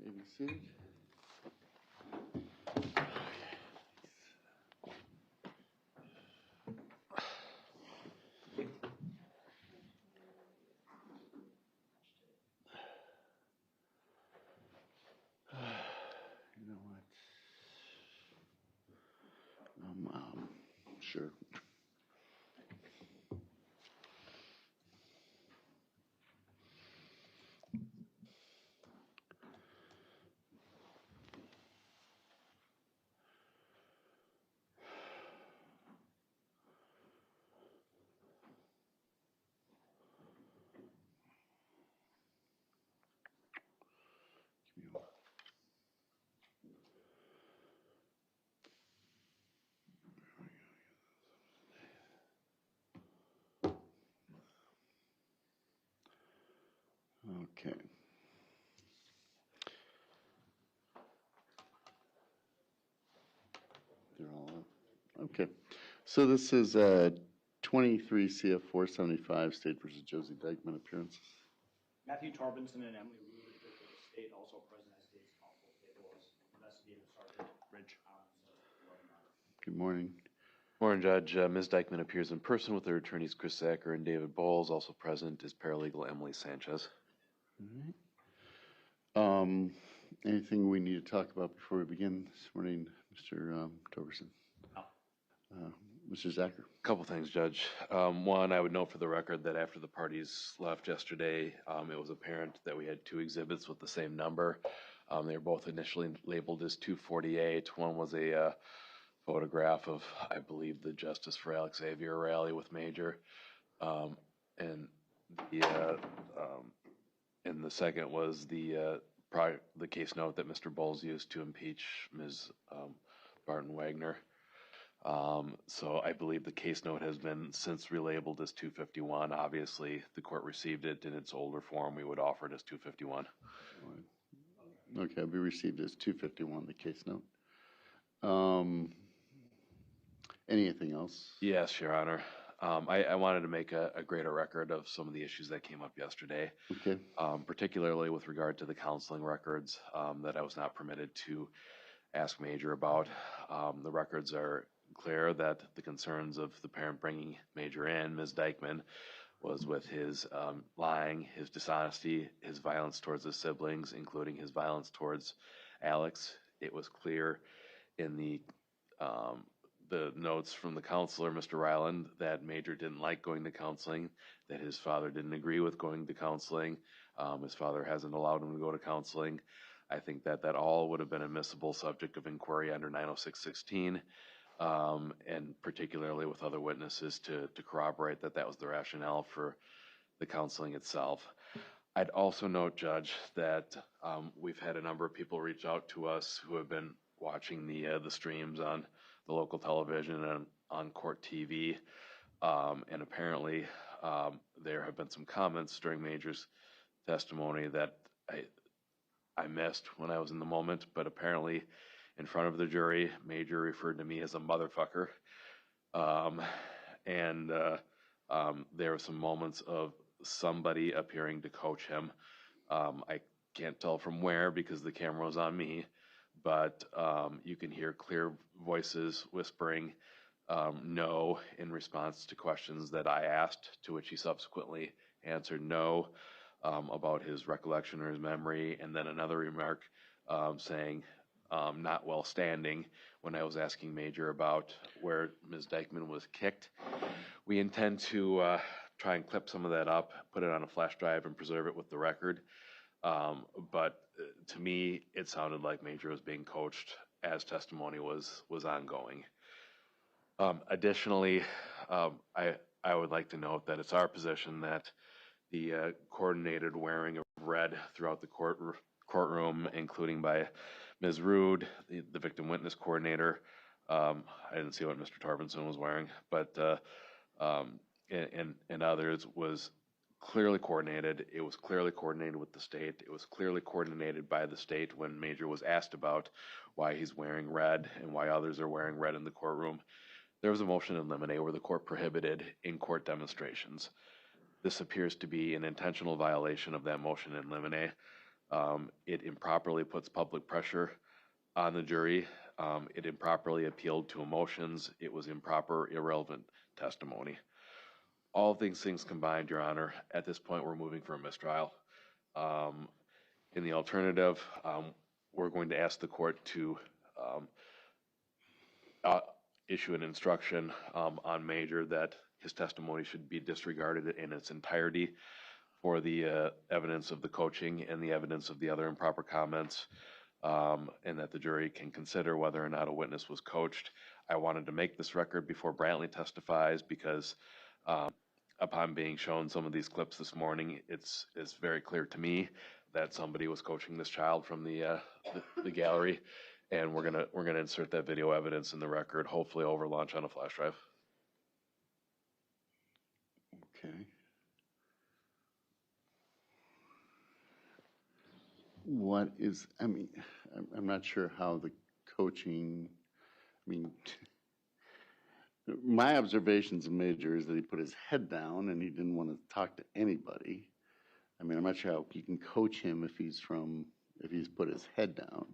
May be seated. You know what? Sure. Okay. They're all up. Okay. So this is 23 CF 475 State versus Josie Dikeman appearance. Matthew Tarbinson and Emily Rude, of the state, also present as state's counsel. Table was investigative Sergeant Rich Good morning. Morning, Judge. Ms. Dikeman appears in person with her attorneys Chris Zachar and David Bowles. Also present is paralegal Emily Sanchez. All right. Anything we need to talk about before we begin this morning, Mr. Toberson? No. Mr. Zachar? A couple things, Judge. One, I would note for the record that after the parties left yesterday, it was apparent that we had two exhibits with the same number. They were both initially labeled as 248. One was a photograph of, I believe, the Justice for Alexavier rally with Major, and the second was the case note that Mr. Bowles used to impeach Ms. Barton Wagner. So I believe the case note has been since relabeled as 251. Obviously, the court received it in its older form. We would offer it as 251. Okay, we received it as 251, the case note. Anything else? Yes, Your Honor. I wanted to make a greater record of some of the issues that came up yesterday, Okay. particularly with regard to the counseling records that I was not permitted to ask Major about. The records are clear that the concerns of the parent bringing Major in, Ms. Dikeman, was with his lying, his dishonesty, his violence towards his siblings, including his violence towards Alex. It was clear in the notes from the counselor, Mr. Ryland, that Major didn't like going to counseling, that his father didn't agree with going to counseling. His father hasn't allowed him to go to counseling. I think that all would have been admissible subject of inquiry under 906-16, and particularly with other witnesses to corroborate that was the rationale for the counseling itself. I'd also note, Judge, that we've had a number of people reach out to us who have been watching the streams on the local television and on court TV, and apparently there have been some comments during Major's testimony that I missed when I was in the moment, but apparently in front of the jury, Major referred to me as a motherfucker, and there were some moments of somebody appearing to coach him. I can't tell from where because the camera was on me, but you can hear clear voices whispering no in response to questions that I asked, to which he subsequently answered no about his recollection or his memory, and then another remark saying not well standing when I was asking Major about where Ms. Dikeman was kicked. We intend to try and clip some of that up, put it on a flash drive, and preserve it with the record. But to me, it sounded like Major was being coached as testimony was ongoing. Additionally, I would like to note that it's our position that the coordinated wearing of red throughout the courtroom, including by Ms. Rude, the victim witness coordinator. I didn't see what Mr. Tarbinson was wearing, but and others, was clearly coordinated. It was clearly coordinated with the state. It was clearly coordinated by the state when Major was asked about why he's wearing red and why others are wearing red in the courtroom. There was a motion in limine where the court prohibited in-court demonstrations. This appears to be an intentional violation of that motion in limine. It improperly puts public pressure on the jury. It improperly appealed to emotions. It was improper, irrelevant testimony. All of these things combined, Your Honor, at this point, we're moving for a mistrial. In the alternative, we're going to ask the court to issue an instruction on Major that his testimony should be disregarded in its entirety for the evidence of the coaching and the evidence of the other improper comments, and that the jury can consider whether or not a witness was coached. I wanted to make this record before Brantley testifies because upon being shown some of these clips this morning, it's very clear to me that somebody was coaching this child from the gallery, and we're gonna insert that video evidence in the record, hopefully over lunch on a flash drive. Okay. What is, I mean, I'm not sure how the coaching, I mean, my observations of Major is that he put his head down and he didn't want to talk to anybody. I mean, I'm not sure how you can coach him if he's put his head down.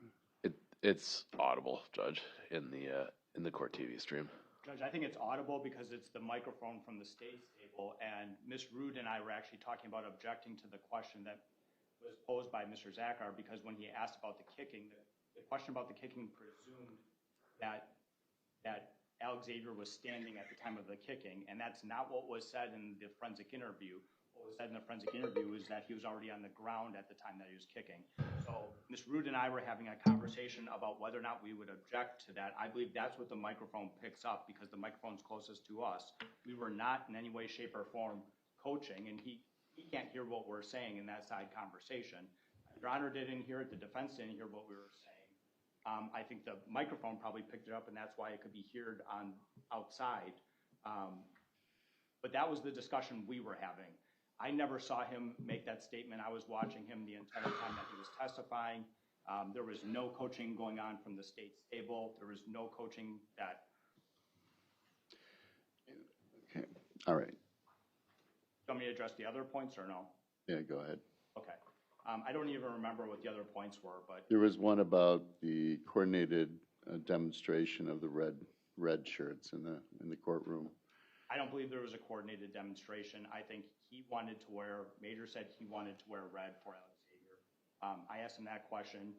It's audible, Judge, in the court TV stream. Judge, I think it's audible because it's the microphone from the state's table, and Ms. Rood and I were actually talking about objecting to the question that was posed by Mr. Zachar, because when he asked about the kicking, the question about the kicking presumed that Alexavier was standing at the time of the kicking, and that's not what was said in the forensic interview. What was said in the forensic interview is that he was already on the ground at the time that he was kicking. So Ms. Rood and I were having a conversation about whether or not we would object to that. I believe that's what the microphone picks up because the microphone's closest to us. We were not in any way, shape, or form coaching, and he can't hear what we're saying in that side conversation. Your Honor didn't hear it. The defense didn't hear what we were saying. I think the microphone probably picked it up, and that's why it could be heard on outside. But that was the discussion we were having. I never saw him make that statement. I was watching him the entire time that he was testifying. There was no coaching going on from the state's table. There was no coaching that. Okay, all right. Do you want me to address the other points or no? Yeah, go ahead. Okay. I don't even remember what the other points were, but. There was one about the coordinated demonstration of the red shirts in the courtroom. I don't believe there was a coordinated demonstration. I think Major said he wanted to wear red for Alexavier. I asked him that question.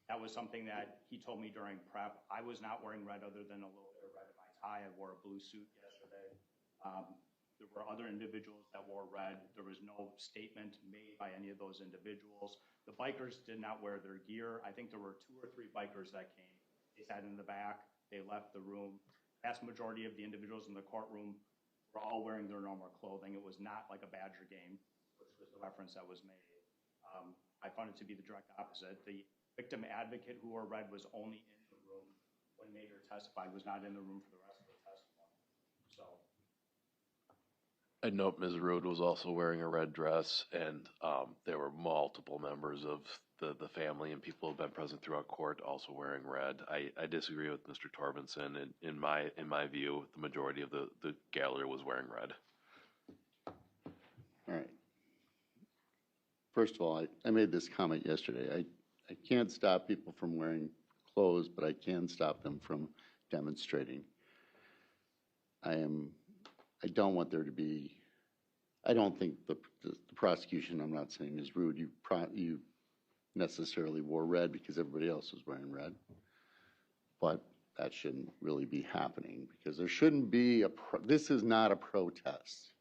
That was something that he told me during prep. I was not wearing red other than a little bit of red in my tie. I wore a blue suit yesterday. There were other individuals that wore red. There was no statement made by any of those individuals. The bikers did not wear their gear. I think there were 2 or 3 bikers that came. They sat in the back. They left the room. Vast majority of the individuals in the courtroom were all wearing their normal clothing. It was not like a Badger game, which was the reference that was made. I found it to be the direct opposite. The victim advocate who wore red was only in the room when Major testified, was not in the room for the rest of the testimony. So. I note Ms. Rood was also wearing a red dress, and there were multiple members of the family and people who have been present throughout court also wearing red. I disagree with Mr. Torbenson. In my view, the majority of the gallery was wearing red. All right. First of all, I made this comment yesterday. I can't stop people from wearing clothes, but I can stop them from demonstrating. I don't want there to be, I don't think the prosecution, I'm not saying is rude, you necessarily wore red because everybody else was wearing red, but that shouldn't really be happening because there shouldn't be this is not a protest.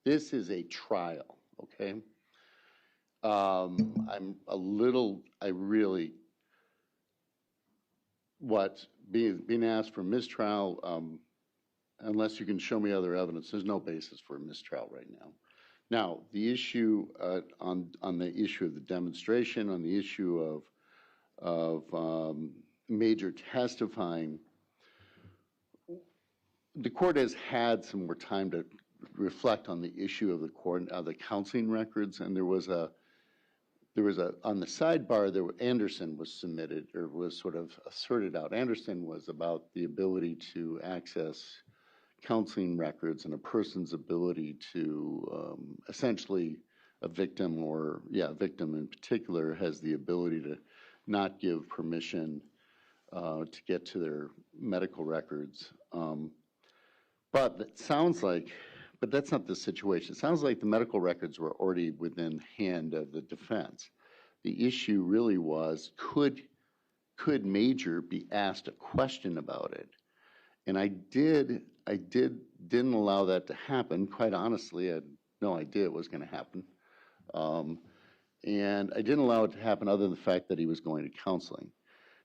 This is a trial, okay? Being asked for mistrial, unless you can show me other evidence, there's no basis for a mistrial right now. Now, the issue on the issue of the demonstration, on the issue of Major testifying, the court has had some more time to reflect on the issue of the counseling records, and there was on the sidebar Anderson was submitted or was sort of asserted out. Anderson was about the ability to access counseling records and a person's ability to essentially a victim or, yeah, a victim in particular has the ability to not give permission to get to their medical records. But it sounds like, but that's not the situation. It sounds like the medical records were already within hand of the defense. The issue really was, could Major be asked a question about it? And I didn't allow that to happen. Quite honestly, I had no idea it was going to happen. And I didn't allow it to happen other than the fact that he was going to counseling.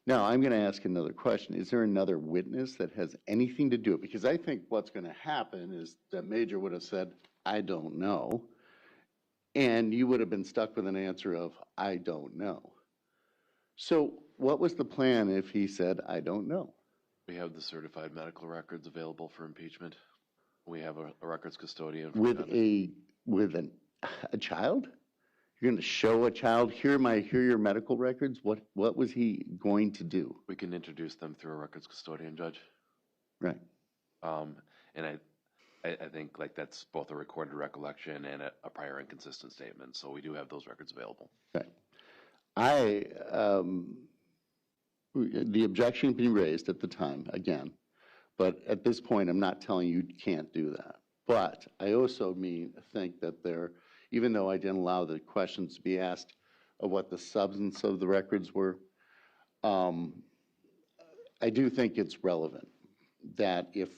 Now, I'm going to ask another question. Is there another witness that has anything to do it? Because I think what's going to happen is that Major would have said, I don't know. And you would have been stuck with an answer of, I don't know. So what was the plan if he said, I don't know? We have the certified medical records available for impeachment. We have a records custodian. With a child? You're going to show a child, here your medical records? What was he going to do? We can introduce them through a records custodian, Judge. Right. And I think like that's both a recorded recollection and a prior inconsistent statement. So we do have those records available. Okay. The objection being raised at the time, again, but at this point, I'm not telling you can't do that. But I also think that even though I didn't allow the questions to be asked of what the substance of the records were, I do think it's relevant that if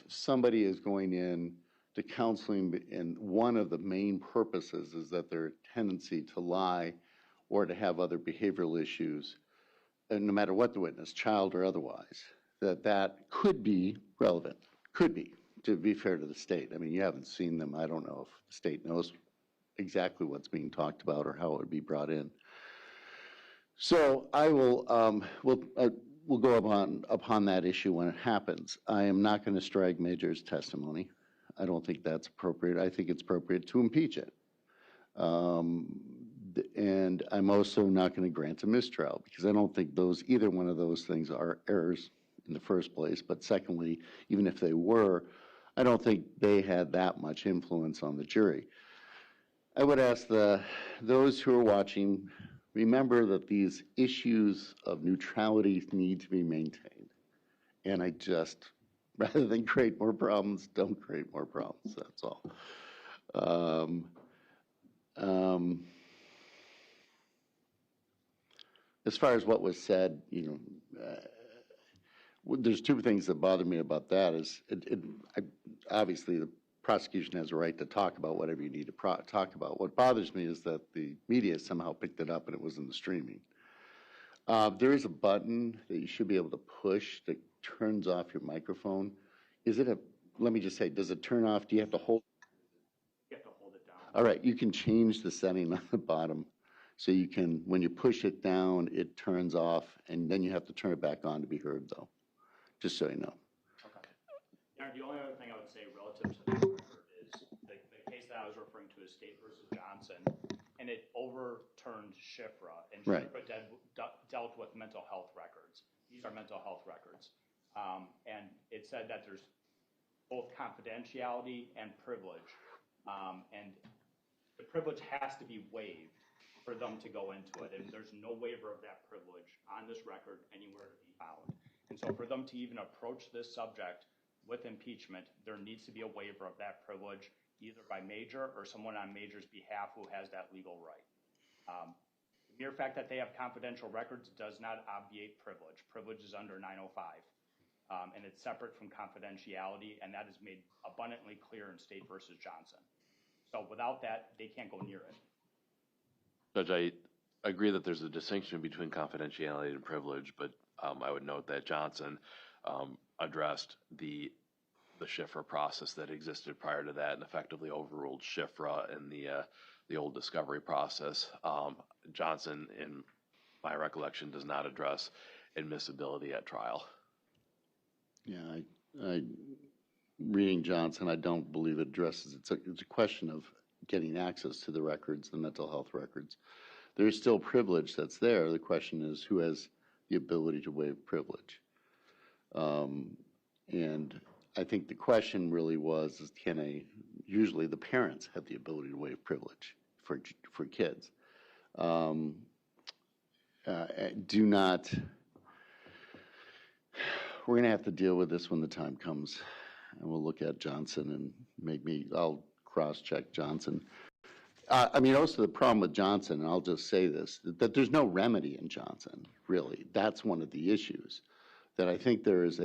somebody is going in to counseling and one of the main purposes is that their tendency to lie or to have other behavioral issues, and no matter what the witness, child or otherwise, that could be relevant, could be, to be fair to the state. I mean, you haven't seen them. I don't know if the state knows exactly what's being talked about or how it would be brought in. So I will, we'll go upon that issue when it happens. I am not going to strike Major's testimony. I don't think that's appropriate. I think it's appropriate to impeach it. And I'm also not going to grant a mistrial because I don't think either one of those things are errors in the first place. But secondly, even if they were, I don't think they had that much influence on the jury. I would ask those who are watching, remember that these issues of neutrality need to be maintained. And I just, rather than create more problems, don't create more problems, that's all. As far as what was said, there's two things that bother me about that. Obviously, the prosecution has a right to talk about whatever you need to talk about. What bothers me is that the media somehow picked it up and it was in the streaming. There is a button that you should be able to push that turns off your microphone. Let me just say, does it turn off? Do you have to hold? You have to hold it down. All right, you can change the setting on the bottom. So you can, when you push it down, it turns off, and then you have to turn it back on to be heard, though, just so you know. Okay. Yeah, the only other thing I would say relative to this record is the case that I was referring to is State versus Johnson, and it overturned Schifra, and Right. Schifra dealt with mental health records. These are mental health records. And it said that there's both confidentiality and privilege, and the privilege has to be waived for them to go into it, and there's no waiver of that privilege on this record anywhere to be found. And so for them to even approach this subject with impeachment, there needs to be a waiver of that privilege, either by Major or someone on Major's behalf who has that legal right. The mere fact that they have confidential records does not obviate privilege. Privilege is under 905, and it's separate from confidentiality, and that is made abundantly clear in State versus Johnson. So without that, they can't go near it. Judge, I agree that there's a distinction between confidentiality and privilege, but I would note that Johnson addressed the Schifra process that existed prior to that and effectively overruled Schifra and the old discovery process. Johnson, in my recollection, does not address admissibility at trial. Yeah, reading Johnson, I don't believe it addresses, it's a question of getting access to the records, the mental health records. There's still privilege that's there. The question is who has the ability to waive privilege. And I think the question really was, usually the parents have the ability to waive privilege. for kids. Do not. We're going to have to deal with this when the time comes, and we'll look at Johnson and I'll cross-check Johnson. I mean, also the problem with Johnson, and I'll just say this, that there's no remedy in Johnson, really. That's one of the issues. That I think there is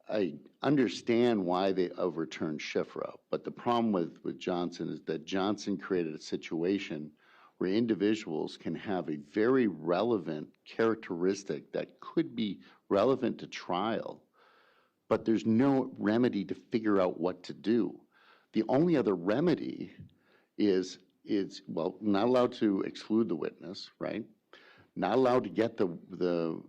I understand why they overturned Schifro, but the problem with Johnson is that Johnson created a situation where individuals can have a very relevant characteristic that could be relevant to trial, but there's no remedy to figure out what to do. The only other remedy is well, not allowed to exclude the witness, right? Not allowed to get the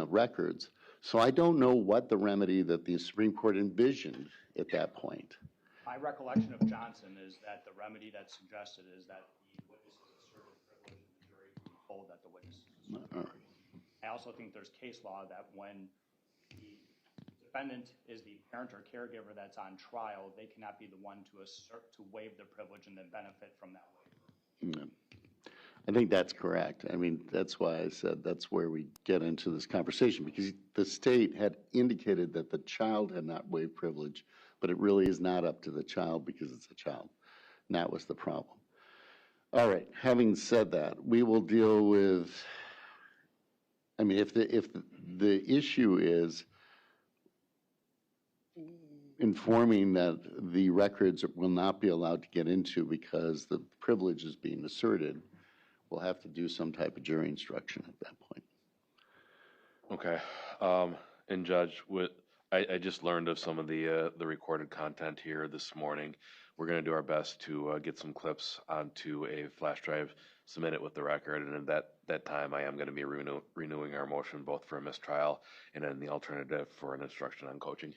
records. So I don't know what the remedy that the Supreme Court envisioned at that point. My recollection of Johnson is that the remedy that's suggested is that the witness is asserted privilege and the jury can be told that the witness is asserted privilege. I also think there's case law that when the defendant is the parent or caregiver that's on trial, they cannot be the one to waive their privilege and then benefit from that waiver. I think that's correct. I mean, that's why I said that's where we get into this conversation, because the state had indicated that the child had not waived privilege, but it really is not up to the child because it's a child. And that was the problem. All right, having said that, we will deal with, I mean, if the issue is informing that the records will not be allowed to get into because the privilege is being asserted, we'll have to do some type of jury instruction at that point. Okay. And Judge, I just learned of some of the recorded content here this morning. We're going to do our best to get some clips onto a flash drive, submit it with the record, and at that time I am going to be renewing our motion both for a mistrial and then the alternative for an instruction on coaching.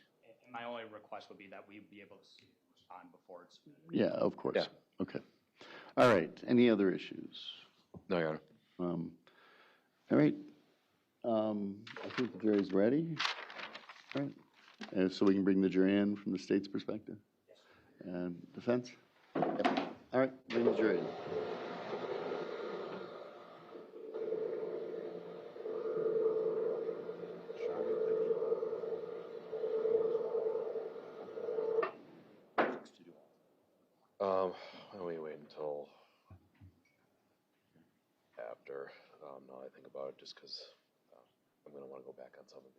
And my only request would be that we be able to see and respond before it's submitted. Yeah, of course. Yeah. Okay. All right. Any other issues? No, Your Honor. All right. I think the jury's ready. All right. So we can bring the jury in from the state's perspective? Yes. And defense? Yep. All right. Bring the jury in. Why don't we wait until after? Now I think about it, just because I'm going to want to go back on some of the.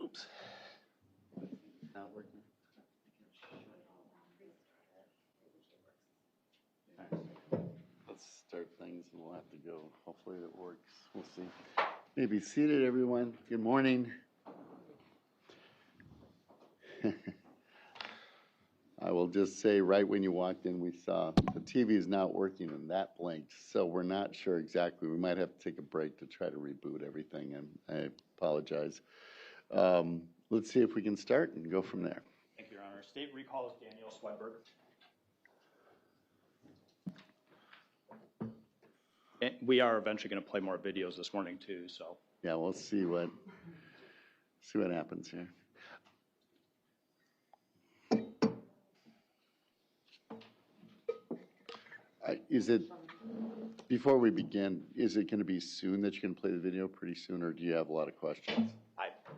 Oops. Not working. Let's start things and we'll have to go. Hopefully it works. We'll see. Maybe seated, everyone. Good morning. I will just say right when you walked in, we saw the TV is not working and that blinked. So we're not sure exactly. We might have to take a break to try to reboot everything, and I apologize. Let's see if we can start and go from there. Thank you, Your Honor. State recalls Daniel Swedberg. And we are eventually going to play more videos this morning too, so. Yeah, we'll see what happens here. Before we begin, is it going to be soon that you can play the video, pretty soon, or do you have a lot of questions?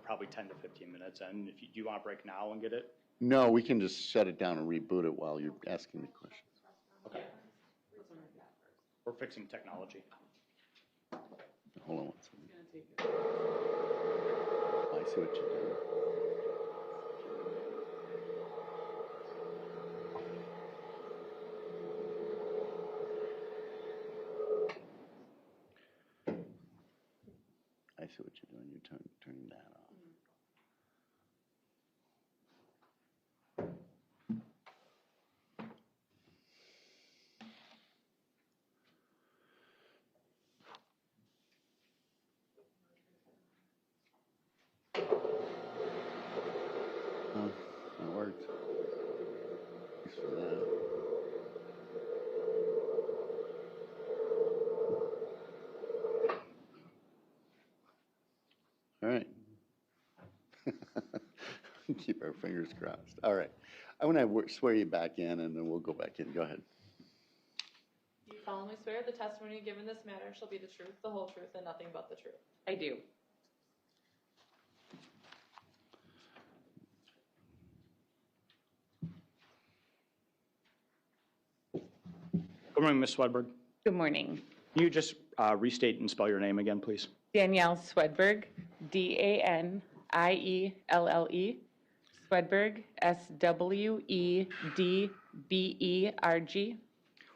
Probably 10 to 15 minutes, and if you, do you want to break now and get it? No, we can just shut it down and reboot it while you're asking me questions. Okay. We're fixing technology. Hold on one second. Oh, I see what you're doing. I see what you're doing. You're turning that on. Oh, that worked. All right. Keep our fingers crossed. All right. I want to swear you back in, and then we'll go back in. Go ahead. Do you solemnly swear the testimony you give in this matter shall be the truth, the whole truth, and nothing but the truth? I do. Good morning, Ms. Swedberg. Good morning. Can you just restate and spell your name again, please? Danielle Swedberg, Danielle. Swedberg, Swedberg.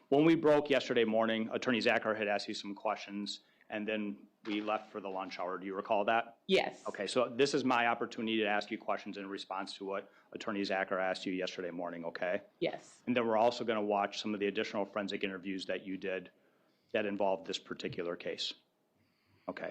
When we broke yesterday morning, Attorney Zachar had asked you some questions, and then we left for the lunch hour. Do you recall that? Yes. Okay, so this is my opportunity to ask you questions in response to what Attorney Zachar asked you yesterday morning, okay? Yes. And then we're also going to watch some of the additional forensic interviews that you did that involved this particular case. Okay.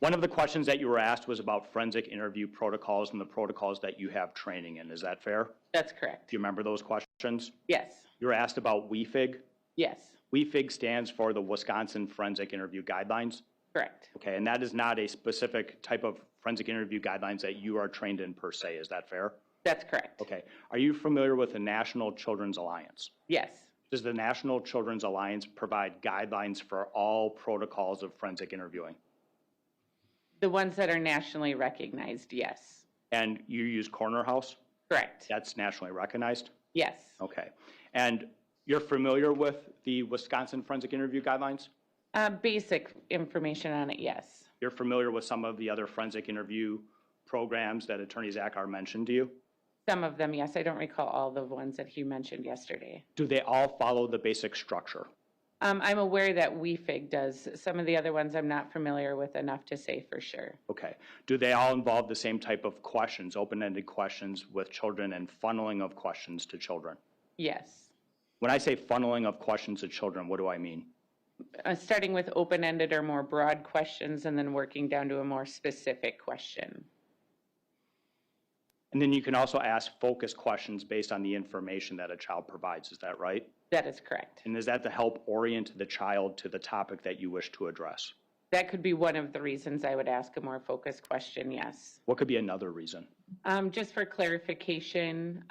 One of the questions that you were asked was about forensic interview protocols and the protocols that you have training in. Is that fair? That's correct. Do you remember those questions? Yes. You were asked about WFIG. Yes. WFIG stands for the Wisconsin Forensic Interview Guidelines. Correct. Okay, and that is not a specific type of forensic interview guidelines that you are trained in per se. Is that fair? That's correct. Okay. Are you familiar with the National Children's Alliance? Yes. Does the National Children's Alliance provide guidelines for all protocols of forensic interviewing? The ones that are nationally recognized, yes. And you use Corner House? Correct. That's nationally recognized? Yes. Okay. And you're familiar with the Wisconsin Forensic Interview Guidelines? Basic information on it, yes. You're familiar with some of the other forensic interview programs that Attorney Zachar mentioned to you? Some of them, yes. I don't recall all the ones that he mentioned yesterday. Do they all follow the basic structure? I'm aware that WFIG does. Some of the other ones I'm not familiar with enough to say for sure. Okay. Do they all involve the same type of questions, open-ended questions with children and funneling of questions to children? Yes. When I say funneling of questions to children, what do I mean? Starting with open-ended or more broad questions and then working down to a more specific question. And then you can also ask focused questions based on the information that a child provides. Is that right? That is correct. And is that to help orient the child to the topic that you wish to address? That could be one of the reasons I would ask a more focused question, yes. What could be another reason? Just for clarification,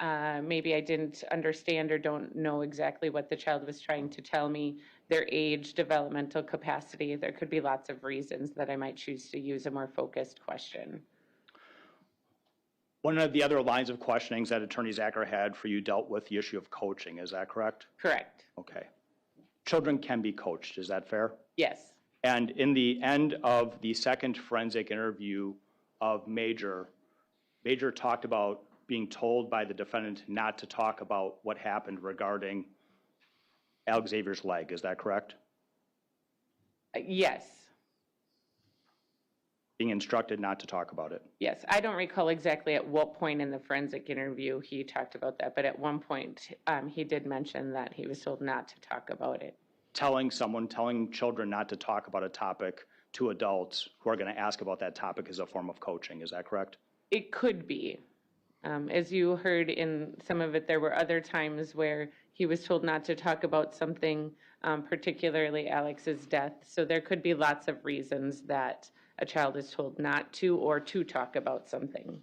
maybe I didn't understand or don't know exactly what the child was trying to tell me, their age, developmental capacity. There could be lots of reasons that I might choose to use a more focused question. One of the other lines of questionings that Attorney Zachar had for you dealt with the issue of coaching. Is that correct? Correct. Okay. Children can be coached. Is that fair? Yes. And in the end of the second forensic interview of Major talked about being told by the defendant not to talk about what happened regarding Alexavier's leg. Is that correct? Yes. Being instructed not to talk about it. Yes. I don't recall exactly at what point in the forensic interview he talked about that, but at one point he did mention that he was told not to talk about it. Telling children not to talk about a topic to adults who are going to ask about that topic is a form of coaching. Is that correct? It could be. As you heard in some of it, there were other times where he was told not to talk about something, particularly Alex's death. So there could be lots of reasons that a child is told not to or to talk about something.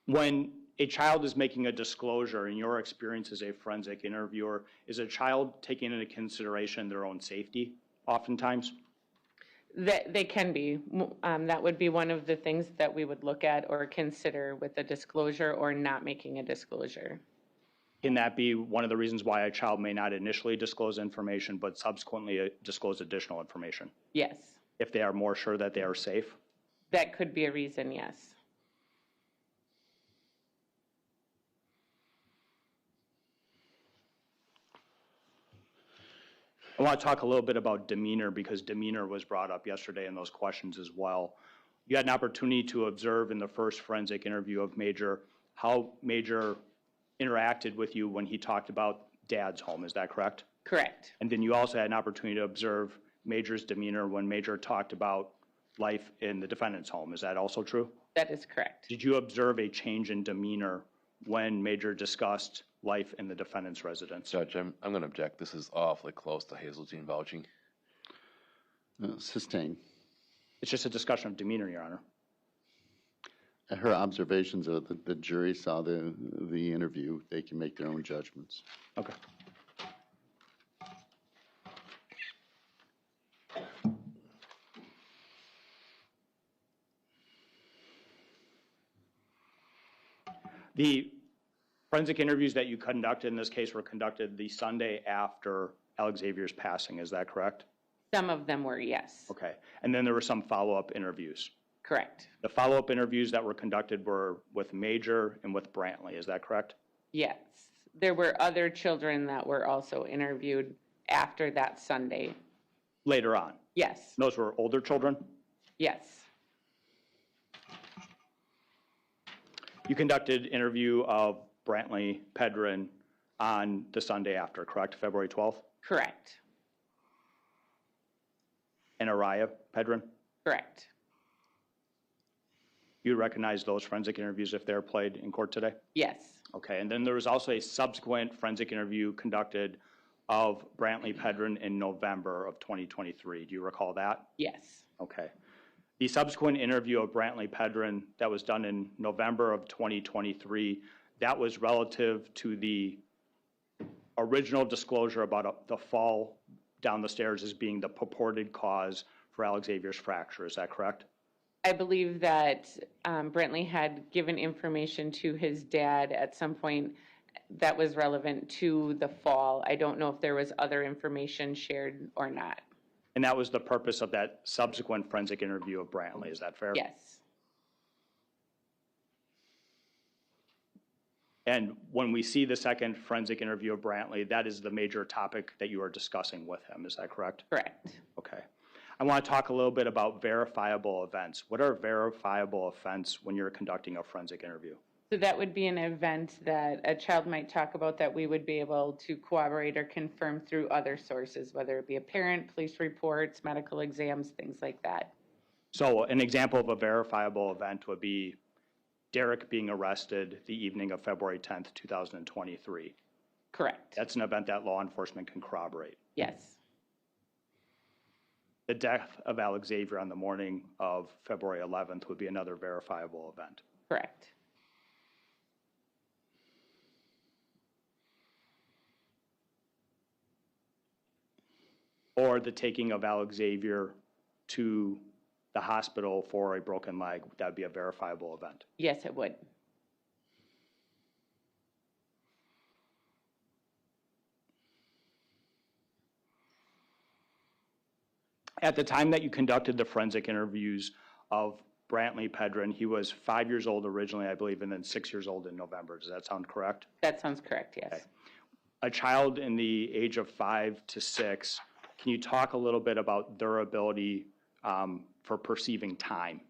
When a child is making a disclosure, in your experience as a forensic interviewer, is a child taking into consideration their own safety oftentimes? That they can be. That would be one of the things that we would look at or consider with a disclosure or not making a disclosure. Can that be one of the reasons why a child may not initially disclose information but subsequently disclose additional information? Yes. If they are more sure that they are safe? That could be a reason, yes. I want to talk a little bit about demeanor because demeanor was brought up yesterday in those questions as well. You had an opportunity to observe in the first forensic interview of Major how Major interacted with you when he talked about Dad's home. Is that correct? Correct. And then you also had an opportunity to observe Major's demeanor when Major talked about life in the defendant's home. Is that also true? That is correct. Did you observe a change in demeanor when Major discussed life in the defendant's residence? Judge, I'm going to object. This is awfully close to Hazeltine vouching. Sustain. It's just a discussion of demeanor, Your Honor. Her observations of the jury saw the interview. They can make their own judgments. Okay. The forensic interviews that you conducted in this case were conducted the Sunday after Alexavier's passing, is that correct? Some of them were, yes. Okay. And then there were some follow-up interviews. Correct. The follow-up interviews that were conducted were with Major and with Brantley, is that correct? Yes. There were other children that were also interviewed after that Sunday. Later on? Yes. Those were older children? Yes. You conducted interview of Brantley, Pedrin on the Sunday after, correct? February 12th? Correct. And Araya, Pedrin? Correct. You recognize those forensic interviews if they're played in court today? Yes. Okay, and then there was also a subsequent forensic interview conducted of Brantley Pedrin in November of 2023. Do you recall that? Yes. Okay. The subsequent interview of Brantley Pedrin that was done in November of 2023, that was relative to the original disclosure about the fall down the stairs as being the purported cause for Alexavier's fracture. Is that correct? I believe that Brantley had given information to his dad at some point that was relevant to the fall. I don't know if there was other information shared or not. And that was the purpose of that subsequent forensic interview of Brantley. Is that fair? Yes. And when we see the second forensic interview of Brantley, that is the major topic that you are discussing with him. Is that correct? Correct. Okay. I want to talk a little bit about verifiable events. What are verifiable events when you're conducting a forensic interview? So that would be an event that a child might talk about that we would be able to corroborate or confirm through other sources, whether it be a parent, police reports, medical exams, things like that. So an example of a verifiable event would be Derek being arrested the evening of February 10th, 2023. Correct. That's an event that law enforcement can corroborate. Yes. The death of Alexavier on the morning of February 11th would be another verifiable event. Correct. Or the taking of Alexavier to the hospital for a broken leg, that would be a verifiable event. Yes, it would. At the time that you conducted the forensic interviews of Brantley Pedrin, he was 5 years old originally, I believe, and then 6 years old in November. Does that sound correct? That sounds correct, yes. Okay. A child in the age of 5 to 6, can you talk a little bit about their ability for perceiving time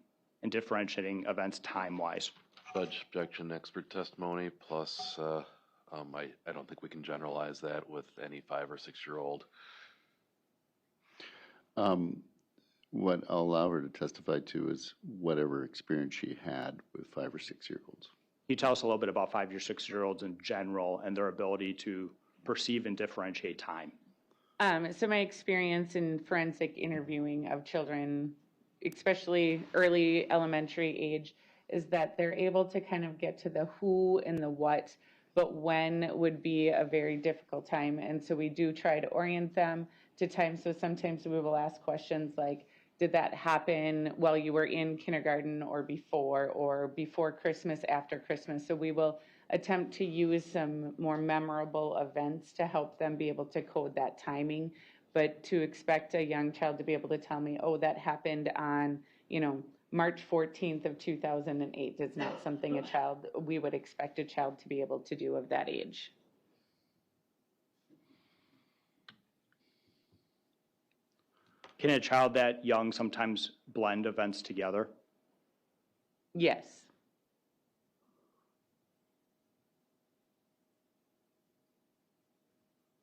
and differentiating events time-wise? Judge objection, expert testimony, plus I don't think we can generalize that with any 5 or 6 year old. What I'll allow her to testify to is whatever experience she had with 5 or 6 year olds. Can you tell us a little bit about 5 or 6 year olds in general and their ability to perceive and differentiate time? So my experience in forensic interviewing of children, especially early elementary age, is that they're able to kind of get to the who and the what, but when would be a very difficult time. And so we do try to orient them to time. So sometimes we will ask questions like, did that happen while you were in kindergarten or before Christmas, after Christmas? So we will attempt to use some more memorable events to help them be able to code that timing. But to expect a young child to be able to tell me, oh, that happened on, March 14th of 2008 is not something we would expect a child to be able to do of that age. Can a child that young sometimes blend events together? Yes.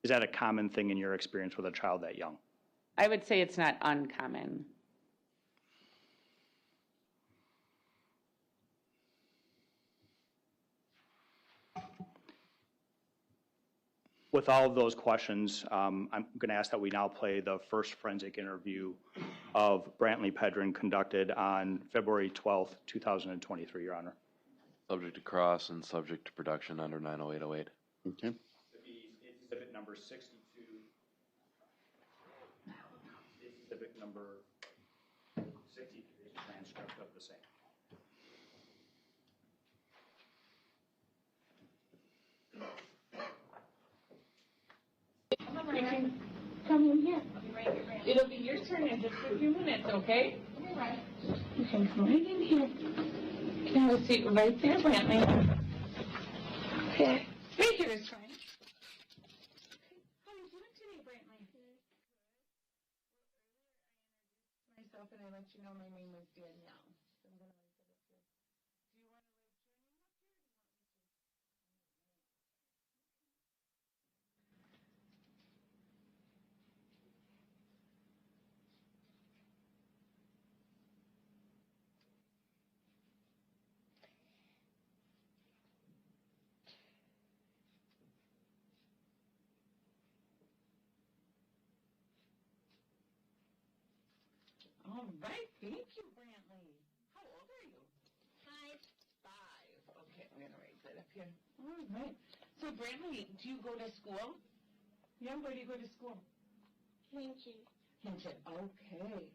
Is that a common thing in your experience with a child that young? I would say it's not uncommon. with all of those questions, I'm going to ask that we now play the first forensic interview of Brantley Pedrin conducted on February 12th, 2023, Your Honor. Subject to cross and subject to production under 90808. Okay. Exhibit number 62. Exhibit number 63 is a transcript of the same. Come in here. It'll be your turn in just a few minutes, okay? Right. Okay, come right in here. Can I have a seat right there, Brantley? Okay. Right here is fine. Okay. How are you doing today, Brantley? Myself, and I let you know my name was Danielle. So I'm going to write that up here. Do you want to write your name up here, or do you want me to? All right, thank you, Brantley. How old are you? 5. Okay, I'm going to write that up here. All right. So, Brantley, do you go to school? Yeah, where do you go to school? Hinton. Hinton, okay.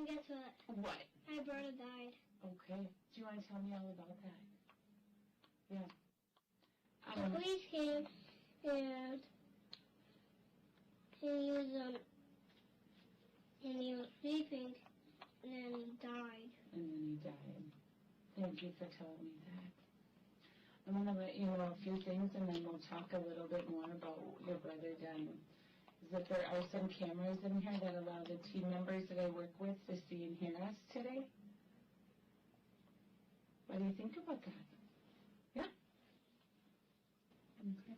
Guess what? What? My brother died. Okay. Do you want to tell me all about that? Yeah. The police came and he was sleeping and then he died. And then he died. Thank you for telling me that. I'm going to let you know a few things, and then we'll talk a little bit more about your brother dying. Is that there are some cameras in here that allow the team members that I work with to see and hear us today. What do you think about that? Yeah? Okay.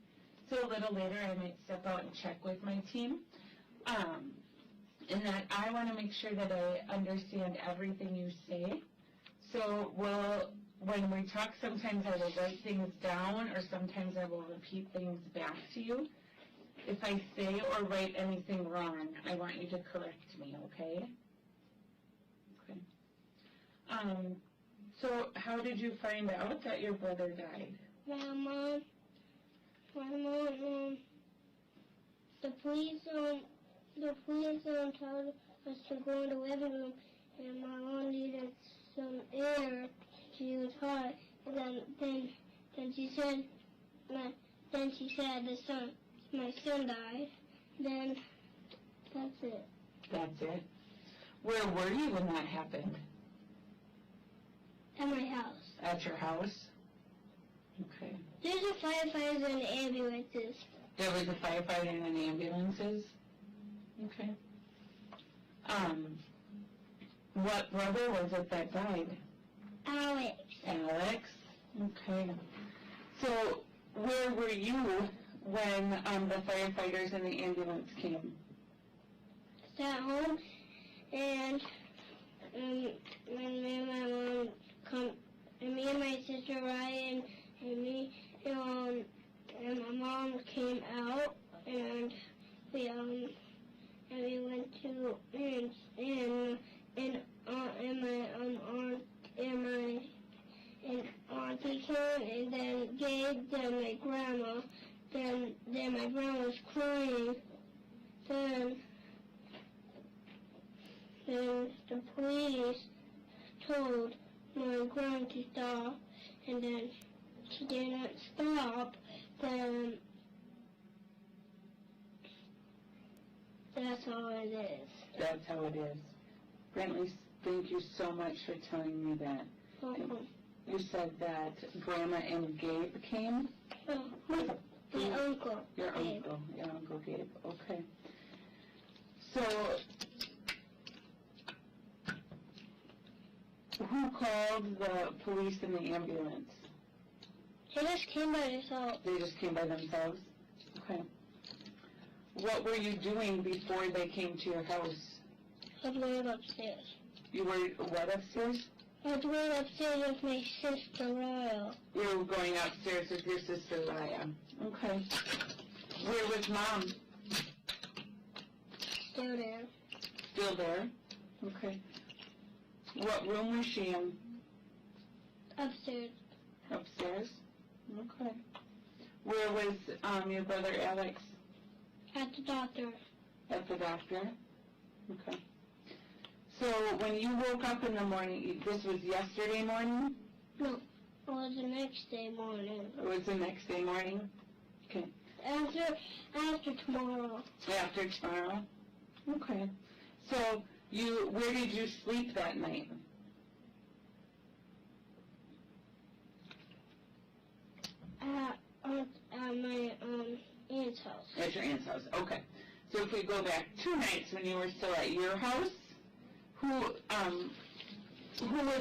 So a little later, I might step out and check with my team. And that I want to make sure that I understand everything you say. So when we talk, sometimes I will write things down, or sometimes I will repeat things back to you. If I say or write anything wrong, I want you to correct me, okay? Okay. So how did you find out that your brother died? My mom, the police told us to go in the living room, and my mom needed some air. She was hot, and then she said my son died. Then that's it. That's it. Where were you when that happened? At my house. At your house? Okay. There's a firefighters and ambulances. There was a firefighter and ambulances? Okay. What brother was it that died? Alex. Alex? Okay. So, where were you when the firefighters and the ambulance came? At home, and when me and my mom come, and me and my sister Ryan, and me and my mom came out, and we went to and auntie came, and then Gabe, then my grandma, then my grandma was crying, then the police told my grandma to stop, and then she didn't stop, then that's how it is. That's how it is. Brantley, thank you so much for telling me that. You said that Grandma and Gabe came? My uncle. Your Gabe. uncle. Your Uncle Gabe. Okay. So, who called the police and the ambulance? They just came by themselves. They just came by themselves? Okay. What were you doing before they came to your house? I was going upstairs. You were what upstairs? I was going upstairs with my sister Raya. You were going upstairs with your sister Raya. Okay. Where was Mom? Still there. Still there? Okay. What room was she in? Upstairs. Upstairs? Okay. Where was your brother Alex? At the doctor. At the doctor? Okay. So when you woke up in the morning, this was yesterday morning? No, it was the next day morning. It was the next day morning? Okay. After tomorrow. After tomorrow? Okay. So where did you sleep that night? At my aunt's house. At your aunt's house, okay. So if we go back 2 nights when you were still at your house, who was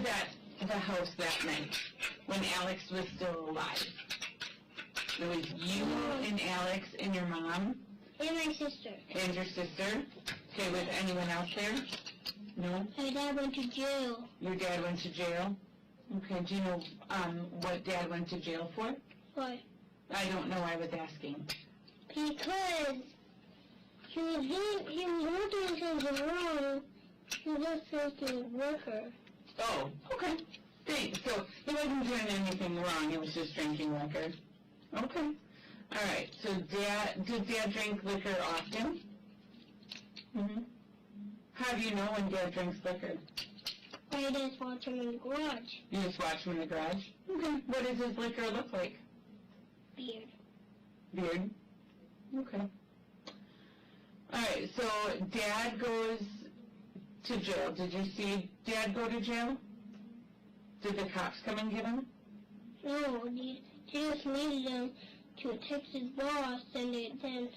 at the house that night when Alex was still alive? It was you and Alex and your mom? And my sister. And your sister? Okay, was anyone else there? No? My dad went to jail. Your dad went to jail? Okay, do you know what Dad went to jail for? Why? I don't know, I was asking. Because he was doing something wrong. He was just a worker. Oh, okay. Thanks. So he wasn't doing anything wrong, he was just drinking liquor. Okay. All right. So did Dad drink liquor often? Mm-hmm. How do you know when Dad drinks liquor? I just watch him in the garage. You just watch him in the garage? Okay. What does his liquor look like? Beard. Beard? Okay. All right. So Dad goes to jail. Did you see Dad go to jail? Did the cops come and get him? No, he just needed him to text his boss, and then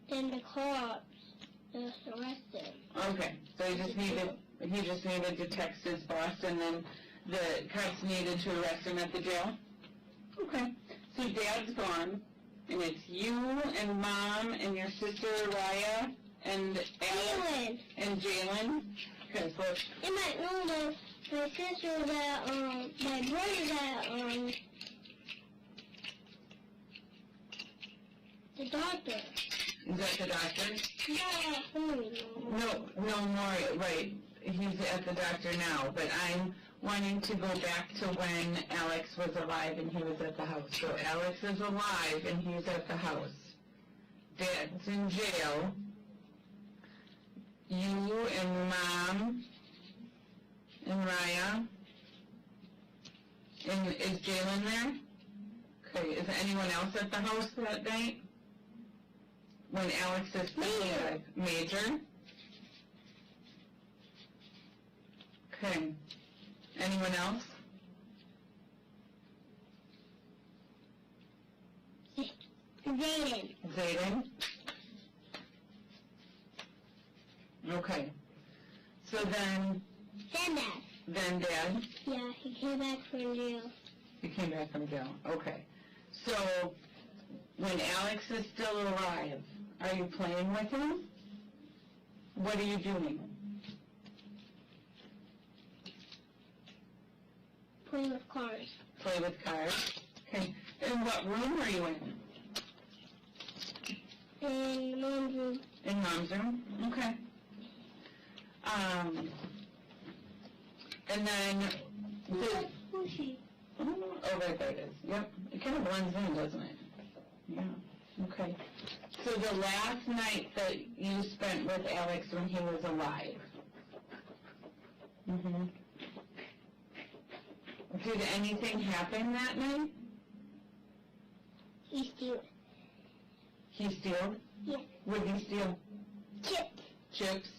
the cops just arrested him. Okay, so he just needed to text his boss, and then the cops needed to arrest him at the jail? Okay, so Dad's gone, and it's you and Mom and your sister Raya and Alex and Jalen. Okay, so You might know that my sister was at, my brother's at, the doctor. is that the doctor? Not at home anymore. No more, right, he's at the doctor now, but I'm wanting to go back to when Alex was alive and he was at the house. So Alex is alive and he's at the house. Dad's in jail. You and Mom and Raya. And is Jalen there? Okay, is anyone else at the house that night? When Alex is still alive? Major? Okay. Anyone else? Zayden. Zayden? Okay. So then Dad? Yeah, he came back from jail. He came back from jail. Okay. So when Alex is still alive, are you playing with him? What are you doing? Playing with cars. Play with cars? Okay. And what room are you in? In Mom's room. In Mom's room? Okay. And then Who's she? oh, right there it is. Yep. It kind of blends in, doesn't it? Yeah. Okay. So the last night that you spent with Alex when he was alive. Mm-hmm. Did anything happen that night? He steals. He steal? Yeah. What did he steal? Chips. Chips?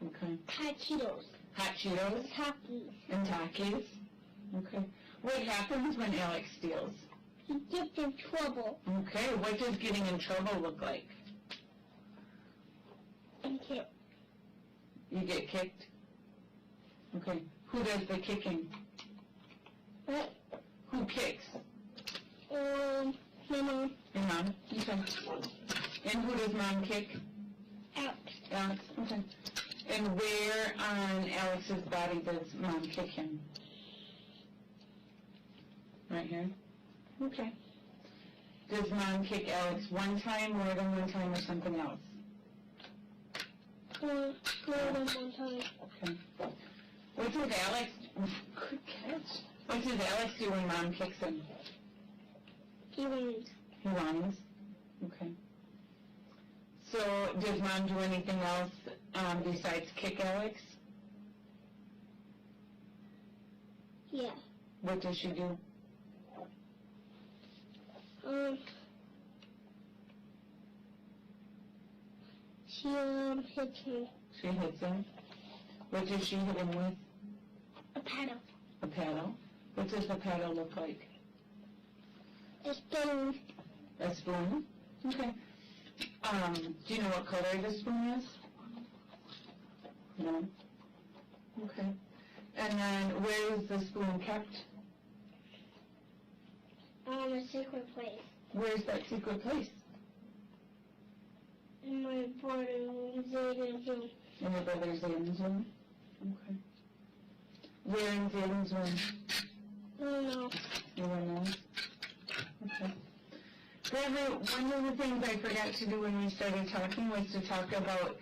Okay. Hot Cheetos. Hot Cheetos? Takis. And Takis? Okay. What happens when Alex steals? He gets in trouble. Okay. What does getting in trouble look like? And kicked. You get kicked? Okay. Who does the kicking? What? Who kicks? My mom. Your mom? Okay. And who does Mom kick? Alex. Alex? Okay. And where on Alex's body does Mom kick him? Right here? Okay. Does mom kick Alex one time, more than one time, or something else? More than one time. Okay. What does Alex, good catch. What does Alex do when mom kicks him? He wins. He whines? Okay. So, does mom do anything else besides kick Alex? Yeah. What does she do? She hits me. She hits him. What does she hit him with? A paddle. A paddle. What does the paddle look like? A spoon. A spoon? Okay. Do you know what color the spoon is? No? Okay. And then where is the spoon kept? A secret place. Where's that secret place? In my brother Zayden's room. In your brother Zayden's room? Okay. Where in Zayden's room? I don't know. You don't know? Okay. Grandma, one of the things I forgot to do when we started talking was to talk about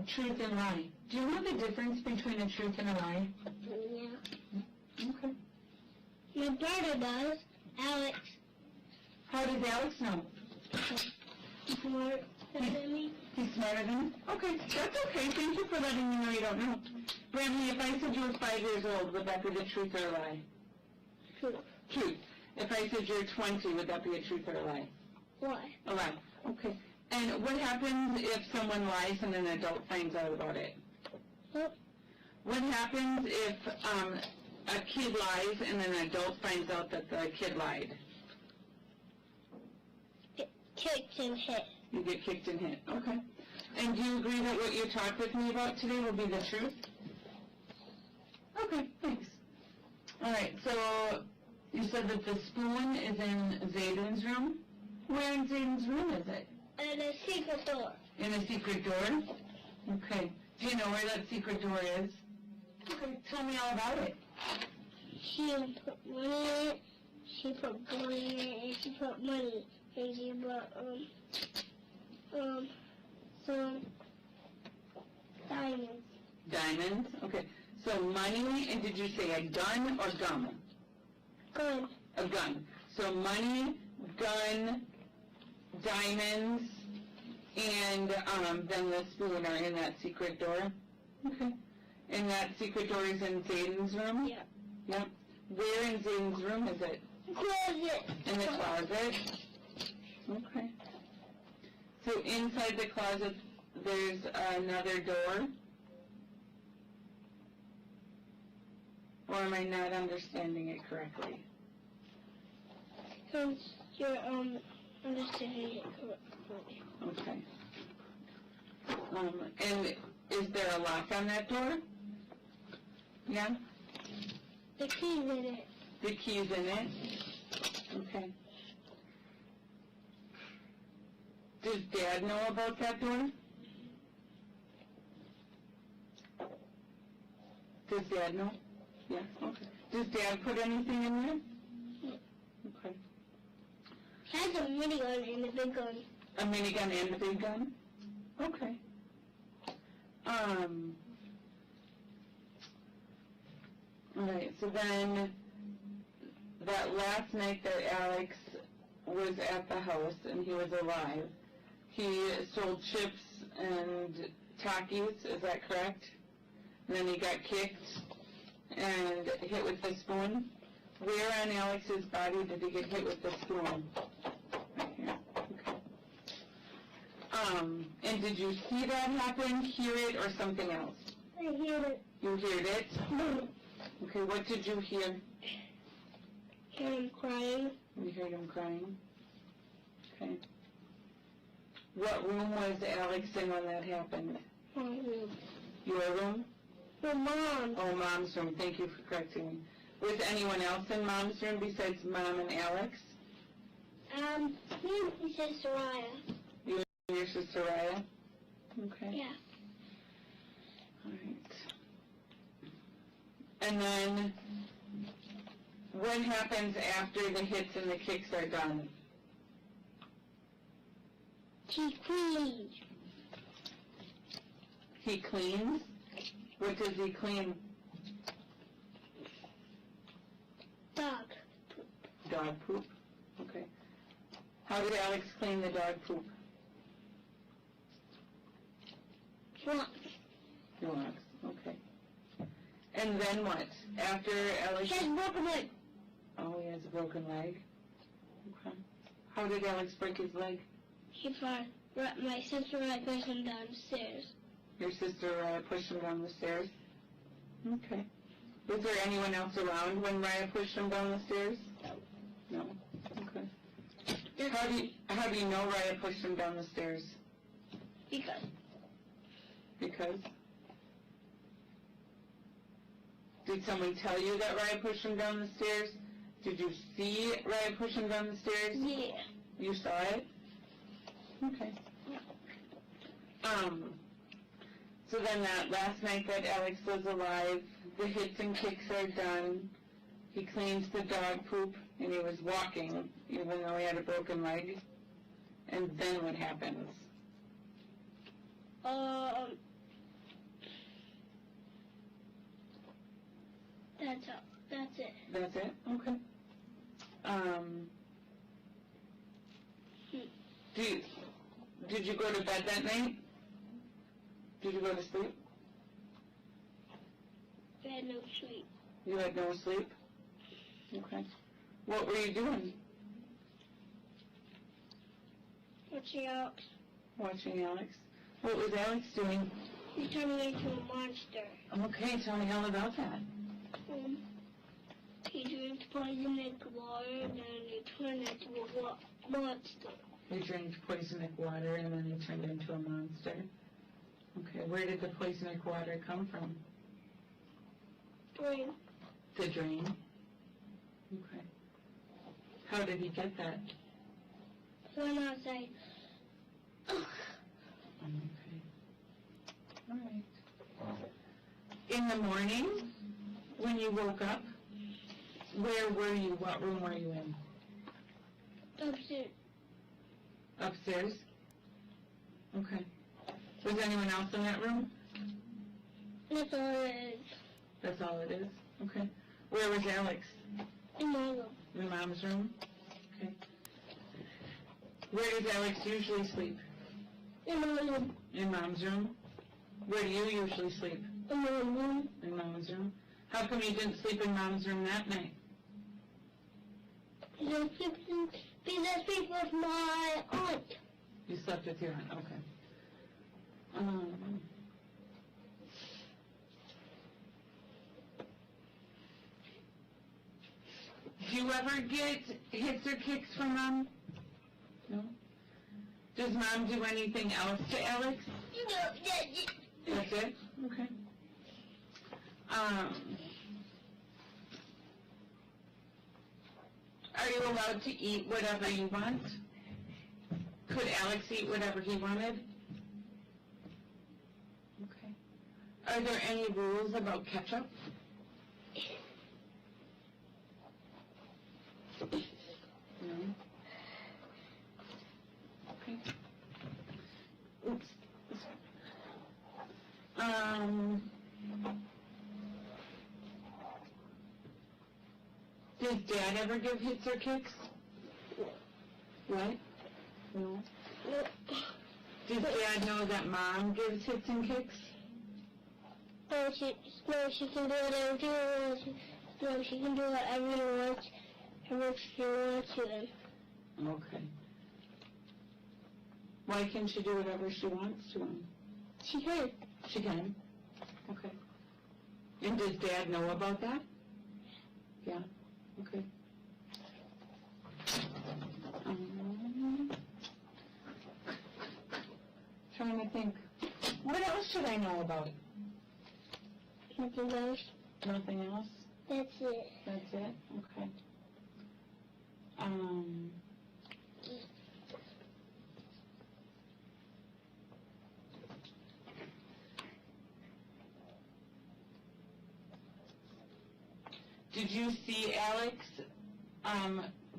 truth and lie. Do you know the difference between a truth and a lie? Yeah. Okay. My brother does. Alex. How does Alex know? Smart than me. He's smarter than you? Okay, that's okay. Thank you for letting me know you don't know. Bradley, if I said you were 5 years old, would that be the truth or a lie? Truth. Truth. If I said you're 20, would that be a truth or a lie? Why? A lie. Okay. And what happens if someone lies and an adult finds out about it? What? What happens if a kid lies and an adult finds out that the kid lied? Get kicked and hit. You get kicked and hit. Okay. And do you agree that what you talked with me about today will be the truth? Okay, thanks. All right, so you said that the spoon is in Zayden's room. Where in Zayden's room is it? And a secret door. In a secret door? Okay. Do you know where that secret door is? Okay, tell me all about it. She put money in it. She put gold in it, and she put money. And she put some diamonds. Diamonds? Okay. So money, and did you say a gun or gum? Gun. A gun. So money, gun, diamonds, and then the spoon are in that secret door? Okay. And that secret door is in Zayden's room? Yeah. Yep. Where in Zayden's room is it? Closet. In the closet? Okay. So inside the closet, there's another door? Or am I not understanding it correctly? You're understanding it correctly. Okay. And is there a lock on that door? Yeah? The key's in it. The key's in it? Okay. Does Dad know about that door? Does Dad know? Yeah, okay. Does Dad put anything in there? No. Okay. Has a minigun and a big gun. A minigun and a big gun? Okay. Alright, so then that last night that Alex was at the house and he was alive, he sold chips and Takis, is that correct? And then he got kicked and hit with the spoon. Where on Alex's body did he get hit with the spoon? Right here. Okay. And did you see that happen, hear it, or something else? I hear it. You heard it? Okay, what did you hear? Hear him crying. You heard him crying? Okay. What room was Alex in when that happened? My room. Your room? Your mom. Oh, Mom's room. Thank you for correcting me. Was anyone else in Mom's room besides Mom and Alex? Me and my sister Raya. You and your sister Raya? Okay. Yeah. All right. And then What happens after the hits and the kicks are done? He cleans. He cleans? What does he clean? Dog. Dog poop? Okay. How did Alex clean the dog poop? Once. He walks. Okay. And then what? After Alex... He has a broken leg. Oh, he has a broken leg? Okay. How did Alex break his leg? My sister and I pushed him downstairs. Your sister pushed him down the stairs? Okay. Was there anyone else around when Raya pushed him down the stairs? No. Okay. How do you know Raya pushed him down the stairs? Because. Because? Did someone tell you that Raya pushed him down the stairs? Did you see Raya push him down the stairs? Yeah. You saw it? Okay. So then that last night that Alex was alive, the hits and kicks are done. He cleans the dog poop, and he was walking, even though he had a broken leg. And then what happens? That's all. That's it. That's it? Okay. Did you go to bed that night? Did you go to sleep? I had no sleep. You had no sleep? Okay. What were you doing? Watching out. Watching Alex. What was Alex doing? He turned me into a monster. Okay, tell me all about that. He drank poisonous water and then he turned into a monster. He drank poisonic water and then he turned into a monster. Okay, where did the poisonic water come from? Drain. The drain. Okay. How did he get that? Went outside. Okay. All right. In the morning, when you woke up, where were you? What room were you in? Upstairs. Upstairs? Okay. Was anyone else in that room? That's all it is. That's all it is? Okay. Where was Alex? In my room. In Mom's room? Okay. Where does Alex usually sleep? In my room. In Mom's room? Where do you usually sleep? In my room. In Mom's room? How come you didn't sleep in Mom's room that night? Because I sleep with my aunt. You slept with your aunt, okay. Do you ever get hits or kicks from Mom? No? Does Mom do anything else to Alex? No, That's it? Okay. Are you allowed to eat whatever you want? Could Alex eat whatever he wanted? Okay. Are there any rules about ketchup? No. Okay. Oops. Does Dad ever give hits or kicks? What? No. Does Dad know that Mom gives hits and kicks? No, she can do whatever she wants. No, she can do whatever she wants. Whatever she wants to them. Okay. Why can she do whatever she wants to him? She can. She can? Okay. And does Dad know about that? Yeah? Okay. Trying to think. What else should I know about it? Nothing else. Nothing else? That's it. That's it? Okay. Do Did you see Alex,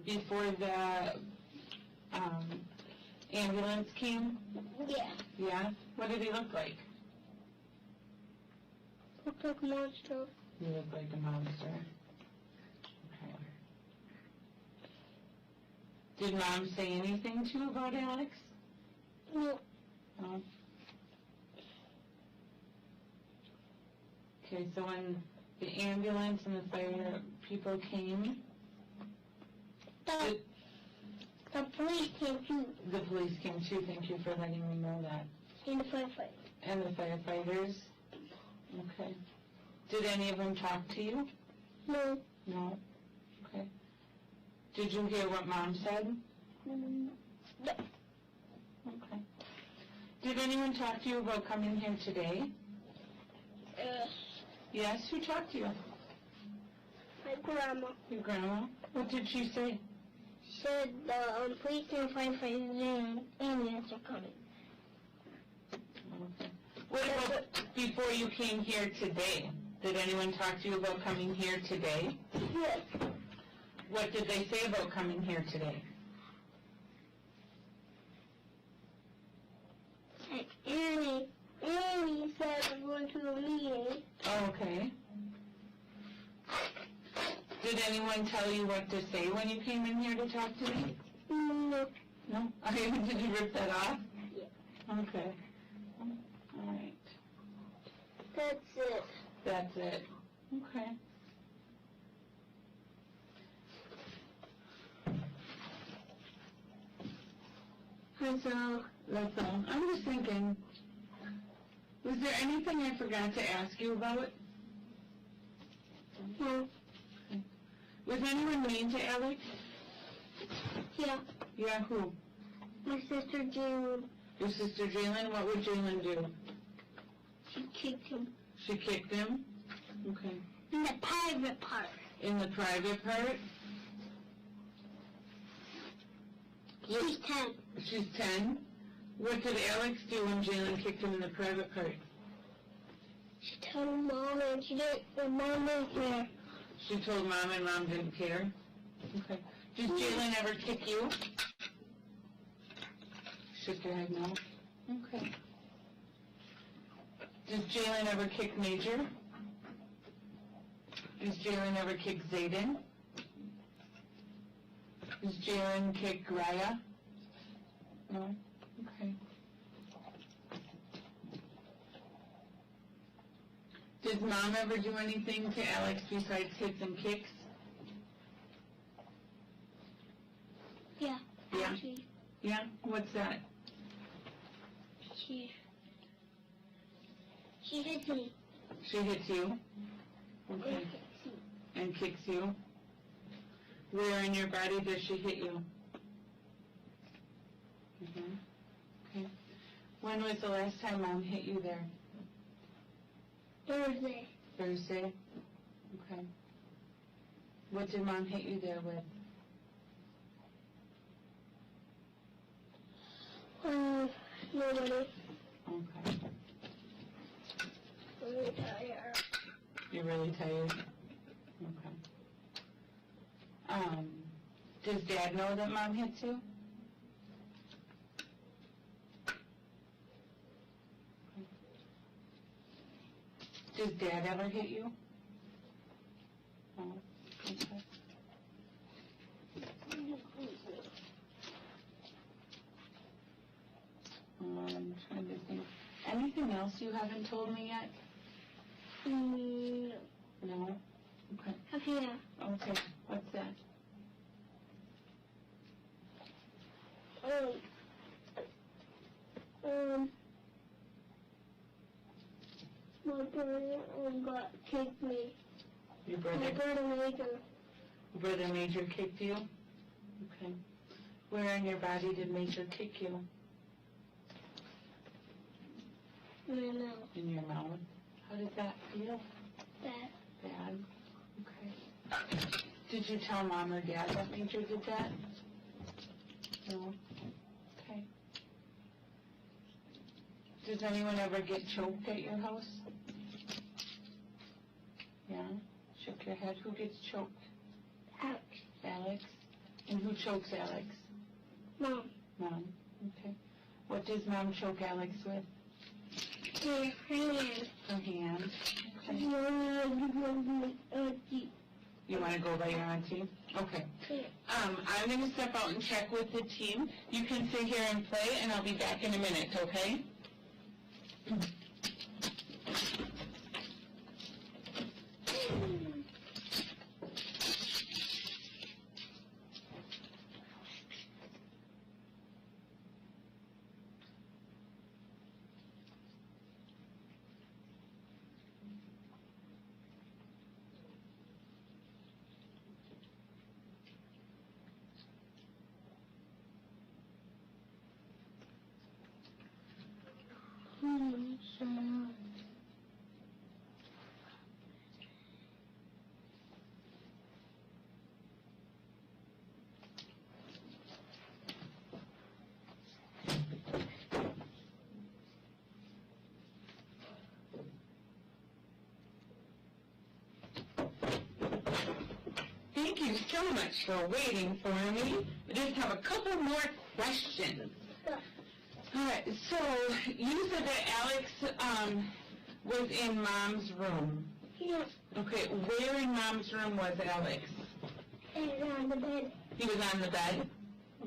before the, ambulance came? Yeah. Yeah? What did he look like? Looked like a monster. He looked like a monster. Okay. Did Mom say anything to you about Alex? No. No? Okay, so when the ambulance and the fire people came, The police came too. the police came too. Thank you for letting me know that. In the firefight. And the firefighters? Okay. Did any of them talk to you? No. No? Okay. Did you hear what Mom said? No. Okay. Did anyone talk to you about coming here today? Yes, who talked to you? My grandma Your grandma? What did she say? said the police and firefighters and ambulance are coming. Okay. What about before you came here today? Did anyone talk to you about coming here today? Yes. What did they say about coming here today? Annie said we're going to a meeting. Oh, okay. Did anyone tell you what to say when you came in here to talk to me? No. No? Okay, did you rip that off? Yeah. Okay. All right. That's it. That's it. Okay. That's all. That's all. I'm just thinking, was there anything I forgot to ask you about? No. Was anyone mean to Alex? Yeah. Yeah, who? My sister June. Your sister Jalen? What would Jalen do? She kicked him. She kicked him? Okay. In the private part. In the private part? She's 10. She's 10? What did Alex do when Jalen kicked him in the private part? She told her mom and she didn't, and mom didn't care. She told Mom and Mom didn't care? Okay. Did Jalen ever kick you? Shook your head no? Okay. Does Jalen ever kick Major? Does Jalen ever kick Zayden? Does Jalen kick Raya? No? Okay. Did Mom ever do anything to Alex besides hits and kicks? Yeah. Yeah. Actually, Yeah? What's that? she hits me. She hits you? Okay. And kicks you? Where in your body does she hit you? Okay. When was the last time Mom hit you there? Thursday. Thursday? Okay. What did Mom hit you there with? Nobody. Okay. I'm really tired. You're really tired? Okay. Does Dad know that Mom hits you? Does Dad ever hit you? No. Okay. I'm trying to think. Anything else you haven't told me yet? No. No? Okay. Okay. Okay. What's that? My brother got kicked me. Your My brother? brother Major. Brother Major kicked you? Okay. Where in your body did Major kick you? I know. In your mouth. How did that feel? That. Bad? Okay. Did you tell Mom or Dad that Major did that? No? Okay. Does anyone ever get choked at your house? Yeah? Shook your head. Who gets choked? Alex. Alex. And who chokes Alex? Mom. Mom. Okay. What does Mom choke Alex with? Her hand. Her hand. Okay. Okay. You want to go by your auntie? Okay. I'm going to step out and check with the team. You can sit here and play, and I'll be back in a minute, okay? Thank you so much for waiting for me. I just have a couple more questions. All right, so you said that Alex was in Mom's room. Yeah. Okay, where in Mom's room was Alex? And on the bed. He was on the bed?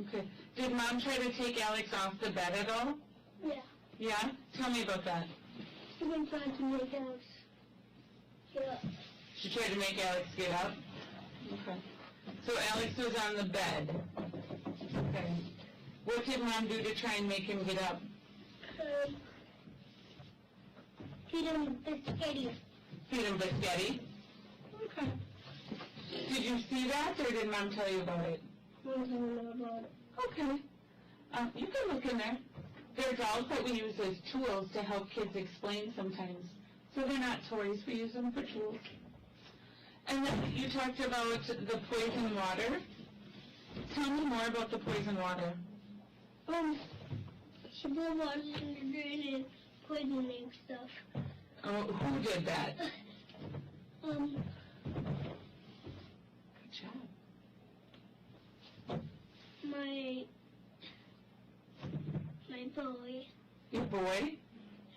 Okay. Did Mom try to take Alex off the bed at all? Yeah. Yeah? Tell me about that. She been trying to make Alex get up. She tried to make Alex get up? Okay. So Alex was on the bed. Okay. What did Mom do to try and make him get up? Feed him biscuity. Feed him biscotti? Okay. Did you see that, or did Mom tell you about it? Mom told me about it. Okay. You can look in there. They're dolls that we use as tools to help kids explain sometimes. So they're not toys. We use them for tools. And then you talked about the poison water. Tell me more about the poison water. She put water in the drain and poisoning stuff. Oh, who did that? Good job. My boy. Your boy?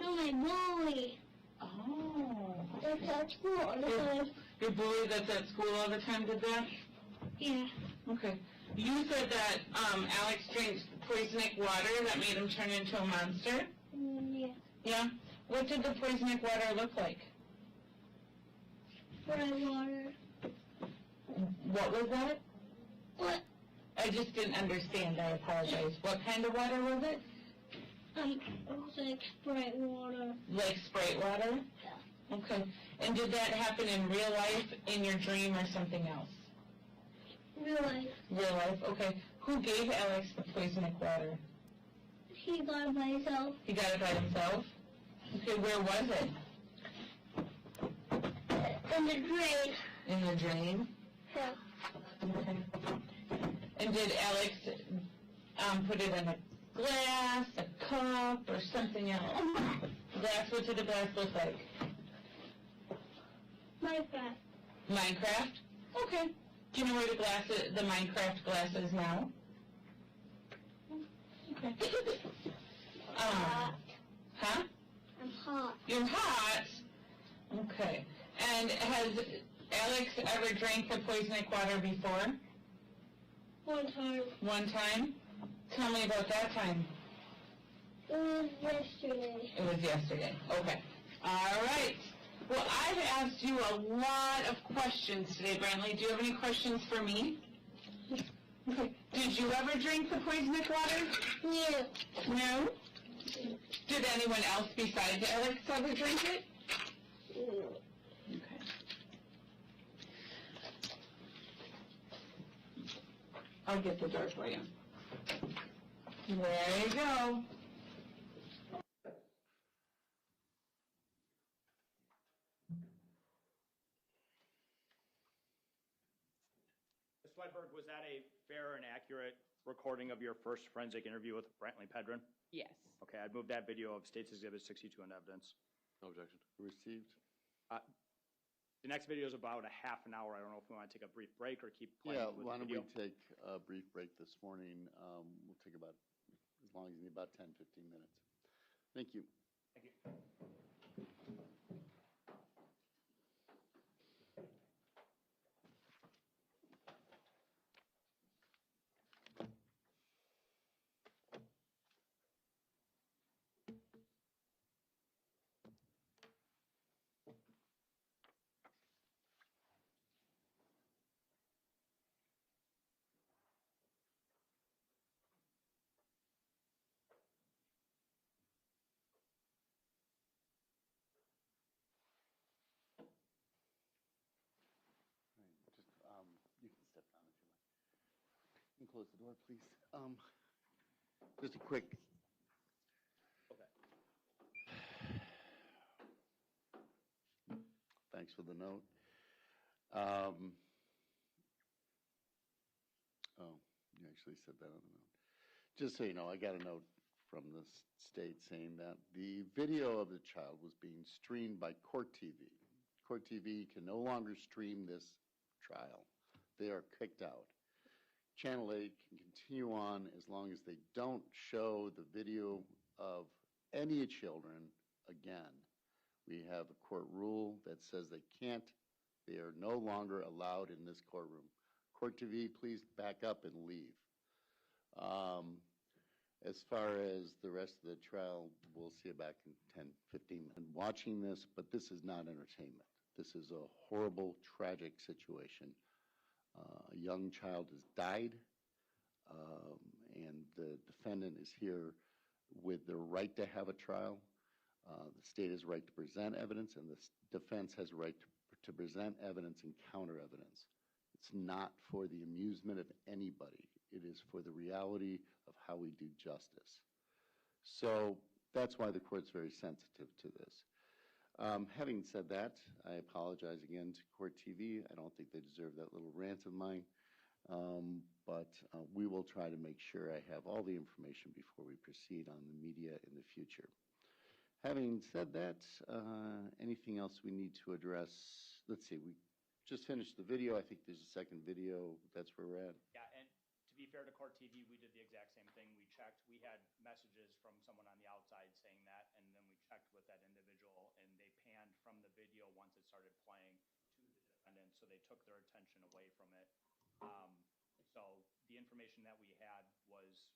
No, my bully. Oh. That's at school all the time. Your bully that's at school all the time did that? Yeah. Okay. You said that Alex drinks poisonic water that made him turn into a monster? Yeah. Yeah? What did the poisonic water look like? Sprite water. What was that? What? I just didn't understand. I apologize. What kind of water was it? It was like Sprite water. Like Sprite water? Yeah. Okay. And did that happen in real life, in your dream, or something else? Real life. Real life, okay. Who gave Alex the poisonic water? He got it by himself. He got it by himself? Okay, where was it? In the drain. In the drain? Yeah. Okay. And did Alex put it in a glass, a cup, or something else? Glass, what did the glass look like? Minecraft. Minecraft? Okay. Do you know where the Minecraft glass is now? Okay. Hot. Huh? I'm hot. You're hot? Okay. And has Alex ever drank the poisonic water before? One time. One time? Tell me about that time. It was yesterday. It was yesterday. Okay. All right. Well, I've asked you a lot of questions today, Brantley. Do you have any questions for me? Okay. Did you ever drink the poisonic water? Yeah. No? Did anyone else besides Alex ever drink it? No. Okay. I'll get the door for you. There you go. Ms. Swedberg, was that a fair and accurate recording of your first forensic interview with Brantley Pedrin? Yes. Okay, I'd move that video of State's Exhibit 62 into evidence. No objection. Received. The next video is about a half an hour. I don't know if we want to take a brief break or keep playing Yeah, with why the don't we video. take a brief break this morning? We'll take about, as long as you need, about 10, 15 minutes. Thank you. Thank you. Right, just, you can step down if you like. You can close the door, please. Just a quick. Okay. Thanks for the note. Oh, you actually said that on the note. Just so you know, I got a note from the state saying that the video of the child was being streamed by Court TV. Court TV can no longer stream this trial. They are kicked out. Channel 8 can continue on as long as they don't show the video of any children again. We have a court rule that says they can't, they are no longer allowed in this courtroom. Court TV, please back up and leave. As far as the rest of the trial, we'll see you back in 10, 15 minutes. I'm watching this, but this is not entertainment. This is a horrible, tragic situation. A young child has died, and the defendant is here with the right to have a trial. The state has a right to present evidence, and the defense has a right to present evidence and counter evidence. It's not for the amusement of anybody. It is for the reality of how we do justice. So that's why the court's very sensitive to this. Having said that, I apologize again to Court TV. I don't think they deserve that little rant of mine. But we will try to make sure I have all the information before we proceed on the media in the future. Having said that, anything else we need to address? Let's see, we just finished the video. I think there's a second video. That's where we're at. Yeah, and to be fair to Court TV, we did the exact same thing. We checked. We had messages from someone on the outside saying that, and then we checked with that individual, and they panned from the video once it started playing to the defendant, so they took their attention away from it. So the information that we had was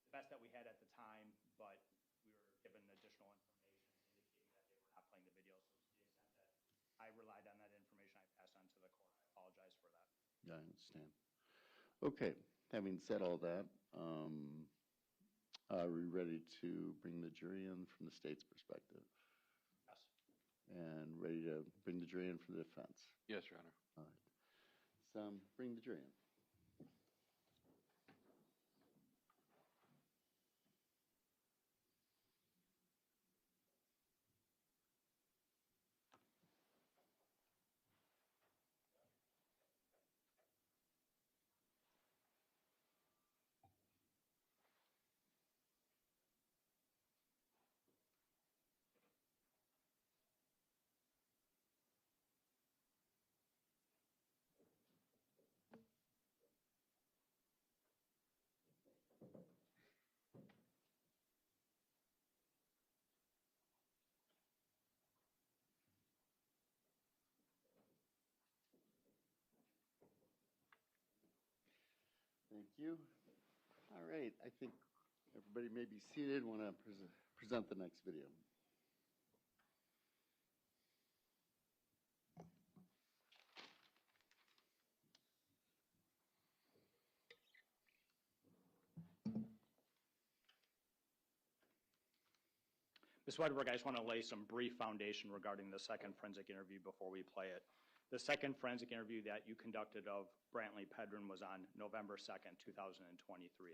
the best that we had at the time, but we were given additional information indicating that they were not playing the video. So to the extent that I relied on that information, I passed on to the court. I apologize for that. Yeah, I understand. Okay, having said all that, are we ready to bring the jury in from the state's perspective? Yes. And ready to bring the jury in for the defense? Yes, Your Honor. All right. So bring the jury in. Thank you. All right, I think everybody may be seated. Want to present the next video. Ms. Wedberg, I just want to lay some brief foundation regarding the second forensic interview before we play it. The second forensic interview that you conducted of Brantley Pedrin was on November 2nd, 2023.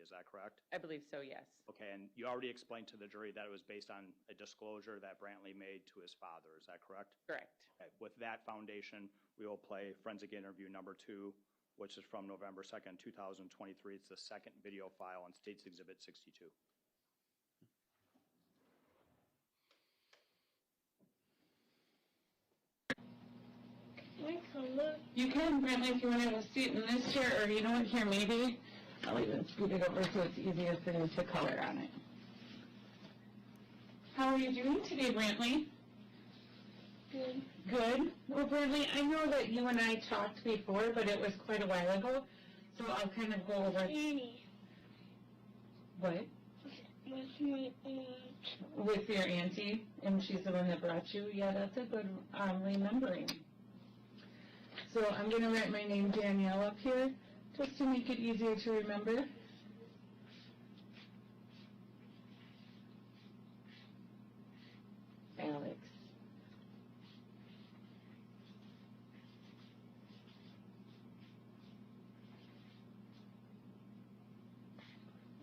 Is that correct? I believe so, yes. Okay, and you already explained to the jury that it was based on a disclosure that Brantley made to his father. Is that correct? Correct. Okay, with that foundation, we will play forensic interview number 2, which is from November 2nd, 2023. It's the second video file on State's Exhibit 62. I color? You can, Brantley, if you want to have a seat in this chair, or you know what, here, maybe I'll even scoot it over so it's easier for you to color on it. How are you doing today, Brantley? Good. Good. Well, Brantley, I know that you and I talked before, but it was quite a while ago, so I'll kind of go over. Annie. What? What's my With your auntie, and she's the one that brought you? Yeah, that's a good remembering. So I'm going to write my name Danielle up here, just to make it easier to remember. Alex.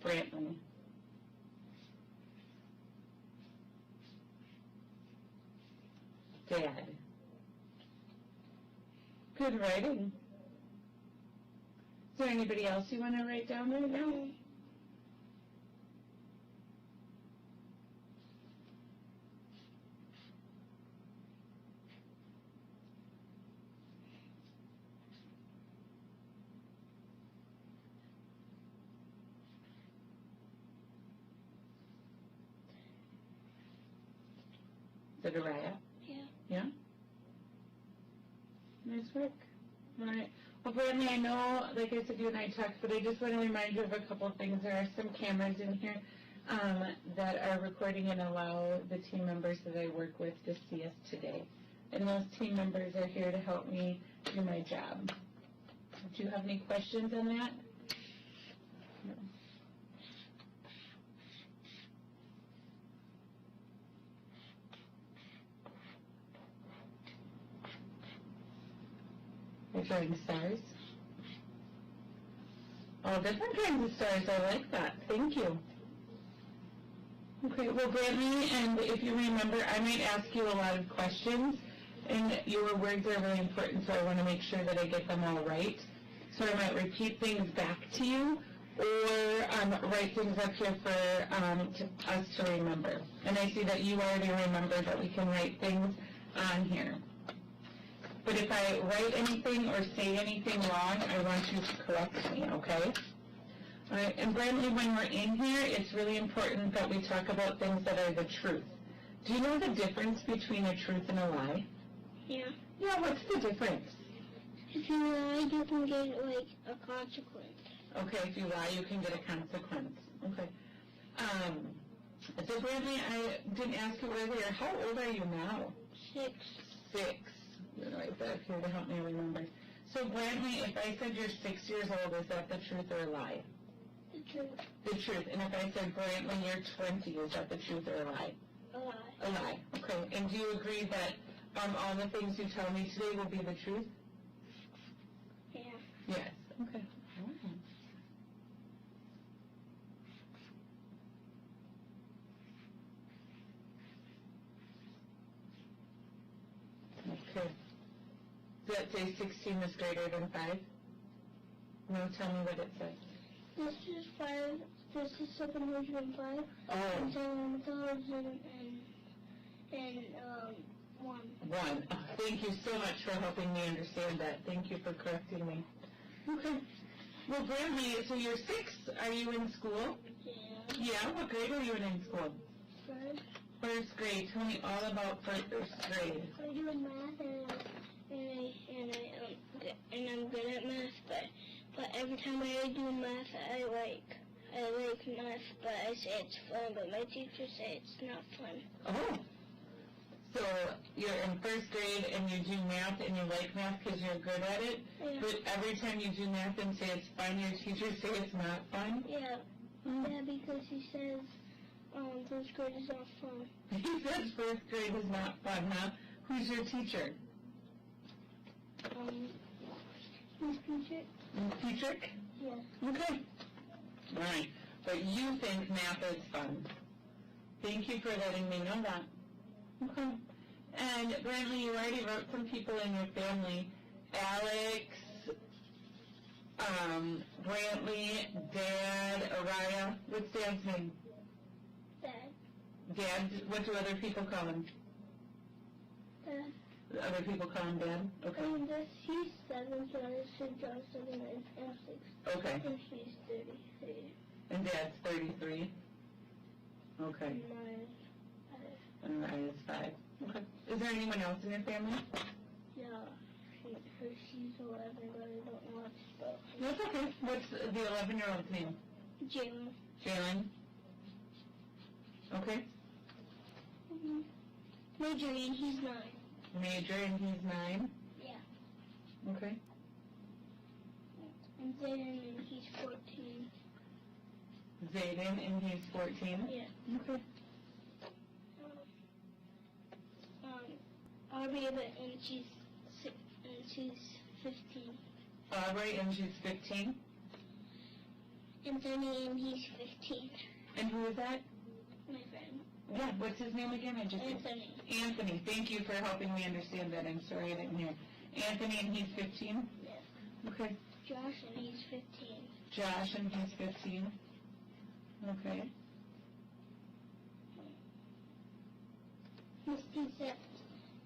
Brantley. Dad. Good writing. Is there anybody else you want to write down right now? Zachariah? Yeah. Yeah? Nice work. All right. Well, Brantley, I know, like I said, you and I talked, but I just want to remind you of a couple of things. There are some cameras in here that are recording and allow the team members that I work with to see us today. And those team members are here to help me do my job. Do you have any questions on that? No. You're drawing stars? All different kinds of stars. I like that. Thank you. Okay, well, Brantley, and if you remember, I might ask you a lot of questions, and your words are really important, so I want to make sure that I get them all right. So I might repeat things back to you, or write things up here for us to remember. And I see that you already remembered that we can write things on here. But if I write anything or say anything wrong, I want you to correct me, okay? All right, and Brantley, when we're in here, it's really important that we talk about things that are the truth. Do you know the difference between a truth and a lie? Yeah. Yeah, what's the difference? If you lie, you can get, like, a consequence. Okay, if you lie, you can get a consequence. Okay. So Brantley, I didn't ask you earlier, how old are you now? 6. 6. I'm going to write that here to help me remember. So Brantley, if I said you're 6 years old, is that the truth or a lie? The truth. The truth. And if I said, Brantley, you're 20, is that the truth or a lie? A lie. A lie. Okay. And do you agree that all the things you tell me today will be the truth? Yeah. Yes. Okay. Okay. Does that say 16 is greater than 5? No, tell me what it says. This is 5. This is 705. Oh. And 7,001. 1. Oh, thank you so much for helping me understand that. Thank you for correcting me. Okay. Well, Brantley, so you're 6. Are you in school? Yeah. Yeah. What grade are you in school? 1st. First grade. Tell me all about first grade. I do math and I'm good at math, but every time I do math, I like math, but I say it's fun, but my teachers say it's not fun. Oh. So you're in first grade and you do math and you like math because you're good at it, Yeah. but every time you do math and say it's fun, your teachers say it's not fun? Yeah. Yeah, because he says first grade is not fun. He says first grade is not fun, huh? Who's your teacher? Miss Peachick? Petrick? Yeah. Okay. All right. But you think math is fun. Thank you for letting me know that. Okay. And Brantley, you already wrote some people in your family. Alex, Brantley, Dad, Araya. What's Dad's name? Dad. Dad, what do other people call him? Dad. other people call him Dad? Okay. He's 7, so I should draw 7 and 6. Okay. And he's 33. And Dad's 33? Okay. And Mariah's 5. Okay. Is there anyone else in your family? Yeah. She's 11, but I don't know how to spell. That's okay. What's the 11-year-old's name? Jalen. Jalen? Okay. Mm-hmm. Major, and he's 9. Major, and he's 9? Yeah. Okay. And Zayden, and he's 14. Zayden, and he's 14? Yeah. Okay. Aubrey, and she's 15. Aubrey, and she's 15? Anthony, and he's 15. And who is that? My friend. Yeah, what's his name again? Anthony. Anthony. Thank you for helping me understand that. I'm sorry I didn't hear. Anthony, and he's 15? Yeah. Okay. Josh, and he's 15. Josh, and he's 15? Okay.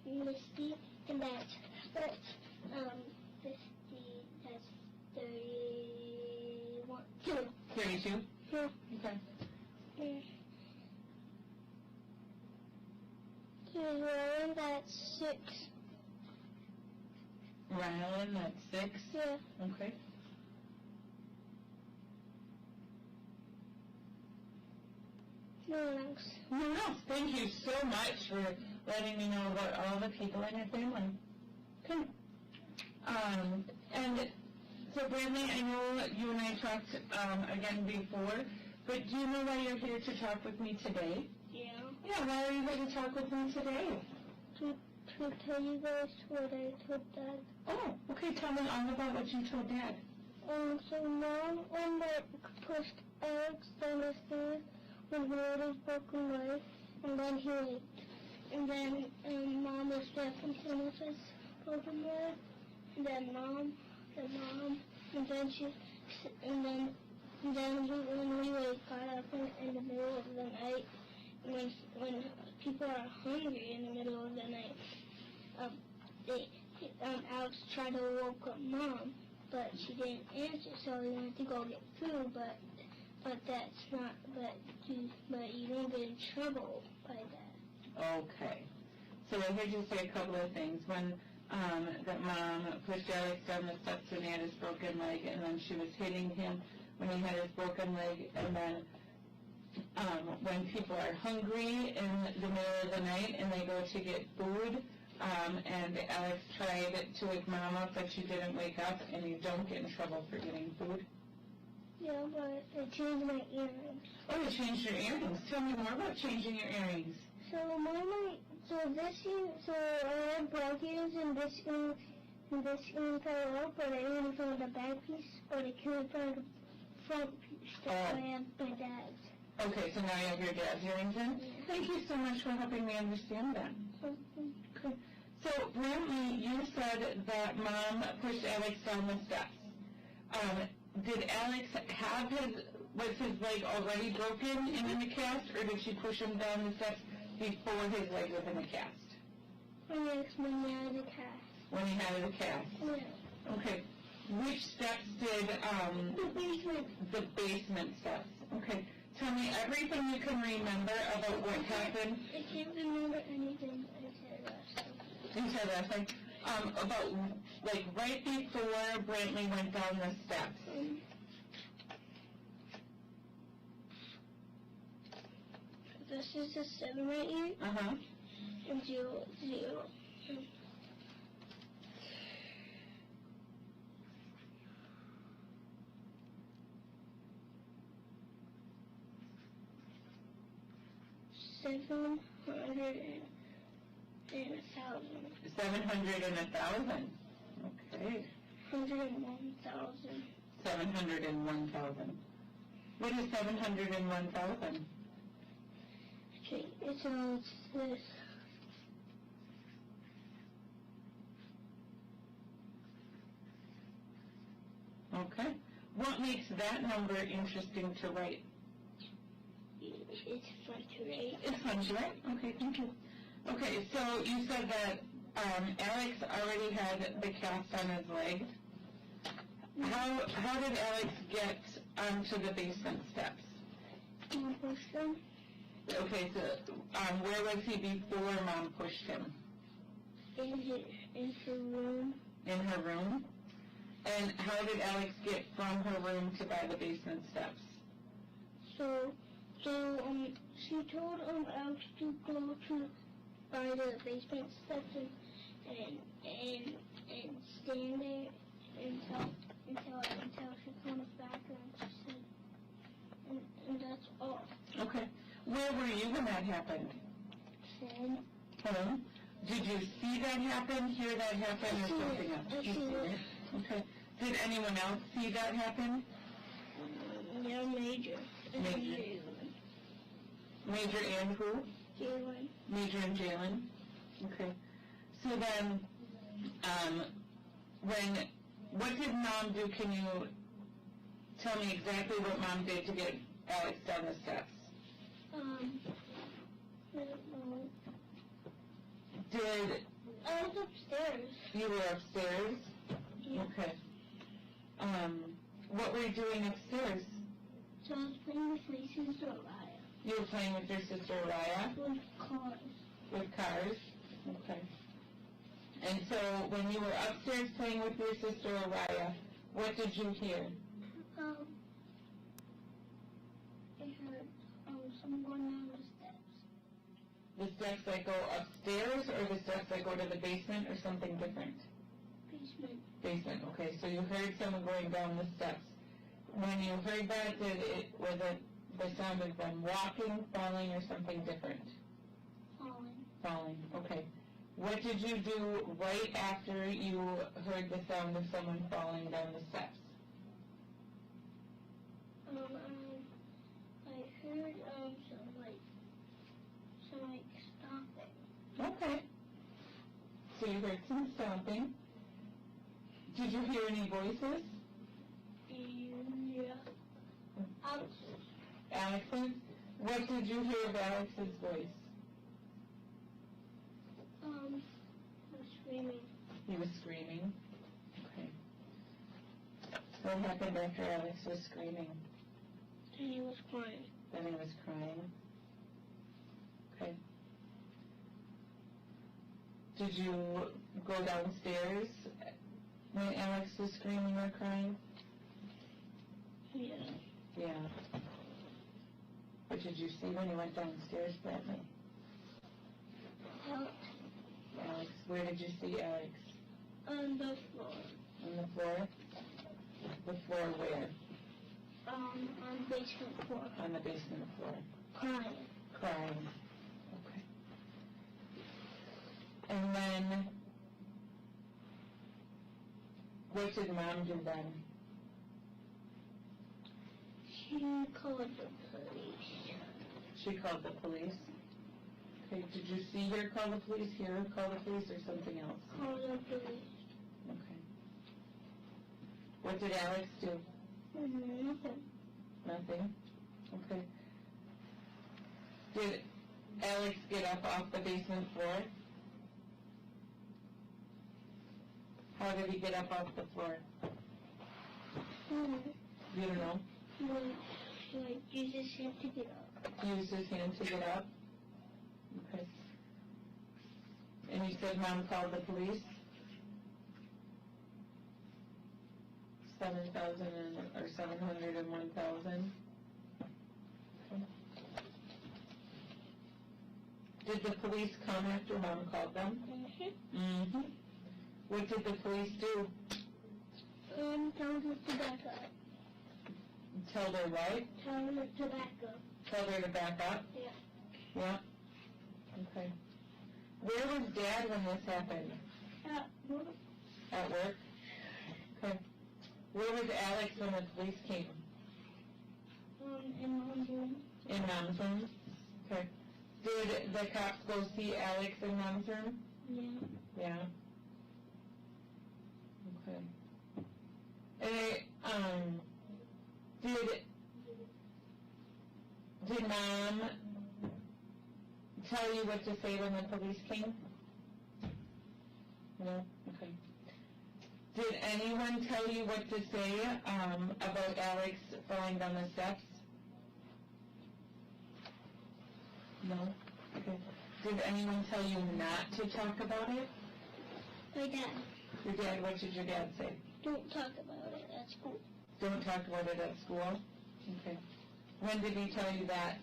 Misty, and that's 50, that's 31. 32? Yeah. Okay. Ryan, that's 6. Rylan, that's 6? Yeah. Okay. No one else. No, thank you so much for letting me know about all the people in your family. Okay. And so Brantley, I know you and I talked again before, but do you know why you're here to talk with me today? Yeah. Yeah, why are you here to talk with me today? To tell you guys what I told Dad. Oh, okay, tell me all about what you told Dad. So Mom pushed Alex down the stairs when he had his broken leg, and then he leaped. And then Mom was stepping him with his broken leg, and then Mom, and then when we got up in the middle of the night, when people are hungry in the middle of the night, Alex tried to woke up Mom, but she didn't answer, so we went to go get food, but that's not, but you don't get in trouble by that. Okay. So I heard you say a couple of things. One, that Mom pushed Alex down the steps when he had his broken leg, and then she was hitting him when he had his broken leg, and then when people are hungry in the middle of the night and they go to get food, and Alex tried to wake Mom up, but she didn't wake up, and you don't get in trouble for getting food. Yeah, but I changed my earrings. Oh, you changed your earrings. Tell me more about changing your earrings. So I had black earrings and this earring fell out, but I only found the back piece, but I couldn't find the front piece, so I have my dad's. Okay, so now you have your dad's earrings in? Yeah. Thank you so much for helping me understand that. Okay. So, Brantley, you said that Mom pushed Alex down the steps. Did Alex was his leg already broken and in a cast, or did she push him down the steps before his leg was in a cast? When he had the cast. When he had the cast? Yeah. Okay. Which steps did, The basement. The basement steps. Okay. Tell me everything you can remember about what happened. I can't remember anything I said last time. You said last time. About, like, right before Brantley went down the steps. This is a 7 right here, Uh-huh. and 0, 0. $700 and 1,000. 700 and 1,000. Okay. 101,000. 701,000. What is 701,000? Okay, it's this. Okay. What makes that number interesting to write? It's fun to write. It's fun to write? Okay, thank you. Okay, so you said that Alex already had the cast on his leg. How did Alex get onto the basement steps? Mom pushed him Okay, so where was he before Mom pushed him? in her room. In her room? And how did Alex get from her room to by the basement steps? So she told Alex to go to by the basement steps and stand there until she comes back, and she said, and that's all. Okay. Where were you when that happened? Said, Hello? Did you see that happen, hear that happen, or something else? I seen it. Okay. Did anyone else see that happen? Yeah, Major. And Major. Jalen. Major and who? Jalen. Major and Jalen? Okay. So then, what did Mom do? Can you tell me exactly what Mom did to get Alex down the steps? I don't know. I was upstairs. You were upstairs? Yeah. Okay. What were you doing upstairs? So I was playing with my sister Raya. You were playing with your sister Raya? With cars. With cars? Okay. And so when you were upstairs playing with your sister Raya, what did you hear? I heard someone going down the steps. The steps that go upstairs or the steps that go to the basement or something different? Basement. Basement, okay. So you heard someone going down the steps. When you heard that, was it the sound of them walking, falling, or something different? Falling. Falling, okay. What did you do right after you heard the sound of someone falling down the steps? I heard some stomping. Okay. So you heard some stomping. Did you hear any voices? Yeah. Alex's? What did you hear of Alex's voice? Was screaming. He was screaming. Okay. What happened after Alex was screaming? And he was crying. Then he was crying. Okay. Did you go downstairs when Alex was screaming or crying? Yeah. Yeah. What did you see when you went downstairs that night? Alex, where did you see Alex? On the floor. On the floor? The floor where? On the basement floor. On the basement floor. Crying. Crying. Okay. And then, what did Mom do then? She called the police. She called the police? Okay, did you see her call the police, hear her call the police, or something else? Called the police. Okay. What did Alex do? Nothing. Nothing? Okay. Did Alex get up off the basement floor? How did he get up off the floor? You don't know? Use his hand to get up. Used his hand to get up? Okay. And you said Mom called the police? 7,000 or 700 and 1,000? Okay. Did the police come after Mom called them? Mm-hmm. What did the police do? Tell her to back up. Tell her what? Tell her to back up. Tell her to back up? Yeah. Yeah? Okay. Where was Dad when this happened? At work. At work? Okay. Where was Alex when the police came? In Mom's room. In Mom's room? Okay. Did the cops go see Alex in Mom's room? Yeah. Yeah. Okay. Did Mom tell you what to say when the police came? No? Okay. Did anyone tell you what to say about Alex falling down the steps? No? Okay. Did anyone tell you not to talk about it? My dad. Your dad, what did your dad say? Don't talk about it at school. Don't talk about it at school? Okay. When did he tell you that?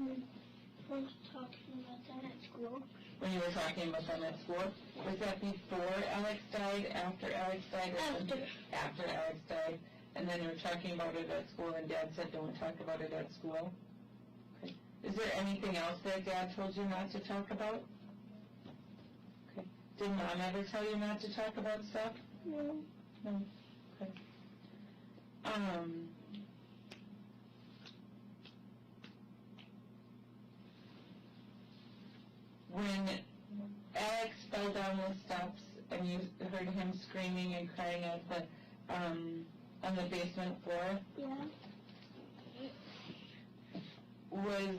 I was talking about that at school. When you were talking about them at school? Was that before Alex died, after Alex died? Or After. After Alex died. And then you were talking about it at school, and Dad said don't talk about it at school? Okay. Is there anything else that Dad told you not to talk about? Okay. Did Mom ever tell you not to talk about stuff? No. No. Okay. When Alex fell down the steps and you heard him screaming and crying at the on the basement floor, Yeah. was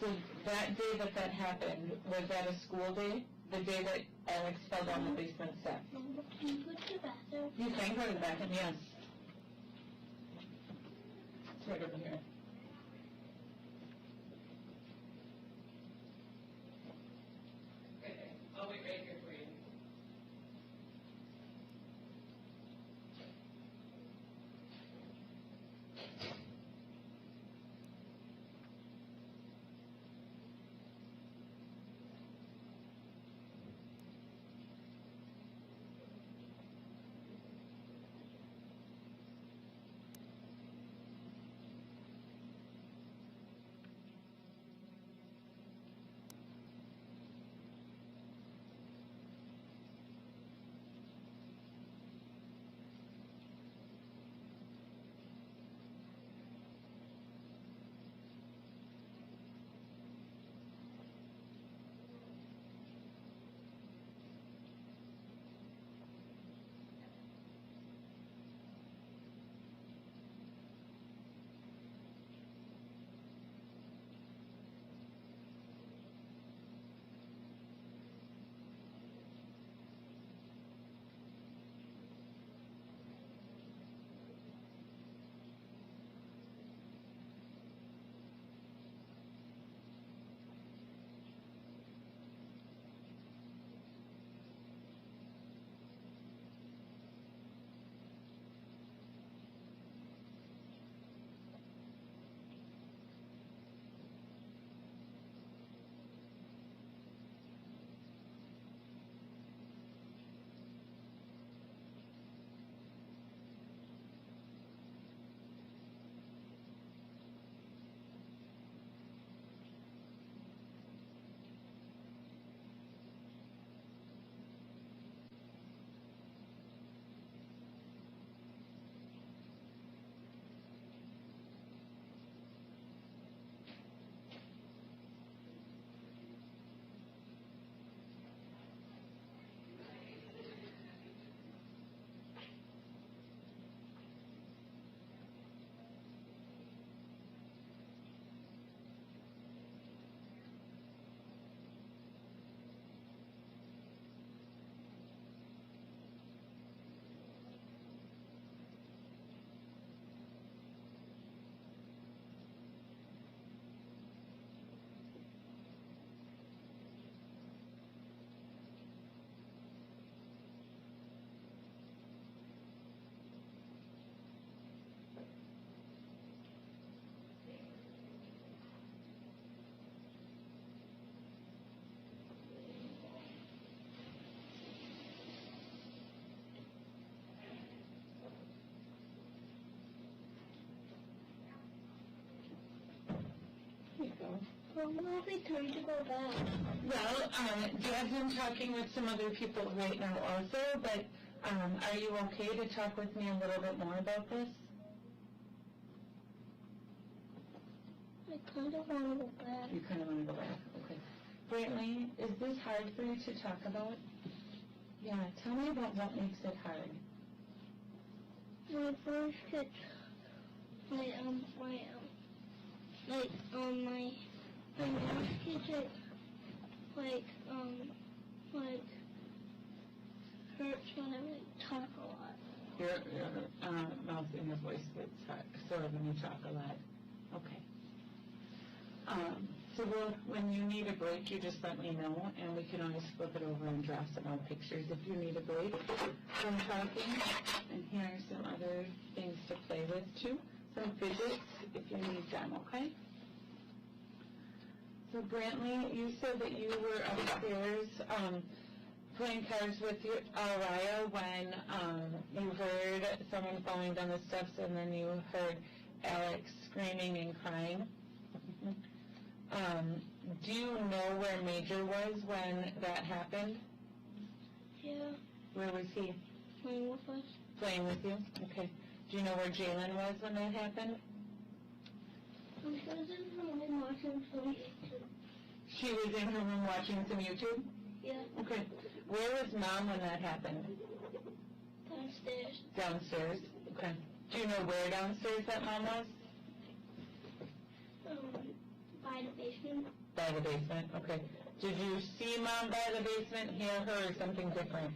so that day that happened, was that a school day? The day that Alex fell down the basement steps? Can you go to the bathroom? You can go to the bathroom, yes. It's right over here. I'll wait right here for you. Well, will be time to go back? Well, Dad's been talking with some other people right now also, but are you okay to talk with me a little bit more about this? I kind of want to go back. You kind of want to go back, okay. Brantley, is this hard for you to talk about? Yeah, tell me about what makes it hard. My first hit, my like, my mouth gets it, like, hurts when I, like, talk a lot. Your mouth and your voice gets sore when you talk a lot. Okay. So when you need a break, you just let me know, and we can always flip it over and draw some more pictures if you need a break from talking. And here are some other things to play with, too. Some fidgets if you need them, okay? So Brantley, you said that you were upstairs playing cards with your Araya when you heard someone falling down the steps, and then you heard Alex screaming and crying. Do you know where Major was when that happened? Yeah, Where was he? playing with us. Playing with you? Okay. Do you know where Jalen was when that happened? She was in her room watching some YouTube. She was in her room watching some YouTube? Yeah, Okay. Where was Mom when that happened? downstairs. Downstairs? Okay. Do you know where downstairs that Mom was? By the basement. By the basement? Okay. Did you see Mom by the basement, hear her, or something different?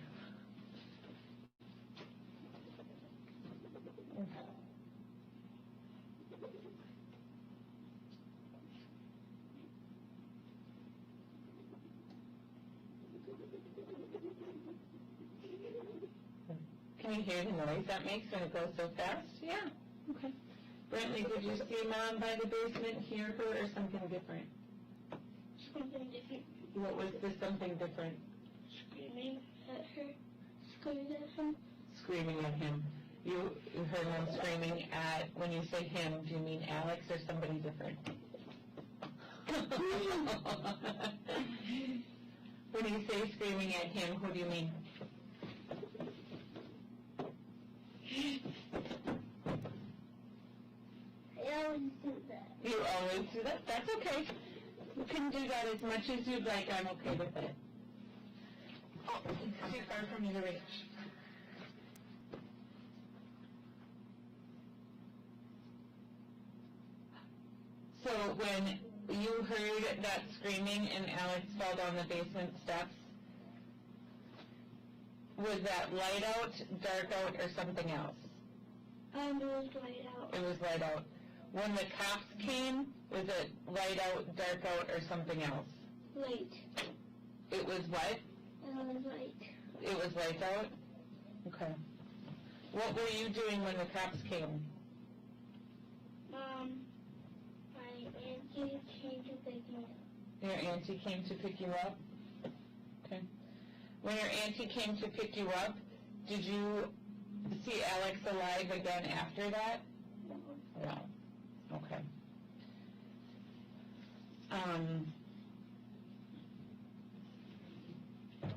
Can you hear the noise that makes when it goes so fast? Yeah. Okay. Brantley, did you see Mom by the basement, hear her, or something different? Something different. What was the something different? Screaming at her. Screaming at him. Screaming at him. You heard Mom screaming at, when you say him, do you mean Alex or somebody different? When you say screaming at him, who do you mean? I always do that. You always do that? That's okay. You can do that as much as you'd like. I'm okay with it. Oh, it's too far for me to reach. So when you heard that screaming and Alex fell down the basement steps, was that light out, dark out, or something else? It was light out. It was light out. When the cops came, was it light out, dark out, or something else? Light. It was what? It was light. It was lights out? Okay. What were you doing when the cops came? My auntie came to pick me up. Your auntie came to pick you up? Okay. When your auntie came to pick you up, did you see Alex alive again after that? No. Okay.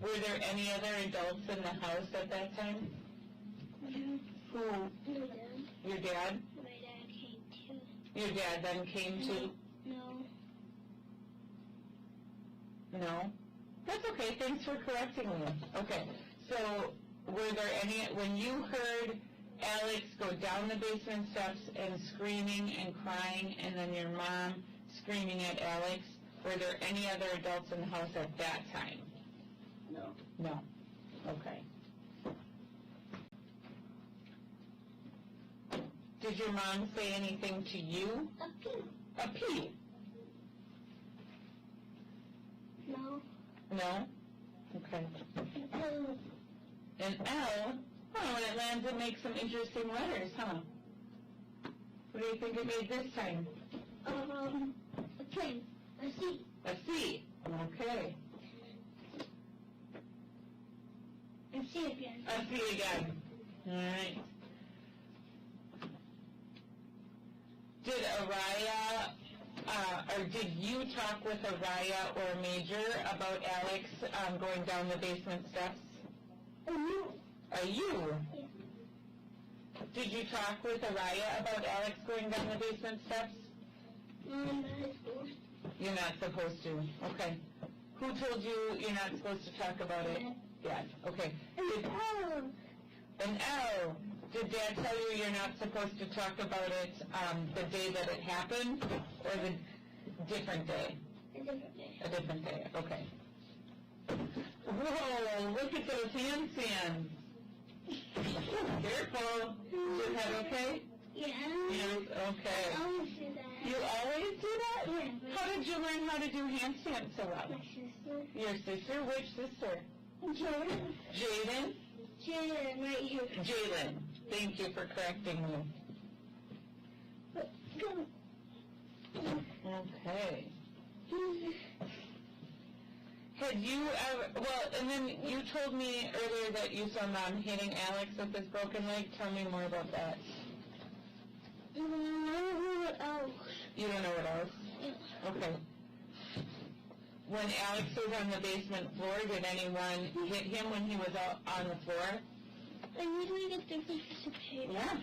Were there any other adults in the house at that time? Who? My dad. Your dad? My dad came too. Your dad then came to? No. No? That's okay. Thanks for correcting me. Okay. So, were there any, when you heard Alex go down the basement steps and screaming and crying, and then your mom screaming at Alex, were there any other adults in the house at that time? No. No. Okay. Did your mom say anything to you? A pig. A pee? No. No? Okay. An L? Oh, when it lands, it makes some interesting letters, huh? What do you think it made this time? A train. A C. A C. Okay. A C again. A C again. All right. Did Araya, or did you talk with Araya or Major about Alex going down the basement steps? You. Are you? Yeah. Did you talk with Araya about Alex going down the basement steps? I'm not supposed You're not supposed to. Okay. Who told you you're not supposed to talk about it? to. Yeah. Okay. Oh. An L. Did Dad tell you you're not supposed to talk about it the day that it happened, or the different day? A different day. A different day, okay. Whoa, look at those handstands. Careful. Is your head okay? Yeah. Yes, okay. I always do that. You always do that? Yeah. How did you learn how to do handstands so well? My sister. Your sister? Which sister? Jaden. Jaden? Jaden, right here. Jalen. Thank you for correcting me. Go. Okay. Had you ever, well, and then you told me earlier that you saw Mom hitting Alex with his broken leg. Tell me more about that. What else? You don't know what else? Okay. When Alex was on the basement floor, did anyone hit him when he was out on the floor? I usually get different piece of paper. Yeah.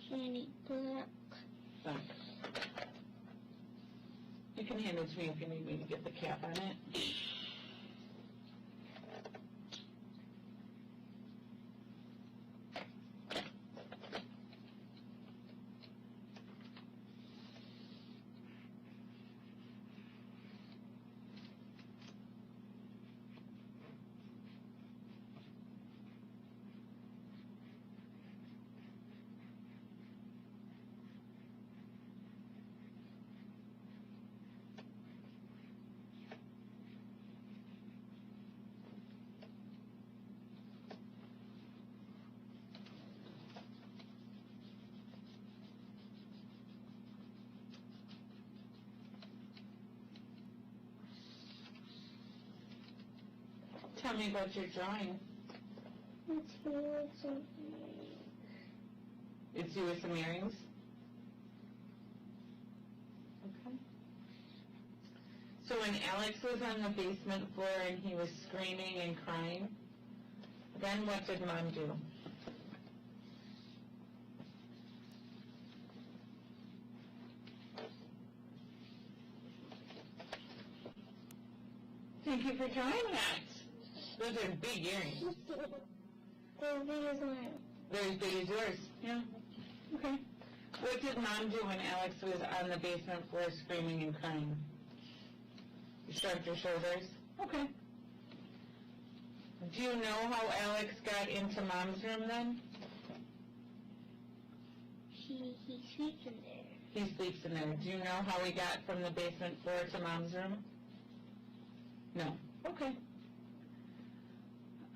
Candy black. Back. You can hand it to me if you need me to get the cap on it. Tell me about your drawing. It's me with something. It's you with some earrings? Okay. So when Alex was on the basement floor and he was screaming and crying, then what did Mom do? Thank you for drawing that. Those are big earrings. They're as big as mine. They're as big as yours. Yeah. Okay. What did Mom do when Alex was on the basement floor screaming and crying? You shrugged your shoulders? Okay. Do you know how Alex got into Mom's room then? He sleeps in there. He sleeps in there. Do you know how he got from the basement floor to Mom's room? No. Okay.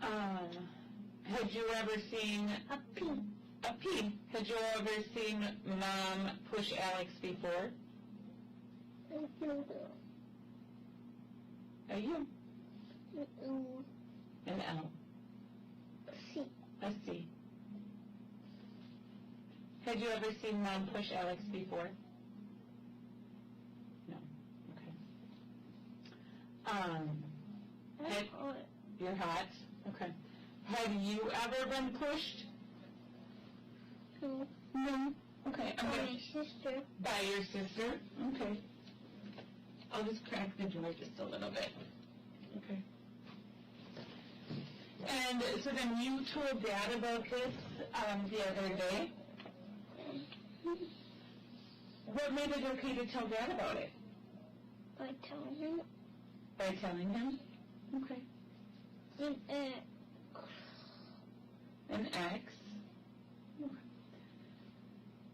Had you ever seen A pee. a pee? Had you ever seen Mom push Alex before? No. A U. No. An L. C. A C. Had you ever seen Mom push Alex before? No. Okay. That's hot. You're hot? Okay. Have you ever been pushed? No. No. Okay. I'm By gonna, my sister. by your sister? Okay. I'll just crack the door just a little bit. Okay. And so then you told Dad about this the other day. What made it okay to tell Dad about it? By telling him. By telling him? Okay. And An X?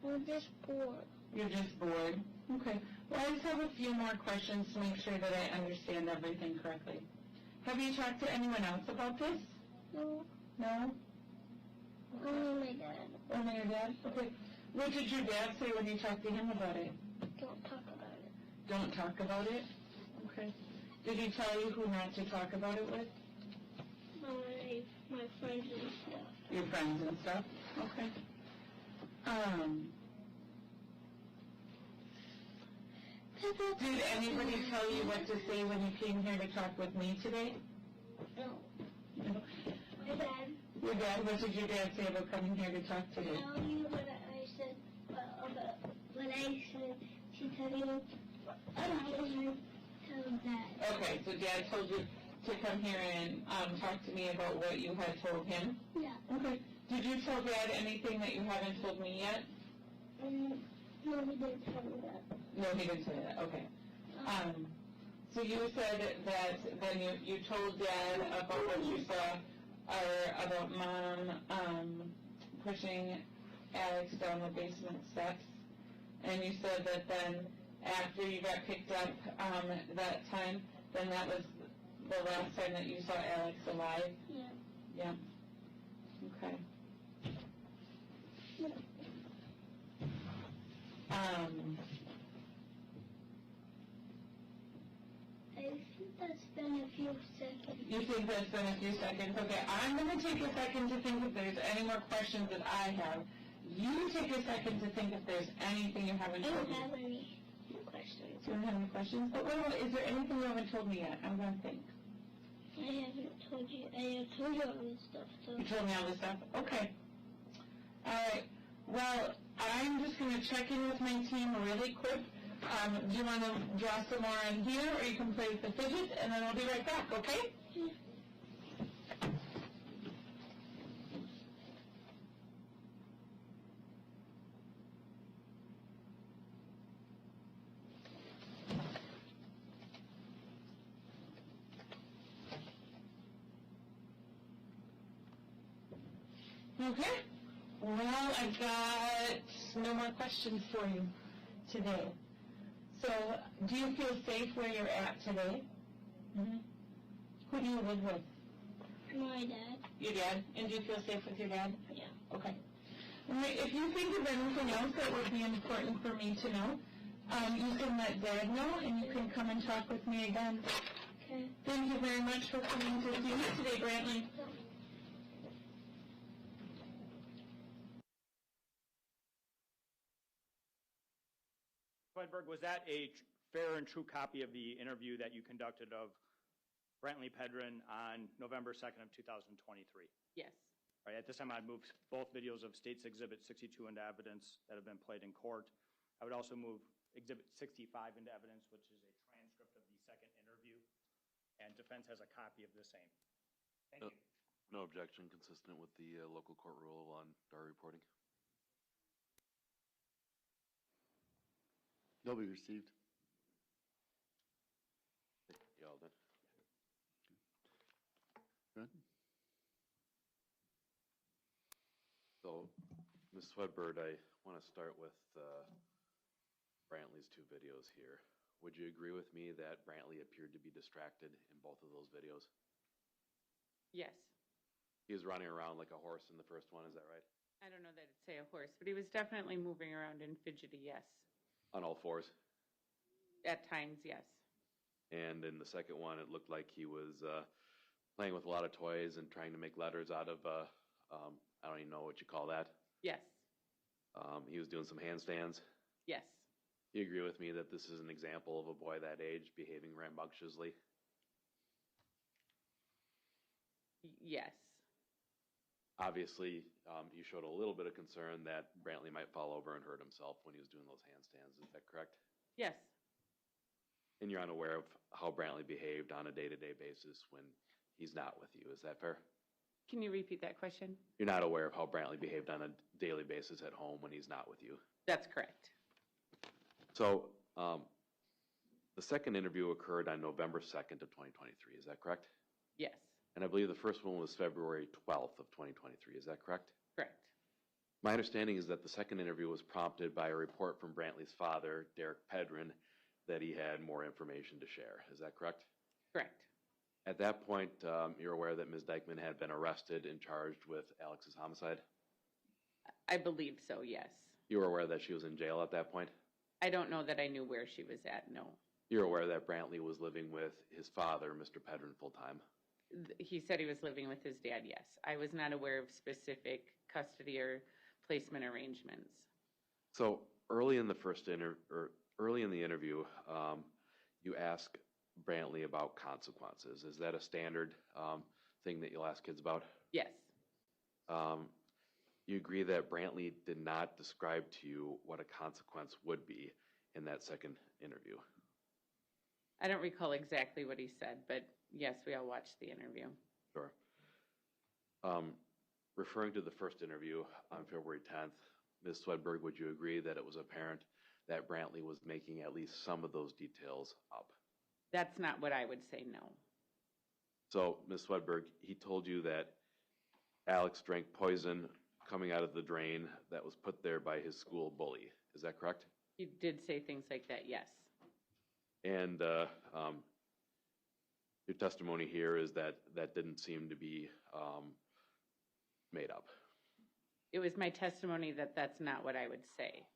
we're just bored. You're just bored? Okay. Well, I just have a few more questions to make sure that I understand everything correctly. Have you talked to anyone else about this? No. No? Only my dad. Only your dad? Okay. What did your dad say when you talked to him about it? Don't talk about it. Don't talk about it? Okay. Did he tell you who not to talk about it with? My friends and stuff. Your friends and stuff? Okay. Did anybody tell you what to say when you came here to talk with me today? No. My dad. Your dad, what did your dad say about coming here to talk today? Tell you what I said, what I said. She told you, I didn't tell Dad. Okay, so Dad told you to come here and talk to me about what you had told him? Yeah. Okay. Did you tell Dad anything that you haven't told me yet? No, he didn't tell me that. No, he didn't say that. Okay. So you said that then you told Dad about what you saw, or about Mom pushing Alex down the basement steps, and you said that then after you got picked up that time, then that was the last time that you saw Alex alive? Yeah. Yeah. Okay. Yeah. I think that's been a few seconds. You think that's been a few seconds? Okay, I'm going to take a second to think if there's any more questions that I have. You take a second to think if there's anything you haven't I told don't me. have any questions. You don't have any questions? But wait, is there anything you haven't told me yet? I'm going to think. I haven't told you. I have told you all this stuff, so. You told me all this stuff? Okay. All right. Well, I'm just going to check in with my team really quick. Do you want to draw some more in here, or you can play with the fidget, and then I'll be right back, okay? Yeah. Okay. Well, I've got no more questions for you today. So, do you feel safe where you're at today? Mm-hmm. Who do you live with? My dad. Your dad? And do you feel safe with your dad? Yeah. Okay. All right, if you think of anything else that would be important for me to know, you can let Dad know, and you can come and talk with me again. Okay. Thank you very much for coming to see me today, Brantley. Swedberg, was that a fair and true copy of the interview that you conducted of Brantley Pedrin on November 2nd of 2023? Yes. All right, at this time, I'd move both videos of State's Exhibit 62 into evidence that have been played in court. I would also move Exhibit 65 into evidence, which is a transcript of the second interview, and defense has a copy of the same. Thank you. No objection, consistent with the local court rule on DAR reporting. They'll be received. You all done? Good. So, Ms. Swedberg, I want to start with Brantley's two videos here. Would you agree with me that Brantley appeared to be distracted in both of those videos? Yes. He was running around like a horse in the first one, is that right? I don't know that it'd say a horse, but he was definitely moving around and fidgety, yes. On all fours? At times, yes. And in the second one, it looked like he was playing with a lot of toys and trying to make letters out of, I don't even know what you call that. Yes. He was doing some handstands. Yes. You agree with me that this is an example of a boy that age behaving rambunctiously? Yes. Obviously, you showed a little bit of concern that Brantley might fall over and hurt himself when he was doing those handstands. Is that correct? Yes. And you're unaware of how Brantley behaved on a day-to-day basis when he's not with you. Is that fair? Can you repeat that question? You're not aware of how Brantley behaved on a daily basis at home when he's not with you. That's correct. So the second interview occurred on November 2nd of 2023. Is that correct? Yes. And I believe the first one was February 12th of 2023. Is that correct? Correct. My understanding is that the second interview was prompted by a report from Brantley's father, Derek Pedrin, that he had more information to share. Is that correct? Correct. At that point, you're aware that Ms. Dikeman had been arrested and charged with Alex's homicide? I believe so, yes. You were aware that she was in jail at that point? I don't know that I knew where she was at, no. You're aware that Brantley was living with his father, Mr. Pedrin, full-time? He said he was living with his dad, yes. I was not aware of specific custody or placement arrangements. So early in the early in the interview, you ask Brantley about consequences. Is that a standard thing that you'll ask kids about? Yes. You agree that Brantley did not describe to you what a consequence would be in that second interview? I don't recall exactly what he said, but yes, we all watched the interview. Sure. Referring to the first interview on February 10th, Ms. Swedberg, would you agree that it was apparent that Brantley was making at least some of those details up? That's not what I would say, no. So, Ms. Swedberg, he told you that Alex drank poison coming out of the drain that was put there by his school bully. Is that correct? He did say things like that, yes. And your testimony here is that that didn't seem to be made up. It was my testimony that that's not what I would say.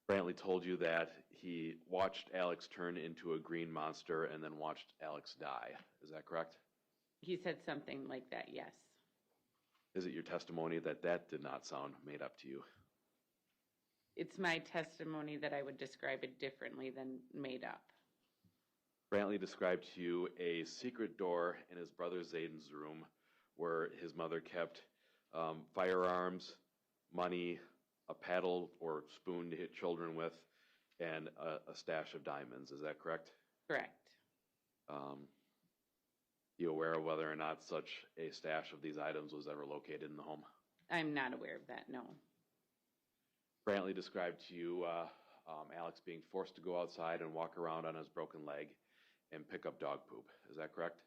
Brantley told you that he watched Alex turn into a green monster and then watched Alex die. Is that correct? He said something like that, yes. Is it your testimony that that did not sound made up to you? It's my testimony that I would describe it differently than made up. Brantley described to you a secret door in his brother Zayden's room where his mother kept firearms, money, a paddle or spoon to hit children with, and a stash of diamonds. Is that correct? Correct. You aware of whether or not such a stash of these items was ever located in the home? I'm not aware of that, no. Brantley described to you Alex being forced to go outside and walk around on his broken leg and pick up dog poop. Is that correct?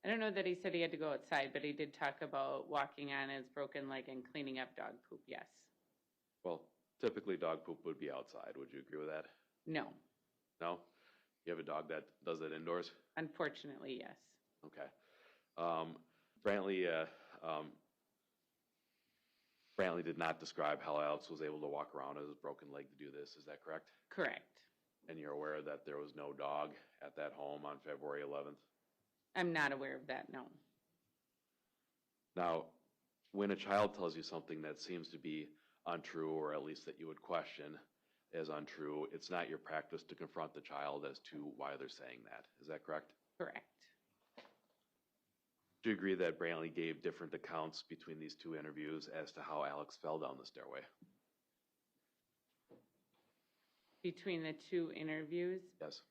I don't know that he said he had to go outside, but he did talk about walking on his broken leg and cleaning up dog poop, yes. Well, typically dog poop would be outside. Would you agree with that? No. No? You have a dog that does that indoors? Unfortunately, yes. Okay. Brantley did not describe how Alex was able to walk around on his broken leg to do this. Is that correct? Correct. And you're aware that there was no dog at that home on February 11th? I'm not aware of that, no. Now, when a child tells you something that seems to be untrue, or at least that you would question as untrue, it's not your practice to confront the child as to why they're saying that. Is that correct? Correct. Do you agree that Brantley gave different accounts between these two interviews as to how Alex fell down the stairway? Between the two interviews? Yes.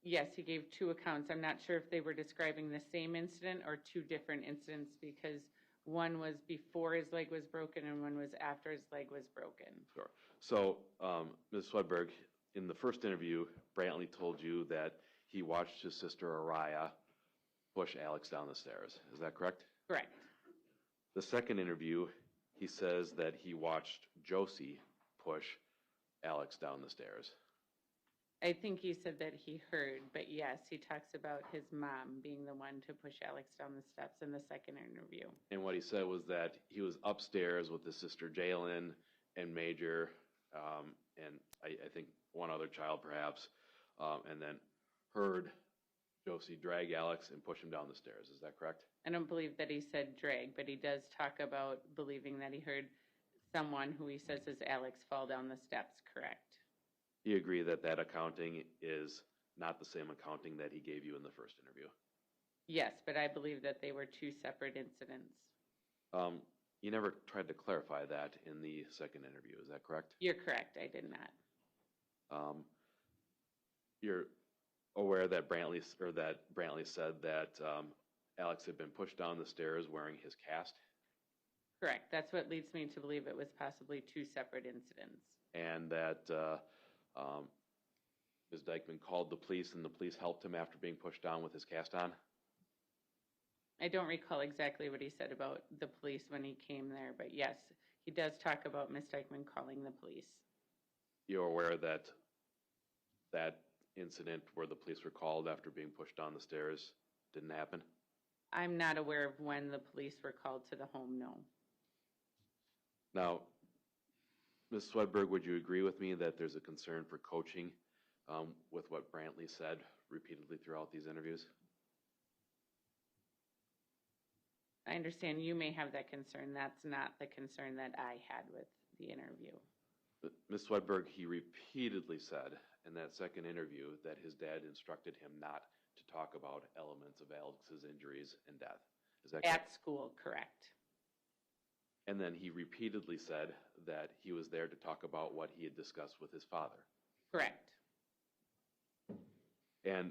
Yes, he gave two accounts. I'm not sure if they were describing the same incident or two different incidents, because one was before his leg was broken and one was after his leg was broken. Sure. So, Ms. Swedberg, in the first interview, Brantley told you that he watched his sister Araya push Alex down the stairs. Is that correct? Correct. The second interview, he says that he watched Josie push Alex down the stairs. I think he said that he heard, but yes, he talks about his mom being the one to push Alex down the steps in the second interview. And what he said was that he was upstairs with his sister Jalen and Major, and I think one other child perhaps, and then heard Josie drag Alex and push him down the stairs. Is that correct? I don't believe that he said drag, but he does talk about believing that he heard someone who he says is Alex fall down the steps, correct? Do you agree that that accounting is not the same accounting that he gave you in the first interview? Yes, but I believe that they were two separate incidents. You never tried to clarify that in the second interview. Is that correct? You're correct. I did not. You're aware that Brantley said that Alex had been pushed down the stairs wearing his cast? Correct. That's what leads me to believe it was possibly two separate incidents. And that Ms. Dikeman called the police and the police helped him after being pushed down with his cast on? I don't recall exactly what he said about the police when he came there, but yes, he does talk about Ms. Dikeman calling the police. You're aware that that incident where the police were called after being pushed down the stairs didn't happen? I'm not aware of when the police were called to the home, no. Now, Ms. Swedberg, would you agree with me that there's a concern for coaching with what Brantley said repeatedly throughout these interviews? I understand you may have that concern. That's not the concern that I had with the interview. Ms. Swedberg, he repeatedly said in that second interview that his dad instructed him not to talk about elements of Alex's injuries and death. Is that correct? At school, correct. And then he repeatedly said that he was there to talk about what he had discussed with his father. Correct. And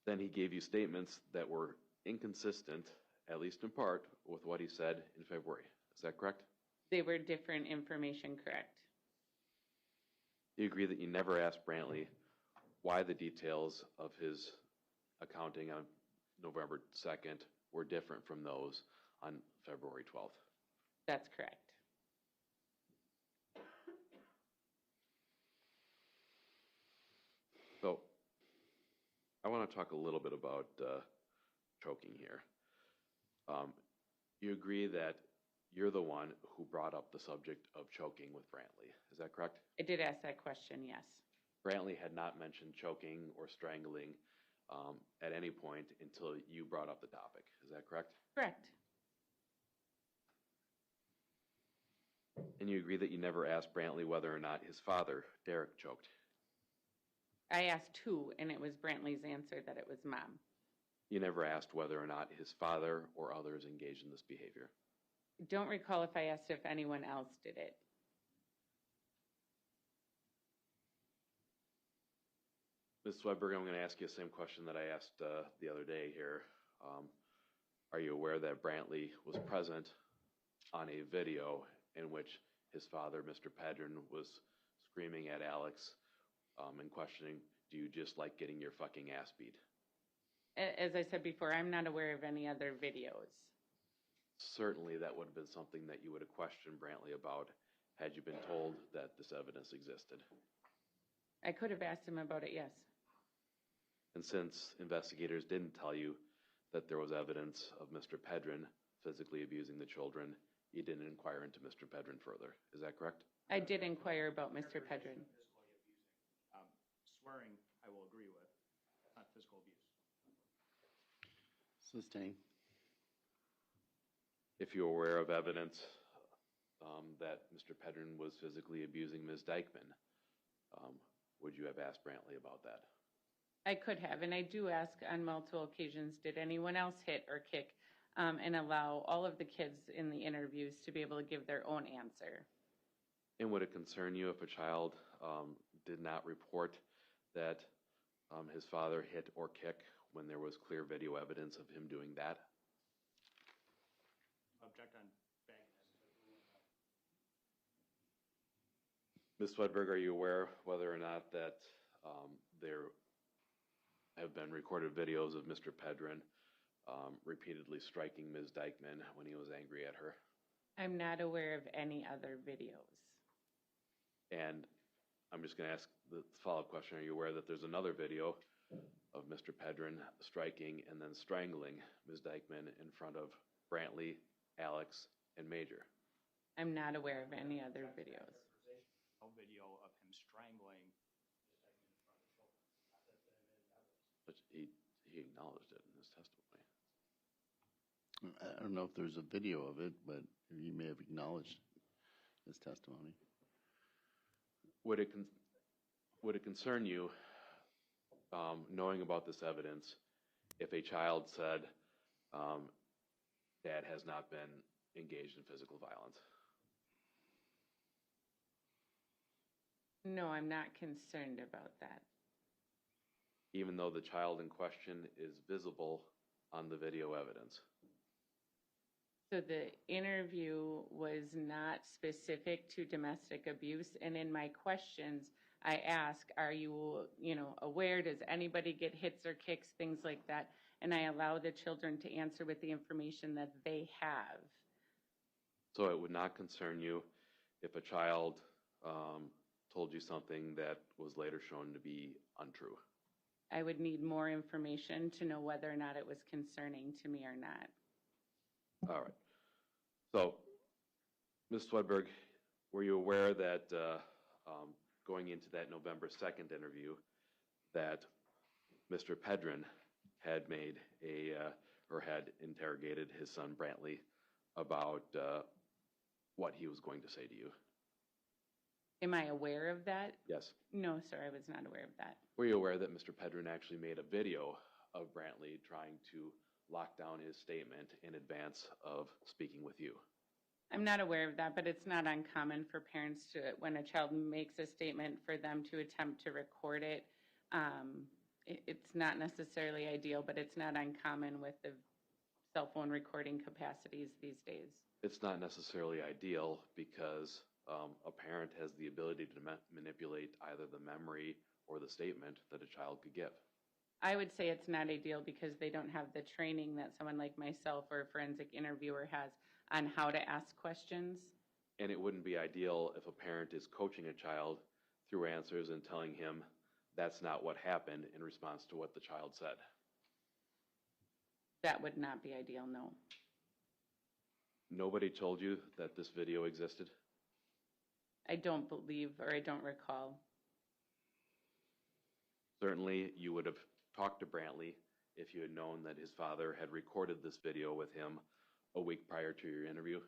then he gave you statements that were inconsistent, at least in part, with what he said in February. Is that correct? They were different information, correct? You agree that you never asked Brantley why the details of his accounting on November 2nd were different from those on February 12th? That's correct. So I want to talk a little bit about choking here. You agree that you're the one who brought up the subject of choking with Brantley. Is that correct? I did ask that question, yes. Brantley had not mentioned choking or strangling at any point until you brought up the topic. Is that correct? Correct. And you agree that you never asked Brantley whether or not his father, Derek, choked? I asked who, and it was Brantley's answer that it was Mom. You never asked whether or not his father or others engaged in this behavior? Don't recall if I asked if anyone else did it. Ms. Swedberg, I'm going to ask you the same question that I asked the other day here. Are you aware that Brantley was present on a video in which his father, Mr. Pedrin, was screaming at Alex and questioning, do you just like getting your fucking ass beat? As I said before, I'm not aware of any other videos. Certainly that would have been something that you would have questioned Brantley about had you been told that this evidence existed. I could have asked him about it, yes. And since investigators didn't tell you that there was evidence of Mr. Pedrin physically abusing the children, you didn't inquire into Mr. Pedrin further. Is that correct? I did inquire about Mr. Pedrin. Physically abusing. Swearing, I will agree with, not physical abuse. Sustain. If you're aware of evidence that Mr. Pedrin was physically abusing Ms. Dikeman, would you have asked Brantley about that? I could have, and I do ask on multiple occasions, did anyone else hit or kick, and allow all of the kids in the interviews to be able to give their own answer. And would it concern you if a child did not report that his father hit or kick when there was clear video evidence of him doing that? Object on vagueness. Ms. Swedberg, are you aware whether or not that there have been recorded videos of Mr. Pedrin repeatedly striking Ms. Dikeman when he was angry at her? I'm not aware of any other videos. And I'm just going to ask the follow-up question. Are you aware that there's another video of Mr. Pedrin striking and then strangling Ms. Dikeman in front of Brantley, Alex, and Major? I'm not aware of any other videos. No video of him strangling Ms. Dikeman in front of children. Not that there is evidence. But he acknowledged it in his testimony. I don't know if there's a video of it, but he may have acknowledged his testimony. Would it concern you, knowing about this evidence, if a child said, Dad has not been engaged in physical violence? No, I'm not concerned about that. Even though the child in question is visible on the video evidence? So the interview was not specific to domestic abuse, and in my questions, I ask, are you, aware, does anybody get hits or kicks, things like that, and I allow the children to answer with the information that they have. So it would not concern you if a child told you something that was later shown to be untrue? I would need more information to know whether or not it was concerning to me or not. All right. So, Ms. Swedberg, were you aware that going into that November 2nd interview that Mr. Pedrin had made or had interrogated his son Brantley about what he was going to say to you? Am I aware of that? Yes. No, sir, I was not aware of that. Were you aware that Mr. Pedrin actually made a video of Brantley trying to lock down his statement in advance of speaking with you? I'm not aware of that, but it's not uncommon for parents to, when a child makes a statement, for them to attempt to record it. It's not necessarily ideal, but it's not uncommon with the cell phone recording capacities these days. It's not necessarily ideal because a parent has the ability to manipulate either the memory or the statement that a child could give. I would say it's not ideal because they don't have the training that someone like myself or a forensic interviewer has on how to ask questions. And it wouldn't be ideal if a parent is coaching a child through answers and telling him that's not what happened in response to what the child said. That would not be ideal, no. Nobody told you that this video existed? I don't believe, or I don't recall. Certainly, you would have talked to Brantley if you had known that his father had recorded this video with him a week prior to your interview?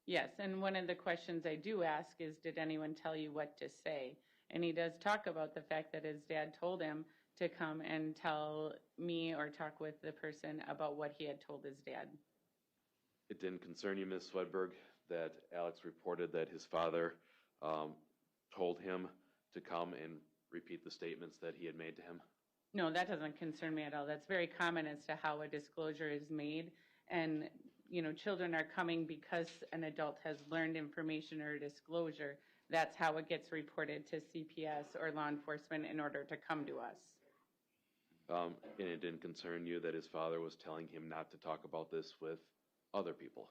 Yes, and one of the questions I do ask is, did anyone tell you what to say? And he does talk about the fact that his dad told him to come and tell me or talk with the person about what he had told his dad. It didn't concern you, Ms. Swedberg, that Alex reported that his father told him to come and repeat the statements that he had made to him? No, that doesn't concern me at all. That's very common as to how a disclosure is made. And, you know, children are coming because an adult has learned information or disclosure. That's how it gets reported to CPS or law enforcement in order to come to us. And it didn't concern you that his father was telling him not to talk about this with other people?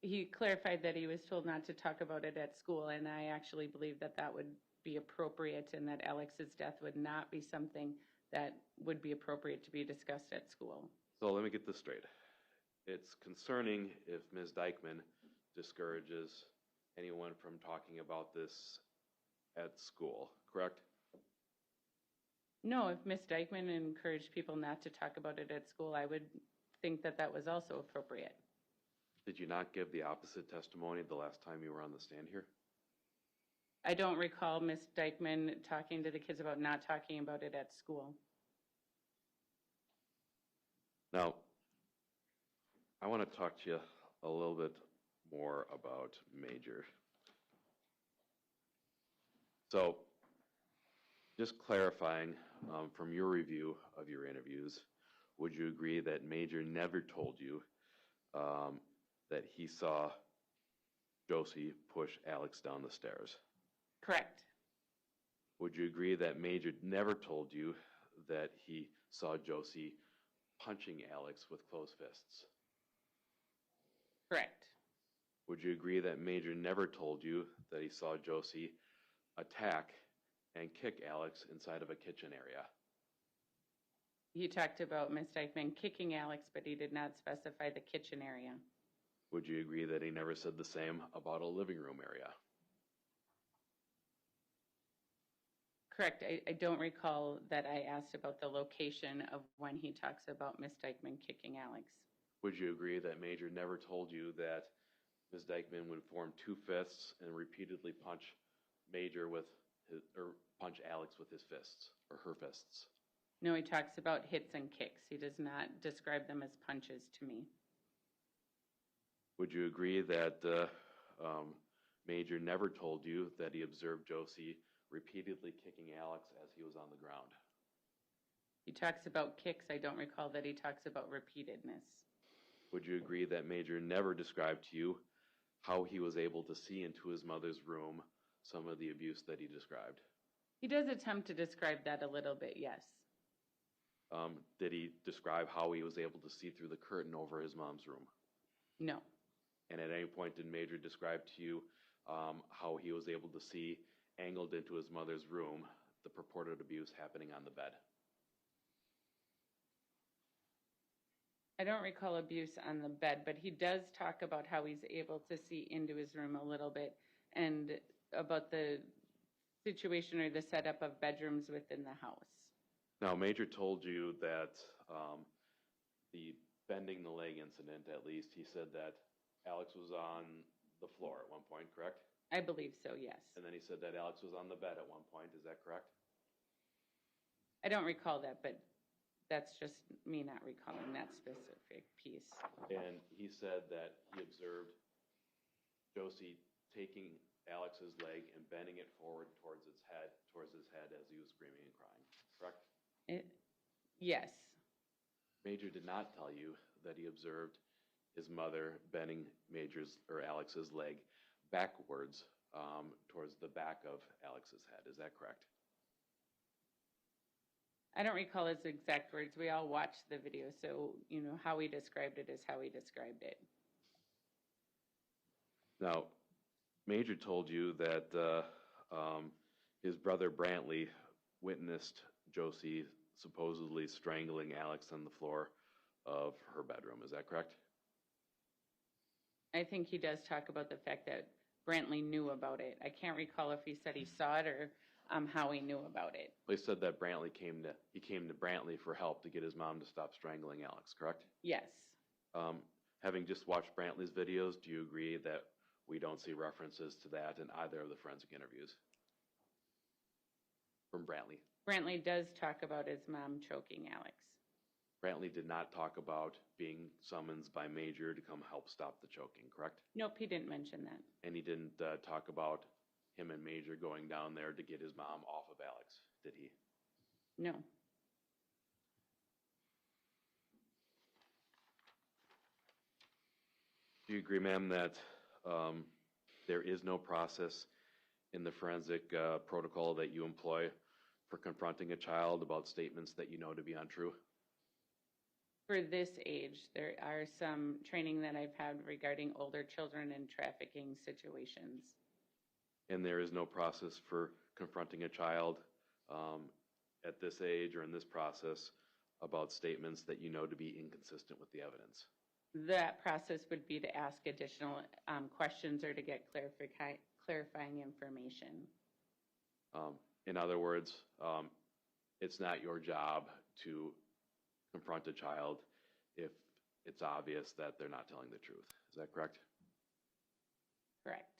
He clarified that he was told not to talk about it at school, and I actually believe that that would be appropriate and that Alex's death would not be something that would be appropriate to be discussed at school. So let me get this straight. It's concerning if Ms. Dikeman discourages anyone from talking about this at school, correct? No, if Ms. Dikeman encouraged people not to talk about it at school, I would think that that was also appropriate. Did you not give the opposite testimony the last time you were on the stand here? I don't recall Ms. Dikeman talking to the kids about not talking about it at school. Now, I want to talk to you a little bit more about Major. So, just clarifying from your review of your interviews, would you agree that Major never told you that he saw Josie push Alex down the stairs? Correct. Would you agree that Major never told you that he saw Josie punching Alex with closed fists? Correct. Would you agree that Major never told you that he saw Josie attack and kick Alex inside of a kitchen area? He talked about Ms. Dikeman kicking Alex, but he did not specify the kitchen area. Would you agree that he never said the same about a living room area? Correct. I don't recall that I asked about the location of when he talks about Ms. Dikeman kicking Alex. Would you agree that Major never told you that Ms. Dikeman would form two fists and repeatedly punch Major with his, or punch Alex with his fists or her fists? No, he talks about hits and kicks. He does not describe them as punches to me. Would you agree that Major never told you that he observed Josie repeatedly kicking Alex as he was on the ground? He talks about kicks. I don't recall that he talks about repeatedness. Would you agree that Major never described to you how he was able to see into his mother's room some of the abuse that he described? He does attempt to describe that a little bit, yes. Did he describe how he was able to see through the curtain over his mom's room? No. And at any point did Major describe to you how he was able to see angled into his mother's room the purported abuse happening on the bed? I don't recall abuse on the bed, but he does talk about how he's able to see into his room a little bit and about the situation or the setup of bedrooms within the house. Now, Major told you that the bending the leg incident, at least, he said that Alex was on the floor at one point, correct? I believe so, yes. And then he said that Alex was on the bed at one point, is that correct? I don't recall that, but that's just me not recalling that specific piece. And he said that he observed Josie taking Alex's leg and bending it forward towards his head as he was screaming and crying, correct? Yes. Major did not tell you that he observed his mother bending Alex's leg backwards towards the back of Alex's head. Is that correct? I don't recall his exact words. We all watched the video, so how he described it is how he described it. Now, Major told you that his brother Brantley witnessed Josie supposedly strangling Alex on the floor of her bedroom. Is that correct? I think he does talk about the fact that Brantley knew about it. I can't recall if he said he saw it or how he knew about it. Well, he said that came to Brantley for help to get his mom to stop strangling Alex, correct? Yes. Having just watched Brantley's videos, do you agree that we don't see references to that in either of the forensic interviews from Brantley? Brantley does talk about his mom choking Alex. Brantley did not talk about being summoned by Major to come help stop the choking, correct? Nope, he didn't mention that. And he didn't talk about him and Major going down there to get his mom off of Alex, did he? No. Do you agree, ma'am, that there is no process in the forensic protocol that you employ for confronting a child about statements that you know to be untrue? For this age, there are some training that I've had regarding older children and trafficking situations. And there is no process for confronting a child at this age or in this process about statements that you know to be inconsistent with the evidence? That process would be to ask additional questions or to get clarifying information. In other words, it's not your job to confront a child if it's obvious that they're not telling the truth. Is that correct? Correct.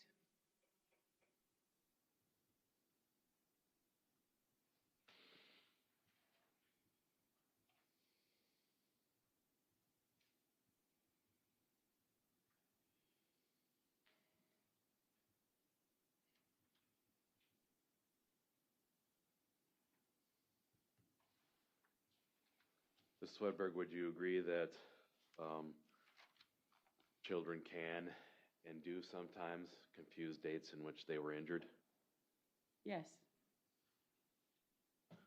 Ms. Swedberg, would you agree that children can and do sometimes confuse dates in which they were injured? Yes.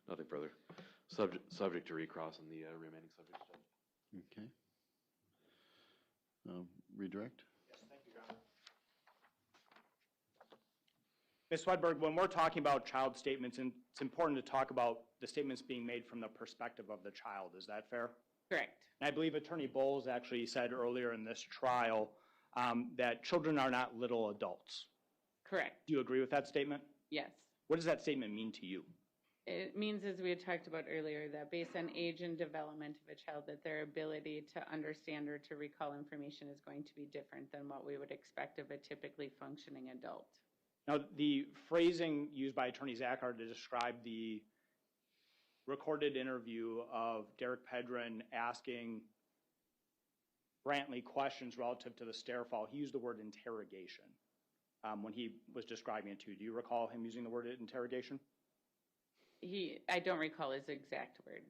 Nothing further. Subject to recross on the remaining subjects, Judge. Okay. Redirect? Yes, thank you, Your Honor. Ms. Swedberg, when we're talking about child statements, it's important to talk about the statements being made from the perspective of the child. Is that fair? Correct. And I believe Attorney Bowles actually said earlier in this trial that children are not little adults. Correct. Do you agree with that statement? Yes. What does that statement mean to you? It means, as we had talked about earlier, that based on age and development of a child, that their ability to understand or to recall information is going to be different than what we would expect of a typically functioning adult. Now, the phrasing used by Attorney Zachar to describe the recorded interview of Derek Pedrin asking Brantley questions relative to the stair fall, he used the word interrogation when he was describing it too. Do you recall him using the word interrogation? I don't recall his exact word.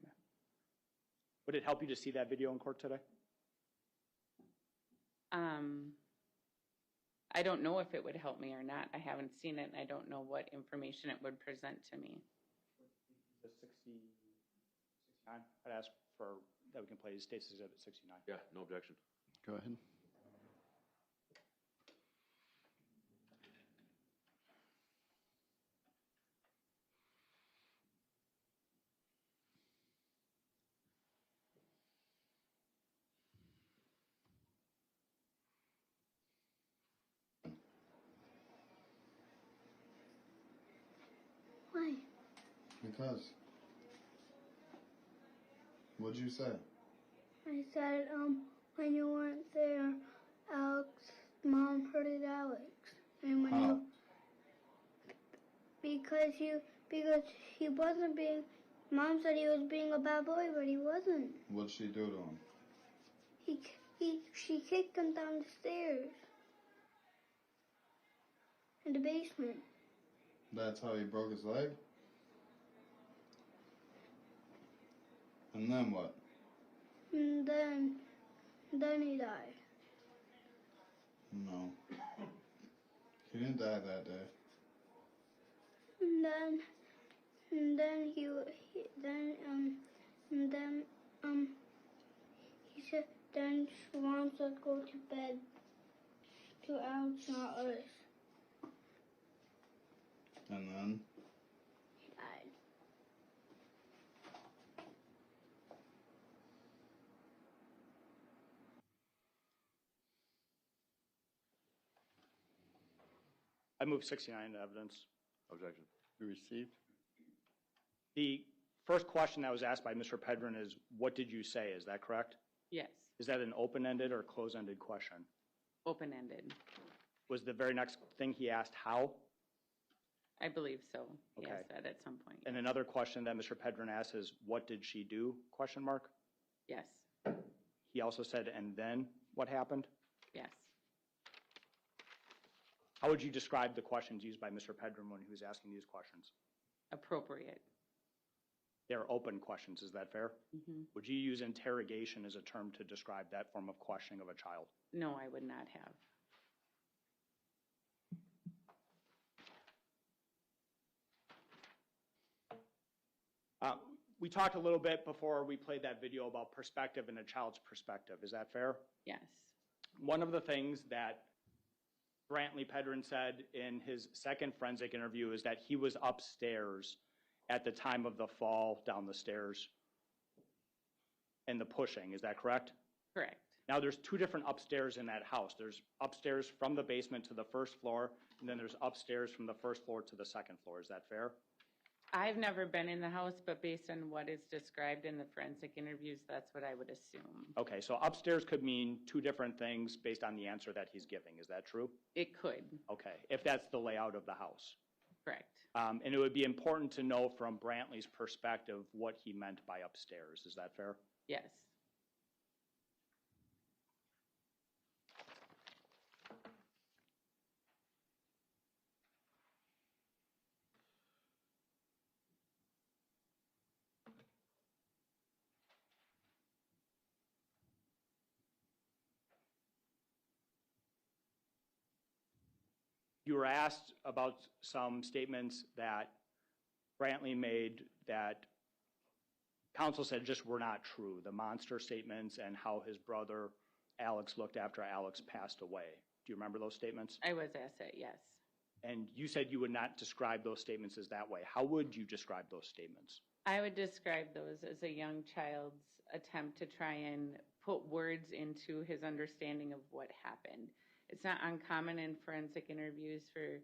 Would it help you to see that video in court today? I don't know if it would help me or not. I haven't seen it, and I don't know what information it would present to me. The 69? I'd ask for that we can play State's Exhibit 69. Yeah, no objection. Go ahead. Why? Because. What'd you say? I said, when you weren't there, Alex's mom hurted Alex. And when How? you because he wasn't being. Mom said he was being a bad boy, but he wasn't. What'd she do to him? She kicked him down the stairs in the basement. That's how he broke his leg? And then what? And then he died. No. He didn't die that day. And then he said then Mom said go to bed to Alex, not us. And then? He died. I move 69 into evidence. Objection. Be received. The first question that was asked by Mr. Pedrin is, what did you say? Is that correct? Yes, Is that an open-ended or closed-ended question? open-ended. Was the very next thing he asked how? I believe so. He Okay. asked that at some point. And another question that Mr. Pedrin asked is, what did she do? Question mark. Yes, He also said, and then what happened? yes. How would you describe the questions used by Mr. Pedrin when he was asking these questions? Appropriate. They're open questions, is that fair? Mhm. Would you use interrogation as a term to describe that form of questioning of a child? No, I would not have. We talked a little bit before we played that video about perspective and a child's perspective. Is that fair? Yes, One of the things that Brantley Pedrin said in his second forensic interview is that he was upstairs at the time of the fall down the stairs and the pushing. Is that correct? correct. Now, there's two different upstairs in that house. There's upstairs from the basement to the first floor, and then there's upstairs from the first floor to the second floor. Is that fair? I've never been in the house, but based on what is described in the forensic interviews, that's what I would assume. Okay, so upstairs could mean two different things based on the answer that he's giving. Is that true? It could, Okay, if that's the layout of the house. correct. And it would be important to know from Brantley's perspective what he meant by upstairs. Is that fair? Yes, You were asked about some statements that Brantley made that counsel said just were not true, the monster statements and how his brother Alex looked after Alex passed away. Do you remember those statements? I was asked that, yes. And you said you would not describe those statements as that way. How would you describe those statements? I would describe those as a young child's attempt to try and put words into his understanding of what happened. It's not uncommon in forensic interviews for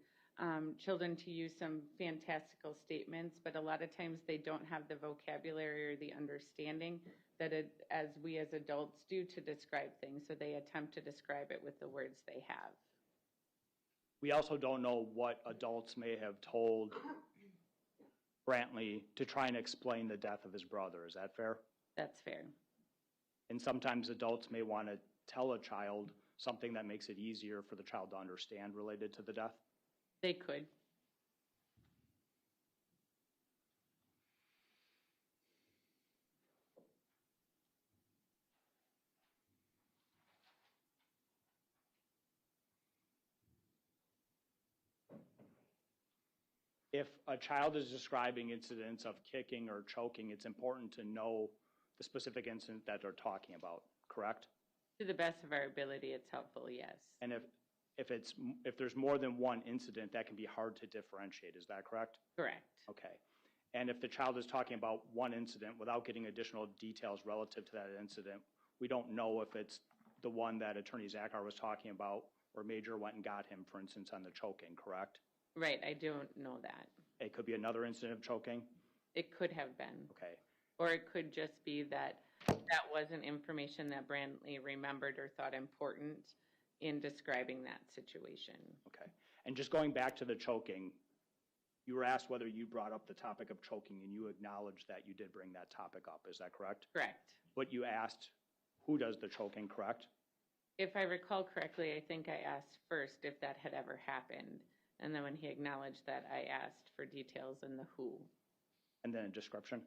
children to use some fantastical statements, but a lot of times they don't have the vocabulary or the understanding that as we as adults do to describe things, so they attempt to describe it with the words they have. We also don't know what adults may have told Brantley to try and explain the death of his brother. Is that fair? That's fair. And sometimes adults may want to tell a child something that makes it easier for the child to understand related to the death. They could. If a child is describing incidents of kicking or choking, it's important to know the specific incident that they're talking about, correct? To the best of our ability, it's helpful, yes. And if there's more than one incident, that can be hard to differentiate. Is that correct? Correct. Okay. And if the child is talking about one incident without getting additional details relative to that incident, we don't know if it's the one that Attorney Zachar was talking about or Major went and got him, for instance, on the choking, correct? Right, I don't know that. It could be another incident of choking? It could have been. Okay. Or it could just be that that wasn't information that Brantley remembered or thought important in describing that situation. Okay. And just going back to the choking, You were asked whether you brought up the topic of choking, and you acknowledged that you did bring that topic up. Is that correct? Correct. But you asked who does the choking, correct? If I recall correctly, I think I asked first if that had ever happened. And then when he acknowledged that, I asked for details and the who. And then a description?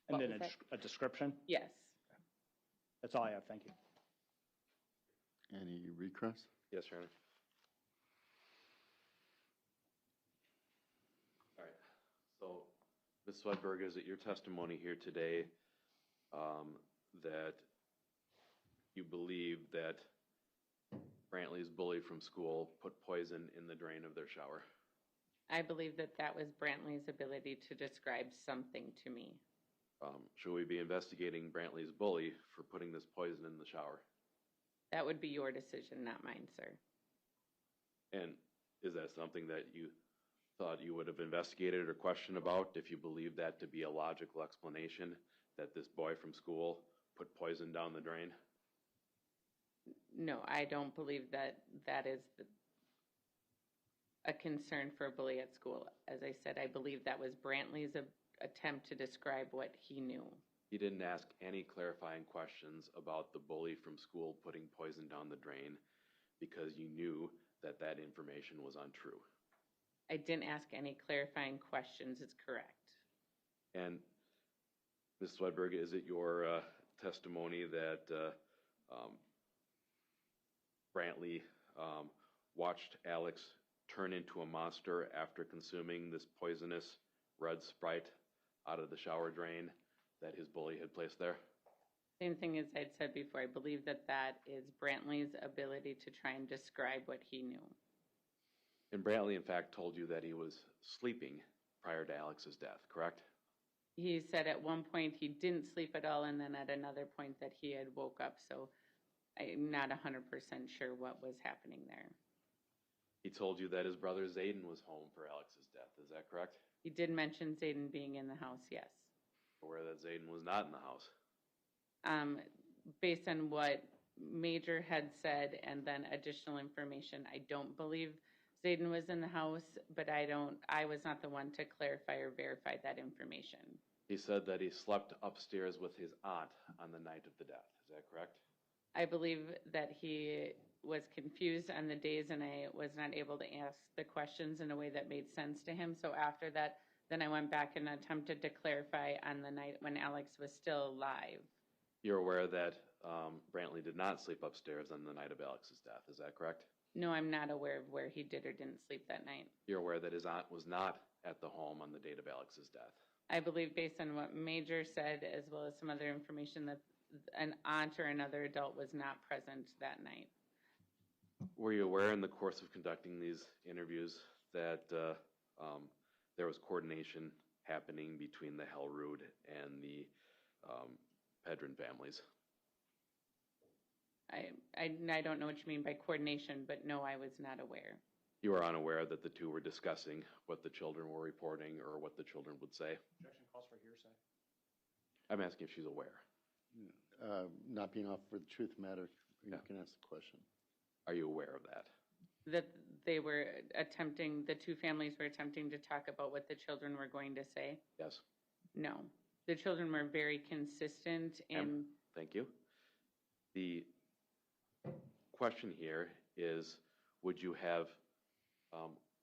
What And then was that? a description? Yes. That's all I have. Thank you. Any recross? Yes, Your Honor. All right. So, Ms. Swedberg, is it your testimony here today that you believe that Brantley's bully from school put poison in the drain of their shower? I believe that that was Brantley's ability to describe something to me. Should we be investigating Brantley's bully for putting this poison in the shower? That would be your decision, not mine, sir. And is that something that you thought you would have investigated or questioned about if you believe that to be a logical explanation that this boy from school put poison down the drain? No, I don't believe that that is a concern for a bully at school. As I said, I believe that was Brantley's attempt to describe what he knew. You didn't ask any clarifying questions about the bully from school putting poison down the drain because you knew that that information was untrue. I didn't ask any clarifying questions. It's correct. And Ms. Swedberg, is it your testimony that Brantley watched Alex turn into a monster after consuming this poisonous red Sprite out of the shower drain that his bully had placed there? Same thing as I'd said before. I believe that that is Brantley's ability to try and describe what he knew. And Brantley, in fact, told you that he was sleeping prior to Alex's death, correct? He said at one point he didn't sleep at all, and then at another point that he had woke up. So I'm not 100% sure what was happening there. He told you that his brother Zayden was home for Alex's death, is that correct? He did mention Zayden being in the house, yes. Or that Zayden was not in the house? Based on what Major had said and then additional information, I don't believe Zayden was in the house, but I was not the one to clarify or verify that information. He said that he slept upstairs with his aunt on the night of the death, is that correct? I believe that he was confused on the days and I was not able to ask the questions in a way that made sense to him. So after that, then I went back and attempted to clarify on the night when Alex was still alive. You're aware that Brantley did not sleep upstairs on the night of Alex's death, is that correct? No, I'm not aware of where he did or didn't sleep that night. You're aware that his aunt was not at the home on the date of Alex's death? I believe based on what Major said, as well as some other information, that an aunt or another adult was not present that night. Were you aware in the course of conducting these interviews that there was coordination happening between the Hellrood and the Pedrin families? I don't know what you mean by coordination, but no, I was not aware. You were unaware that the two were discussing what the children were reporting or what the children would say? Objection calls for hearsay. I'm asking if she's aware. Not being off for the truth of the matter, you Yeah. can ask the question. Are you aware of that? That they were the two families were attempting to talk about what the children were going to say? Yes. No. The children were very consistent in... Thank you. The question here is, would you have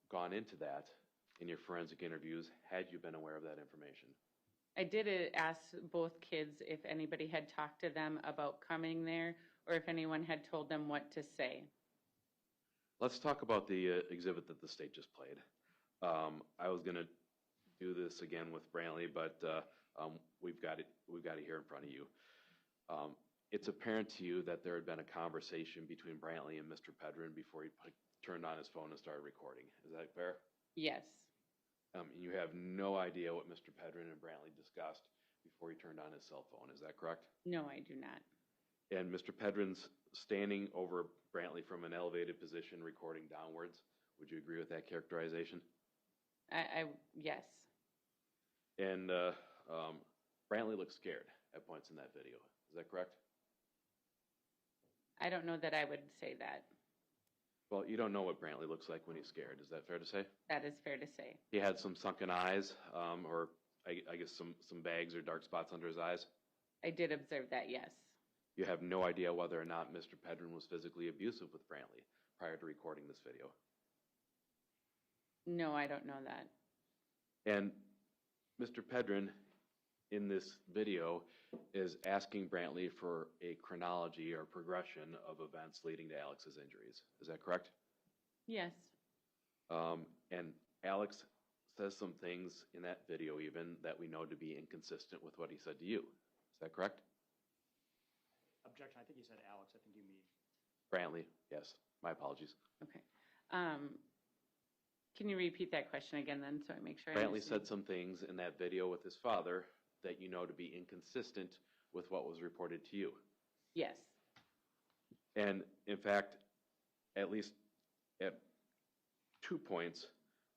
gone into that in your forensic interviews had you been aware of that information? I did ask both kids if anybody had talked to them about coming there or if anyone had told them what to say. Let's talk about the exhibit that the state just played. I was going to do this again with Brantley, but we've got it here in front of you. It's apparent to you that there had been a conversation between Brantley and Mr. Pedrin before he turned on his phone and started recording. Is that fair? Yes. You have no idea what Mr. Pedrin and Brantley discussed before he turned on his cell phone. Is that correct? No, I do not. And Mr. Pedrin's standing over Brantley from an elevated position recording downwards. Would you agree with that characterization? Yes. And Brantley looks scared at points in that video. Is that correct? I don't know that I would say that. Well, you don't know what Brantley looks like when he's scared. Is that fair to say? That is fair to say. He had some sunken eyes, or I guess some bags or dark spots under his eyes. I did observe that, yes. You have no idea whether or not Mr. Pedrin was physically abusive with Brantley prior to recording this video. No, I don't know that. And Mr. Pedrin, in this video, is asking Brantley for a chronology or progression of events leading to Alex's injuries. Is that correct? Yes. And Alex says some things in that video even that we know to be inconsistent with what he said to you. Is that correct? Objection, I think you said Alex, I think you mean. Brantley, yes. My apologies. Okay. Can you repeat that question again then so I make sure I Brantley understand? said some things in that video with his father that you know to be inconsistent with what was reported to you. Yes. And in fact, at least at 2 points,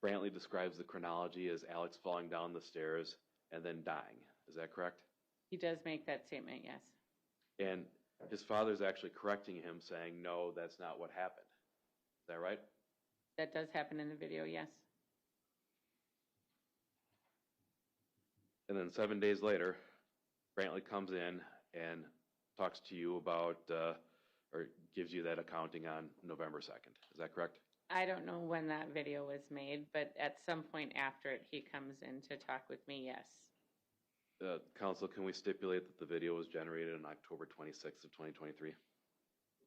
Brantley describes the chronology as Alex falling down the stairs and then dying. Is that correct? He does make that statement, yes. And his father's actually correcting him, saying, no, that's not what happened. Is that right? That does happen in the video, yes. And then 7 days later, Brantley comes in and talks to you about, or gives you that accounting on November 2nd. Is that correct? I don't know when that video was made, but at some point after it, he comes in to talk with me, yes. Counsel, can we stipulate that the video was generated on October 26th of 2023? We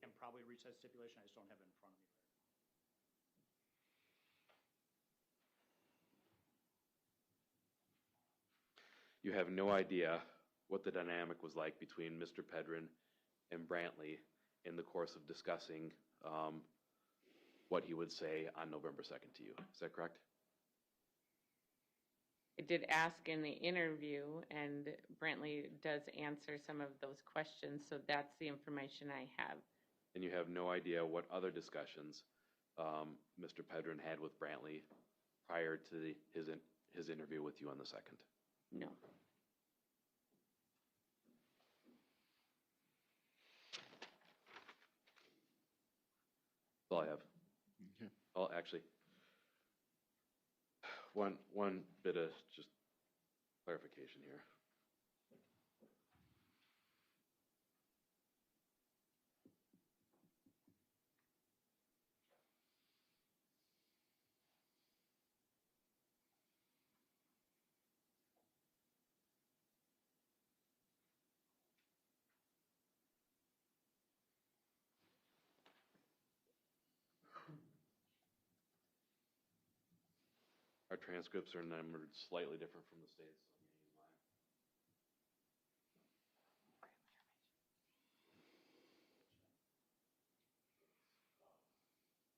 can probably reach that stipulation, I just don't have it in front of me. You have no idea what the dynamic was like between Mr. Pedrin and Brantley in the course of discussing what he would say on November 2nd to you. Is that correct? I did ask in the interview, and Brantley does answer some of those questions, so that's the information I have. And you have no idea what other discussions Mr. Pedrin had with Brantley prior to his interview with you on the 2nd? No. That's all I have. Okay. Oh, actually, one bit of just clarification here. Our transcripts are numbered slightly different from the state's.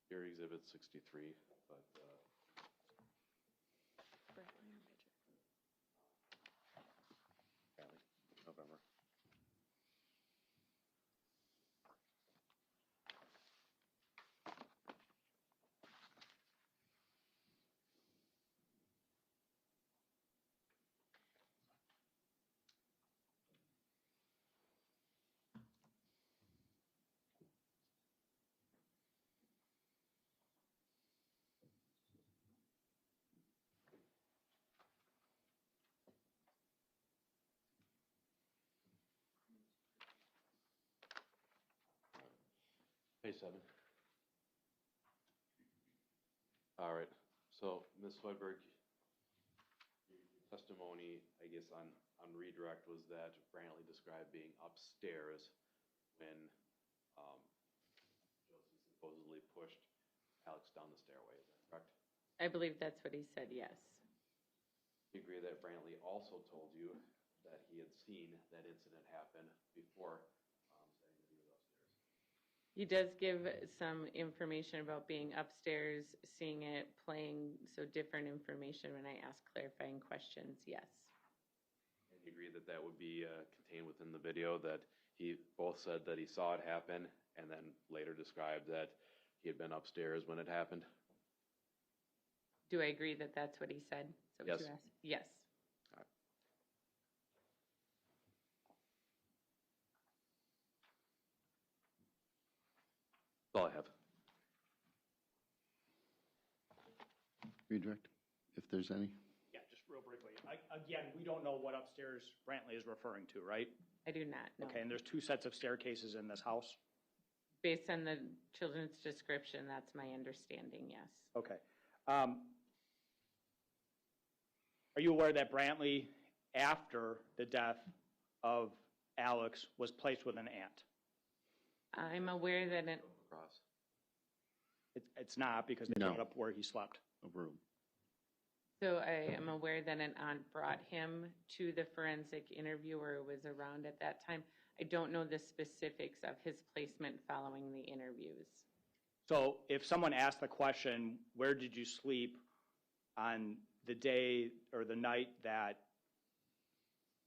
Here, exhibit 63, but November. Page 7. All right. So, Ms. Swedberg, your testimony, I guess, on redirect was that Brantley described being upstairs when Josie supposedly pushed Alex down the stairway. Is that correct? I believe that's what he said, yes. Do you agree that Brantley also told you that he had seen that incident happen before saying that he was upstairs? He does give some information about being upstairs, seeing it, playing, so different information when I ask clarifying questions, yes. And you agree that that would be contained within the video, that he both said that he saw it happen and then later described that he had been upstairs when it happened? Do I agree that that's what he said? Is that what Yes. you asked? Yes. That's all I have. Redirect, if there's any. Yeah, just real briefly. Again, we don't know what upstairs Brantley is referring to, right? I do not know. Okay, and there's 2 sets of staircases in this house? Based on the children's description, that's my understanding, yes. Okay. Are you aware that Brantley, after the death of Alex, was placed with an aunt? I'm aware that Cross. It's not, because they No. brought up where he slept. A room. So I am aware that an aunt brought him to the forensic interviewer who was around at that time. I don't know the specifics of his placement following the interviews. So if someone asked the question, where did you sleep on the day or the night that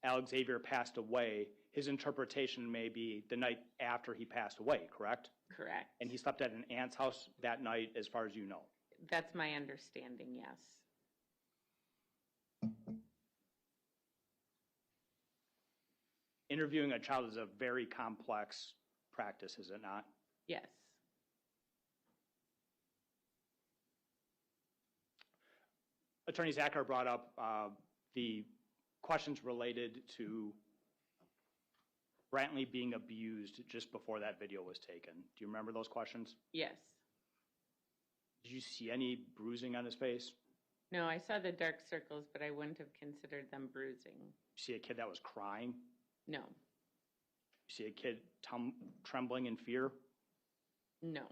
Alexavier passed away, his interpretation may be the night after he passed away, correct? Correct. And he slept at an aunt's house that night, as far as you know? That's my understanding, yes. Interviewing a child is a very complex practice, is it not? Yes. Attorney Zachar brought up the questions related to Brantley being abused just before that video was taken. Do you remember those questions? Yes. Did you see any bruising on his face? No, I saw the dark circles, but I wouldn't have considered them bruising. You see a kid that was crying? No. You see a kid trembling in fear? No.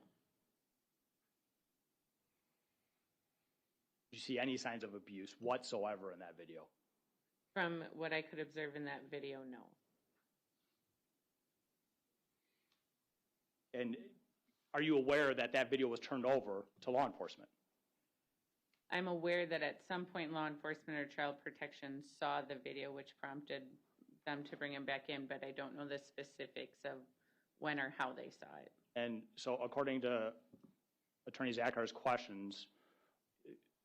Did you see any signs of abuse whatsoever in that video? From what I could observe in that video, no. And are you aware that that video was turned over to law enforcement? I'm aware that at some point law enforcement or child protection saw the video, which prompted them to bring him back in, but I don't know the specifics of when or how they saw it. And so according to Attorney Zachar's questions,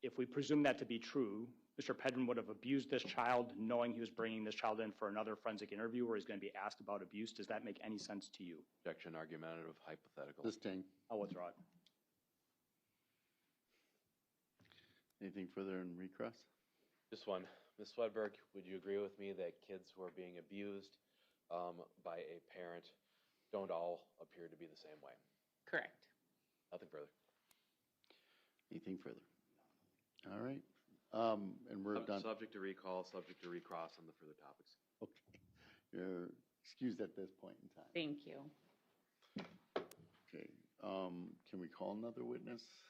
if we presume that to be true, Mr. Pedrin would have abused this child knowing he was bringing this child in for another forensic interview where he's going to be asked about abuse. Does that make any sense to you? Objection, argumentative, hypothetical. Distinct. I'll withdraw it. Anything further in recross? Just one. Ms. Swedberg, would you agree with me that kids who are being abused by a parent don't all appear to be the same way? Correct. Nothing further. Anything further? All right. And we're done. Subject to recall, subject to recross on the further topics. Okay. You're excused at this point in time. Thank you. Okay. Can we call another witness?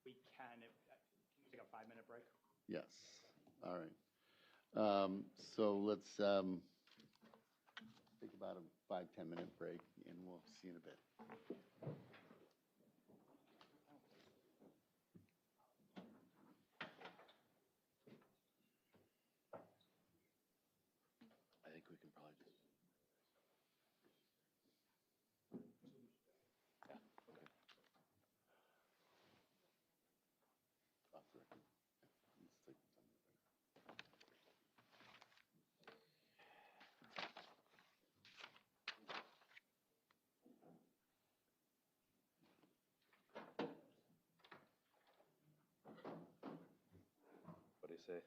We can. Can we take a 5-minute break? Yes. All right. So let's take about a 5-10 minute break, and we'll see you in a bit. I think we can probably just. Yeah, okay. Off the record. Let's take some of the break. What do you say?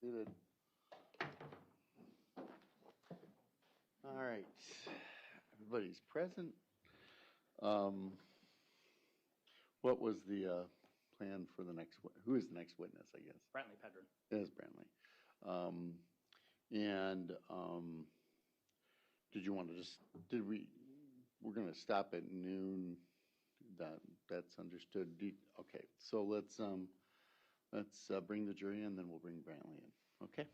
Seated. All right, everybody's present. What was the plan for the next, who is the next witness, I guess? Brantley Pedrin. It is Brantley. Did you want to just, we're going to stop at noon. That's understood. Okay, so let's bring the jury in, then we'll bring Brantley in, okay?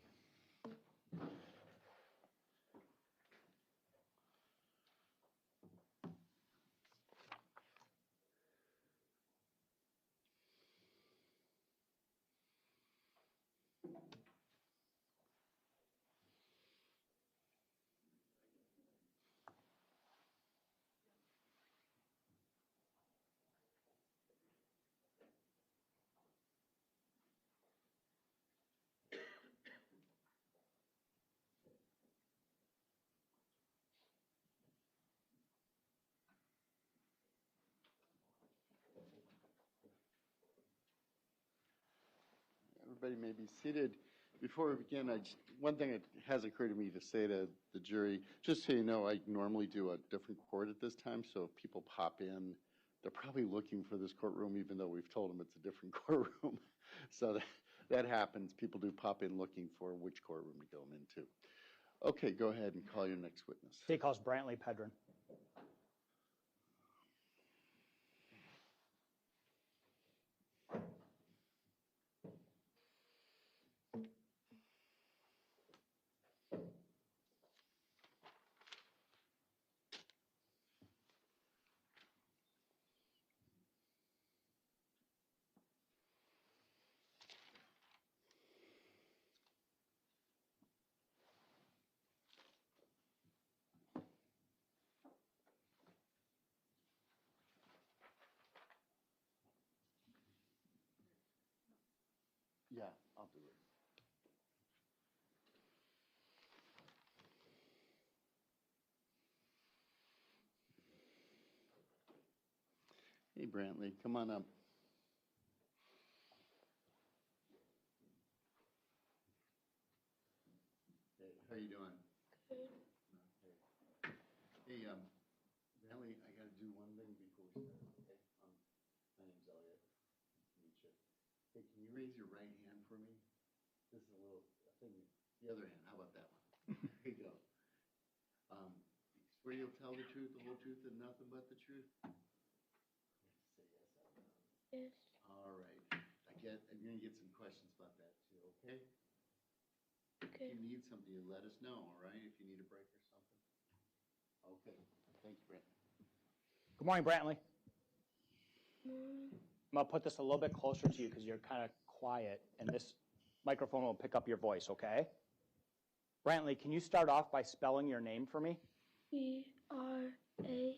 Everybody may be seated. Before we begin, one thing that has occurred to me to say to the jury, just so you know, I normally do a different court at this time, so if people pop in, they're probably looking for this courtroom, even though we've told them it's a different courtroom. So that happens. People do pop in looking for which courtroom to go into. Okay, go ahead and call your next witness. State calls Brantley Pedrin. Yeah, I'll do it. Hey, Brantley, come on up. Hey, how you doing? Good. Okay. Hey, Brantley, I got to do one thing before we start, okay? My name's Elliot. Nice to meet you. Hey, can you raise your right hand for me? This is a thing. The other hand, how about that one? There you go. Swear you'll tell the truth, the whole truth, and nothing but the truth? Say yes out loud. Yes. All right. I'm going to get some questions about that too, okay? Okay. If you need something, you let us know, all right? If you need a break or something. Okay. Thank you, Brent. Good morning, Brantley. Mom. I'm going to put this a little bit closer to you because you're kind of quiet, and this microphone will pick up your voice, okay? Brantley, can you start off by spelling your name for me? Brantley.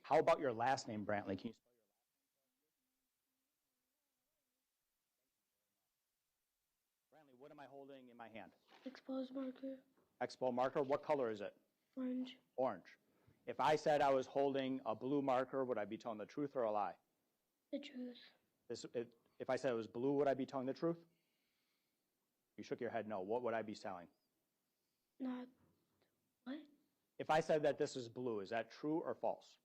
How about your last name, Brantley? Can you spell your last name for me? Brantley, what am I holding in my hand? Exposed marker. Expo marker. What color is it? Orange. Orange. If I said I was holding a blue marker, would I be telling the truth or a lie? The truth. If I said it was blue, would I be telling the truth? You shook your head no. What would I be telling? Not. What? If I said that this is blue, is that true or false?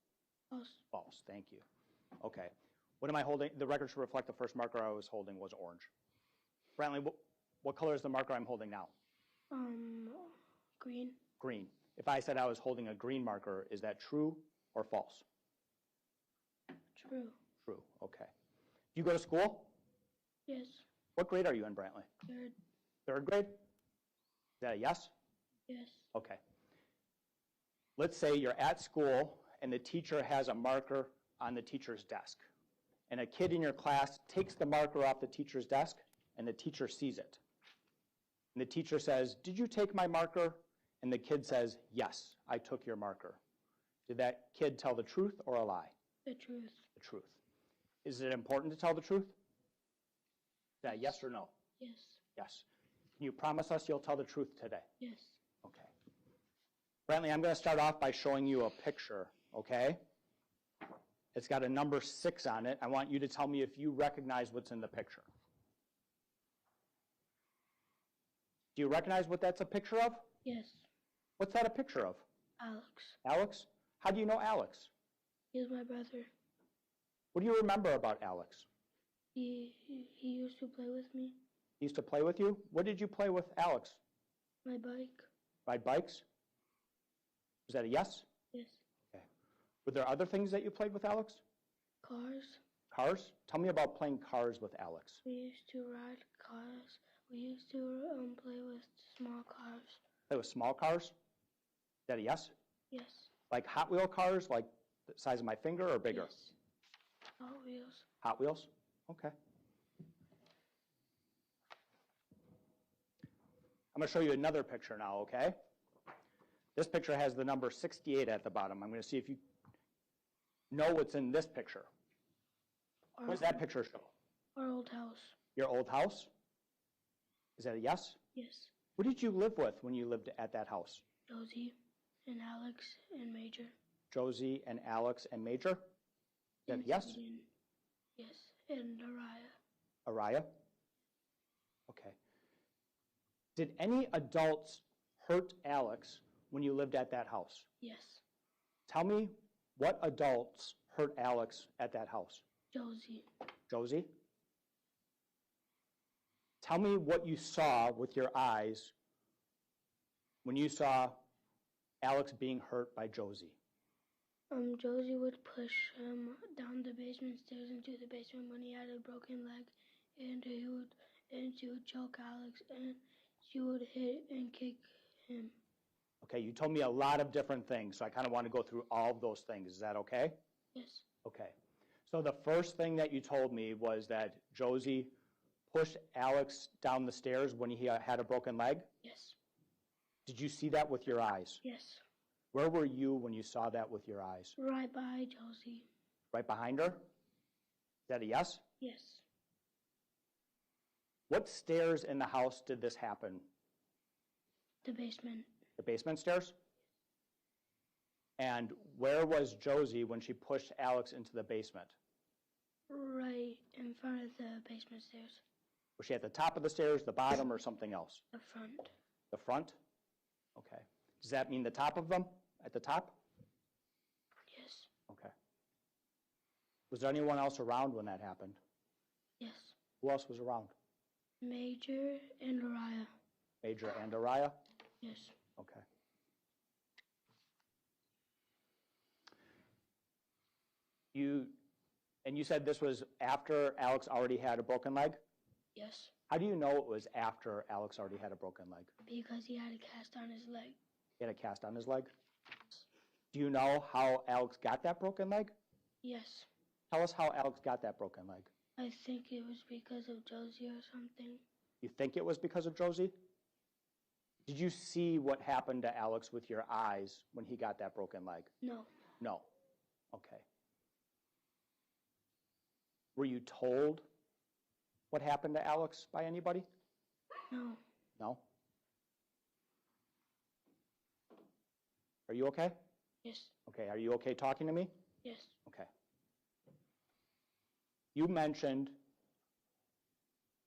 False. False. Thank you. Okay. What am I holding? The record should reflect the first marker I was holding was orange. Brantley, what color is the marker I'm holding now? Green. Green. If I said I was holding a green marker, is that true or false? True. True. Okay. Do you go to school? Yes. What grade are you in, Brantley? Third. Third grade? Is that a yes? Yes. Okay. Let's say you're at school and the teacher has a marker on the teacher's desk. And a kid in your class takes the marker off the teacher's desk and the teacher sees it. And the teacher says, "Did you take my marker?" And the kid says, "Yes, I took your marker." Did that kid tell the truth or a lie? The truth. The truth. Is it important to tell the truth? Is that yes or no? Yes. Yes. Can you promise us you'll tell the truth today? Yes. Okay. Brantley, I'm going to start off by showing you a picture, okay? It's got a number 6 on it. I want you to tell me if you recognize what's in the picture. Do you recognize what that's a picture of? Yes. What's that a picture of? Alex. Alex? How do you know Alex? He's my brother. What do you remember about Alex? He used to play with me. He used to play with you? What did you play with Alex? My bike. Ride bikes? Was that a yes? Yes. Okay. Were there other things that you played with Alex? Cars. Cars? Tell me about playing cars with Alex. We used to ride cars. We used to play with small cars. Play with small cars? Is that a yes? Yes. Like Hot Wheel cars, like the size of my finger or bigger? Yes. Hot Wheels. Hot Wheels? Okay. I'm going to show you another picture now, okay? This picture has the number 68 at the bottom. I'm going to see if you know what's in this picture. What does that picture show? Our old house. Your old house? Is that a yes? Yes. Who did you live with when you lived at that house? Josie and Alex and Major. Josie and Alex and Major? Is that a yes? Steven. Yes. And Araya. Araya? Okay. Did any adults hurt Alex when you lived at that house? Yes. Tell me what adults hurt Alex at that house. Josie. Josie? Tell me what you saw with your eyes when you saw Alex being hurt by Josie. Josie would push him down the basement stairs into the basement when he had a broken leg, and she would choke Alex, and she would hit and kick him. Okay, you told me a lot of different things, so I kind of want to go through all of those things. Is that okay? Yes. Okay. So the first thing that you told me was that Josie pushed Alex down the stairs when he had a broken leg? Yes. Did you see that with your eyes? Yes. Where were you when you saw that with your eyes? Right by Josie. Right behind her? Is that a yes? Yes. What stairs in the house did this happen? The basement. The basement stairs? And where was Josie when she pushed Alex into the basement? Right in front of the basement stairs. Was she at the top of the stairs, the bottom, or something else? The front. The front? Okay. Does that mean the top of them? At the top? Yes. Okay. Was there anyone else around when that happened? Yes. Who else was around? Major and Araya. Major and Araya? Yes. Okay. You said this was after Alex already had a broken leg? Yes. How do you know it was after Alex already had a broken leg? Because he had a cast on his leg. He had a cast on his leg? Do you know how Alex got that broken leg? Yes. Tell us how Alex got that broken leg. I think it was because of Josie or something. You think it was because of Josie? Did you see what happened to Alex with your eyes when he got that broken leg? No. No. Okay. Were you told what happened to Alex by anybody? No. No? Are you okay? Yes. Okay, are you okay talking to me? Yes. Okay. You mentioned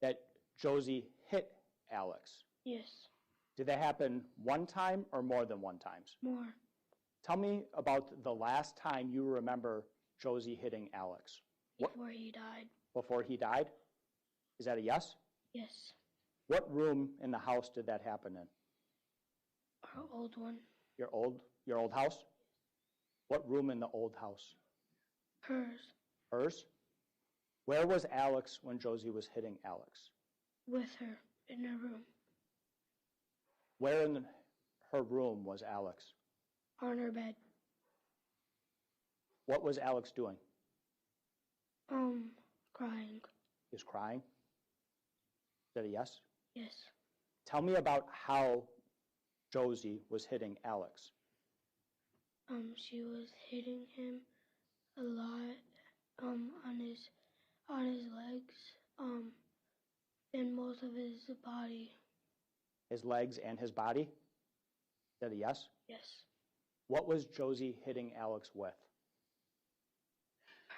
that Josie hit Alex. Yes. Did that happen one time or more than one times? More. Tell me about the last time you remember Josie hitting Alex. Before he died. Before he died? Is that a yes? Yes. What room in the house did that happen in? Our old one. Your old house? What room in the old house? Hers. Hers? Where was Alex when Josie was hitting Alex? With her in her room. Where in her room was Alex? On her bed. What was Alex doing? Crying. He was crying? Is that a yes? Yes. Tell me about how Josie was hitting Alex. She was hitting him a lot, on his legs, and most of his body. His legs and his body? Is that a yes? Yes. What was Josie hitting Alex with?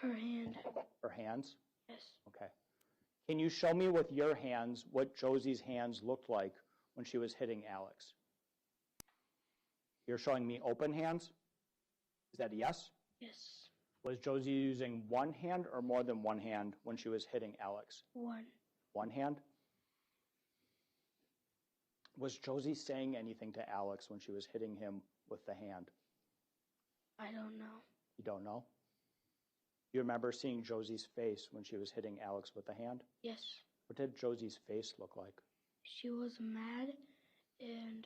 Her hand. Her hands? Yes. Okay. Can you show me with your hands what Josie's hands looked like when she was hitting Alex? You're showing me open hands? Is that a yes? Yes. Was Josie using one hand or more than one hand when she was hitting Alex? One. One hand? Was Josie saying anything to Alex when she was hitting him with the hand? I don't know. You don't know? You remember seeing Josie's face when she was hitting Alex with the hand? Yes. What did Josie's face look like? She was mad and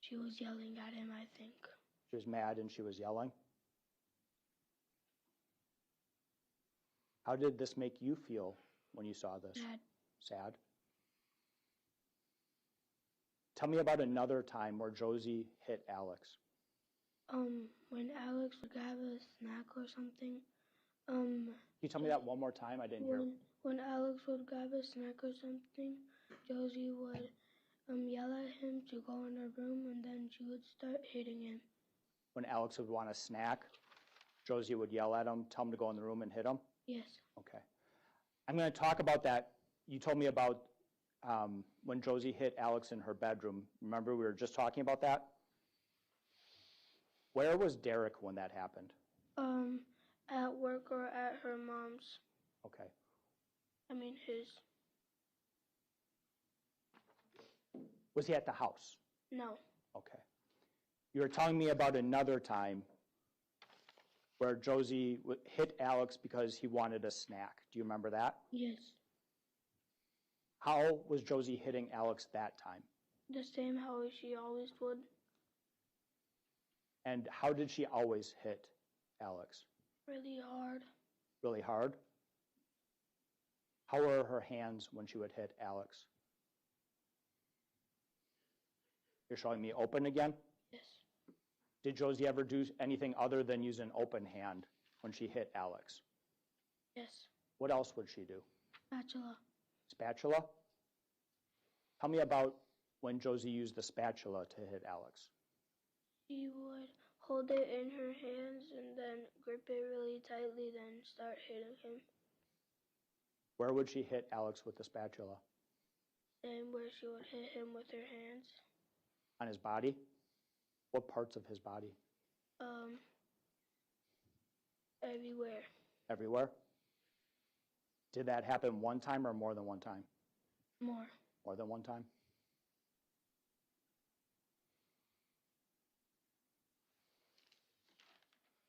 she was yelling at him, I think. She was mad and she was yelling? How did this make you feel when you saw this? Sad. Sad? Tell me about another time where Josie hit Alex. When Alex would grab a snack or something, Can you tell me that one more time? I didn't hear. when Alex would grab a snack or something, Josie would yell at him to go in her room, and then she would start hitting him. When Alex would want a snack, Josie would yell at him, tell him to go in the room and hit him? Yes. Okay. I'm going to talk about that. You told me about when Josie hit Alex in her bedroom. Remember, we were just talking about that? Where was Derek when that happened? At work or at her mom's. Okay. I mean his. Was he at the house? No. Okay. You were telling me about another time where Josie hit Alex because he wanted a snack. Do you remember that? Yes. How was Josie hitting Alex that time? The same how she always would. And how did she always hit Alex? Really hard. Really hard? How were her hands when she would hit Alex? You're showing me open again? Yes. Did Josie ever do anything other than use an open hand when she hit Alex? Yes. What else would she do? Spatula. Spatula? Tell me about when Josie used the spatula to hit Alex. She would hold it in her hands and then grip it really tightly, then start hitting him. Where would she hit Alex with the spatula? And where she would hit him with her hands. On his body? What parts of his body? Everywhere. Everywhere? Did that happen one time or more than one time? More. More than one time?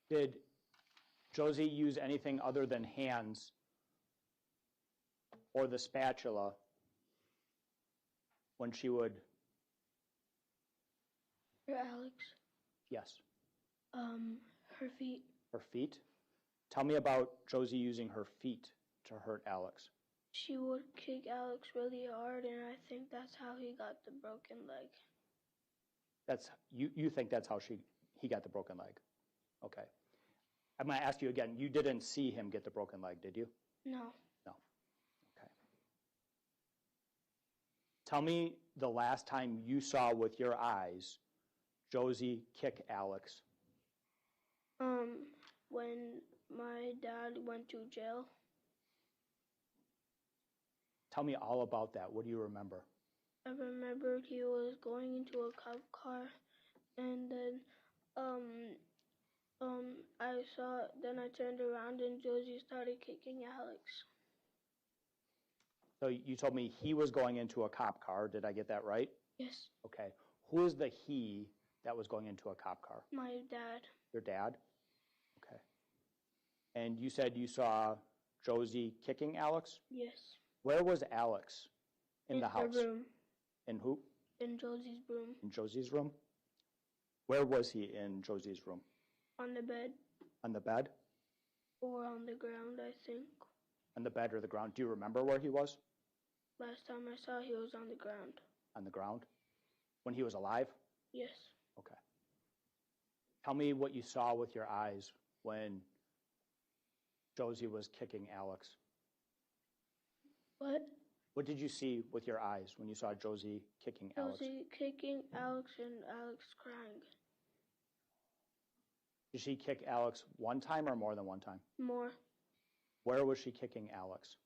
Did Josie use anything other than hands or the spatula when she would? For Alex. Yes. Her feet. Her feet? Tell me about Josie using her feet to hurt Alex. She would kick Alex really hard, and I think that's how he got the broken leg. That's you think that's how he got the broken leg? Okay. I'm going to ask you again. You didn't see him get the broken leg, did you? No. No. Okay. Tell me the last time you saw with your eyes Josie kick Alex. When my dad went to jail. Tell me all about that. What do you remember? I remembered he was going into a cop car, and then then I turned around and Josie started kicking Alex. So you told me he was going into a cop car. Did I get that right? Yes. Okay. Who is the he that was going into a cop car? My dad. Your dad? Okay. And you said you saw Josie kicking Alex? Yes. Where was Alex in the house? In the room. In who? In Josie's room. In Josie's room? Where was he in Josie's room? On the bed. On the bed? Or on the ground, I think. On the bed or the ground? Do you remember where he was? Last time I saw, he was on the ground. On the ground? When he was alive? Yes. Okay. Tell me what you saw with your eyes when Josie was kicking Alex. What? What did you see with your eyes when you saw Josie kicking Alex? Josie kicking Alex and Alex crying. Did she kick Alex one time or more than one time? More. Where was she kicking Alex?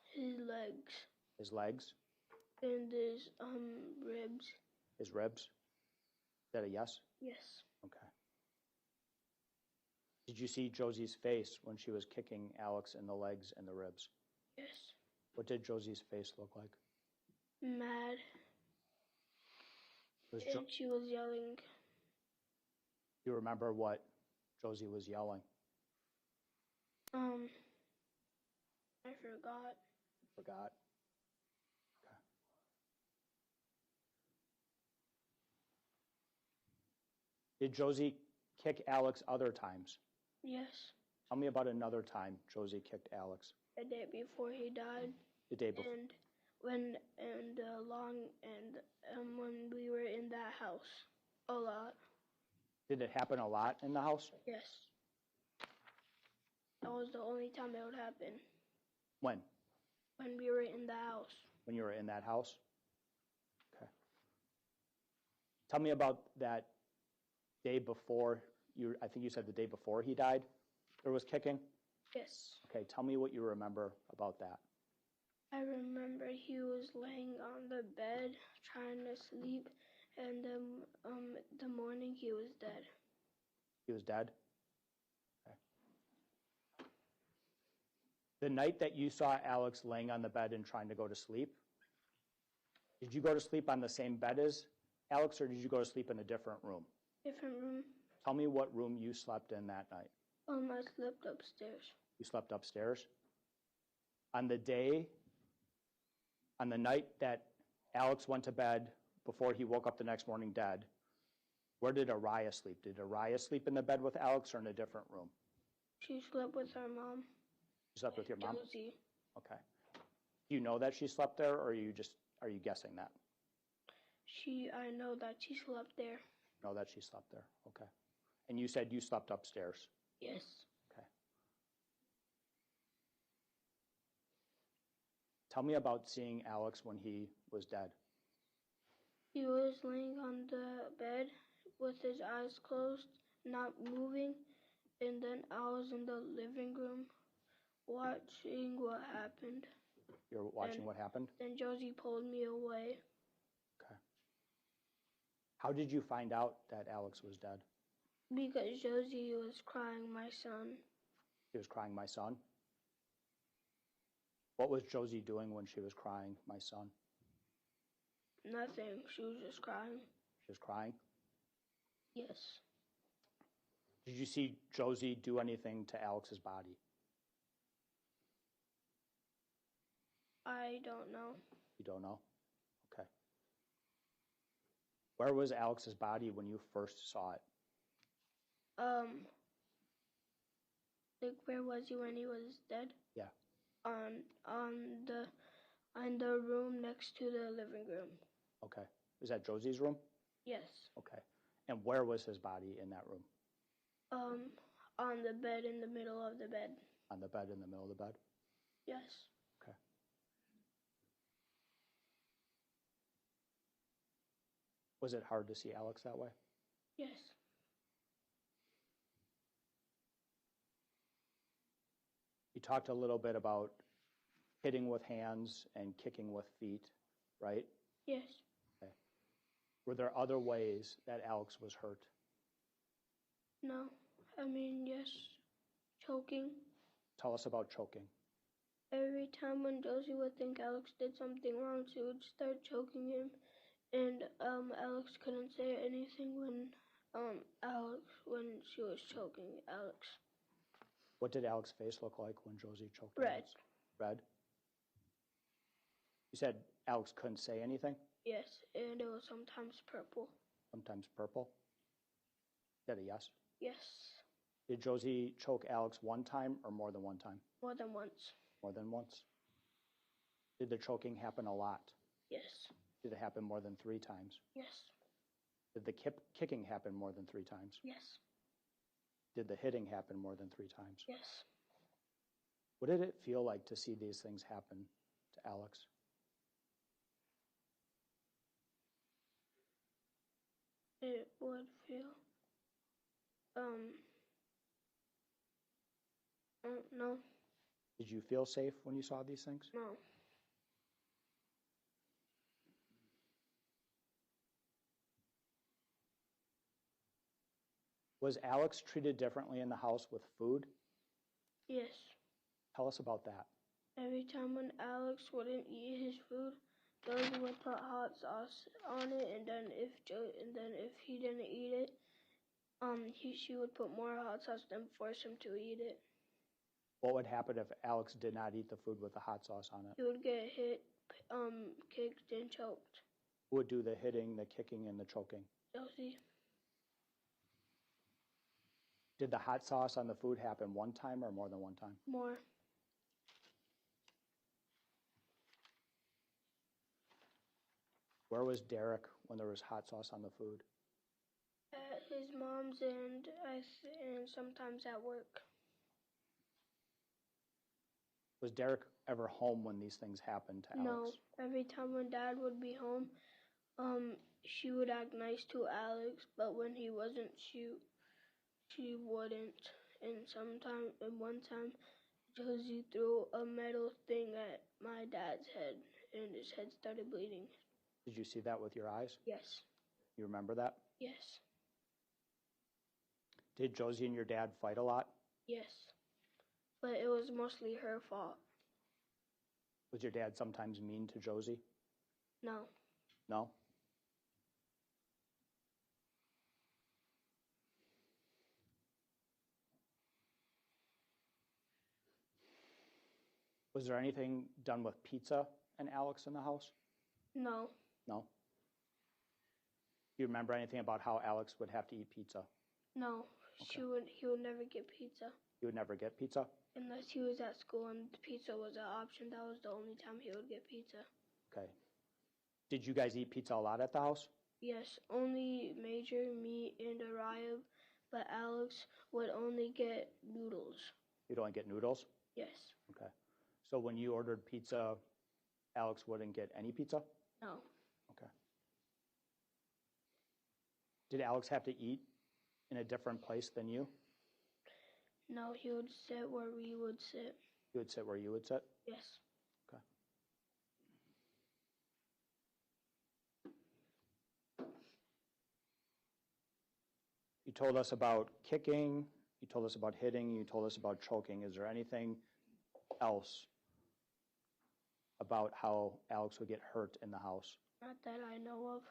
His legs. His legs? And his ribs. His ribs? Is that a yes? Yes. Okay. Did you see Josie's face when she was kicking Alex in the legs and the ribs? Yes. What did Josie's face look like? Mad. Was And she was yelling. you remember what Josie was yelling? I forgot. Forgot. Okay. Did Josie kick Alex other times? Yes. Tell me about another time Josie kicked Alex. The day before he died. The day before. And when we were in that house a lot. Did it happen a lot in the house? Yes. That was the only time it would happen. When? When we were in the house. When you were in that house? Okay. Tell me about that day before I think you said the day before he died, there was kicking? Yes. Okay, tell me what you remember about that. I remember he was laying on the bed trying to sleep, and the morning he was dead. He was dead? Okay. The night that you saw Alex laying on the bed and trying to go to sleep, did you go to sleep on the same bed as Alex, or did you go to sleep in a different room? Different room. Tell me what room you slept in that night. I slept upstairs. You slept upstairs? On the night that Alex went to bed before he woke up the next morning dead, where did Araya sleep? Did Araya sleep in the bed with Alex or in a different room? She slept with her mom. You slept with your mom? Josie. Okay. Do you know that she slept there, or are you guessing that? I know that she slept there. Know that she slept there. Okay. And you said you slept upstairs. Yes. Okay. Tell me about seeing Alex when he was dead. He was laying on the bed with his eyes closed, not moving, and then I was in the living room watching what happened. You're watching what happened? Then Josie pulled me away. Okay. How did you find out that Alex was dead? Because Josie was crying my son. She was crying, my son? What was Josie doing when she was crying, my son? Nothing. She was just crying. She was crying? Yes. Did you see Josie do anything to Alex's body? I don't know. You don't know? Okay. Where was Alex's body when you first saw it? Like where was he when he was dead? Yeah. On the room next to the living room. Okay. Is that Josie's room? Yes. Okay. And where was his body in that room? On the bed in the middle of the bed. On the bed in the middle of the bed? Yes. Okay. Was it hard to see Alex that way? Yes. You talked a little bit about hitting with hands and kicking with feet, right? Yes. Okay. Were there other ways that Alex was hurt? No. I mean, yes. Choking. Tell us about choking. Every time when Josie would think Alex did something wrong, she would start choking him. And Alex couldn't say anything when she was choking Alex. What did Alex's face look like when Josie choked Red. Alex? Red? You said Alex couldn't say anything? Yes, and it was sometimes purple. Sometimes purple? Is that a yes? Yes, Did Josie choke Alex one time or more than one time? more than once. More than once? Did the choking happen a lot? Yes, Did it happen more than 3 times? yes, Did the kicking happen more than 3 times? yes, Did the hitting happen more than 3 times? yes. What did it feel like to see these things happen to Alex? It would feel, no, Did you feel safe when you saw these things? no. Was Alex treated differently in the house with food? Yes. Tell us about that. Every time when Alex wouldn't eat his food, Josie would put hot sauce on it, and then if he didn't eat it, she would put more hot sauce and force him to eat it. What would happen if Alex did not eat the food with the hot sauce on it? He would get hit, kicked, and choked. Who would do the hitting, the kicking, and the choking? Josie. Did the hot sauce on the food happen one time or more than one time? More. Where was Derek when there was hot sauce on the food? At his mom's and sometimes at work. Was Derek ever home when these things happened to Alex? No. Every time when Dad would be home, she would act nice to Alex, but when he wasn't, she wouldn't. And one time, Josie threw a metal thing at my dad's head, and his head started bleeding. Did you see that with your eyes? Yes. You remember that? Yes. Did Josie and your dad fight a lot? Yes. But it was mostly her fault. Was your dad sometimes mean to Josie? No. No? Was there anything done with pizza and Alex in the house? No. No? Do you remember anything about how Alex would have to eat pizza? No. Okay. He would never get pizza. He would never get pizza? Unless he was at school and pizza was an option. That was the only time he would get pizza. Okay. Did you guys eat pizza a lot at the house? Yes, only Major, me, and Araya, but Alex would only get noodles. You'd only get noodles? Yes. Okay. So when you ordered pizza, Alex wouldn't get any pizza? No. Okay. Did Alex have to eat in a different place than you? No, he would sit where we would sit. He would sit where you would sit? Yes. Okay. You told us about kicking, you told us about hitting, you told us about choking. Is there anything else about how Alex would get hurt in the house? Not that I know of.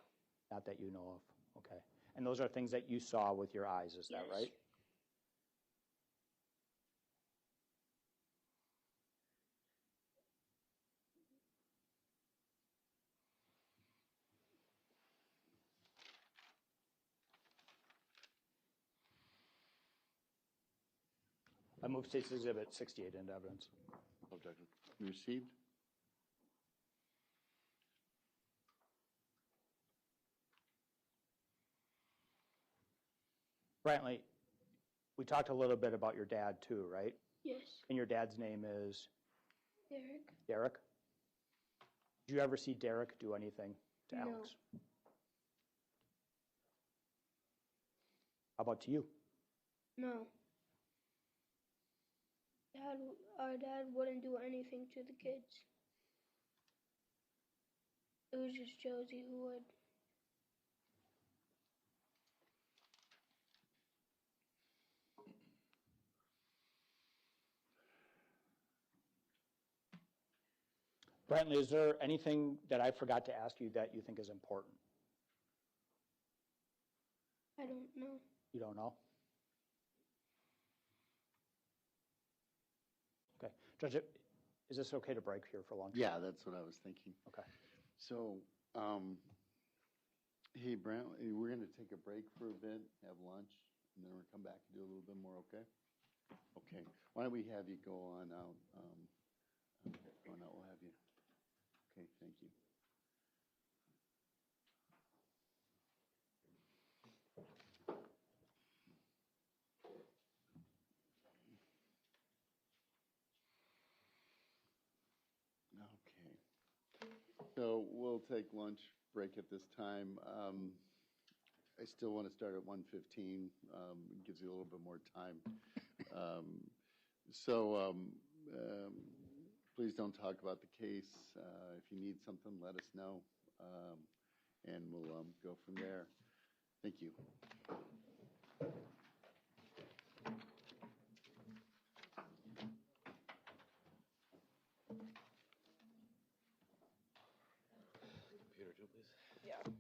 Not that you know of, okay. And those are things that you saw with your eyes, is that right? I move State's Exhibit 68 into evidence. Objection. Received. Brantley, we talked a little bit about your dad too, right? Yes. And your dad's name is? Derek? Derek? Did you ever see Derek do anything to No. Alex? How about to you? No. Our dad wouldn't do anything to the kids. It was just Josie who would. Brantley, is there anything that I forgot to ask you that you think is important? I don't know. You don't know? Okay. Judge, is this okay to break here for lunch? Yeah, that's what I was thinking. Okay. So, hey, Brantley, we're going to take a break for a bit, have lunch, and then we'll come back and do a little bit more, okay? Okay. Why don't we have you go on out? Go on out, we'll have you. Okay, thank you. Okay. So we'll take lunch break at this time. I still want to start at 1:15. It gives you a little bit more time. Please don't talk about the case. If you need something, let us know, and we'll go from there. Thank you. computer too, please? Yeah.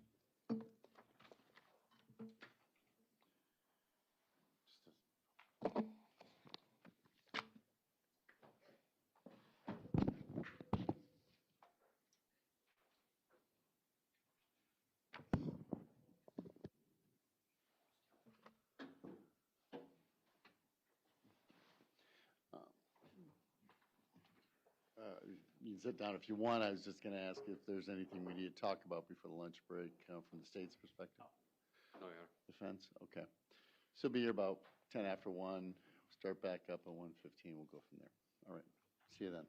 You can sit down if you want. I was just going to ask if there's anything we need to talk about before the lunch break from the state's perspective. No, yeah. Defense, okay. So be here about 10 after 1. Start back up at 1:15. We'll go from there. All right. See you then.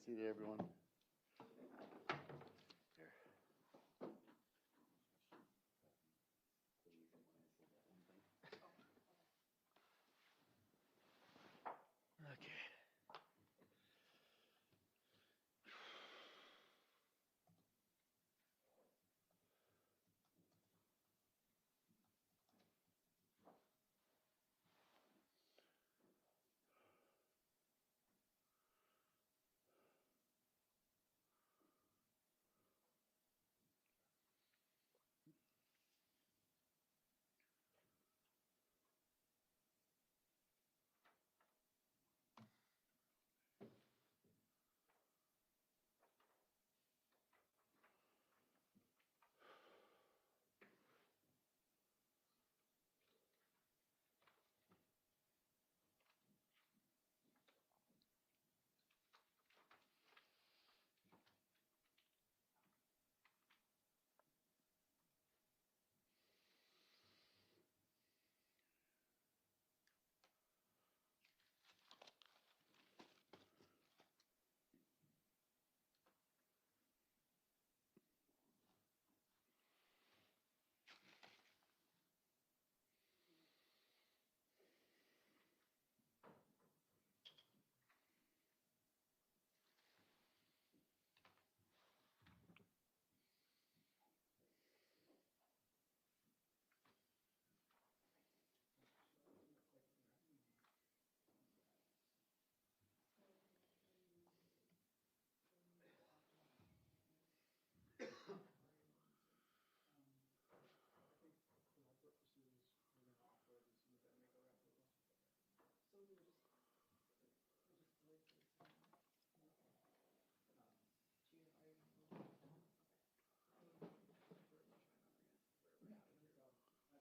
seated, everyone. Here.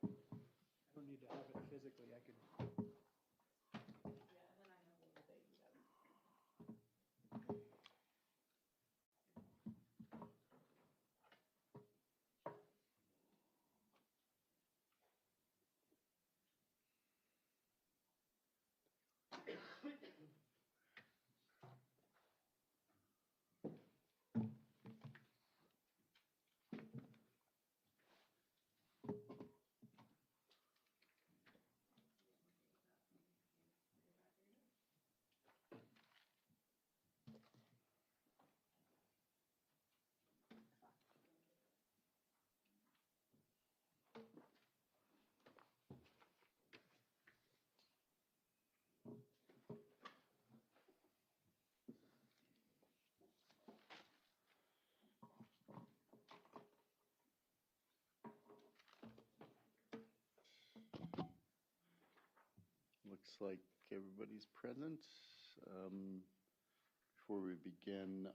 Okay. I don't need to have it physically, I could. Yeah, and then I have a little baby that was. Looks like everybody's present. Before we begin,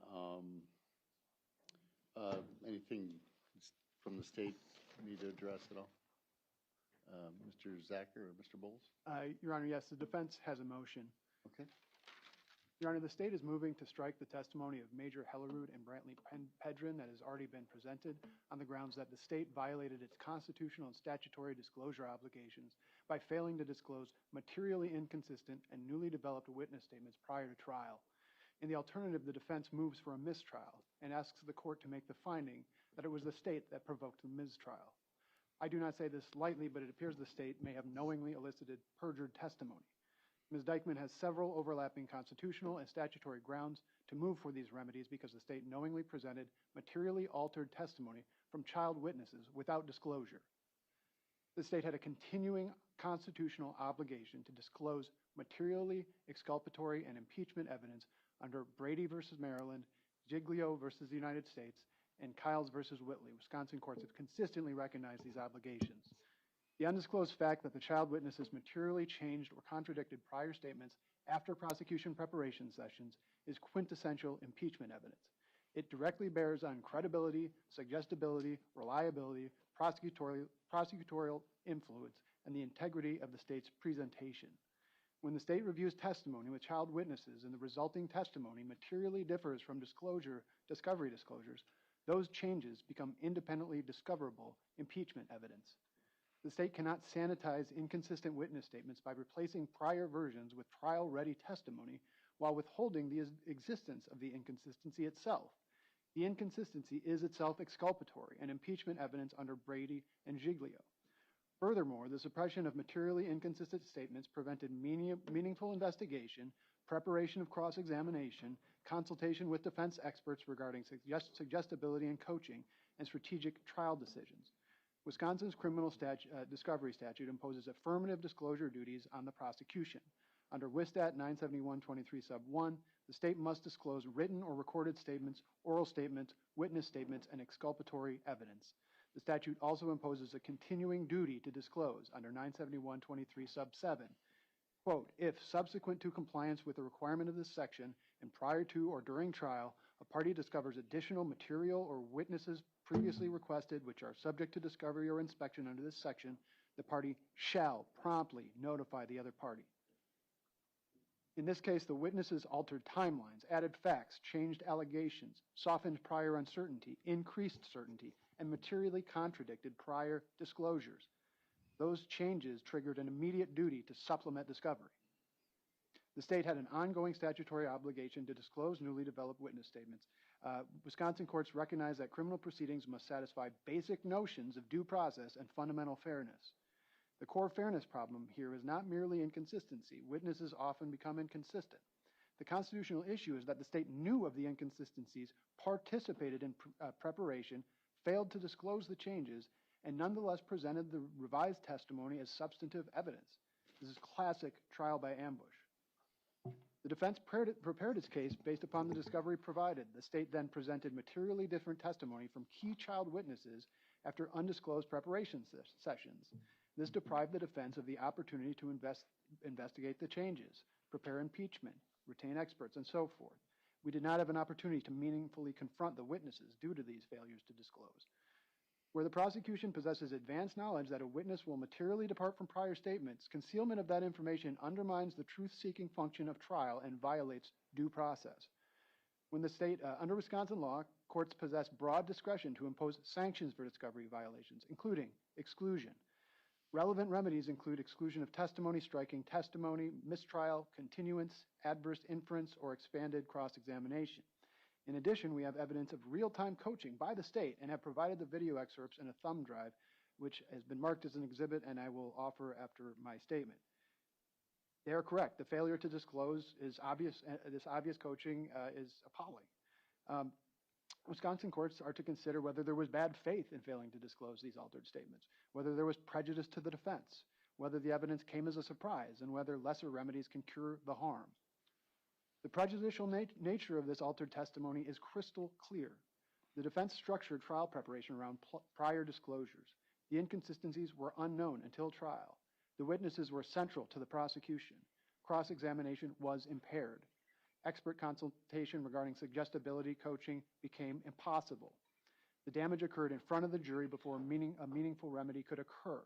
anything from the state need to address at all? Mr. Zachar or Mr. Bowles? Your Honor, yes, the defense has a motion. Okay. Your Honor, the state is moving to strike the testimony of Major Hellerud and Brantley Pedrin that has already been presented on the grounds that the state violated its constitutional and statutory disclosure obligations by failing to disclose materially inconsistent and newly developed witness statements prior to trial. In the alternative, the defense moves for a mistrial and asks the court to make the finding that it was the state that provoked the mistrial. I do not say this lightly, but it appears the state may have knowingly elicited perjured testimony. Ms. Dikeman has several overlapping constitutional and statutory grounds to move for these remedies because the state knowingly presented materially altered testimony from child witnesses without disclosure. The state had a continuing constitutional obligation to disclose materially exculpatory and impeachment evidence under Brady versus Maryland, Giglio versus the United States, and Kiles versus Whitley. Wisconsin courts have consistently recognized these obligations. The undisclosed fact that the child witnesses materially changed or contradicted prior statements after prosecution preparation sessions is quintessential impeachment evidence. It directly bears on credibility, suggestibility, reliability, prosecutorial influence, and the integrity of the state's presentation. When the state reviews testimony with child witnesses and the resulting testimony materially differs from discovery disclosures, those changes become independently discoverable impeachment evidence. The state cannot sanitize inconsistent witness statements by replacing prior versions with trial-ready testimony while withholding the existence of the inconsistency itself. The inconsistency is itself exculpatory and impeachment evidence under Brady and Giglio. Furthermore, the suppression of materially inconsistent statements prevented meaningful investigation, preparation of cross-examination, consultation with defense experts regarding suggestibility and coaching, and strategic trial decisions. Wisconsin's criminal discovery statute imposes affirmative disclosure duties on the prosecution. Under WISTAT 971.23 sub 1, the state must disclose written or recorded statements, oral statements, witness statements, and exculpatory evidence. The statute also imposes a continuing duty to disclose under 971.23 sub 7. Quote, if subsequent to compliance with the requirement of this section and prior to or during trial, a party discovers additional material or witnesses previously requested which are subject to discovery or inspection under this section, the party shall promptly notify the other party. In this case, the witnesses altered timelines, added facts, changed allegations, softened prior uncertainty, increased certainty, and materially contradicted prior disclosures. Those changes triggered an immediate duty to supplement discovery. The state had an ongoing statutory obligation to disclose newly developed witness statements. Wisconsin courts recognize that criminal proceedings must satisfy basic notions of due process and fundamental fairness. The core fairness problem here is not merely inconsistency. Witnesses often become inconsistent. The constitutional issue is that the state knew of the inconsistencies, participated in preparation, failed to disclose the changes, and nonetheless presented the revised testimony as substantive evidence. This is classic trial by ambush. The defense prepared its case based upon the discovery provided. The state then presented materially different testimony from key child witnesses after undisclosed preparation sessions. This deprived the defense of the opportunity to investigate the changes, prepare impeachment, retain experts, and so forth. We did not have an opportunity to meaningfully confront the witnesses due to these failures to disclose. Where the prosecution possesses advanced knowledge that a witness will materially depart from prior statements, concealment of that information undermines the truth-seeking function of trial and violates due process. When the state, under Wisconsin law, courts possess broad discretion to impose sanctions for discovery violations, including exclusion. Relevant remedies include exclusion of testimony, striking testimony, mistrial, continuance, adverse inference, or expanded cross-examination. In addition, we have evidence of real-time coaching by the state and have provided the video excerpts in a thumb drive, which has been marked as an exhibit and I will offer after my statement. They are correct. The failure to disclose is obvious. This obvious coaching is appalling. Wisconsin courts are to consider whether there was bad faith in failing to disclose these altered statements, whether there was prejudice to the defense, whether the evidence came as a surprise, and whether lesser remedies can cure the harm. The prejudicial nature of this altered testimony is crystal clear. The defense structured trial preparation around prior disclosures. The inconsistencies were unknown until trial. The witnesses were central to the prosecution. Cross-examination was impaired. Expert consultation regarding suggestibility coaching became impossible. The damage occurred in front of the jury before a meaningful remedy could occur.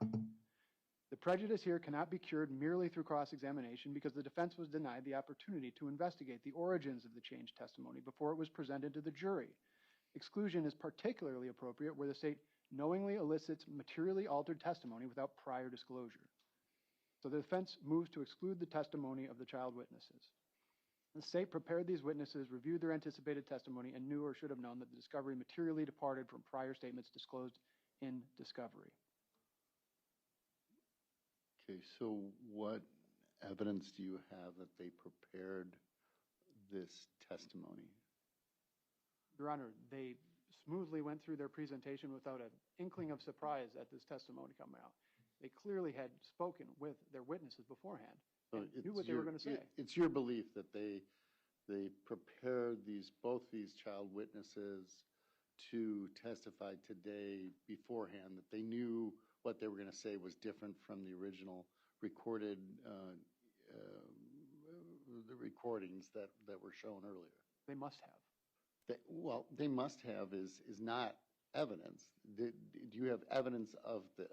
The prejudice here cannot be cured merely through cross-examination because the defense was denied the opportunity to investigate the origins of the changed testimony before it was presented to the jury. Exclusion is particularly appropriate where the state knowingly elicits materially altered testimony without prior disclosure. So the defense moves to exclude the testimony of the child witnesses. The state prepared these witnesses, reviewed their anticipated testimony, and knew or should have known that the discovery materially departed from prior statements disclosed in discovery. Okay, so what evidence do you have that they prepared this testimony? Your Honor, they smoothly went through their presentation without an inkling of surprise at this testimony coming out. They clearly had spoken with their witnesses beforehand. So knew what they were going to say. It's your belief that they prepared both these child witnesses to testify today beforehand, that they knew what they were going to say was different from the original recorded the recordings that were shown earlier. They must have. They must have is not evidence. Do you have evidence of this?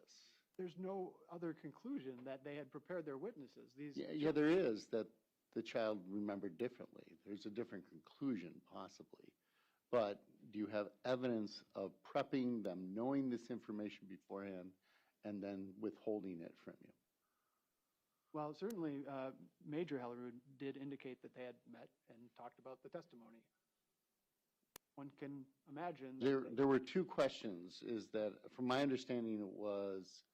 There's no other conclusion that they had prepared their witnesses. Yeah, there is, that the child remembered differently. There's a different conclusion, possibly. But do you have evidence of prepping them, knowing this information beforehand, and then withholding it from you? Well, certainly, Major Hellerud did indicate that they had met and talked about the testimony. One can imagine. There were two questions, is that, from my understanding, it was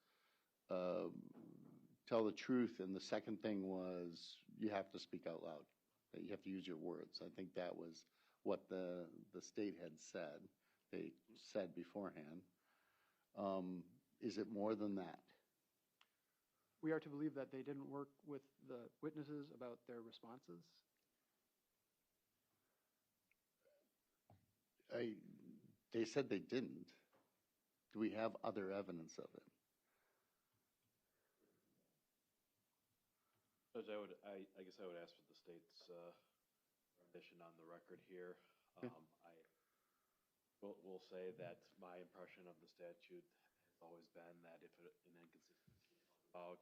tell the truth, and the second thing was you have to speak out loud, that you have to use your words. I think that was what the state had said, they said beforehand. Is it more than that? We are to believe that they didn't work with the witnesses about their responses? They said they didn't. Do we have other evidence of it? Judge, I guess I would ask for the state's rendition on the record here. Yeah. I will say that my impression of the statute has always been that if an inconsistency is about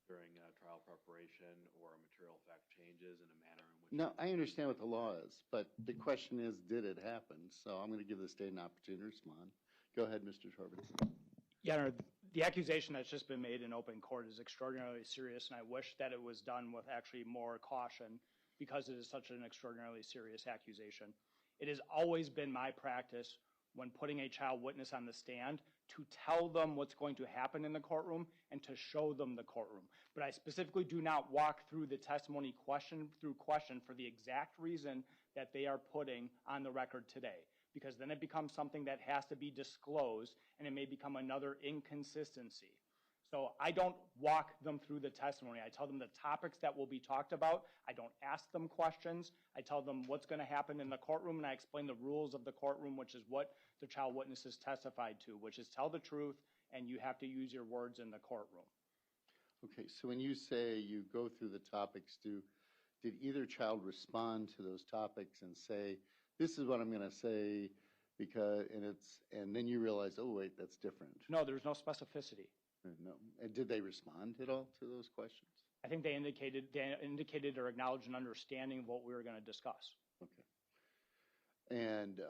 during trial preparation or a material fact changes in a manner in which... No, I understand what the law is, but the question is, did it happen? So I'm going to give the state an opportunity to respond. Go ahead, Mr. Torbenson. Yeah, the accusation that's just been made in open court is extraordinarily serious, and I wish that it was done with actually more caution because it is such an extraordinarily serious accusation. It has always been my practice when putting a child witness on the stand to tell them what's going to happen in the courtroom and to show them the courtroom. But I specifically do not walk through the testimony question through question for the exact reason that they are putting on the record today, because then it becomes something that has to be disclosed and it may become another inconsistency. So I don't walk them through the testimony. I tell them the topics that will be talked about. I don't ask them questions. I tell them what's going to happen in the courtroom, and I explain the rules of the courtroom, which is what the child witnesses testified to, which is tell the truth, and you have to use your words in the courtroom. Okay, so when you say you go through the topics, did either child respond to those topics and say, this is what I'm going to say, and then you realize, oh, wait, that's different? No, there's no specificity. No. And did they respond at all to those questions? I think they indicated or acknowledged an understanding of what we were going to discuss. Okay. And,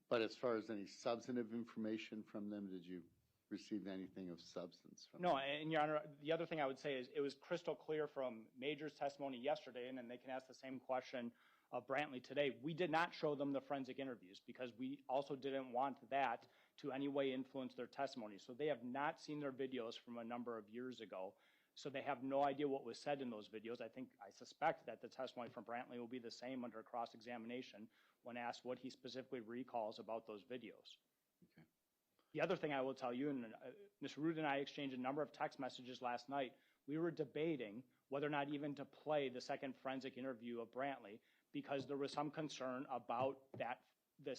but as far as any substantive information from them, did you receive anything of substance from them? No, and Your Honor, the other thing I would say is it was crystal clear from Major's testimony yesterday, and then they can ask the same question of Brantley today. We did not show them the forensic interviews because we also didn't want that to any way influence their testimony. So they have not seen their videos from a number of years ago. So they have no idea what was said in those videos. I suspect that the testimony from Brantley will be the same under cross-examination when asked what he specifically recalls about those videos. Okay. The other thing I will tell you, and Ms. Root and I exchanged a number of text messages last night, we were debating whether or not even to play the second forensic interview of Brantley because there was some concern about that the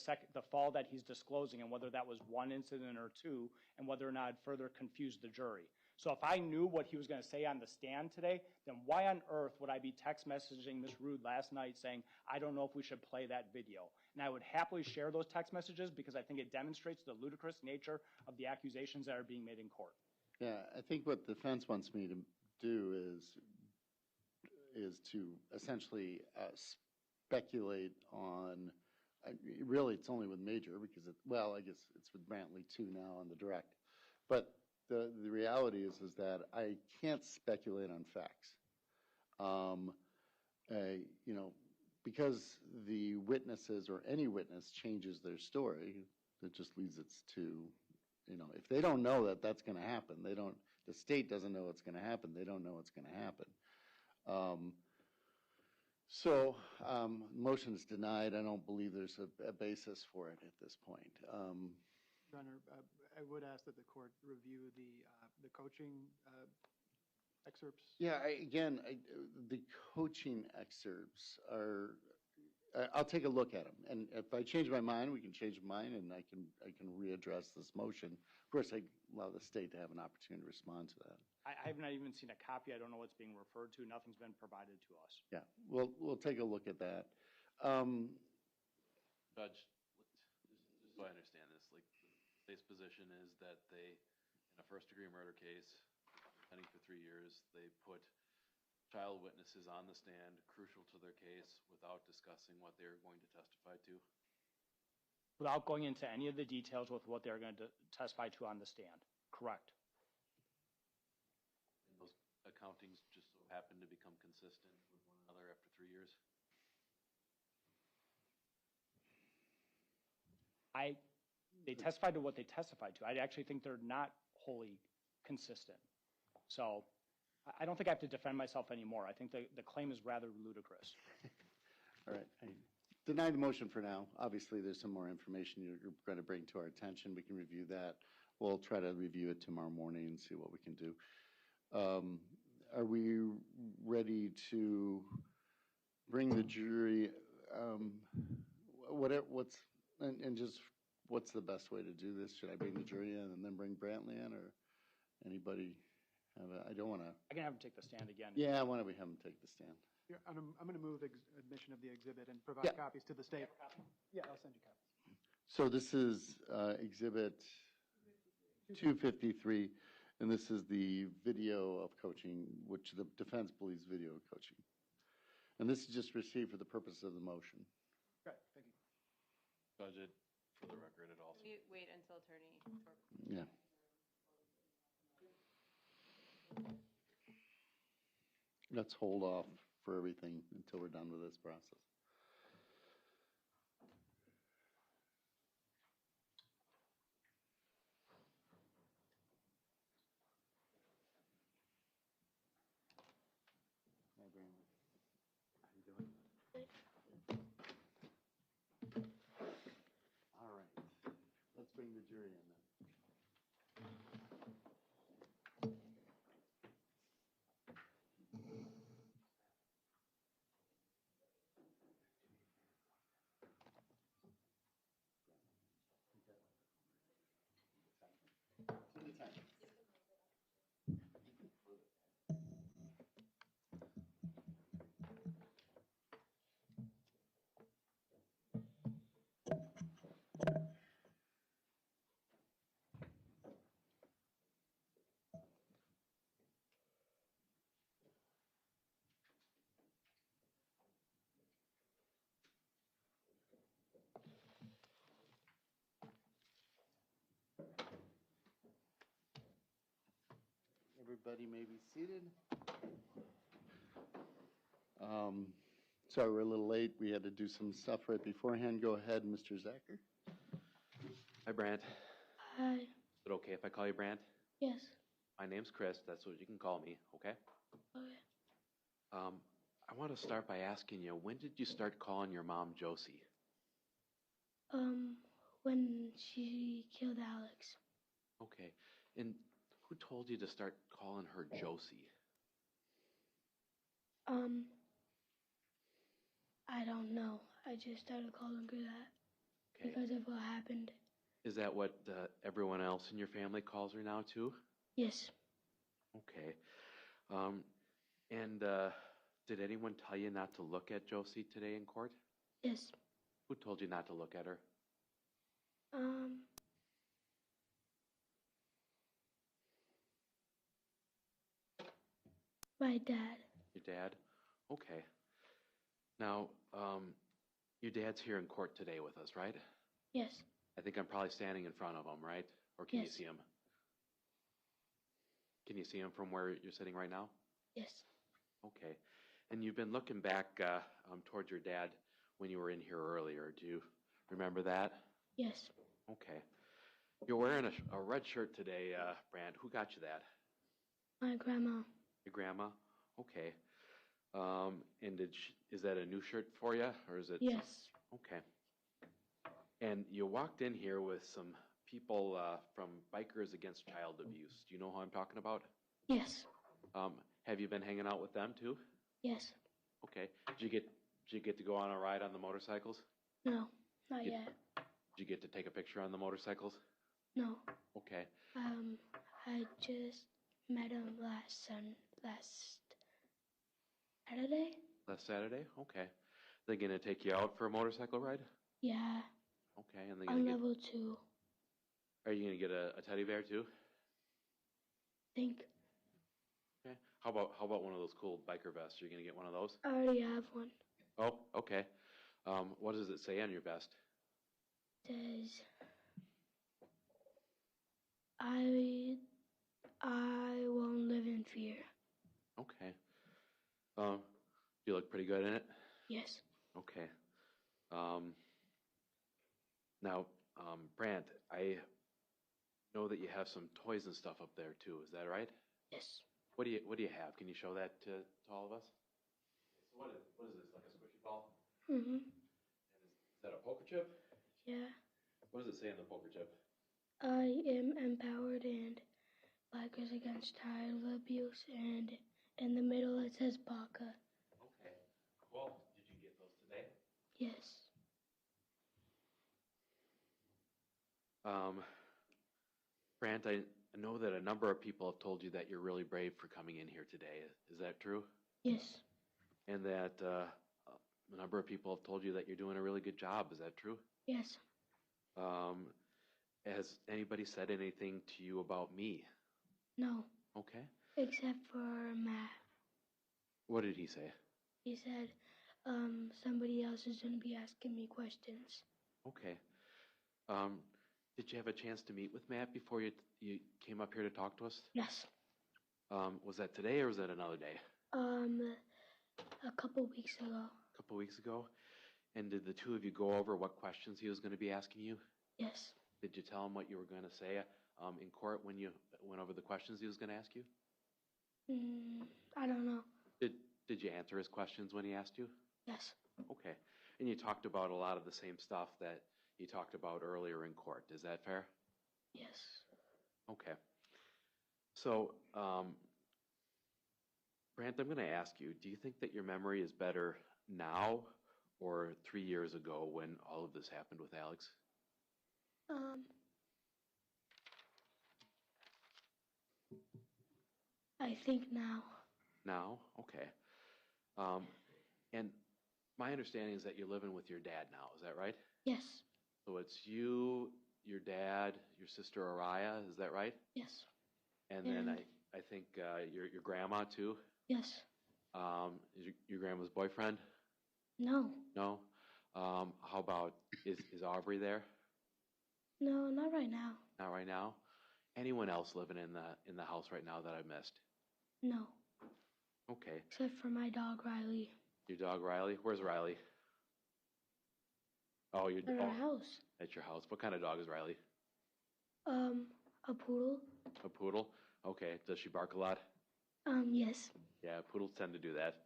fall that he's disclosing and whether that was one incident or two and whether or not it further confused the jury. So if I knew what he was going to say on the stand today, then why on earth would I be text messaging Ms. Root last night saying, I don't know if we should play that video? And I would happily share those text messages because I think it demonstrates the ludicrous nature of the accusations that are being made in court. Yeah, I think what the defense wants me to do is to essentially speculate on, really it's only with Major because, I guess it's with Brantley too now on the direct. But the reality is that I can't speculate on facts. Because the witnesses or any witness changes their story, it just leads it to, if they don't know that that's going to happen, the state doesn't know what's going to happen, they don't know what's going to happen. Motion is denied. I don't believe there's a basis for it at this point. Your Honor, I would ask that the court review the coaching excerpts. Yeah, the coaching excerpts are, I'll take a look at them. And if I change my mind, we can change mine and I can readdress this motion. Of course, I allow the state to have an opportunity to respond to that. I have not even seen a copy. I don't know what's being referred to. Nothing's been provided to us. Yeah, we'll take a look at that. Judge, just so I understand this, the state's position is that they, in a first-degree murder case, pending for 3 years, they put child witnesses on the stand, crucial to their case, without discussing what they're going to testify to? Without going into any of the details with what they're going to testify to on the stand. Correct. Those accounting things just so happen to become consistent with one another after 3 years? They testified to what they testified to. I actually think they're not wholly consistent. So I don't think I have to defend myself anymore. I think the claim is rather ludicrous. All right. I deny the motion for now. Obviously, there's some more information you're going to bring to our attention. We can review that. We'll try to review it tomorrow morning and see what we can do. Are we ready to bring the jury? What's the best way to do this? Should I bring the jury in and then bring Brantley in, or anybody have I don't want to. I can have him take the stand again. Yeah, why don't we have him take the stand? Yeah, I'm going to move admission of the exhibit and provide copies to the state. Yeah, I'll send you copies. So this is Exhibit 253, and this is the video of coaching, which the defense believes video of coaching. And this is just received for the purpose of the motion. Right, thank you. Budget, for the record, it also. Wait until Attorney Thorpe. Yeah. Let's hold off for everything until we're done with this process. Hey, Brandon. How you doing? All right. Let's bring the jury in then. Everybody may be seated. Sorry, we're a little late. We had to do some stuff right beforehand. Go ahead, Mr. Zachar. Hi, Brant. Hi. Is it okay if I call you Brant? Yes. My name's Chris. That's what you can call me, okay? Okay. I want to start by asking you, when did you start calling your mom Josie? When she killed Alex. Okay. And who told you to start calling her Josie? I don't know. I just started calling her that Okay. because of what happened. Is that what everyone else in your family calls her now, too? Yes. Okay. Did anyone tell you not to look at Josie today in court? Yes. Who told you not to look at her? My dad. Your dad? Okay. Now, your dad's here in court today with us, right? Yes. I think I'm probably standing in front of him, right? Or can you Yes. see him? Can you see him from where you're sitting right now? Yes. Okay. And you've been looking back towards your dad when you were in here earlier. Do you remember that? Yes. Okay. You're wearing a red shirt today, Brand. Who got you that? My grandma. Your grandma? Okay. And is that a new shirt for you, or is it? Yes. Okay. And you walked in here with some people from Bikers Against Child Abuse. Do you know who I'm talking about? Yes. Have you been hanging out with them too? Yes. Okay. Did you get to go on a ride on the motorcycles? No, not Did- yet. Did you get to take a picture on the motorcycles? No. Okay. I just met him last Saturday. Last Saturday? Okay. They gonna take you out for a motorcycle ride? Yeah. Okay. And they On gonna level 2. are you gonna get a teddy bear too? Think. Okay. How about one of those cool biker vests? Are you gonna get one of those? I already have one. Oh, okay. What does it say on your vest? Says I won't live in fear. Okay. You look pretty good in it? Yes. Okay. Now, Brant, I know that you have some toys and stuff up there too. Is that right? Yes. What do you have? Can you show that to all of us? So what is this? Like a squishy ball? Mm-hmm. Is that a poker chip? Yeah. What does it say on the poker chip? I am empowered and Bikers Against Child Abuse, and in the middle it says BACA. Okay. Cool. Did you get those today? Yes. Brant, I know that a number of people have told you that you're really brave for coming in here today. Is that true? Yes. And that a number of people have told you that you're doing a really good job. Is that true? Yes. Has anybody said anything to you about me? No. Okay. Except for Matt. What did he say? He said, somebody else is going to be asking me questions. Okay. Did you have a chance to meet with Matt before you came up here to talk to us? Yes. Was that today or was that another day? A couple weeks ago. A couple weeks ago? And did the two of you go over what questions he was going to be asking you? Yes. Did you tell him what you were going to say in court when you went over the questions he was going to ask you? I don't know. Did you answer his questions when he asked you? Yes. Okay. And you talked about a lot of the same stuff that you talked about earlier in court. Is that fair? Yes. Okay. So, Brant, I'm going to ask you, do you think that your memory is better now or 3 years ago when all of this happened with Alex? I think now. Now? Okay. And my understanding is that you're living with your dad now. Is that right? Yes. So it's you, your dad, your sister Araya. Is that right? Yes. And then I think your grandma too. Yes. Is your grandma's boyfriend? No. No. How about is Aubrey there? No, not right now. Not right now. Anyone else living in the house right now that I missed? No. Okay. Except for my dog, Riley. Your dog Riley? Where's Riley? Oh, At our house. At your house. What kind of dog is Riley? A poodle. A poodle? Okay. Does she bark a lot? Yes. Yeah, poodles tend to do that.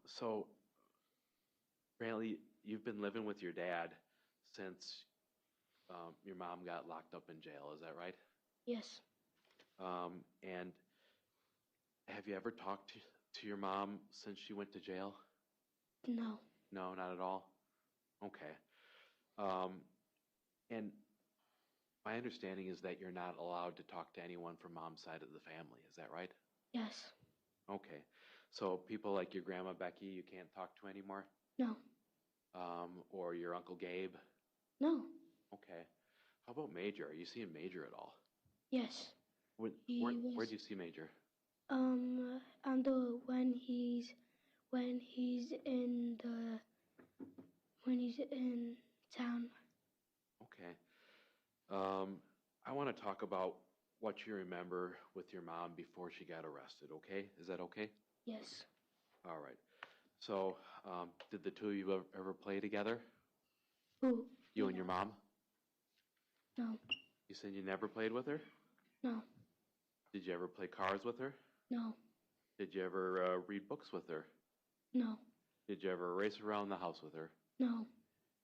So, Brantley, you've been living with your dad since your mom got locked up in jail. Is that right? Yes. And have you ever talked to your mom since she went to jail? No. No, not at all? Okay. And my understanding is that you're not allowed to talk to anyone from mom's side of the family. Is that right? Yes. Okay. So people like your grandma Becky, you can't talk to anymore? No. Or your Uncle Gabe? No. Okay. How about Major? Are you seeing Major at all? Yes. Where do you see Major? When he's in town. Okay. I want to talk about what you remember with your mom before she got arrested, okay? Is that okay? Yes. All right. So, did the two of you ever play together? Who? You and your mom? No. You said you never played with her? No. Did you ever play cards with her? No. Did you ever read books with her? No. Did you ever race around the house with her? No.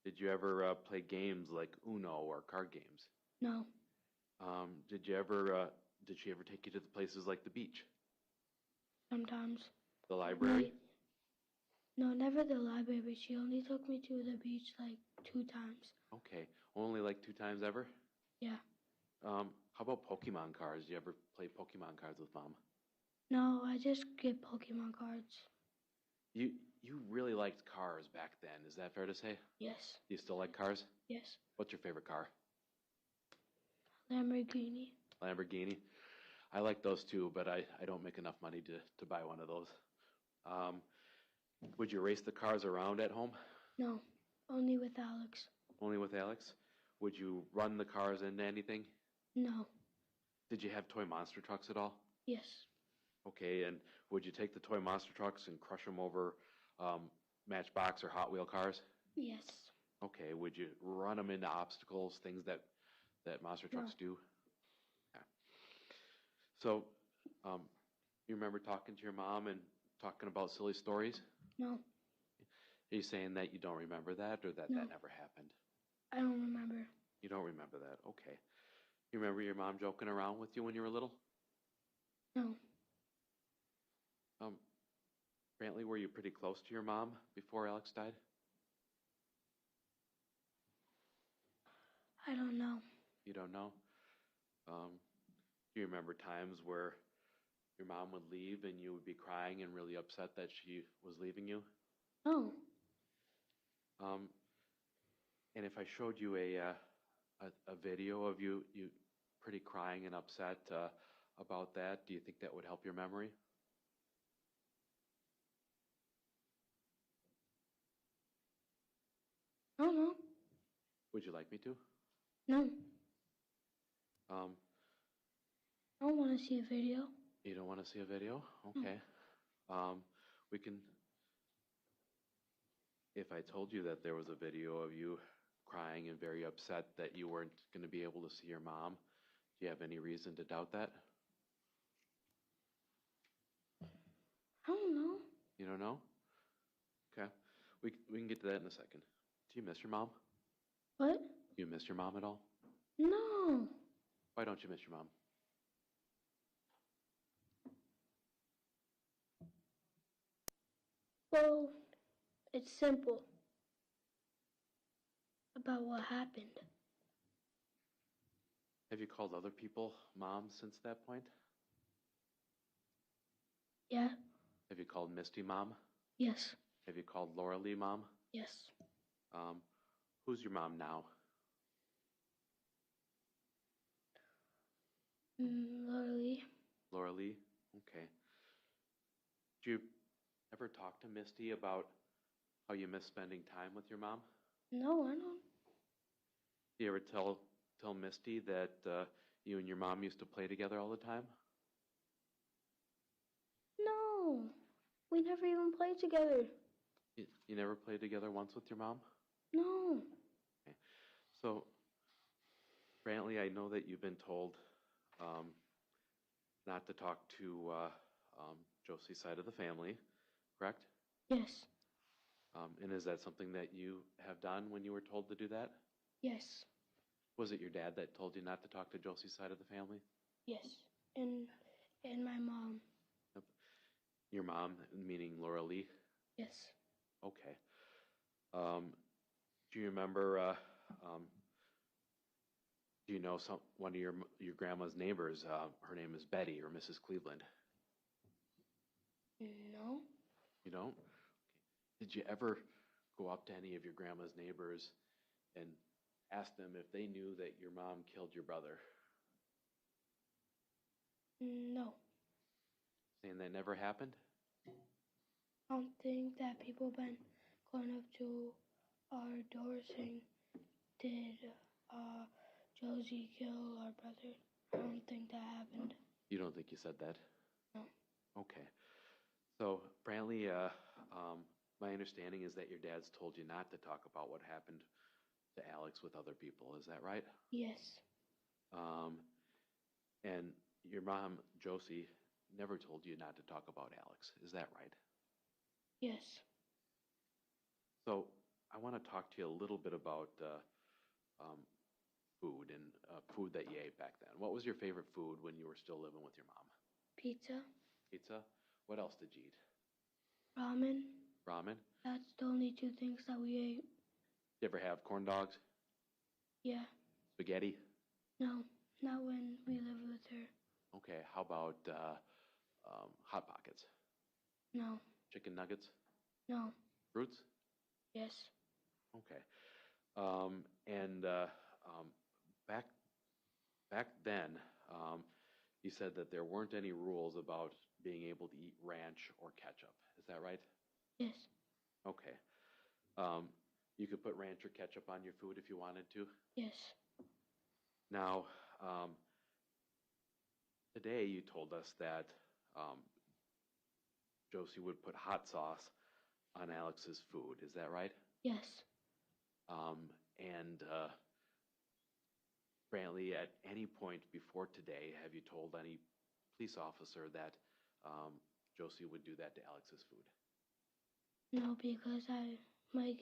Did you ever play games like Uno or card games? No. Did she ever take you to the places like the beach? Sometimes. The library? No, never the library, but she only took me to the beach like 2 times. Okay. Only like 2 times ever? Yeah. How about Pokemon cards? Did you ever play Pokemon cards with Mom? No, I just get Pokemon cards. You really liked cars back then, is that fair to say? Yes. Do you still like cars? Yes. What's your favorite car? Lamborghini. Lamborghini? I like those too, but I don't make enough money to buy one of those. Would you race the cars around at home? No, only with Alex. Only with Alex? Would you run the cars into anything? No. Did you have toy monster trucks at all? Yes. Okay, and would you take the toy monster trucks and crush them over Matchbox or Hot Wheel cars? Yes. Okay, would you run them into obstacles, things that monster trucks do? Okay. So, you remember talking to your mom and talking about silly stories? No. Are you saying that you don't remember that, or that No. that never happened? I don't remember. You don't remember that, okay. You remember your mom joking around with you when you were little? No. Brantley, were you pretty close to your mom before Alex died? I don't know. You don't know? Do you remember times where your mom would leave and you would be crying and really upset that she was leaving you? No. And if I showed you a video of you pretty crying and upset about that, do you think that would help your memory? I don't know. Would you like me to? No. Um, I don't want to see a video. you don't want to see a video? Okay. We can, if I told you that there was a video of you crying and very upset that you weren't going to be able to see your mom, do you have any reason to doubt that? I don't know. You don't know? Okay. We can get to that in a second. Do you miss your mom? What? Do you miss your mom at all? No. Why don't you miss your mom? Well, it's simple. About what happened. Have you called other people mom since that point? Yeah. Have you called Misty mom? Yes. Have you called Laura Lee mom? Yes. Who's your mom now? Literally. Laura Lee? Okay. Did you ever talk to Misty about how you miss spending time with your mom? No, I don't. Do you ever tell Misty that you and your mom used to play together all the time? No. We never even played together. You never played together once with your mom? No. Okay. So, Brantley, I know that you've been told not to talk to Josie's side of the family, correct? Yes. And is that something that you have done when you were told to do that? Yes. Was it your dad that told you not to talk to Josie's side of the family? Yes. And my mom. Your mom, meaning Laura Lee? Yes. Okay. Do you remember, do you know one of your grandma's neighbors? Her name is Betty or Mrs. Cleveland. No. You don't? Okay. Did you ever go up to any of your grandma's neighbors and ask them if they knew that your mom killed your brother? No. Saying that never happened? I don't think that people been going up to our door saying, did Josie kill our brother? I don't think that happened. You don't think you said that? No. Okay. So, Brantley, my understanding is that your dad's told you not to talk about what happened to Alex with other people. Is that right? Yes. And your mom, Josie, never told you not to talk about Alex. Is that right? Yes. So I want to talk to you a little bit about food and food that you ate back then. What was your favorite food when you were still living with your mom? Pizza. Pizza? What else did you eat? Ramen. Ramen? That's the only two things that we ate. You ever have corn dogs? Yeah. Spaghetti? No, not when we lived with her. Okay, how about Hot Pockets? No. Chicken nuggets? No. Fruits? Yes. Okay. Back then, you said that there weren't any rules about being able to eat ranch or ketchup. Is that right? Yes. Okay. You could put ranch or ketchup on your food if you wanted to. Yes. Now, today you told us that Josie would put hot sauce on Alex's food. Is that right? Yes. And Brantley, at any point before today, have you told any police officer that Josie would do that to Alex's food? No, because I was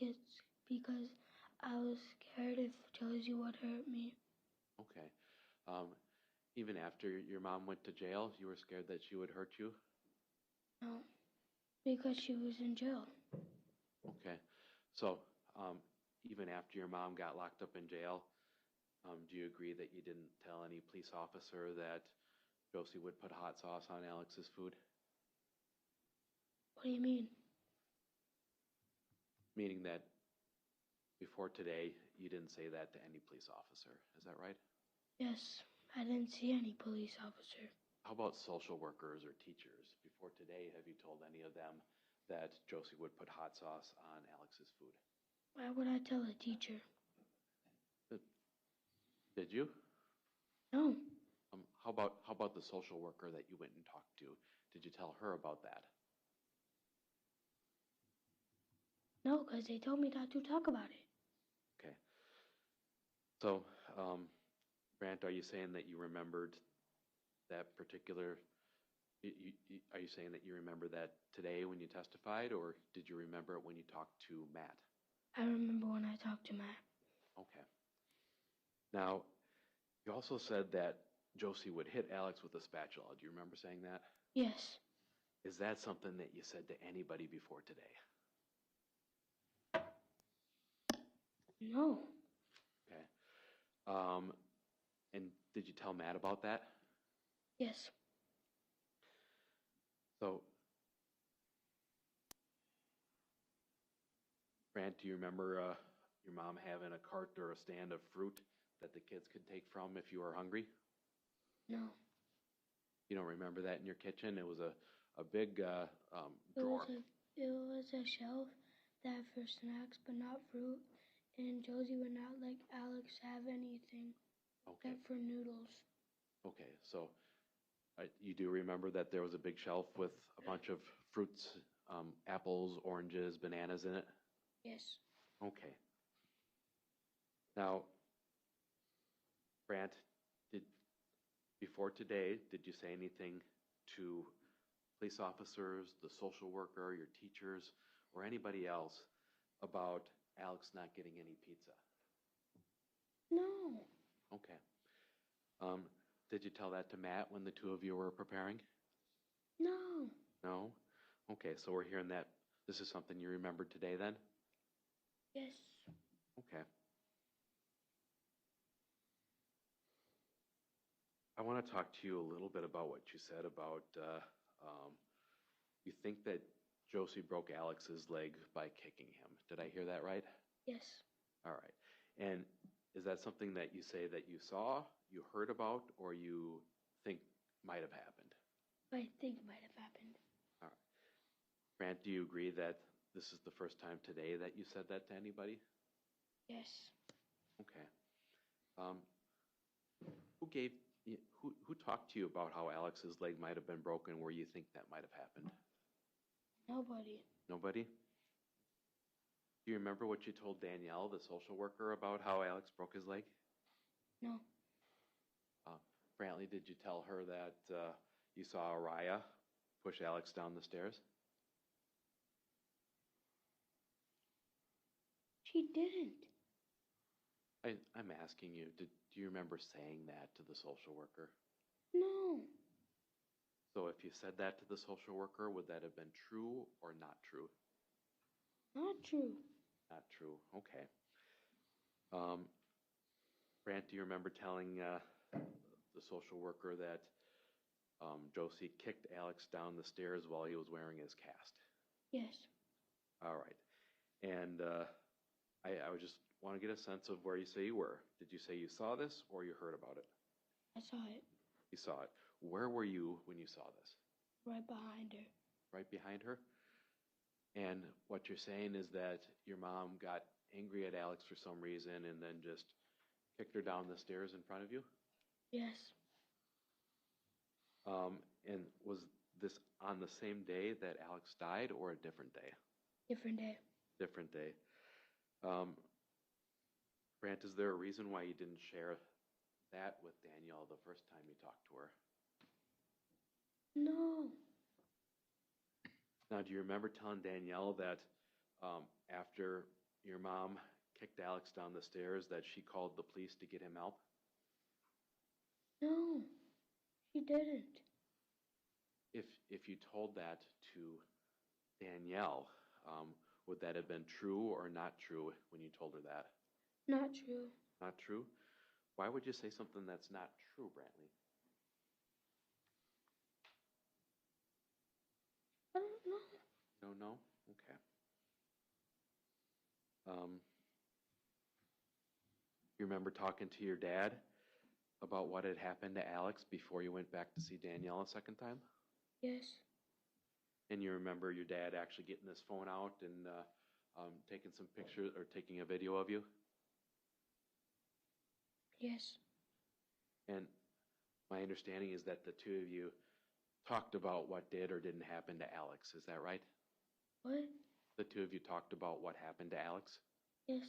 scared if Josie would hurt me. Okay. Even after your mom went to jail, you were scared that she would hurt you? No, because she was in jail. Okay. So, even after your mom got locked up in jail, do you agree that you didn't tell any police officer that Josie would put hot sauce on Alex's food? What do you mean? Meaning that before today, you didn't say that to any police officer. Is that right? Yes, I didn't see any police officer. How about social workers or teachers? Before today, have you told any of them that Josie would put hot sauce on Alex's food? Why would I tell a teacher? Did you? No. How about the social worker that you went and talked to? Did you tell her about that? No, because they told me not to talk about it. Okay. So, Brant, are you saying that you remembered that particular, are you saying that you remember that today when you testified, or did you remember it when you talked to Matt? I remember when I talked to Matt. Okay. Now, you also said that Josie would hit Alex with a spatula. Do you remember saying that? Yes. Is that something that you said to anybody before today? No. Okay. And did you tell Matt about that? Yes. So, Brant, do you remember your mom having a cart or a stand of fruit that the kids could take from if you were hungry? No. You don't remember that in your kitchen? It was a big drawer. It was a shelf that for snacks but not fruit, and Josie would not let Alex have anything except for noodles. Okay, so you do remember that there was a big shelf with a bunch of fruits, apples, oranges, bananas in it? Yes. Okay. Now, Brant, before today, did you say anything to police officers, the social worker, your teachers, or anybody else about Alex not getting any pizza? No. Okay. Did you tell that to Matt when the two of you were preparing? No. No? Okay, so we're hearing that this is something you remembered today then? Yes. Okay. I want to talk to you a little bit about what you said about you think that Josie broke Alex's leg by kicking him. Did I hear that right? Yes. All right. And is that something that you say that you saw, you heard about, or you think might have happened? I think it might have happened. All right. Grant, do you agree that this is the first time today that you said that to anybody? Yes. Okay. Who talked to you about how Alex's leg might have been broken, where you think that might have happened? Nobody. Nobody? Do you remember what you told Danielle, the social worker, about how Alex broke his leg? No. Brantley, did you tell her that you saw Araya push Alex down the stairs? She didn't. I'm asking you, do you remember saying that to the social worker? No. So if you said that to the social worker, would that have been true or not true? Not true. Not true. Okay. Brant, do you remember telling the social worker that Josie kicked Alex down the stairs while he was wearing his cast? Yes. All right. And I would just want to get a sense of where you say you were. Did you say you saw this or you heard about it? I saw it. You saw it. Where were you when you saw this? Right behind her. Right behind her? And what you're saying is that your mom got angry at Alex for some reason and then just kicked her down the stairs in front of you? Yes. And was this on the same day that Alex died or a different day? Different day. Different day. Brant, is there a reason why you didn't share that with Danielle the first time you talked to her? No. Now, do you remember telling Danielle that after your mom kicked Alex down the stairs that she called the police to get him help? No. She didn't. If you told that to Danielle, would that have been true or not true when you told her that? Not true. Not true? Why would you say something that's not true, Brantley? I don't know. You don't know? Okay. You remember talking to your dad about what had happened to Alex before you went back to see Danielle a second time? Yes. And you remember your dad actually getting his phone out and taking some pictures or taking a video of you? Yes. And my understanding is that the two of you talked about what did or didn't happen to Alex. Is that right? What? The two of you talked about what happened to Alex? Yes.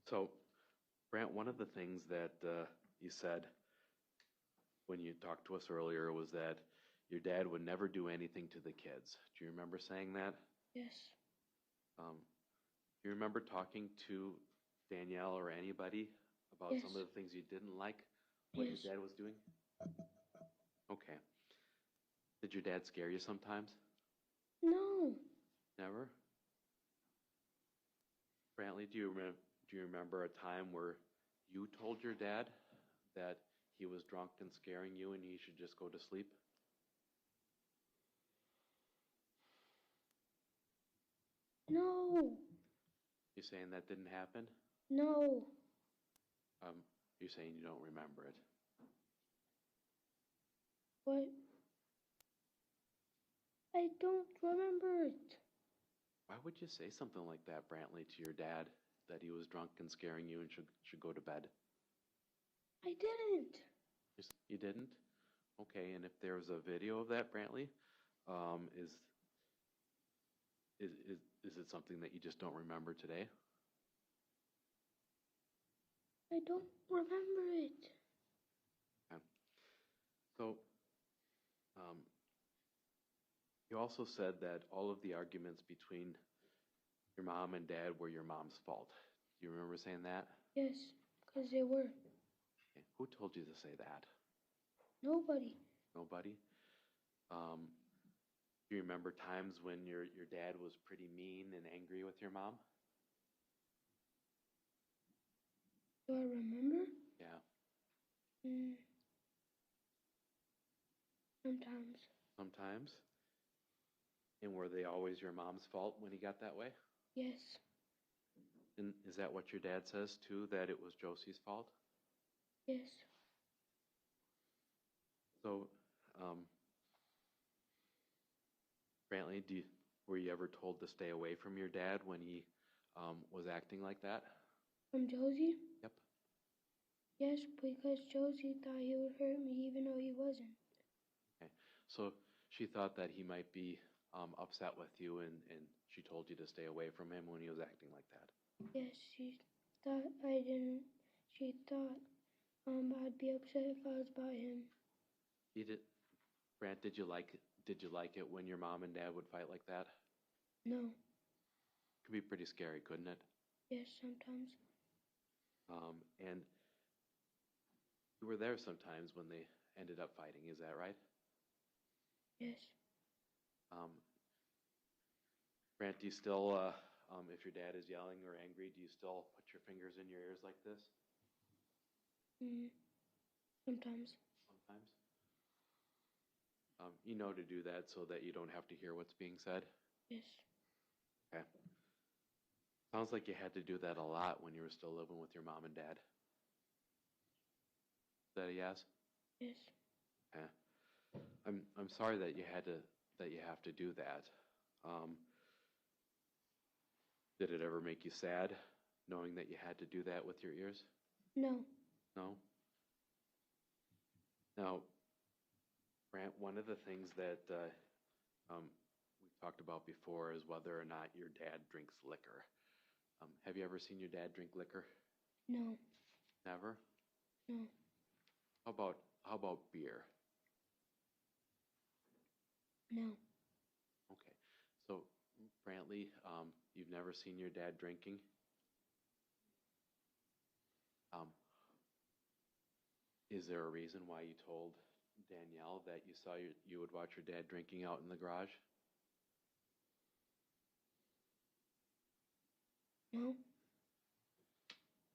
So, Brant, one of the things that you said when you talked to us earlier was that your dad would never do anything to the kids. Do you remember saying that? Yes. Do you remember talking to Danielle or anybody about Yes. some of the things you didn't like what Yes. your dad was doing? Okay. Did your dad scare you sometimes? No. Never? Brantley, do you remember a time where you told your dad that he was drunk and scaring you and he should just go to sleep? No. You saying that didn't happen? No. You're saying you don't remember it. What? I don't remember it. Why would you say something like that, Brantley, to your dad, that he was drunk and scaring you and should go to bed? I didn't. You didn't? Okay, and if there was a video of that, Brantley, is it something that you just don't remember today? I don't remember it. Okay. So, you also said that all of the arguments between your mom and dad were your mom's fault. Do you remember saying that? Yes, because they were. Okay. Who told you to say that? Nobody. Nobody? Do you remember times when your dad was pretty mean and angry with your mom? Do I remember? Yeah. Sometimes. Sometimes? And were they always your mom's fault when he got that way? Yes. And is that what your dad says too, that it was Josie's fault? Yes. So, Brantley, were you ever told to stay away from your dad when he was acting like that? From Josie? Yep. Yes, because Josie thought he would hurt me even though he wasn't. Okay. So she thought that he might be upset with you and she told you to stay away from him when he was acting like that. Yes, she thought I didn't. She thought I'd be upset if I was by him. Brant, did you like it when your mom and dad would fight like that? No. Could be pretty scary, couldn't it? Yes, sometimes. And you were there sometimes when they ended up fighting, is that right? Yes. Brant, do you still, if your dad is yelling or angry, do you still put your fingers in your ears like this? Sometimes. Sometimes? You know to do that so that you don't have to hear what's being said? Yes. Okay. Sounds like you had to do that a lot when you were still living with your mom and dad. Is that a yes? Yes. Okay. I'm sorry that you have to do that. Did it ever make you sad knowing that you had to do that with your ears? No. No? Now, Brant, one of the things that we've talked about before is whether or not your dad drinks liquor. Have you ever seen your dad drink liquor? No. Never? No. How about beer? No. Okay. So, Brantley, you've never seen your dad drinking? Is there a reason why you told Danielle that you saw you would watch your dad drinking out in the garage? No.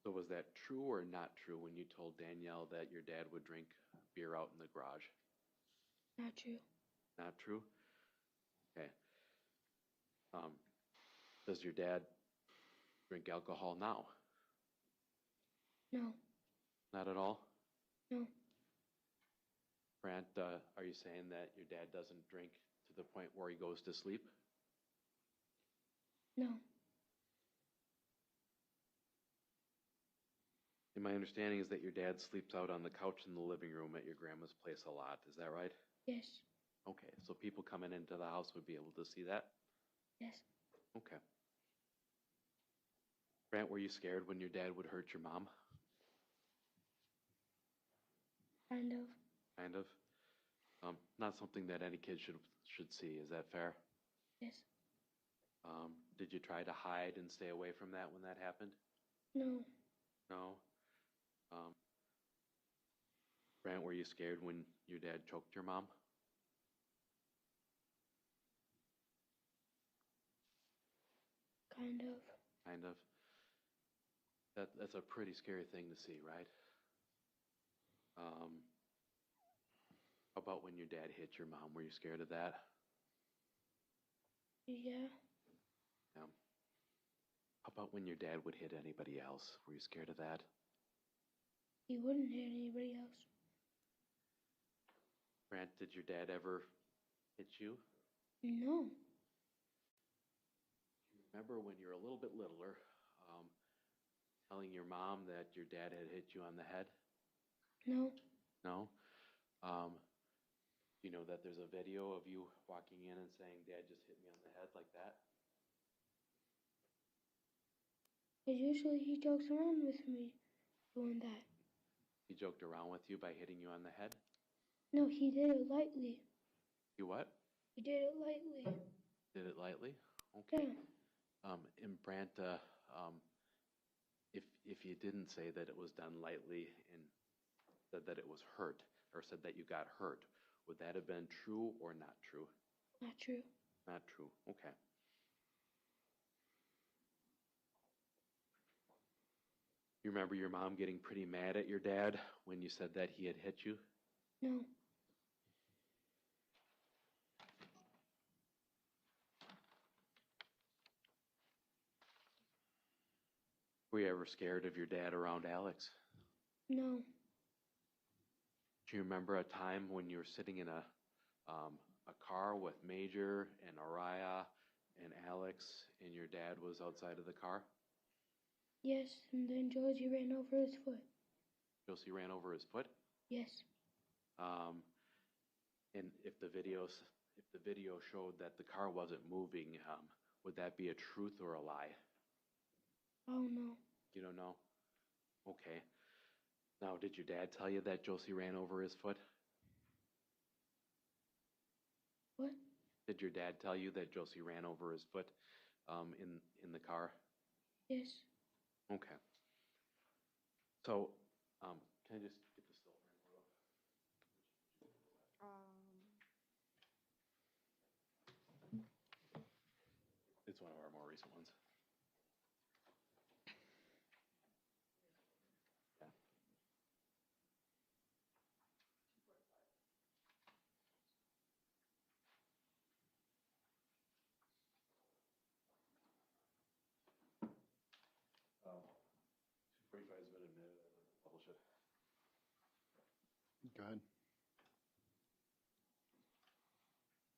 So was that true or not true when you told Danielle that your dad would drink beer out in the garage? Not true. Not true? Okay. Does your dad drink alcohol now? No. Not at all? No. Brant, are you saying that your dad doesn't drink to the point where he goes to sleep? No. And my understanding is that your dad sleeps out on the couch in the living room at your grandma's place a lot. Is that right? Yes. Okay, so people coming into the house would be able to see that? Yes. Okay. Brant, were you scared when your dad would hurt your mom? Kind of. Kind of. Not something that any kid should see. Is that fair? Yes. Did you try to hide and stay away from that when that happened? No. No. Brant, were you scared when your dad choked your mom? Kind of. Kind of. That's a pretty scary thing to see, right? How about when your dad hit your mom? Were you scared of that? Yeah. Yeah. How about when your dad would hit anybody else? Were you scared of that? He wouldn't hit anybody else. Brant, did your dad ever hit you? No. Remember when you were a little bit littler, telling your mom that your dad had hit you on the head? No. No? You know that there's a video of you walking in and saying, Dad just hit me on the head like that? Because usually he jokes around with me doing that. He joked around with you by hitting you on the head? No, he did it lightly. You what? He did it lightly. Did it lightly? Okay. Yeah. And Brant, if you didn't say that it was done lightly and said that it was hurt, or said that you got hurt, would that have been true or not true? Not true. Not true. Okay. You remember your mom getting pretty mad at your dad when you said that he had hit you? No. Were you ever scared of your dad around Alex? No. Do you remember a time when you were sitting in a car with Major and Araya and Alex, and your dad was outside of the car? Yes, and then Josie ran over his foot. Josie ran over his foot? Yes. And if the video showed that the car wasn't moving, would that be a truth or a lie? Oh, no. You don't know? Okay. Now, did your dad tell you that Josie ran over his foot? What? Did your dad tell you that Josie ran over his foot in the car? Yes. Okay. So, can I just get the still frame up? It's one of our more recent ones. Yeah. Um, 245 has been admitted. I would publish it. Go ahead.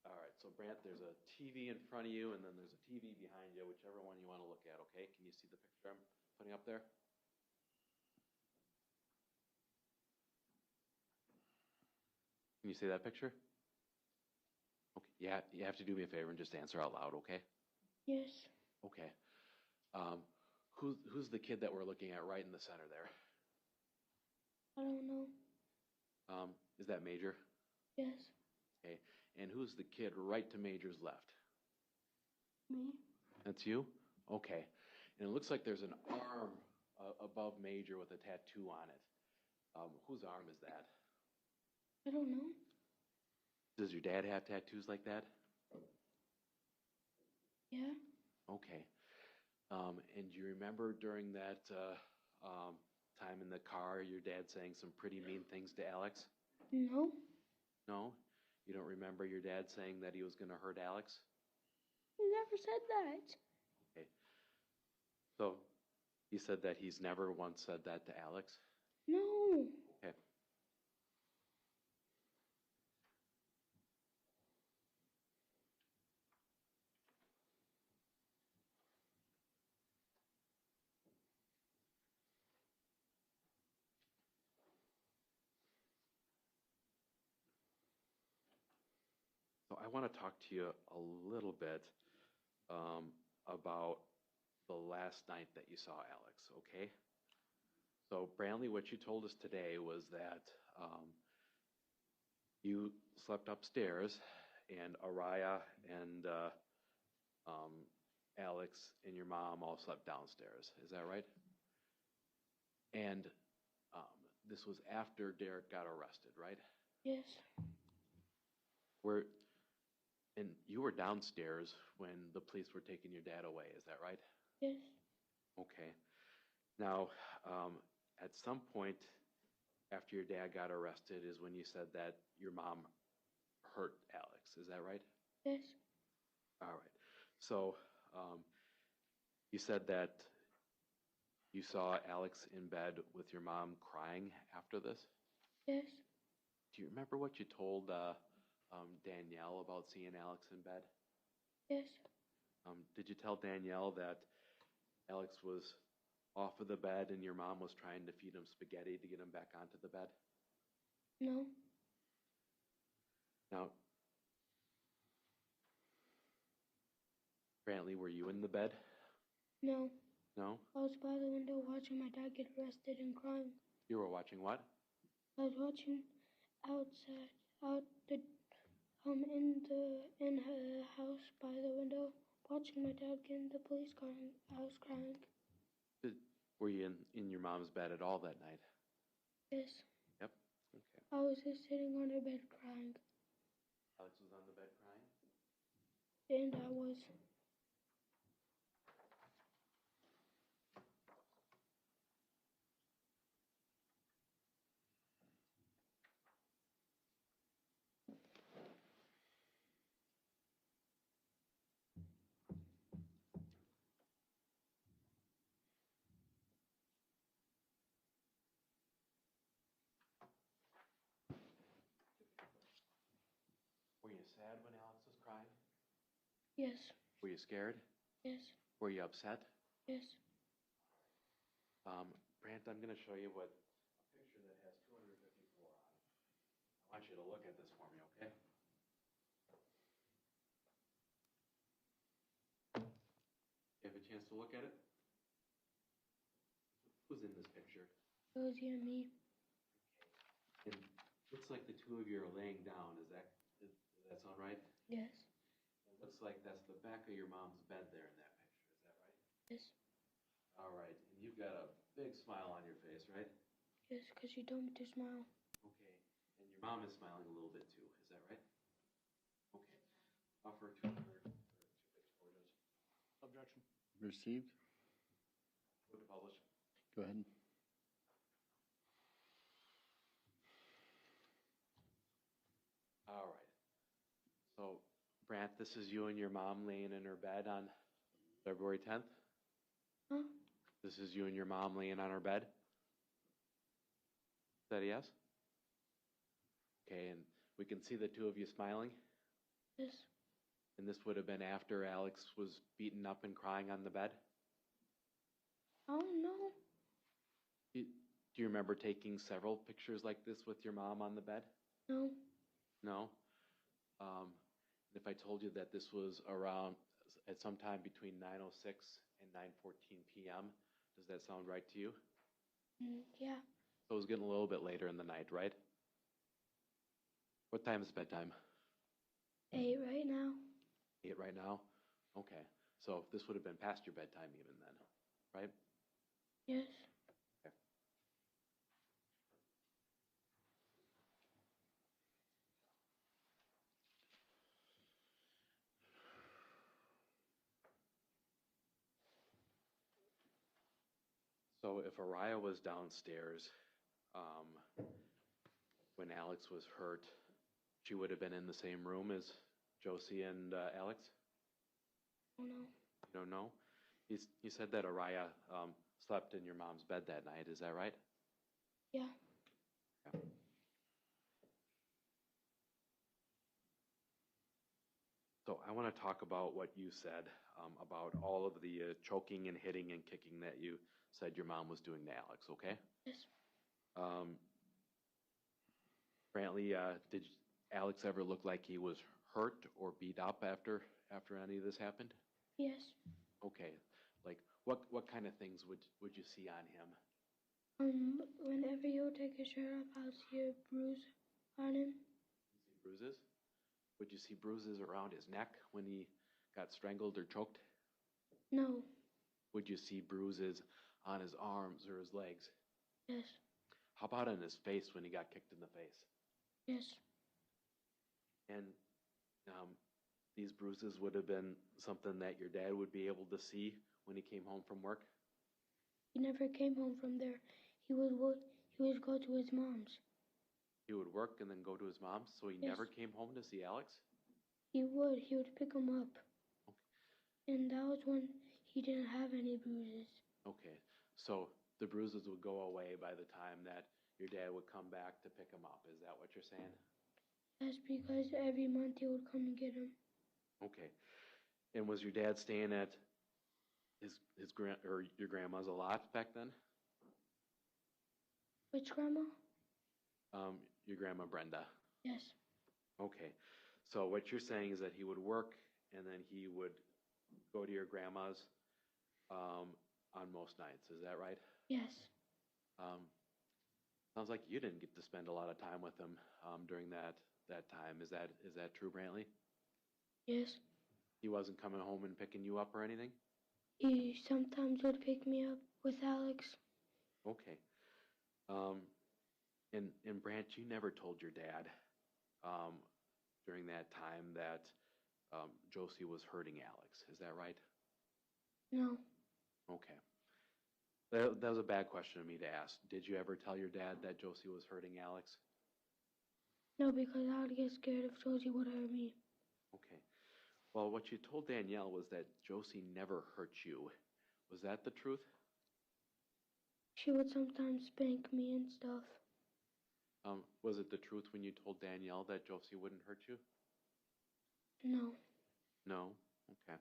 All right, so Brant, there's a TV in front of you, and then there's a TV behind you, whichever one you want to look at, okay? Can you see the picture I'm putting up there? Can you see that picture? Okay, yeah, you have to do me a favor and just answer out loud, okay? Yes. Okay. Who's the kid that we're looking at right in the center there? I don't know. Is that Major? Yes. Okay. And who's the kid right to Major's left? Me. That's you? Okay. And it looks like there's an arm above Major with a tattoo on it. Whose arm is that? I don't know. Does your dad have tattoos like that? Yeah. Okay. And do you remember during that time in the car, your dad saying some pretty mean things to Alex? No. No? You don't remember your dad saying that he was going to hurt Alex? He never said that. Okay. So, he said that he's never once said that to Alex? No. Okay. So I want to talk to you a little bit about the last night that you saw Alex, okay? So Brantley, what you told us today was that you slept upstairs and Araya and Alex and your mom all slept downstairs. Is that right? And this was after Derek got arrested, right? Yes. And you were downstairs when the police were taking your dad away, is that right? Yes. Okay. Now, at some point after your dad got arrested is when you said that your mom hurt Alex, is that right? Yes. All right. So, you said that you saw Alex in bed with your mom crying after this? Yes. Do you remember what you told Danielle about seeing Alex in bed? Yes. Did you tell Danielle that Alex was off of the bed and your mom was trying to feed him spaghetti to get him back onto the bed? No. Now, Brantley, were you in the bed? No. No? I was by the window watching my dad get arrested and crying. You were watching what? I was watching outside, in the house by the window, watching my dad get in the police car, and I was crying. Were you in your mom's bed at all that night? Yes. Yep. Okay. I was just sitting on her bed crying, Alex was on the bed crying? and I was. Were you sad when Alex was crying? Yes. Were you scared? Yes. Were you upset? Yes. Brant, I'm going to show you what a picture that has 254 on it. I want you to look at this for me, okay? You have a chance to look at it? Who's in this picture? Josie and me. And looks like the two of you are laying down. Does that sound right? Yes. It looks like that's the back of your mom's bed there in that picture. Is that right? Yes. All right. And you've got a big smile on your face, right? Yes, because you told me to smile. Okay. And your mom is smiling a little bit too. Is that right? Okay. Offer two picture photos. Objection. Received? Move to publish. Go ahead. All right. So, Brant, this is you and your mom laying in her bed on February 10th? Huh? This is you and your mom laying on her bed? Is that a yes? Okay, and we can see the two of you smiling? Yes. And this would have been after Alex was beaten up and crying on the bed? I don't know. Do you remember taking several pictures like this with your mom on the bed? No. No? If I told you that this was around, at some time between 9:06 and 9:14 p.m., does that sound right to you? Yeah. So it was getting a little bit later in the night, right? What time is bedtime? 8 right now. 8 right now? Okay. So this would have been past your bedtime even then, right? Yes. Okay. So if Araya was downstairs when Alex was hurt, she would have been in the same room as Josie and Alex? Oh no. You don't know? You said that Araya slept in your mom's bed that night, is that right? Yeah. Yeah. So I want to talk about what you said about all of the choking and hitting and kicking that you said your mom was doing to Alex, okay? Yes. Brantley, did Alex ever look like he was hurt or beat up after any of this happened? Yes. Okay, like what kind of things would you see on him? Whenever you take his shirt off, I'll see a bruise on him. See bruises? Would you see bruises around his neck when he got strangled or choked? No. Would you see bruises on his arms or his legs? Yes. How about on his face when he got kicked in the face? Yes. And these bruises would have been something that your dad would be able to see when he came home from work? He never came home from there. He would go to his mom's. He would work and then go to his mom's, so he Yes. never came home to see Alex? He would pick him up. Okay. And that was when he didn't have any bruises. Okay, so the bruises would go away by the time that your dad would come back to pick him up. Is that what you're saying? That's because every month he would come and get him. Okay. And was your dad staying at your grandma's a lot back then? Which grandma? Your grandma Brenda. Yes. Okay. So what you're saying is that he would work and then he would go to your grandma's on most nights. Is that right? Yes. Sounds like you didn't get to spend a lot of time with him during that time. Is that true, Brantley? Yes. He wasn't coming home and picking you up or anything? He sometimes would pick me up with Alex. Okay. And Brant, you never told your dad during that time that Josie was hurting Alex. Is that right? No. Okay. That was a bad question of me to ask. Did you ever tell your dad that Josie was hurting Alex? No, because I would get scared if Josie would hurt me. Okay. Well, what you told Danielle was that Josie never hurt you. Was that the truth? She would sometimes spank me and stuff. Was it the truth when you told Danielle that Josie wouldn't hurt you? No. No? Okay.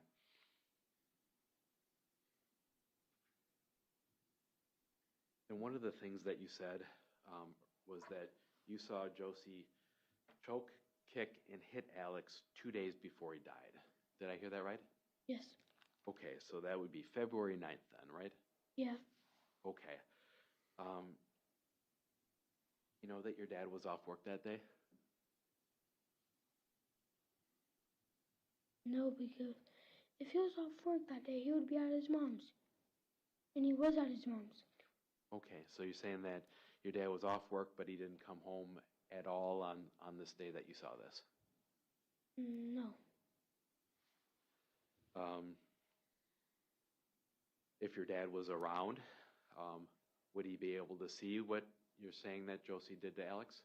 And one of the things that you said was that you saw Josie choke, kick, and hit Alex 2 days before he died. Did I hear that right? Yes. Okay, so that would be February 9th then, right? Yeah. Okay. You know that your dad was off work that day? No, because if he was off work that day, he would be at his mom's. And he was at his mom's. Okay, so you're saying that your dad was off work, but he didn't come home at all on this day that you saw this? No. If your dad was around, would he be able to see what you're saying that Josie did to Alex?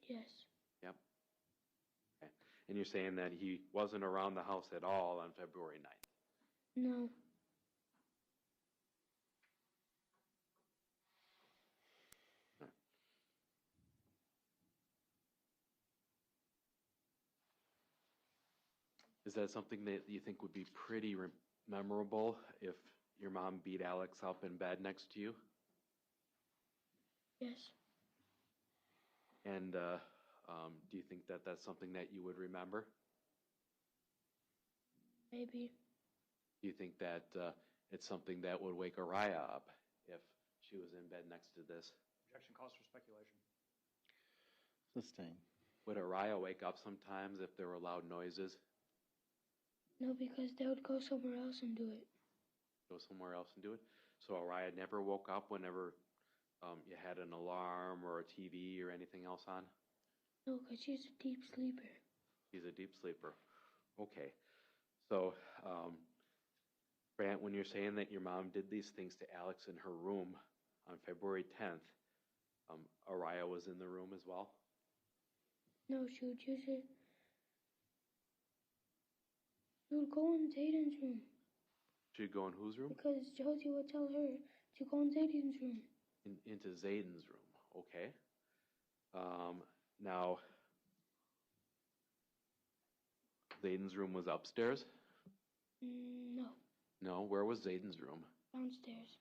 Yes. Yep. Okay. And you're saying that he wasn't around the house at all on February 9th? No. Is that something that you think would be pretty memorable if your mom beat Alex up in bed next to you? Yes. And Do you think that that's something that you would remember? Maybe. Do you think that it's something that would wake Araya up if she was in bed next to this? Objection calls for speculation. Sustain. Would Araya wake up sometimes if there were loud noises? No, because they would go somewhere else and do it. Go somewhere else and do it? So Araya never woke up whenever you had an alarm or a TV or anything else on? No, because she's a deep sleeper. She's a deep sleeper. Okay. So, Brant, when you're saying that your mom did these things to Alex in her room on February 10th, Araya was in the room as well? No, she would use it. She would go in Zayden's room. She'd go in whose room? Because Josie would tell her to go in Zayden's room. Into Zayden's room. Okay. Now, Zayden's room was upstairs? No, No. Where was Zayden's room? downstairs.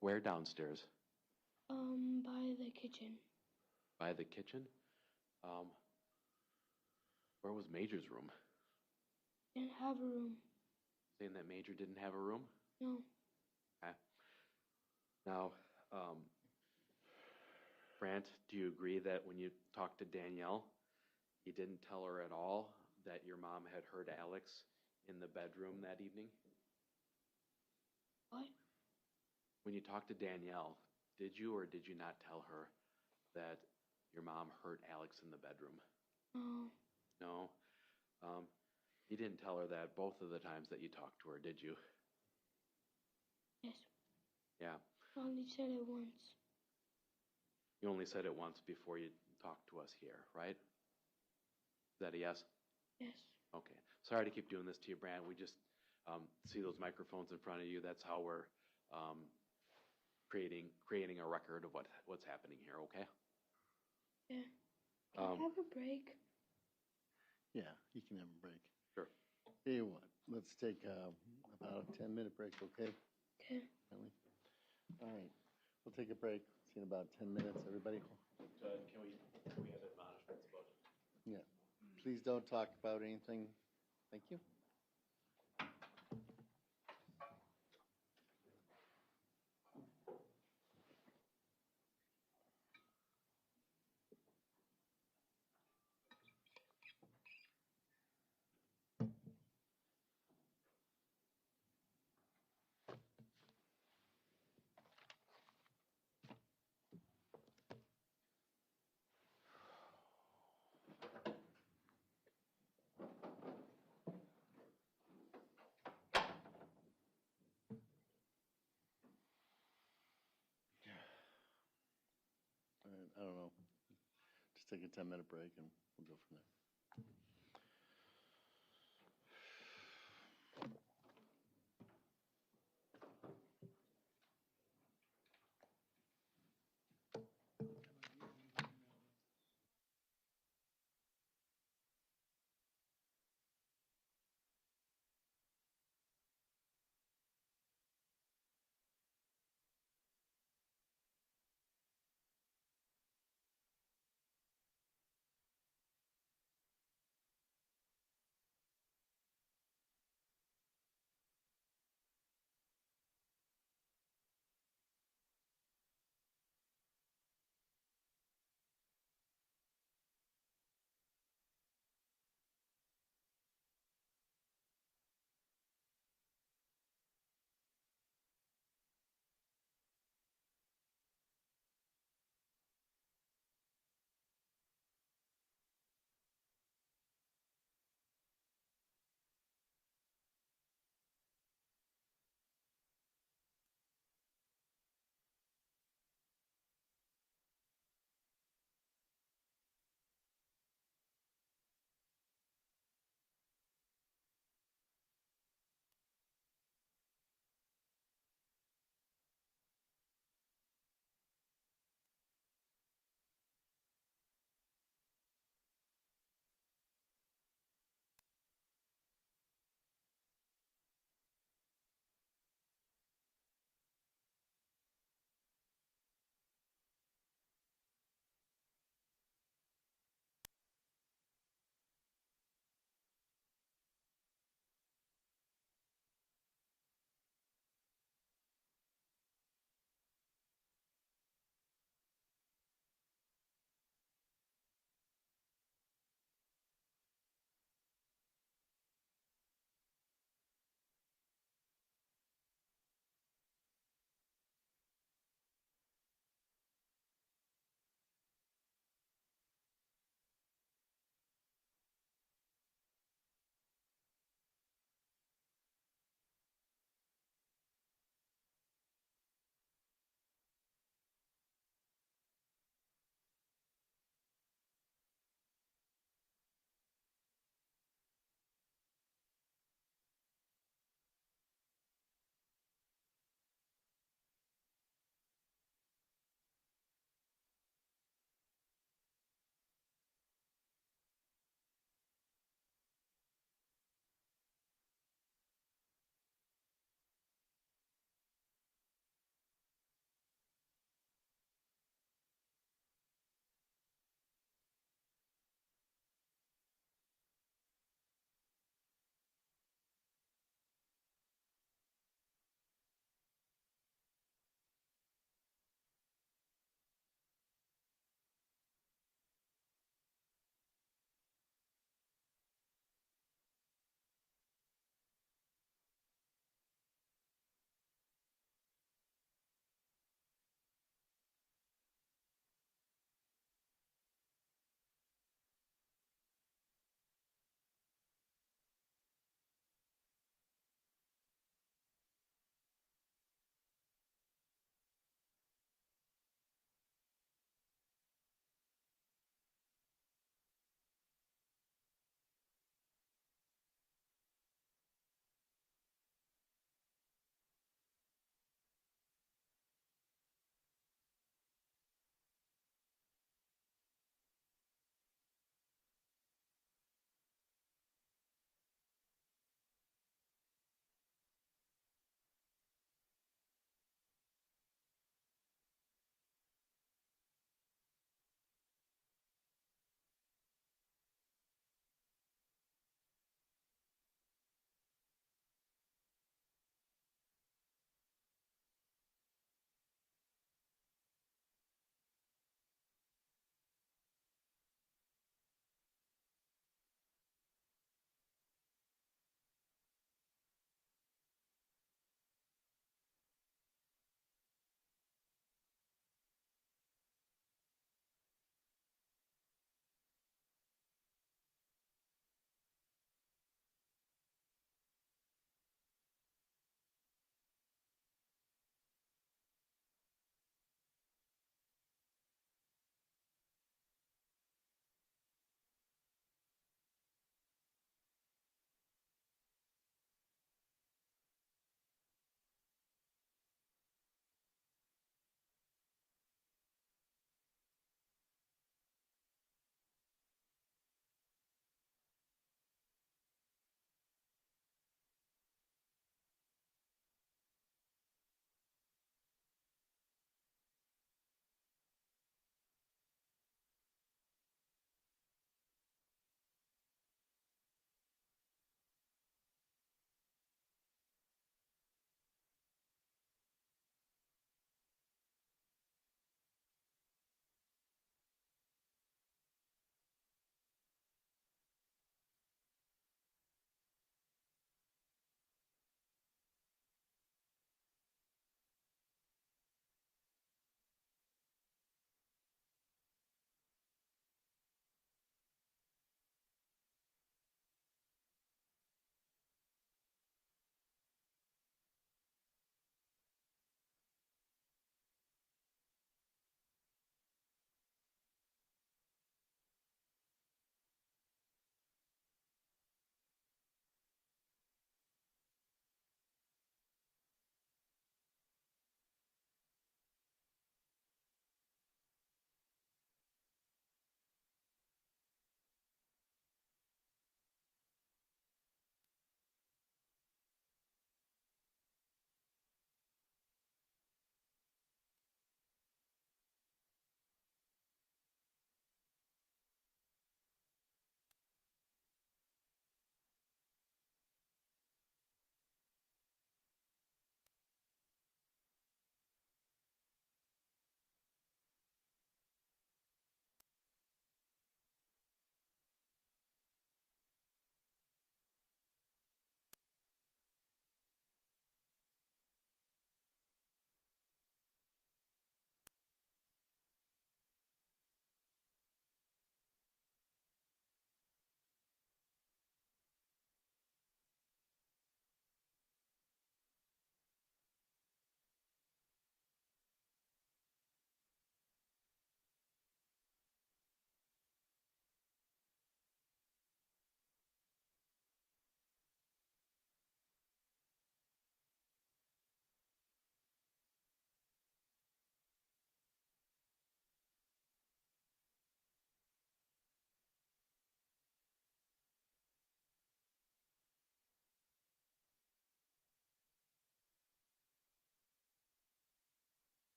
Where downstairs? By the kitchen. By the kitchen? Where was Major's room? Didn't have a room. Saying that Major didn't have a room? No. Okay. Now, Brant, do you agree that when you talked to Danielle, you didn't tell her at all that your mom had heard Alex in the bedroom that evening? What? When you talked to Danielle, did you or did you not tell her that your mom heard Alex in the bedroom? No. No? You didn't tell her that both of the times that you talked to her, did you? Yes. Yeah. I only said it once. You only said it once before you talked to us here, right? Is that a yes? Yes. Okay. Sorry to keep doing this to you, Brant. We just see those microphones in front of you. That's how we're creating a record of what's happening here, okay? Yeah. Can I have a break? Yeah, you can have a break. Sure. Tell you what, let's take about a 10-minute break, okay? Okay. Really? All right, we'll take a break. See you in about 10 minutes, everybody. Can we have admonishments about it? Yeah. Please don't talk about anything. Thank you. All right, I don't know. Just take a 10-minute break and we'll go from there.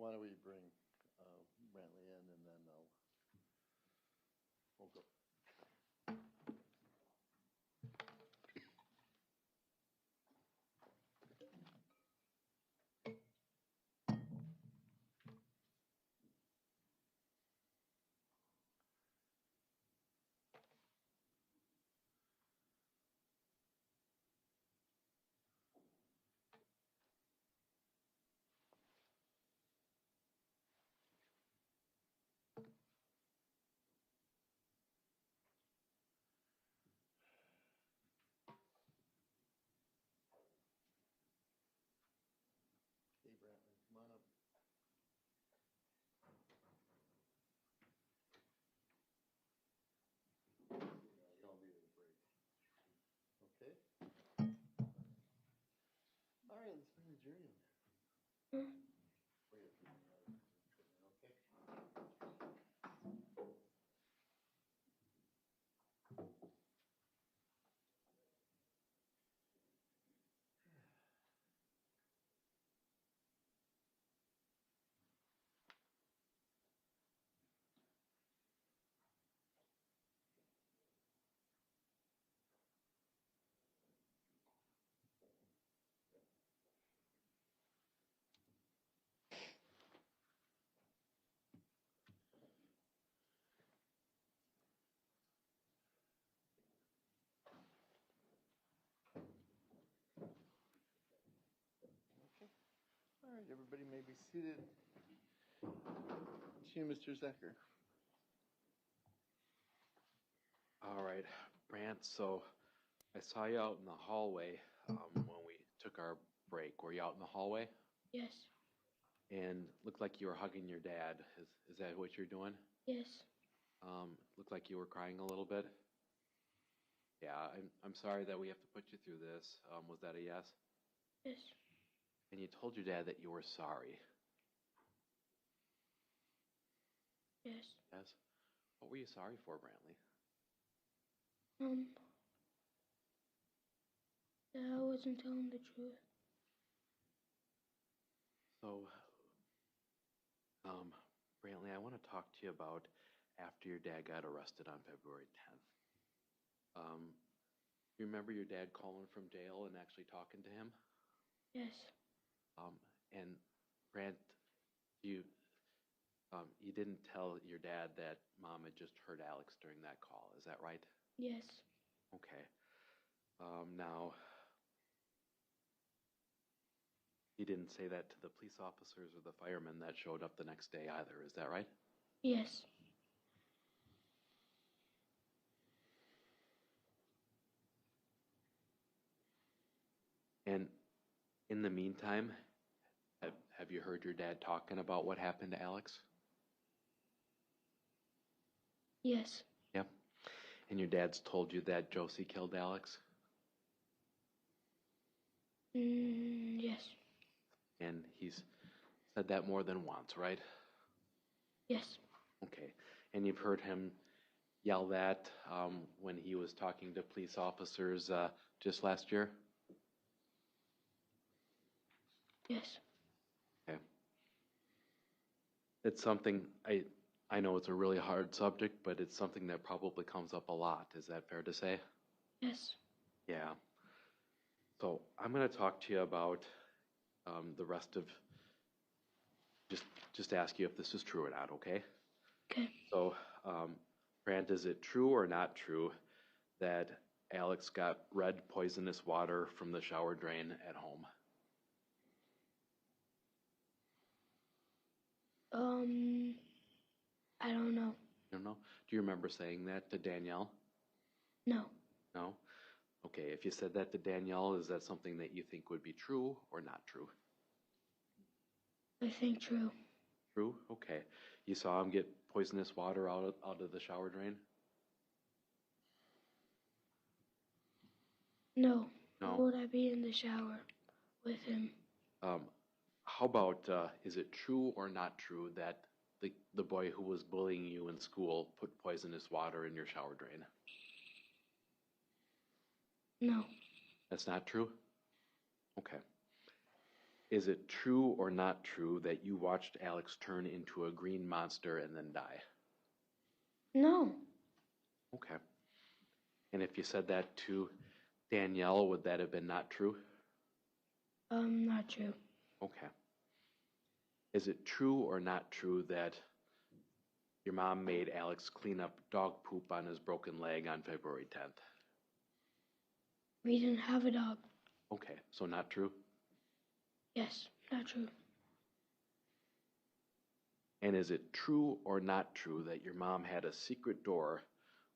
why don't we bring Brantley in, and then we'll go. Hey, Brantley, come on up. You all need a break. Okay? All right, let's bring the jury in. Okay? All right, everybody may be seated. To you, Mr. Zachar. All right, Brant, so I saw you out in the hallway when we took our break. Were you out in the hallway? Yes. And looked like you were hugging your dad. Is that what you're doing? Yes. Looked like you were crying a little bit. Yeah, I'm sorry that we have to put you through this. Was that a yes? Yes. And you told your dad that you were sorry. Yes. Yes. What were you sorry for, Brantley? That I wasn't telling the truth. So, Brantley, I want to talk to you about after your dad got arrested on February 10th. You remember your dad calling from jail and actually talking to him? Yes. And Brant, you didn't tell your dad that Mom had just heard Alex during that call. Is that right? Yes. Okay. Now, he didn't say that to the police officers or the firemen that showed up the next day either. Is that right? Yes. And in the meantime, have you heard your dad talking about what happened to Alex? Yes. Yep. And your dad's told you that Josie killed Alex? Yes. And he's said that more than once, right? Yes. Okay. And you've heard him yell that when he was talking to police officers just last year? Yes. Okay. It's something, I know it's a really hard subject, but it's something that probably comes up a lot. Is that fair to say? Yes. Yeah. So I'm going to talk to you about the rest of, just ask you if this is true or not, okay? Okay. So, Brant, is it true or not true that Alex got red poisonous water from the shower drain at home? I don't know. You don't know? Do you remember saying that to Danielle? No. No? Okay, if you said that to Danielle, is that something that you think would be true or not true? I think true. True? Okay. You saw him get poisonous water out of the shower drain? No. No? Why would I be in the shower with him? How about, is it true or not true that the boy who was bullying you in school put poisonous water in your shower drain? No. That's not true? Okay. Is it true or not true that you watched Alex turn into a green monster and then die? No. Okay. And if you said that to Danielle, would that have been not true? Not true. Okay. Is it true or not true that your mom made Alex clean up dog poop on his broken leg on February 10th? We didn't have a dog. Okay, so not true? Yes, not true. And is it true or not true that your mom had a secret door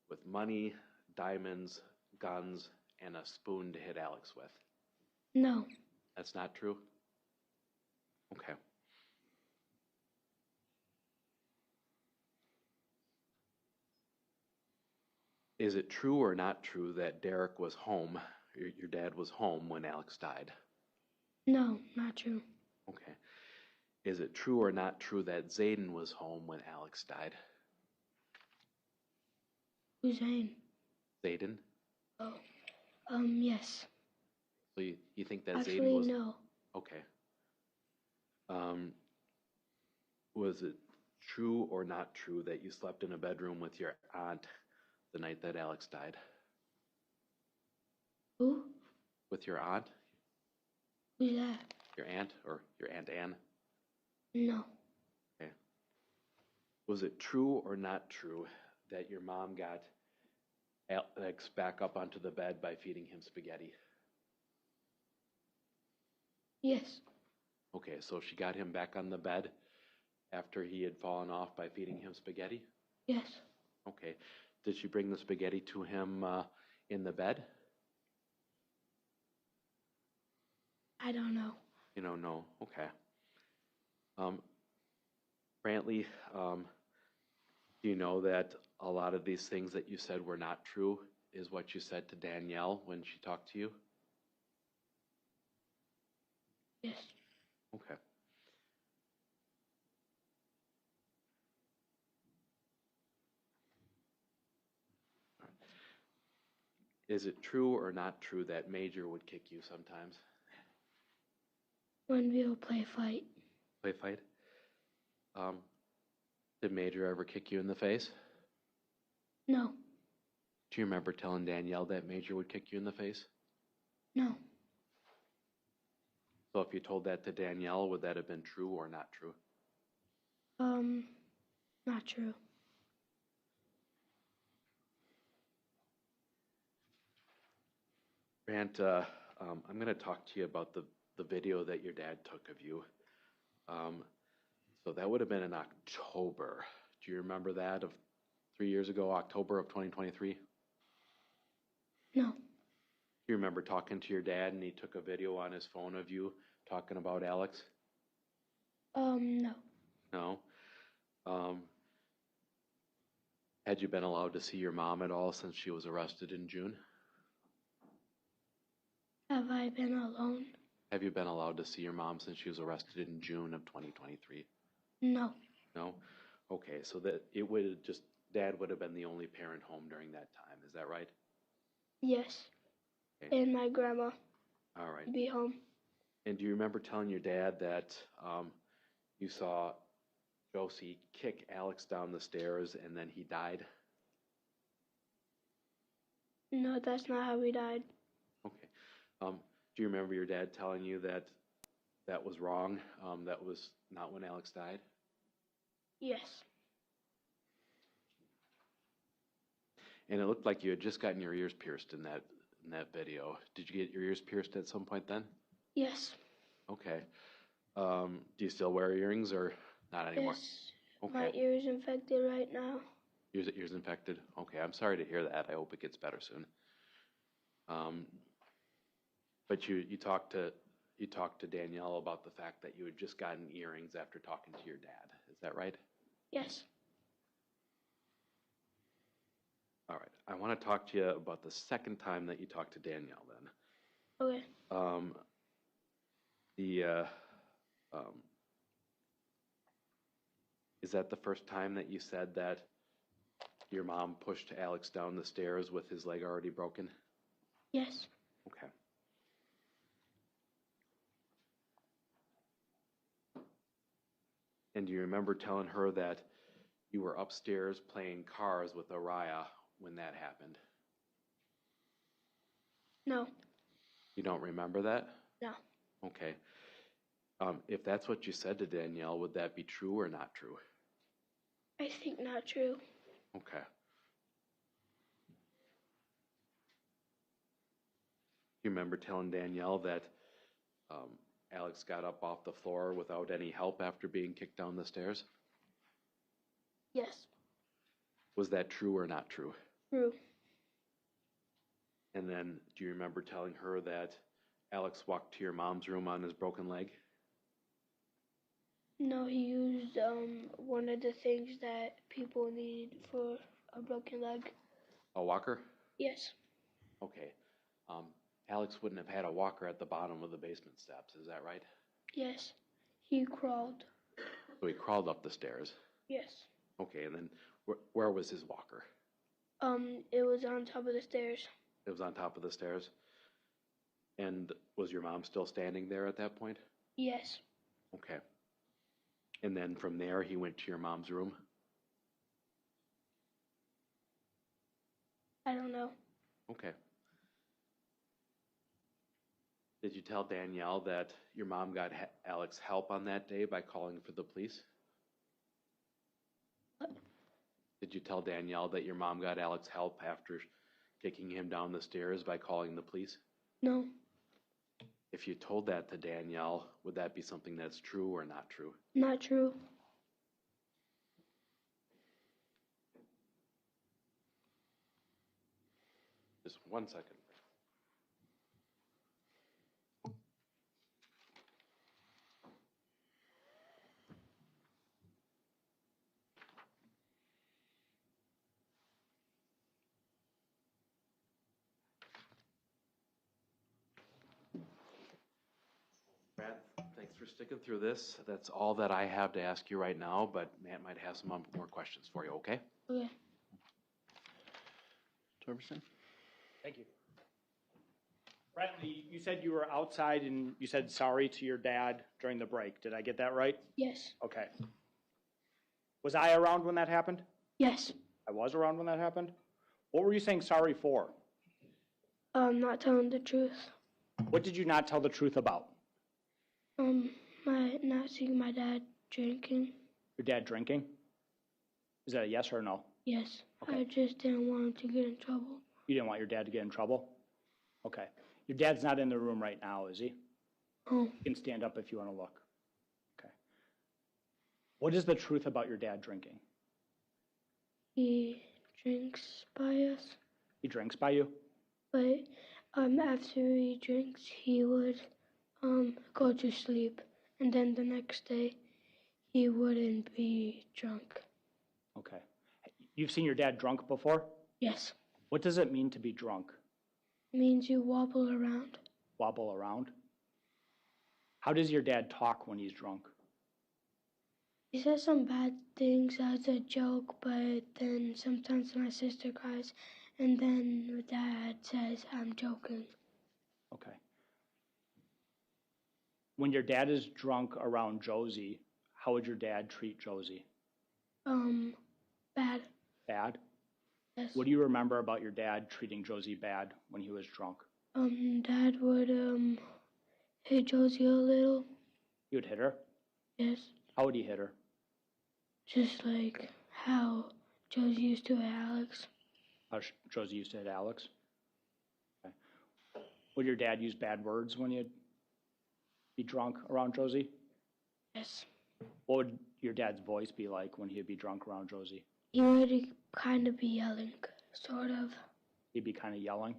with money, diamonds, guns, and a spoon to hit Alex with? No. That's not true? Okay. Is it true or not true that Derek was home, your dad was home when Alex died? No, not true. Okay. Is it true or not true that Zayden was home when Alex died? Who's Zane? Zayden? Oh. Yes. So you think that Actually, Zayden was... no. Okay. Was it true or not true that you slept in a bedroom with your aunt the night that Alex died? Who? With your aunt? Who's that? Your aunt or your Aunt Anne? No. Okay. Was it true or not true that your mom got Alex back up onto the bed by feeding him spaghetti? Yes. Okay, so she got him back on the bed after he had fallen off by feeding him spaghetti? Yes. Okay. Did she bring the spaghetti to him in the bed? I don't know. You don't know. Okay. Brantley, do you know that a lot of these things that you said were not true is what you said to Danielle when she talked to you? Yes. Okay. Is it true or not true that Major would kick you sometimes? When we'll play fight. Play fight? Did Major ever kick you in the face? No. Do you remember telling Danielle that Major would kick you in the face? No. So if you told that to Danielle, would that have been true or not true? Not true. Grant, I'm going to talk to you about the video that your dad took of you. So that would have been in October. Do you remember that of 3 years ago, October of 2023? No. Do you remember talking to your dad and he took a video on his phone of you talking about Alex? No. No? Had you been allowed to see your mom at all since she was arrested in June? Have I been alone? Have you been allowed to see your mom since she was arrested in June of 2023? No. No? Okay, so that it would have just, Dad would have been the only parent home during that time, is that right? Yes. Okay. And my grandma All right. would be home. And do you remember telling your dad that you saw Josie kick Alex down the stairs and then he died? No, that's not how we died. Okay. Do you remember your dad telling you that that was wrong? That was not when Alex died? Yes. And it looked like you had just gotten your ears pierced in that video. Did you get your ears pierced at some point then? Yes. Okay. Do you still wear earrings or not anymore? Yes. Okay. My ear is infected right now. Ears infected? Okay, I'm sorry to hear that. I hope it gets better soon. But you talked to Danielle about the fact that you had just gotten earrings after talking to your dad. Is that right? Yes. All right. I want to talk to you about the second time that you talked to Danielle then. Okay. Is that the first time that you said that your mom pushed Alex down the stairs with his leg already broken? Yes. Okay. And do you remember telling her that you were upstairs playing cars with Araya when that happened? No. You don't remember that? No. Okay. If that's what you said to Danielle, would that be true or not true? I think not true. Okay. You remember telling Danielle that Alex got up off the floor without any help after being kicked down the stairs? Yes. Was that true or not true? True. And then do you remember telling her that Alex walked to your mom's room on his broken leg? No, he used one of the things that people need for a broken leg. A walker? Yes. Okay. Alex wouldn't have had a walker at the bottom of the basement steps, is that right? Yes. He crawled. So he crawled up the stairs. Yes. Okay, and then where was his walker? It was on top of the stairs. It was on top of the stairs. And was your mom still standing there at that point? Yes. Okay. And then from there, he went to your mom's room? I don't know. Okay. Did you tell Danielle that your mom got Alex help on that day by calling for the police? What? Did you tell Danielle that your mom got Alex help after kicking him down the stairs by calling the police? No. If you told that to Danielle, would that be something that's true or not true? Not true. Just 1 second. Brad, thanks for sticking through this. That's all that I have to ask you right now, but Matt might have some more questions for you, okay? Okay. Torberson? Thank you. Bradley, you said you were outside and you said sorry to your dad during the break. Did I get that right? Yes. Okay. Was I around when that happened? Yes. I was around when that happened? What were you saying sorry for? Not telling the truth. What did you not tell the truth about? Not seeing my dad drinking. Your dad drinking? Is that a yes or a no? Yes. Okay. I just didn't want him to get in trouble. You didn't want your dad to get in trouble? Okay. Your dad's not in the room right now, is he? Oh. You can stand up if you want to look. Okay. What is the truth about your dad drinking? He drinks by us, He drinks by you? but after he drinks, he would go to sleep, and then the next day, he wouldn't be drunk. Okay. You've seen your dad drunk before? Yes. What does it mean to be drunk? It means you wobble around. Wobble around? How does your dad talk when he's drunk? He says some bad things as a joke, but then sometimes my sister cries, and then Dad says, I'm joking. Okay. When your dad is drunk around Josie, how would your dad treat Josie? Bad. Bad? Yes. What do you remember about your dad treating Josie bad when he was drunk? Dad would, hit Josie a little. He would hit her? Yes. How would he hit her? Just like how Josie used to hit Alex. How Josie used to hit Alex? Okay. Would your dad use bad words when he'd be drunk around Josie? Yes. What would your dad's voice be like when he'd be drunk around Josie? He would kind of be yelling, sort of. He'd be kind of yelling?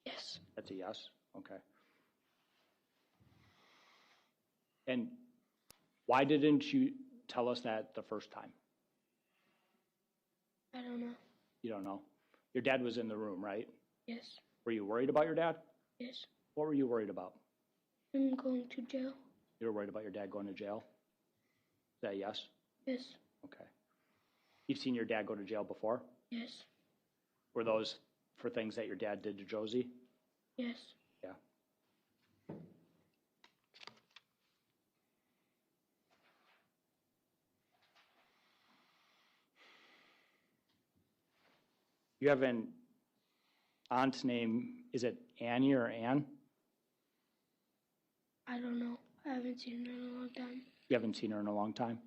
Yes. That's a yes? Okay. And why didn't you tell us that the first time? I don't know. You don't know? Your dad was in the room, right? Yes. Were you worried about your dad? Yes. What were you worried about? I'm going to jail. You were worried about your dad going to jail? Is that a yes? Yes. Okay. You've seen your dad go to jail before? Yes. Were those for things that your dad did to Josie? Yes. Yeah. You have an aunt's name, is it Annie or Ann? I don't know. I haven't seen her in a long time. You haven't seen her in a long time?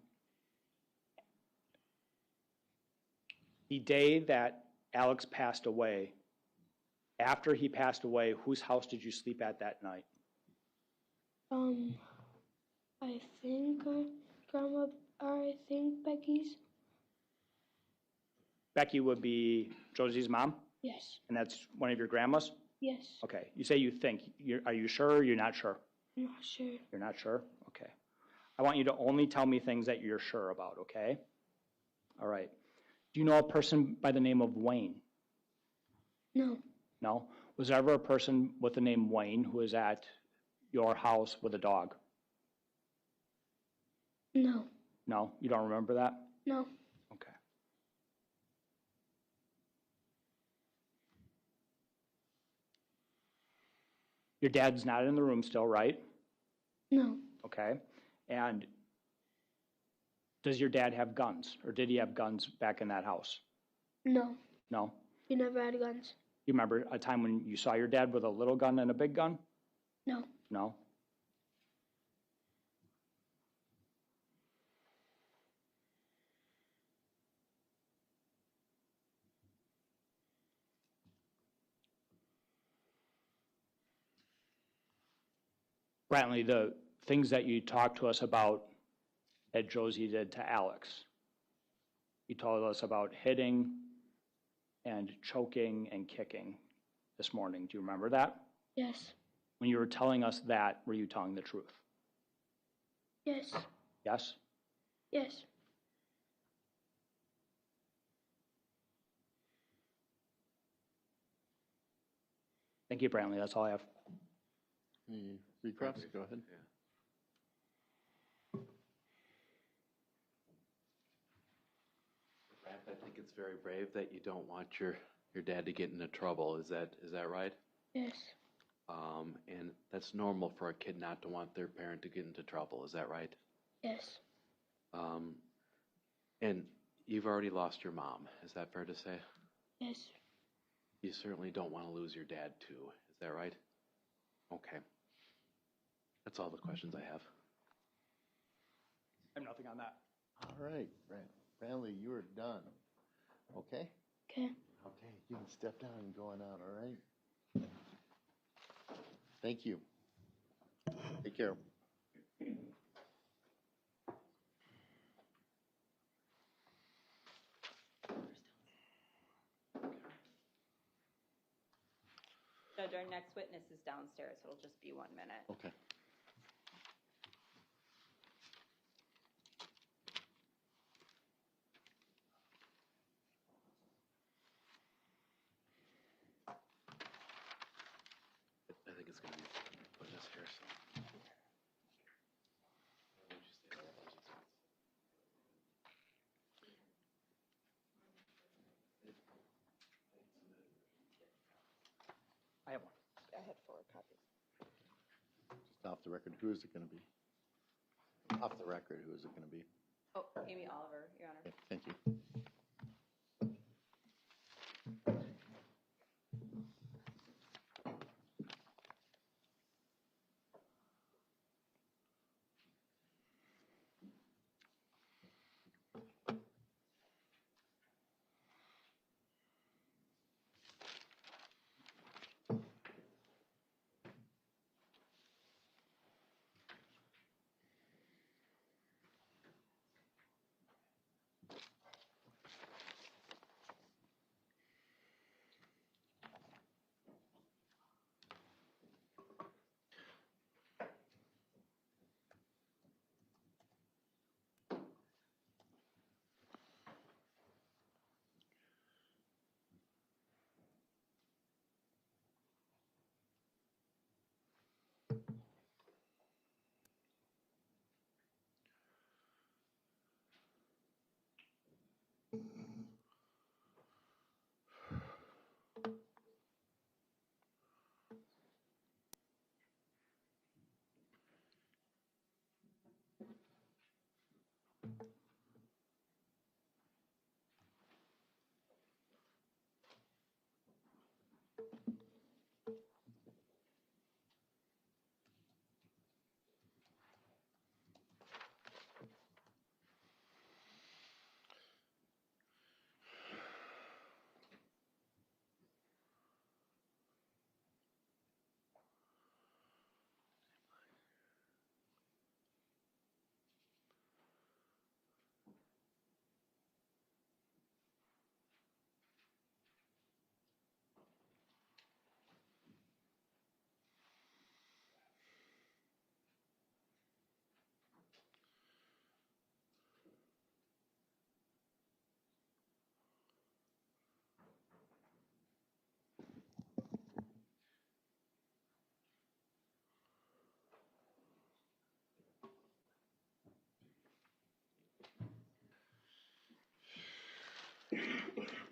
The day that Alex passed away, after he passed away, whose house did you sleep at that night? I think Grandma, or I think Becky's. Becky would be Josie's mom, Yes. and that's one of your grandmas? Yes. Okay, you say you think. Are you sure or you're not sure? I'm not sure. You're not sure? Okay. I want you to only tell me things that you're sure about, okay? All right. Do you know a person by the name of Wayne? No. No? Was there ever a person with the name Wayne who was at your house with a dog? No. No? You don't remember that? No. Okay. Your dad's not in the room still, right? No. Okay. And does your dad have guns, or did he have guns back in that house? No. No? He never had guns. You remember a time when you saw your dad with a little gun and a big gun? No. No? Brantley, the things that you talked to us about that Josie did to Alex, you told us about hitting and choking and kicking this morning. Do you remember that? Yes. When you were telling us that, were you telling the truth? Yes. Yes? Yes. Thank you, Brantley. That's all I have. Any recrops? Go ahead. Brad, I think it's very brave that you don't want your dad to get into trouble. Is that right? Yes. And that's normal for a kid not to want their parent to get into trouble. Is that right? Yes. And you've already lost your mom. Is that fair to say? Yes. You certainly don't want to lose your dad too. Is that right? Okay. That's all the questions I have. I have nothing on that. All right, Brantley, you are done. Okay? Okay. Okay, you can step down and go on out, all right? Thank you. Take care. Judge, our next witness is downstairs. It'll just be 1 minute. Okay. I think it's going to be witness here, so. I have one. I had 4 copies. Just off the record, who is it going to be? Off the record, who is it going to be? Oh, Amy Oliver, Your Honor. Okay, thank you.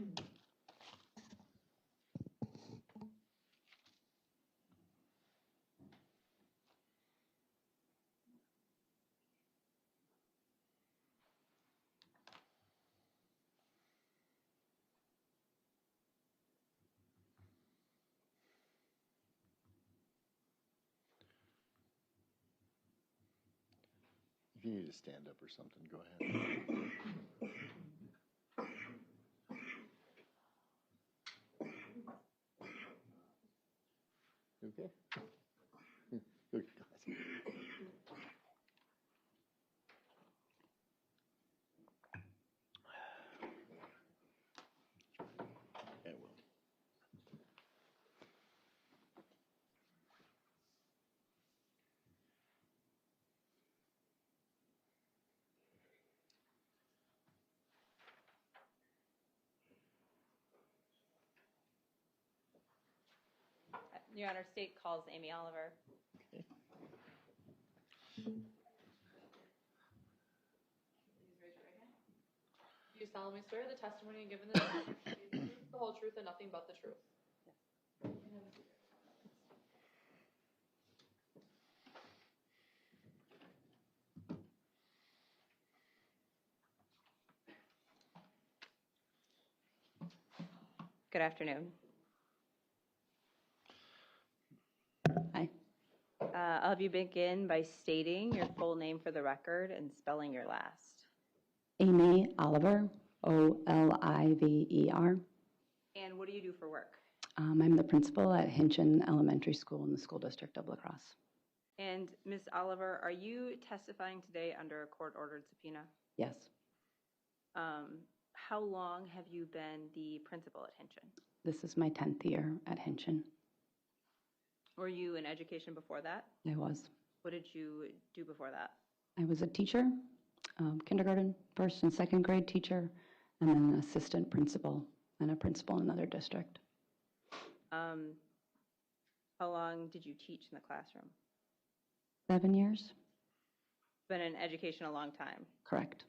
If you need to stand up or something, go ahead. You okay? Good. I will. Your Honor, state calls Amy Oliver. Okay. Please raise your right hand. Do you solemnly swear the testimony given this matter shall be the truth, the whole truth, and nothing but the truth? Good afternoon. Hi. I'll have you begin by stating your full name for the record and spelling your last. Amy Oliver, Oliver. And what do you do for work? I'm the principal at Hinchin Elementary School in the School District of La Crosse. And Ms. Oliver, are you testifying today under a court-ordered subpoena? Yes, How long have you been the principal at Hinchin? this is my 10th year at Hinchin. Were you in education before that? I was. What did you do before that? I was a teacher, kindergarten, first and second grade teacher, and then an assistant principal and a principal in another district. How long did you teach in the classroom? 7 years? Been in education a long time. Correct.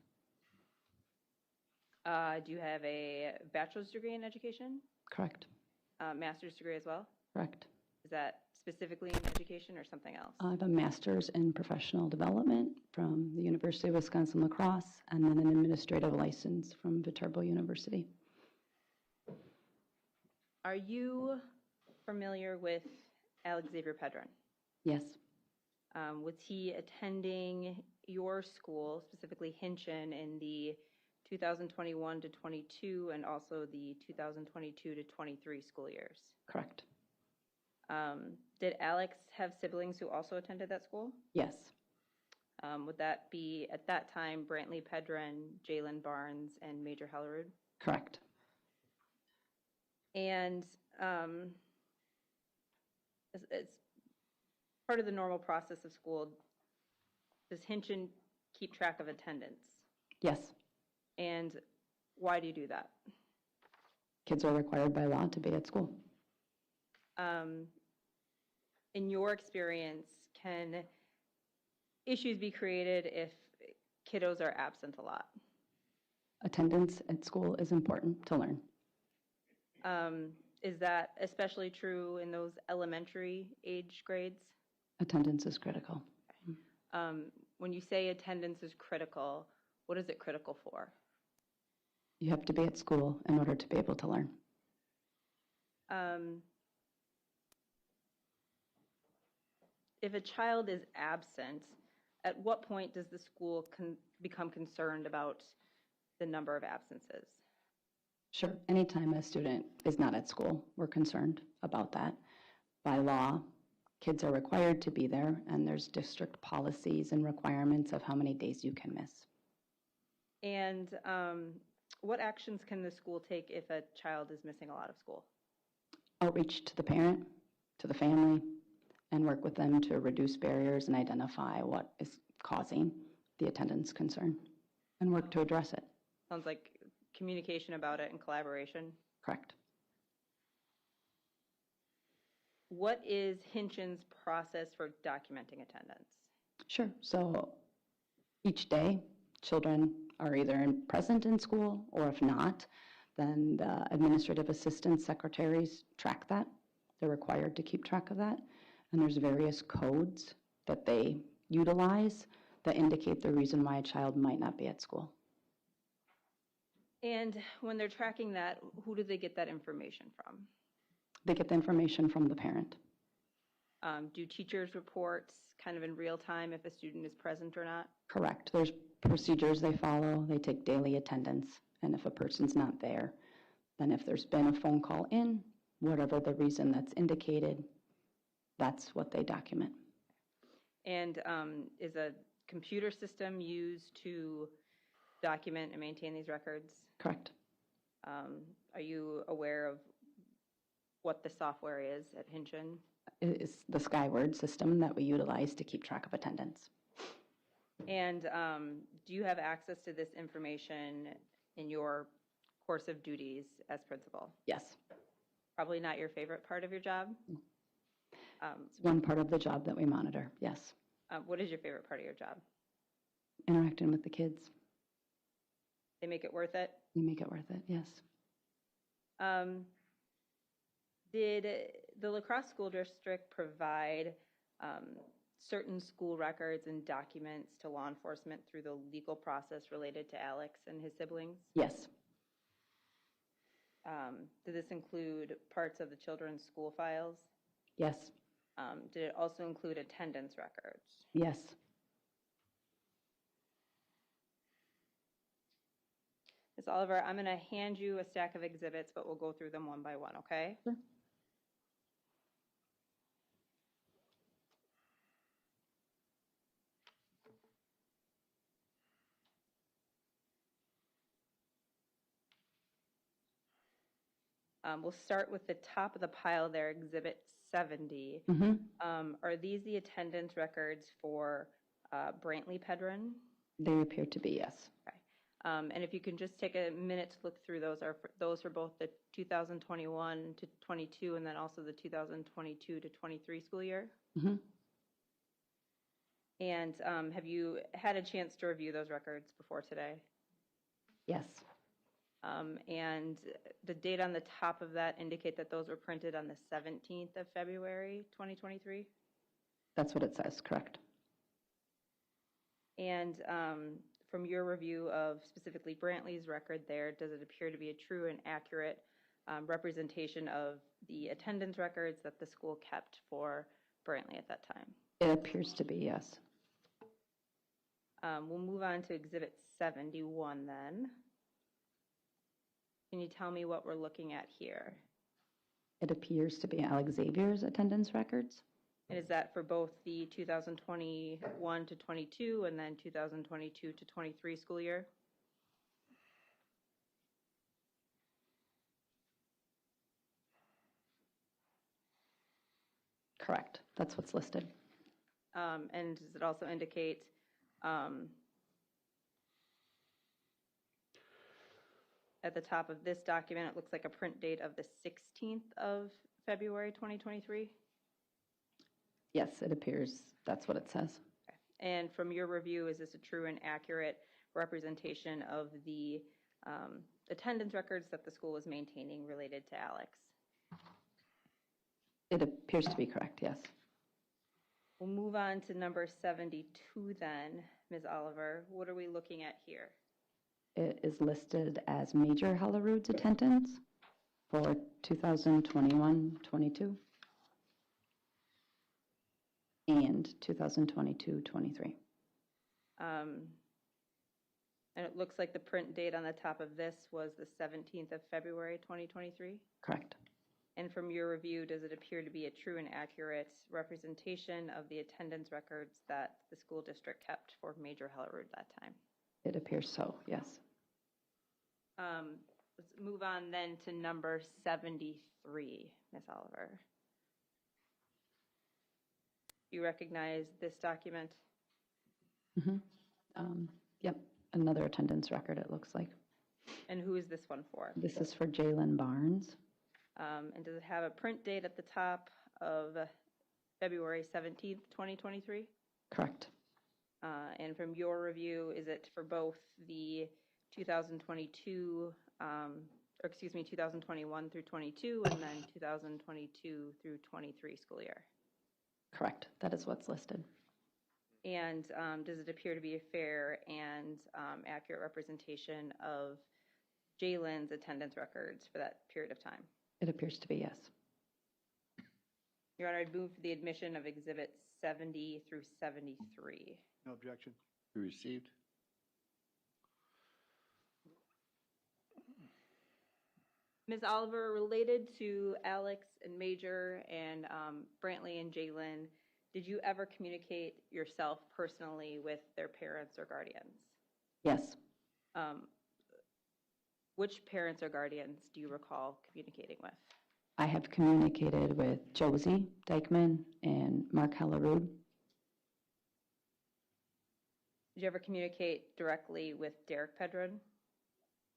Do you have a bachelor's degree in education? Correct. Master's degree as well? Correct. Is that specifically in education or something else? I have a master's in professional development from the University of Wisconsin-La Crosse, and then an administrative license from Viterbo University. Are you familiar with Alexavier Pedrin? Yes, Was he attending your school, specifically Hinchin, in the 2021 to 22 and also the 2022 to 23 school years? correct. Did Alex have siblings who also attended that school? Yes, Would that be, at that time, Brantley Pedrin, Jalen Barnes, and Major Hellerud? correct. And it's part of the normal process of school. Does Hinchin keep track of attendance? Yes, And why do you do that? kids are required by law to be at school. In your experience, can issues be created if kiddos are absent a lot? Attendance at school is important to learn. Is that especially true in those elementary age grades? Attendance is critical. When you say attendance is critical, what is it critical for? You have to be at school in order to be able to learn. If a child is absent, at what point does the school become concerned about the number of absences? Sure, anytime a student is not at school, we're concerned about that. By law, kids are required to be there, and there's district policies and requirements of how many days you can miss. And what actions can the school take if a child is missing a lot of school? Outreach to the parent, to the family, and work with them to reduce barriers and identify what is causing the attendance concern and work to address it. Sounds like communication about it and collaboration. Correct. What is Hinchin's process for documenting attendance? Sure. So each day, children are either present in school, or if not, then the administrative assistant secretaries track that. They're required to keep track of that. And there's various codes that they utilize that indicate the reason why a child might not be at school. And when they're tracking that, who do they get that information from? They get the information from the parent. Do teachers report kind of in real time if a student is present or not? Correct. There's procedures they follow. They take daily attendance. And if a person's not there, then if there's been a phone call in, whatever the reason that's indicated, that's what they document. And is a computer system used to document and maintain these records? Correct. Are you aware of what the software is at Hinchin? It is the Skyward system that we utilize to keep track of attendance. And do you have access to this information in your course of duties as principal? Yes. Probably not your favorite part of your job? It's one part of the job that we monitor, yes. What is your favorite part of your job? Interacting with the kids. They make it worth it? You make it worth it, yes. Did the La Crosse School District provide certain school records and documents to law enforcement through the legal process related to Alex and his siblings? Yes. Did this include parts of the children's school files? Yes. Did it also include attendance records? Yes. Ms. Oliver, I'm going to hand you a stack of exhibits, but we'll go through them one by one, okay? Sure. We'll start with the top of the pile there, Exhibit 70. Are these the attendance records for Brantley Pedrin? They appear to be, yes. Okay. And if you can just take a minute to look through those, those for both the 2021 to 22 and then also the 2022 to 23 school year? And have you had a chance to review those records before today? Yes. And the date on the top of that indicate that those were printed on the 17th of February, 2023? That's what it says, correct. And from your review of specifically Brantley's record there, does it appear to be a true and accurate representation of the attendance records that the school kept for Brantley at that time? It appears to be, yes. We'll move on to Exhibit 71 then. Can you tell me what we're looking at here? It appears to be Alexavier's attendance records. And is that for both the 2021 to 22 and then 2022 to 23 school year? Correct. That's what's listed. And does it also indicate at the top of this document, it looks like a print date of the 16th of February 2023? Yes, it appears that's what it says. Okay. And from your review, is this a true and accurate representation of the attendance records that the school was maintaining related to Alex? It appears to be correct, yes. We'll move on to number 72 then, Ms. Oliver. What are we looking at here? It is listed as Major Hellerud's attendance for 2021-22 and 2022-23. And it looks like the print date on the top of this was the 17th of February 2023? Correct. And from your review, does it appear to be a true and accurate representation of the attendance records that the school district kept for Major Hellerud that time? It appears so, yes. Let's move on then to number 73, Ms. Oliver. You recognize this document? Yep, another attendance record, it looks like. And who is this one for? This is for Jalen Barnes. And does it have a print date at the top of February 17th, 2023? Correct. And from your review, is it for both the 2022, or excuse me, 2021 through 22, and then 2022 through 23 school year. Correct. That is what's listed. And does it appear to be a fair and accurate representation of Jalen's attendance records for that period of time? It appears to be, yes. Your Honor, I'd move for the admission of Exhibits 70 through 73. No objection. Be received. Ms. Oliver, related to Alex and Major and Brantley and Jalen, did you ever communicate yourself personally with their parents or guardians? Yes. Which parents or guardians do you recall communicating with? I have communicated with Josie Dikeman and Mark Hellerud. Did you ever communicate directly with Derek Pedrin?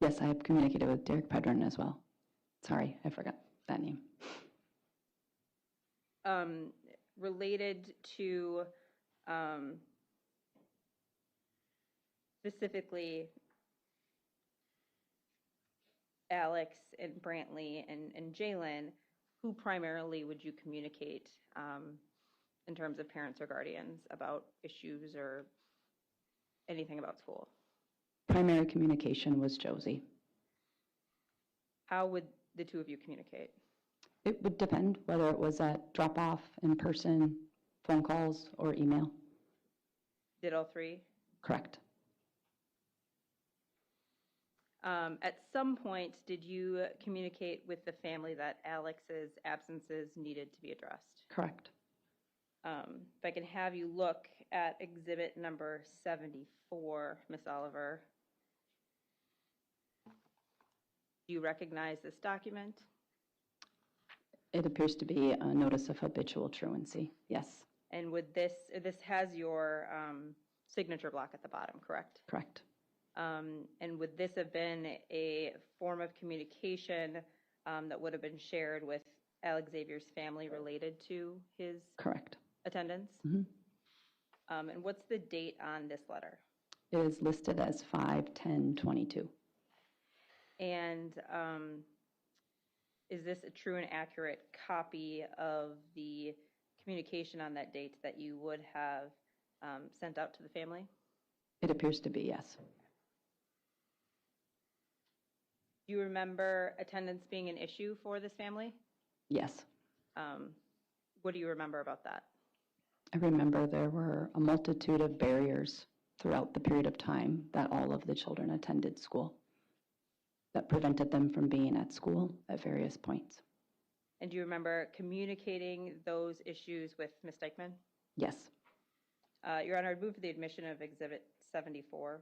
Yes, I have communicated with Derek Pedrin as well. Sorry, I forgot that name. Related to specifically Alex and Brantley and Jalen, who primarily would you communicate in terms of parents or guardians about issues or anything about school? Primary communication was Josie. How would the two of you communicate? It would depend whether it was at drop-off, in person, phone calls, or email. Did all three? Correct. At some point, did you communicate with the family that Alex's absences needed to be addressed? Correct. If I can have you look at exhibit number 74, Ms. Oliver. Do you recognize this document? It appears to be a notice of habitual truancy, yes. And would this has your signature block at the bottom, correct? Correct. And would this have been a form of communication that would have been shared with Alexavier's family related to his Correct. attendance? Mm-hmm. And what's the date on this letter? It is listed as 5/10/22. And is this a true and accurate copy of the communication on that date that you would have sent out to the family? It appears to be, yes. Do you remember attendance being an issue for this family? Yes. What do you remember about that? I remember there were a multitude of barriers throughout the period of time that all of the children attended school that prevented them from being at school at various points. And do you remember communicating those issues with Ms. Dikeman? Yes. Your Honor, I'd move for the admission of Exhibit 74.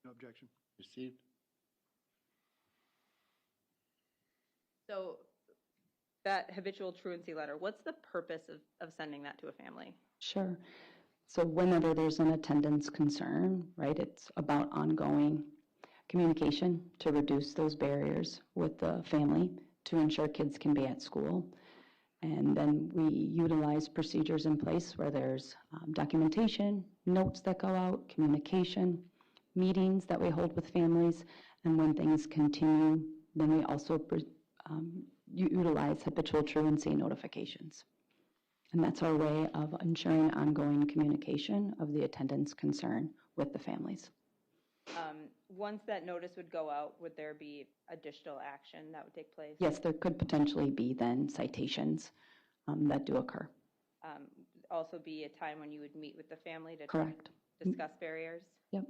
No objection. Received. So that habitual truancy letter, what's the purpose of sending that to a family? Sure. So whenever there's an attendance concern, right, it's about ongoing communication to reduce those barriers with the family to ensure kids can be at school. And then we utilize procedures in place where there's documentation, notes that go out, communication, meetings that we hold with families, and when things continue, then we also utilize habitual truancy notifications. And that's our way of ensuring ongoing communication of the attendance concern with the families. Once that notice would go out, would there be additional action that would take place? Yes, there could potentially be then citations that do occur. Also be a time when you would meet with the family to Correct. discuss barriers? Yep.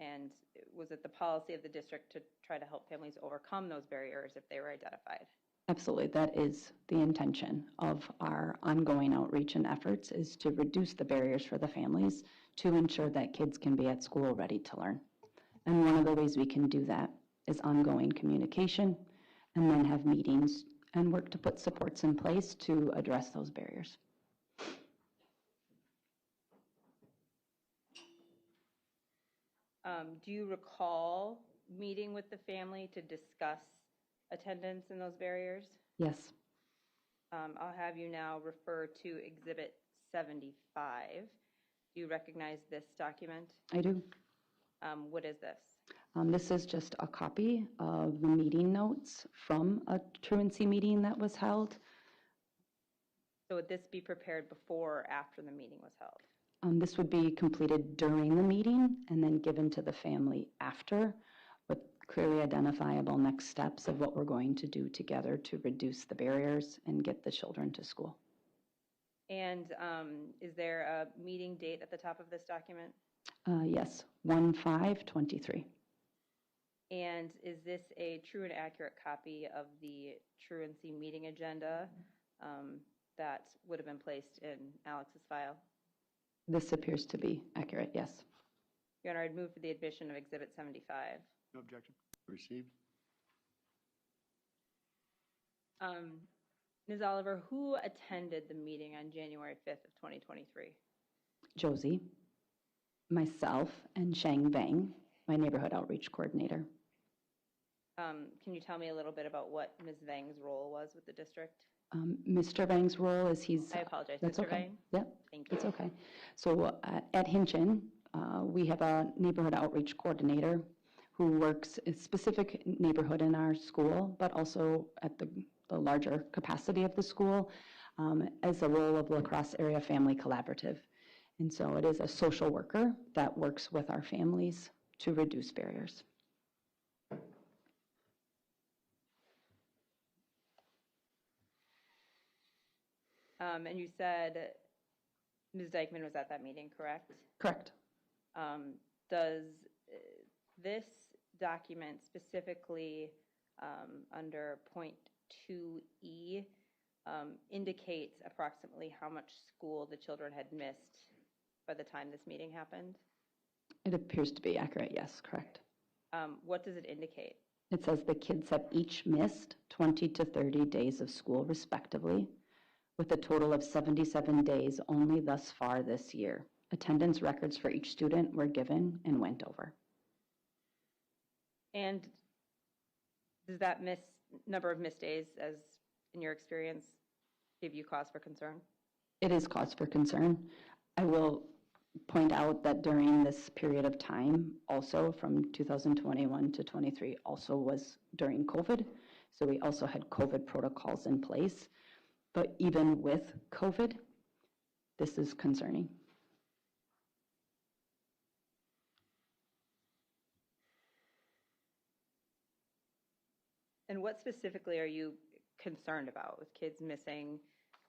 And was it the policy of the district to try to help families overcome those barriers if they were identified? Absolutely. That is the intention of our ongoing outreach and efforts, is to reduce the barriers for the families to ensure that kids can be at school ready to learn. And one of the ways we can do that is ongoing communication, and then have meetings and work to put supports in place to address those barriers. Do you recall meeting with the family to discuss attendance and those barriers? Yes. I'll have you now refer to Exhibit 75. Do you recognize this document? I do. What is this? This is just a copy of the meeting notes from a truancy meeting that was held. So would this be prepared before or after the meeting was held? This would be completed during the meeting and then given to the family after, with clearly identifiable next steps of what we're going to do together to reduce the barriers and get the children to school. And is there a meeting date at the top of this document? Yes, 1/5/23. And is this a true and accurate copy of the truancy meeting agenda that would have been placed in Alex's file? This appears to be accurate, yes. Your Honor, I'd move for the admission of Exhibit 75. No objection. Received. Ms. Oliver, who attended the meeting on January 5th of 2023? Josie, myself, and Shang Vang, my neighborhood outreach coordinator. Can you tell me a little bit about what Ms. Vang's role was with the district? Mr. Vang's role is I apologize, That's Mr. okay. Vang? Yep, Thank you. it's okay. So at Hinchin, we have a neighborhood outreach coordinator who works in a specific neighborhood in our school, but also at the larger capacity of the school as a role of La Crosse Area Family Collaborative. And so it is a social worker that works with our families to reduce barriers. And you said Ms. Dikeman was at that meeting, correct? Correct. Does this document specifically under point 2E indicates approximately how much school the children had missed by the time this meeting happened? It appears to be accurate, yes, correct. What does it indicate? It says the kids have each missed 20 to 30 days of school respectively, with a total of 77 days only thus far this year. Attendance records for each student were given and went over. And does that number of missed days, as in your experience, give you cause for concern? It is cause for concern. I will point out that during this period of time, also from 2021 to 23, also was during COVID. So we also had COVID protocols in place. But even with COVID, this is concerning. And what specifically are you concerned about with kids missing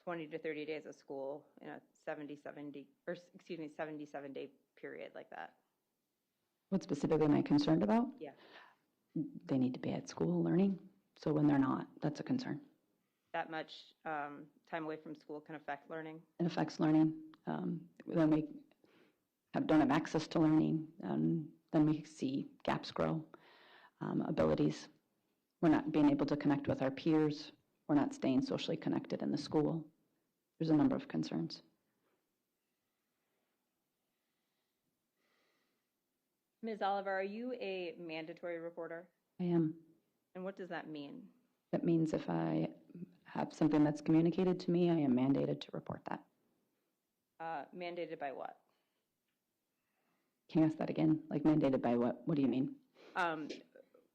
20 to 30 days of school in a 77-day period like that? What specifically am I concerned about? Yeah. They need to be at school learning. So when they're not, that's a concern. That much time away from school can affect learning? It affects learning. Then we don't have access to learning. Then we see gaps grow, abilities. We're not being able to connect with our peers. We're not staying socially connected in the school. There's a number of concerns. Ms. Oliver, are you a mandatory reporter? I am. And what does that mean? That means if I have something that's communicated to me, I am mandated to report that. Mandated by what? Can you ask that again? Like mandated by what? What do you mean?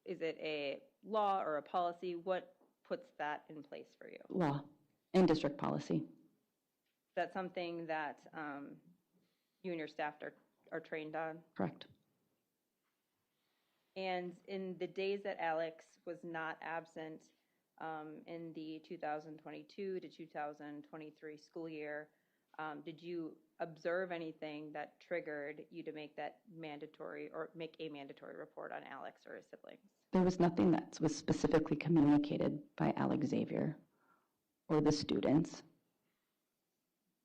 Is it a law or a policy? What puts that in place for you? Law and district policy. Is that something that you and your staff are trained on? Correct. And in the days that Alex was not absent in the 2022 to 2023 school year, did you observe anything that triggered you to make that mandatory or make a mandatory report on Alex or his siblings? There was nothing that was specifically communicated by Alexavier or the students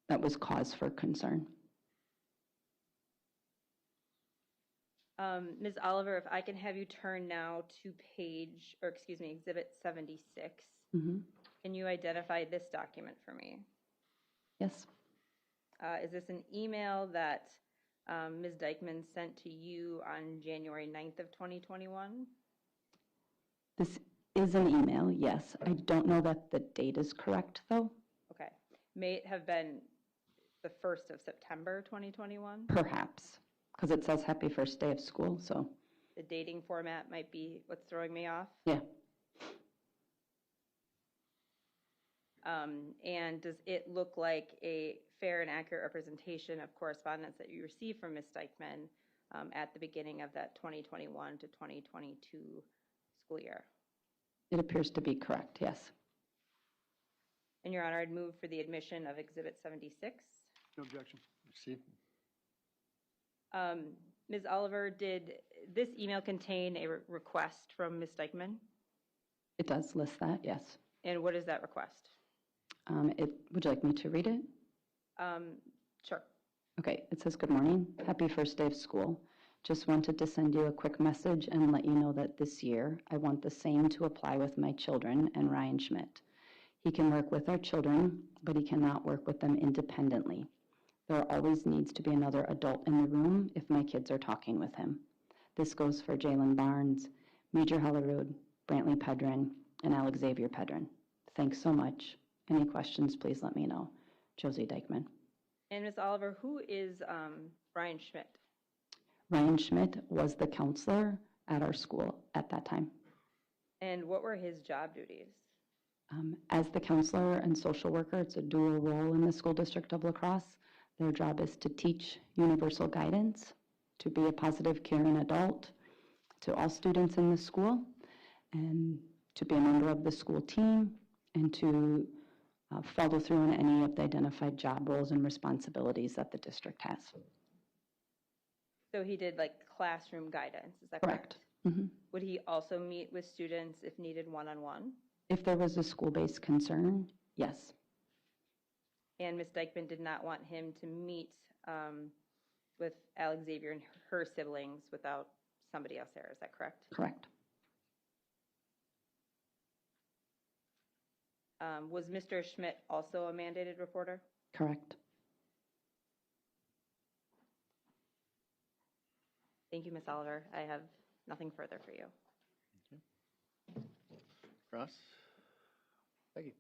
that was cause for concern. Ms. Oliver, if I can have you turn now to Exhibit 76. Mm-hmm. Can you identify this document for me? Yes. Is this an email that Ms. Dikeman sent to you on January 9th of 2021? This is an email, yes. I don't know that the date is correct, though. Okay. May it have been the 1st of September 2021? Perhaps, because it says happy first day of school, so. The dating format might be what's throwing me off. Yeah. And does it look like a fair and accurate representation of correspondence that you received from Ms. Dikeman at the beginning of that 2021 to 2022 school year? It appears to be correct, yes. And Your Honor, I'd move for the admission of Exhibit 76. No objection. Receive. Ms. Oliver, did this email contain a request from Ms. Dikeman? It does list that, yes. And what is that request? Would you like me to read it? Sure. Okay, it says, "Good morning. Happy first day of school. Just wanted to send you a quick message and let you know that this year I want the same to apply with my children and Ryan Schmidt. He can work with our children, but he cannot work with them independently. There always needs to be another adult in the room if my kids are talking with him. This goes for Jalen Barnes, Major Hellerud, Brantley Pedrin, and Alexavier Pedrin. Thanks so much. Any questions, please let me know. Josie Dikeman." And Ms. Oliver, who is Ryan Schmidt? Ryan Schmidt was the counselor at our school at that time. And what were his job duties? As the counselor and social worker, it's a dual role in the school district of La Crosse. Their job is to teach universal guidance, to be a positive, caring adult to all students in the school, and to be a member of the school team, and to follow through on any of the identified job roles and responsibilities that the district has. So he did like classroom guidance, is that correct? Mhm. Would he also meet with students if needed one-on-one? If there was a school-based concern, yes. And Ms. Dikeman did not want him to meet with Alexavier and her siblings without somebody else there, is that correct? Correct. Was Mr. Schmidt also a mandated reporter? Correct. Thank you, Ms. Oliver. I have nothing further for you. Ross? Thank you.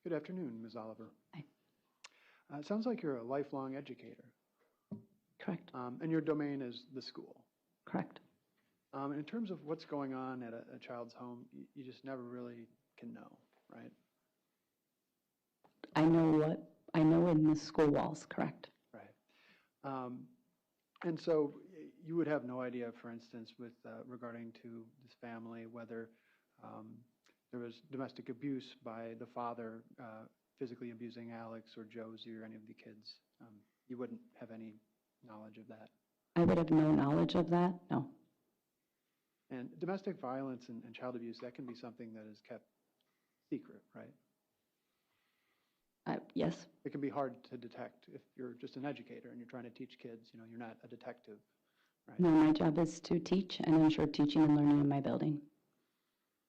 Good afternoon, Ms. Oliver. Hi. It sounds like you're a lifelong educator, Correct. and your domain is the school. Correct. In terms of what's going on at a child's home, you just never really can know, right? I know in the school walls, correct. Right. And so you would have no idea, for instance, with regarding to this family, whether there was domestic abuse by the father physically abusing Alex or Josie or any of the kids. You wouldn't have any knowledge of that. I would have no knowledge of that, no. And domestic violence and child abuse, that can be something that is kept secret, right? Yes. It can be hard to detect if you're just an educator and you're trying to teach kids, you're not a detective, right? No, my job is to teach and ensure teaching and learning in my building.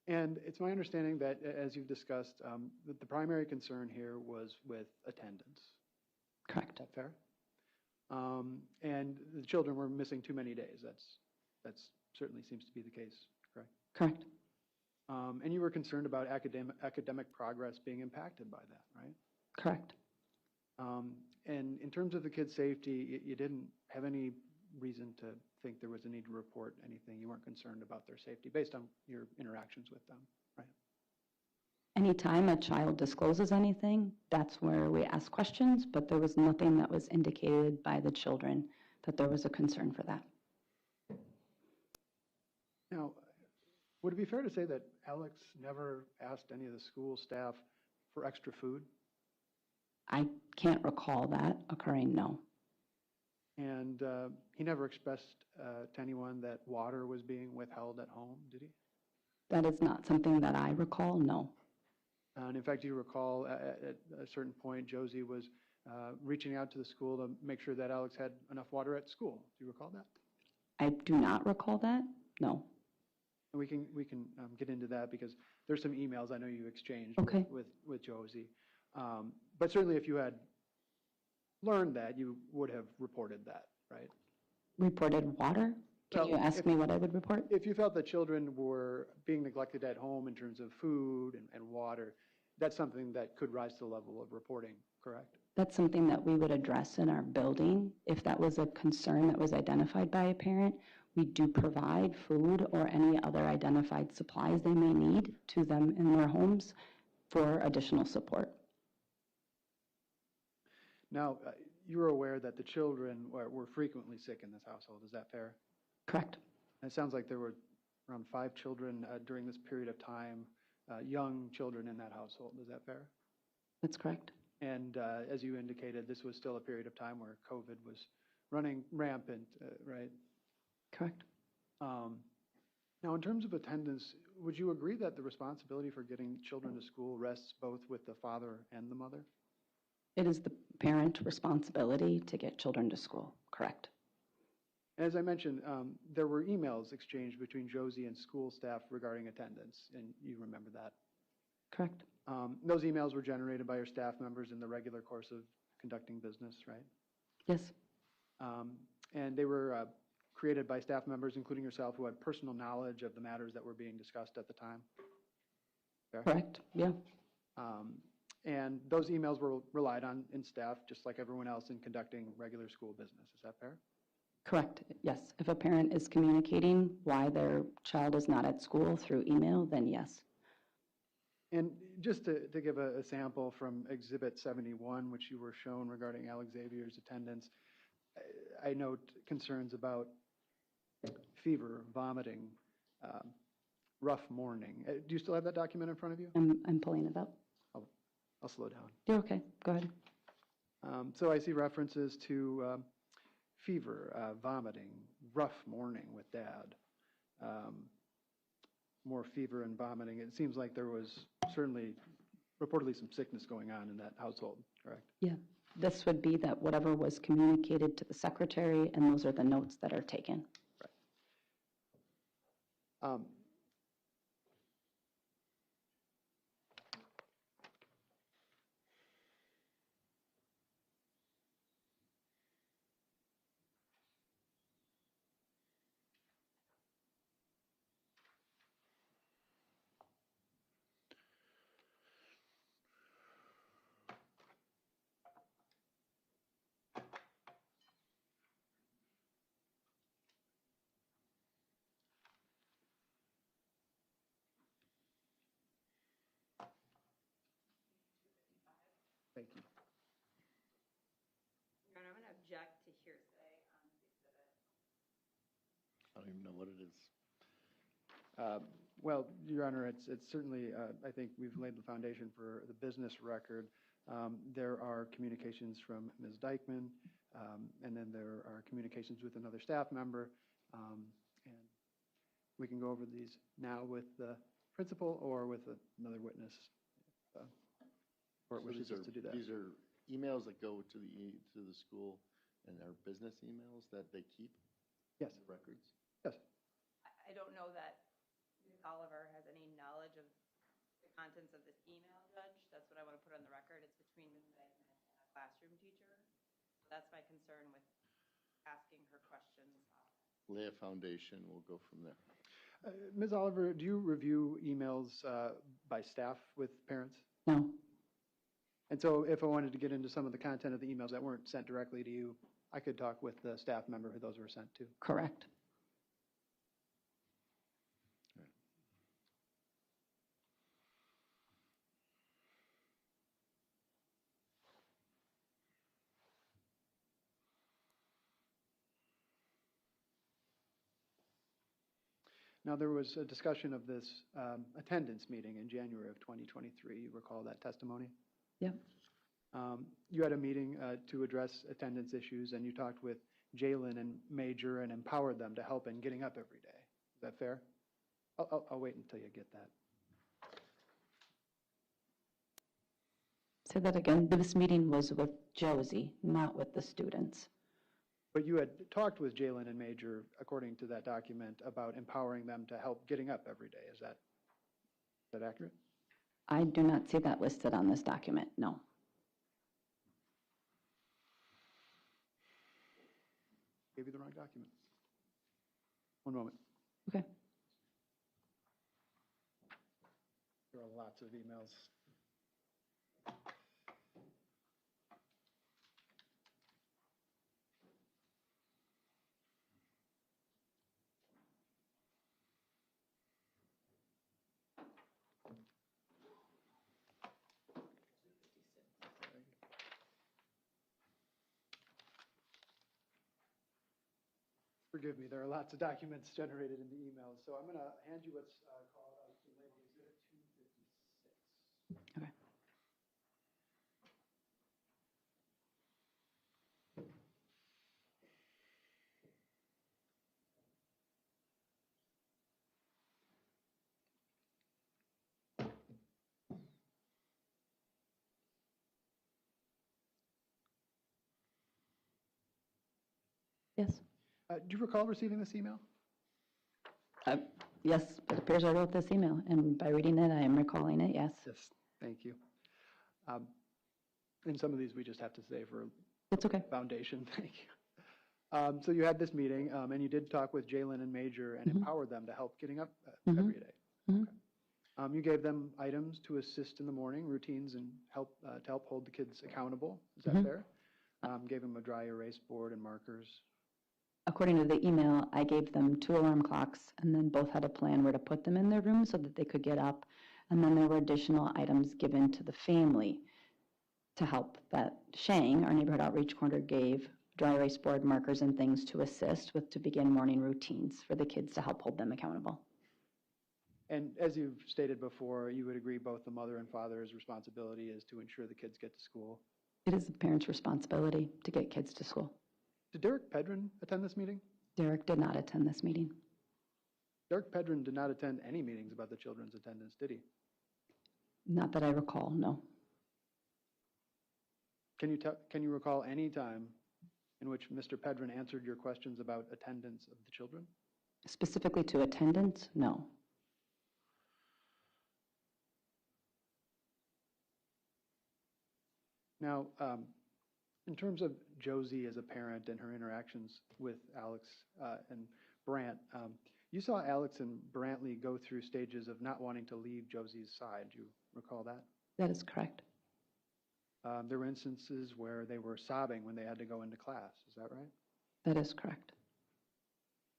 And it's my understanding that, as you've discussed, that the primary concern here was with attendance. Correct. Is that fair? And the children were missing too many days. That's certainly seems to be the case, correct? Correct. And you were concerned about academic progress being impacted by that, right? Correct. And in terms of the kids' safety, you didn't have any reason to think there was a need to report anything. You weren't concerned about their safety based on your interactions with them, right? Anytime a child discloses anything, that's where we ask questions, but there was nothing that was indicated by the children that there was a concern for that. Now, would it be fair to say that Alex never asked any of the school staff for extra food? I can't recall that occurring, no. And he never expressed to anyone that water was being withheld at home, did he? That is not something that I recall, no. And in fact, you recall at a certain point, Josie was reaching out to the school to make sure that Alex had enough water at school. Do you recall that? I do not recall that, no. And we can get into that because there's some emails I know you exchanged Okay. with Josie. But certainly if you had learned that, you would have reported that, right? Reported water? Can you ask me what I would report? If you felt that children were being neglected at home in terms of food and water, that's something that could rise to the level of reporting, correct? That's something that we would address in our building. If that was a concern that was identified by a parent, we do provide food or any other identified supplies they may need to them in their homes for additional support. Now, you're aware that the children were frequently sick in this household, is that fair? Correct. And it sounds like there were around 5 children during this period of time, young children in that household, is that fair? That's correct. And as you indicated, this was still a period of time where COVID was running rampant, right? Correct. Now, in terms of attendance, would you agree that the responsibility for getting children to school rests both with the father and the mother? It is the parent responsibility to get children to school, correct. As I mentioned, there were emails exchanged between Josie and school staff regarding attendance, and you remember that. Correct. Those emails were generated by your staff members in the regular course of conducting business, right? Yes. And they were created by staff members, including yourself, who had personal knowledge of the matters that were being discussed at the time? Fair? Correct, yeah. And those emails were relied on in staff, just like everyone else, in conducting regular school business. Is that fair? Correct, yes. If a parent is communicating why their child is not at school through email, then yes. And just to give a sample from Exhibit 71, which you were shown regarding Alexavier's attendance, I note concerns about fever, vomiting, rough morning. Do you still have that document in front of you? I'm pulling it up. I'll slow down. You're okay, go ahead. So I see references to fever, vomiting, rough morning with dad, more fever and vomiting. It seems like there was certainly reportedly some sickness going on in that household, correct? Yeah, this would be that whatever was communicated to the secretary, and those are the notes that are taken. Right. Thank you. Your Honor, I'm going to object to hearsay on this exhibit. I don't even know what it is. Well, Your Honor, it's certainly, I think we've laid the foundation for the business record. There are communications from Ms. Dikeman, and then there are communications with another staff member. And we can go over these now with the principal or with another witness. Court wishes us to do that. These are emails that go to the school and are business emails that they keep? Yes. Records? Yes. I don't know that Ms. Oliver has any knowledge of the contents of this email, Judge. That's what I want to put on the record. It's between Ms. Dikeman and a classroom teacher. So that's my concern with asking her questions. Lay a foundation, we'll go from there. Ms. Oliver, do you review emails by staff with parents? No. And so if I wanted to get into some of the content of the emails that weren't sent directly to you, I could talk with the staff member who those were sent to. Correct. Now, there was a discussion of this attendance meeting in January of 2023. You recall that testimony? Yep. You had a meeting to address attendance issues, and you talked with Jalen and Major and empowered them to help in getting up every day. Is that fair? I'll wait until you get that. Say that again. This meeting was with Josie, not with the students. But you had talked with Jalen and Major, according to that document, about empowering them to help getting up every day. Is that accurate? I do not see that listed on this document, no. Gave you the wrong document. One moment. Okay. There are lots of emails. Forgive me, there are lots of documents generated in the emails, so I'm going to hand you what's called labeled Exhibit 256. Okay. Yes. Do you recall receiving this email? Yes, it appears I wrote this email, and by reading it, I am recalling it, yes. Yes, thank you. And some of these we just have to say for It's okay. foundation, thank you. So you had this meeting, and you did talk with Jalen and Major and empower them to help getting up every day. Okay. You gave them items to assist in the morning, routines, and to help hold the kids accountable. Is that fair? Gave them a dry erase board and markers. According to the email, I gave them 2 alarm clocks, and then both had a plan where to put them in their room so that they could get up. And then there were additional items given to the family to help, that Shang, our neighborhood outreach coordinator, gave dry erase board, markers, and things to assist with to begin morning routines for the kids to help hold them accountable. And as you've stated before, you would agree both the mother and father's responsibility is to ensure the kids get to school. It is the parents' responsibility to get kids to school. Did Derek Pedrin attend this meeting? Derek did not attend this meeting. Derek Pedrin did not attend any meetings about the children's attendance, did he? Not that I recall, no. Can you recall any time in which Mr. Pedrin answered your questions about attendance of the children? Specifically to attendance, no. Now, in terms of Josie as a parent and her interactions with Alex and Brant, you saw Alex and Brantley go through stages of not wanting to leave Josie's side. Do you recall that? That is correct. There were instances where they were sobbing when they had to go into class. Is that right? That is correct.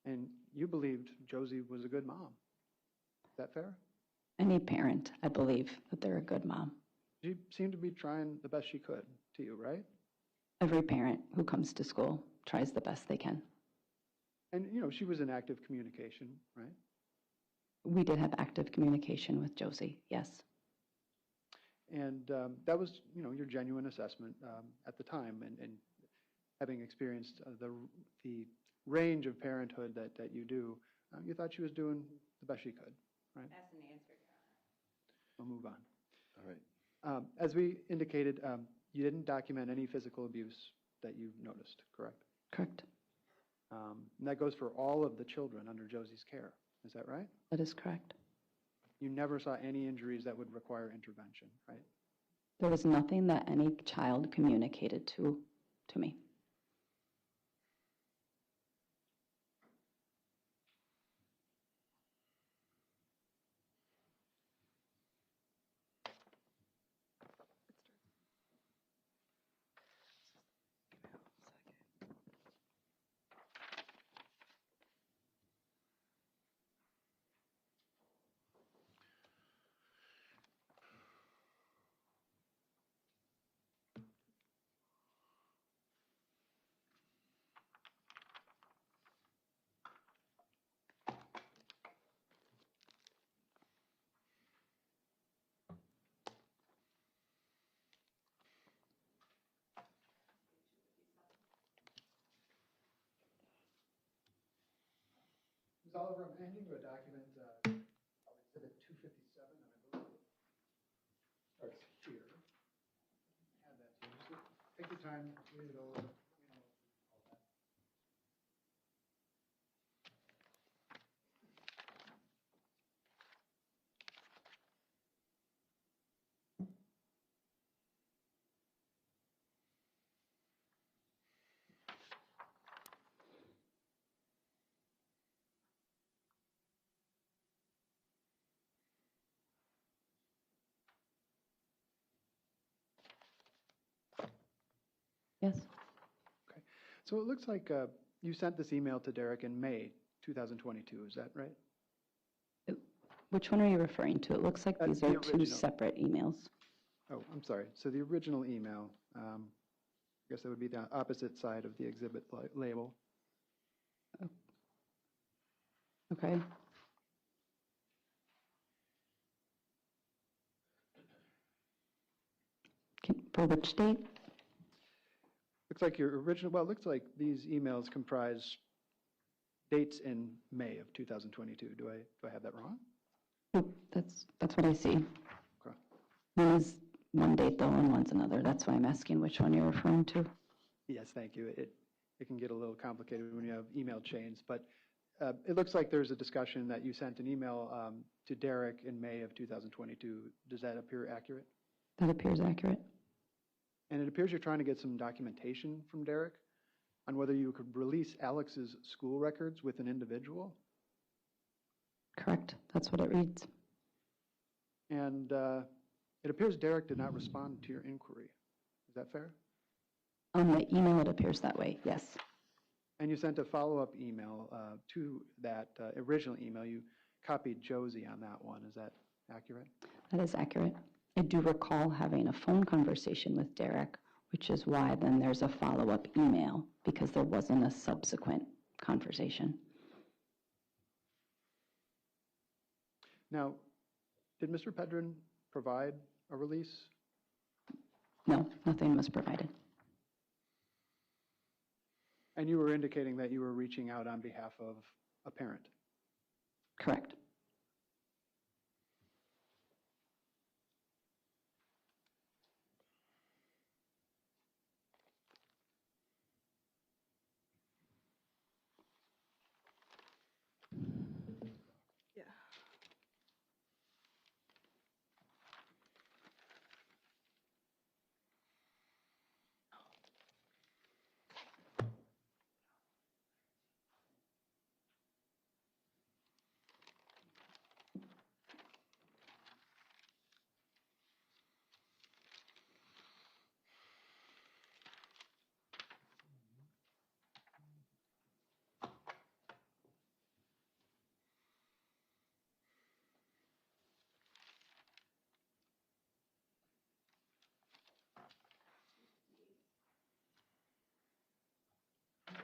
And you believed Josie was a good mom. Is that fair? Any parent, I believe, that they're a good mom. She seemed to be trying the best she could to you, right? Every parent who comes to school tries the best they can. And, you know, she was in active communication, right? We did have active communication with Josie, yes. And that was, you know, your genuine assessment at the time. And having experienced the range of parenthood that you do, you thought she was doing the best she could, right? That's an answer, We'll move on. All right. As we indicated, you didn't document any physical abuse that you noticed, correct? Correct. And that goes for all of the children under Josie's care. Is that right? That is correct. You never saw any injuries that would require intervention, right? There was nothing that any child communicated to me. Ms. Oliver, I'm handing you a document, Exhibit 257, and I believe it starts here. Add that to you. So take your time, read it over. Yes? So it looks like you sent this email to Derek in May 2022, is that right? Which one are you referring to? It looks like That's these are the two original. separate emails. Oh, I'm sorry. So the original email, I guess that would be the opposite side of the exhibit label. Okay. For which date? Looks like your original, well, it looks like these emails comprise dates in May of 2022. Do I have that wrong? Oop, that's what I see. Okay. One is one date though, and one's another. That's why I'm asking which one you're referring to. Yes, thank you. It can get a little complicated when you have email chains, but it looks like there's a discussion that you sent an email to Derek in May of 2022. Does that appear accurate? That appears accurate. And it appears you're trying to get some documentation from Derek on whether you could release Alex's school records with an individual. Correct. That's what it reads. And it appears Derek did not respond to your inquiry. Is that fair? On the email, it appears that way, yes. And you sent a follow-up email to that original email. You copied Josie on that one. Is that accurate? That is accurate. I do recall having a phone conversation with Derek, which is why then there's a follow-up email, because there wasn't a subsequent conversation. Now, did Mr. Pedrin provide a release? No, nothing was provided. And you were indicating that you were reaching out on behalf of a parent? Correct. Yeah.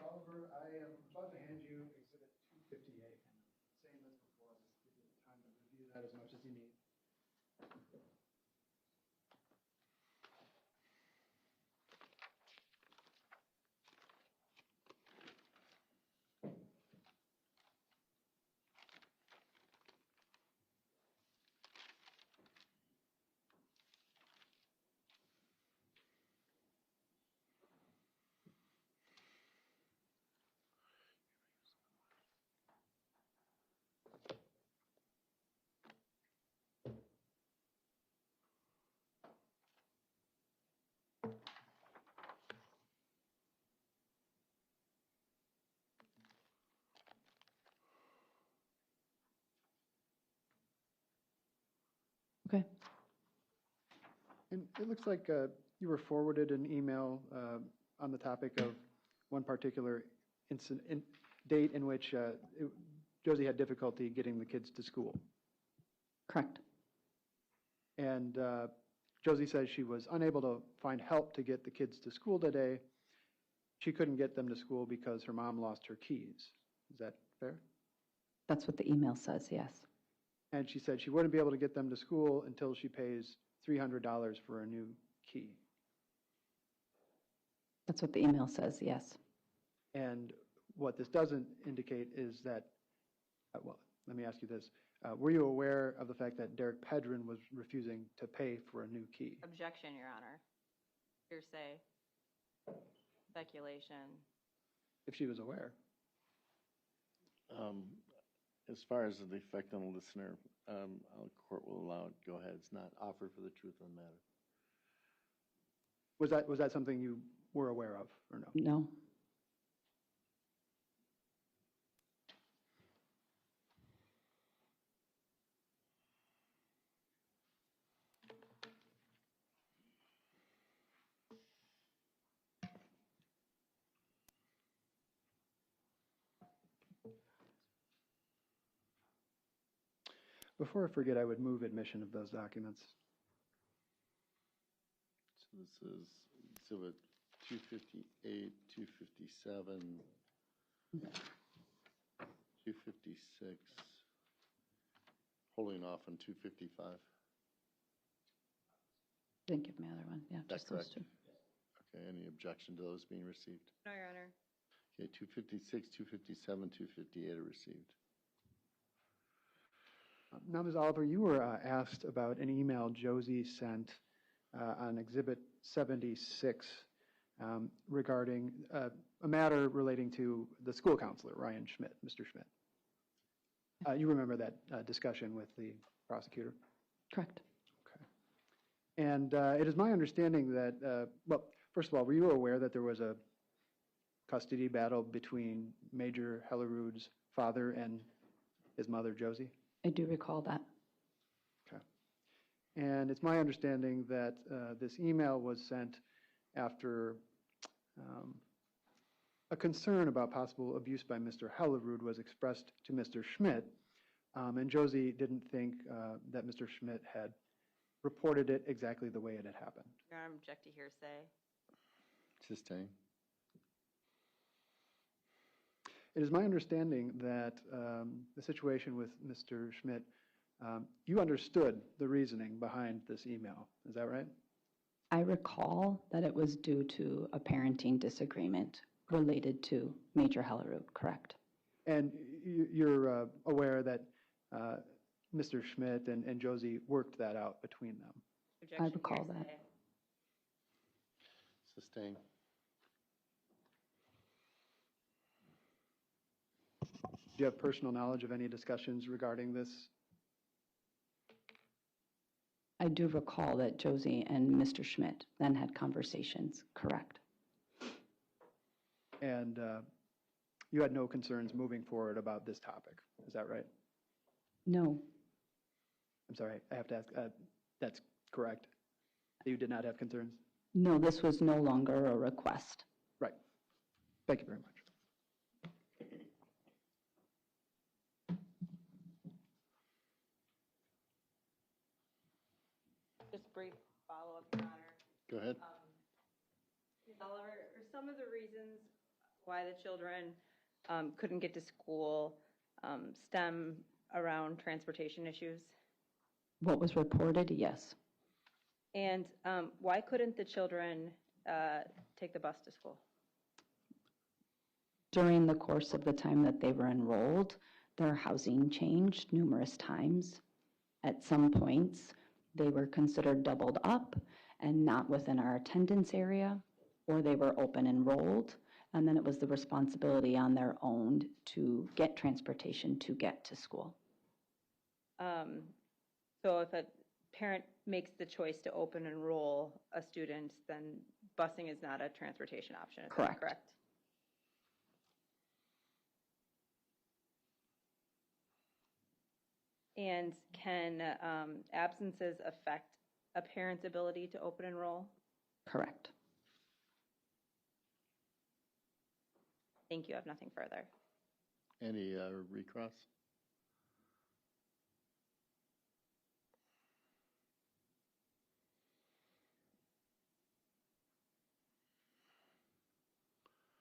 Oliver, I am about to hand you Exhibit 258. Same as before, I'll just give you time to review that as much as you need. Okay. And it looks like you were forwarded an email on the topic of one particular date in which Josie had difficulty getting the kids to school. Correct. And Josie says she was unable to find help to get the kids to school today. She couldn't get them to school because her mom lost her keys. Is that fair? That's what the email says, yes. And she said she wouldn't be able to get them to school until she pays $300 for a new key. That's what the email says, yes. And what this doesn't indicate is that, well, let me ask you this. Were you aware of the fact that Derek Pedrin was refusing to pay for a new key? Objection, Your Honor. Hearsay. Speculation. If she was aware. As far as the effect on the listener, the court will allow it. Go ahead. It's not offered for the truth of the matter. Was that something you were aware of or no? No. Before I forget, I would move admission of those documents. So this is exhibit 258, 257, 256, holding off on 255. Didn't give me the other one, yeah, That's just those correct. two. Okay, any objection to those being received? No, Your Honor. Okay, 256, 257, 258 are received. Now, Ms. Oliver, you were asked about an email Josie sent on Exhibit 76 regarding a matter relating to the school counselor, Ryan Schmidt, Mr. Schmidt. You remember that discussion with the prosecutor? Correct. Okay. And it is my understanding that, well, first of all, were you aware that there was a custody battle between Major Hellerud's father and his mother, Josie? I do recall that. Okay. And it's my understanding that this email was sent after a concern about possible abuse by Mr. Hellerud was expressed to Mr. Schmidt, and Josie didn't think that Mr. Schmidt had reported it exactly the way it had happened. Your Honor, object to hearsay. Sustain. It is my understanding that the situation with Mr. Schmidt, you understood the reasoning behind this email. Is that right? I recall that it was due to a parenting disagreement related to Major Hellerud, correct? And you're aware that Mr. Schmidt and Josie worked that out between them? Objection I recall hearsay. that. Sustain. Do you have personal knowledge of any discussions regarding this? I do recall that Josie and Mr. Schmidt then had conversations, correct? And you had no concerns moving forward about this topic, is that right? No, I'm sorry, I have to ask, that's correct? You did not have concerns? no, this was no longer a request. Right. Thank you very much. Just brief follow-up, Your Honor. Go ahead. Ms. Oliver, are some of the reasons why the children couldn't get to school stem around transportation issues? What was reported, yes. And why couldn't the children take the bus to school? During the course of the time that they were enrolled, their housing changed numerous times. At some points, they were considered doubled up and not within our attendance area, or they were open enrolled, and then it was the responsibility on their own to get transportation to get to school. So if a parent makes the choice to open enroll a student, then busing is not a transportation option, is that Correct. correct? And can absences affect a parent's ability to open enroll? Correct. Thank you, I have nothing further. Any recross?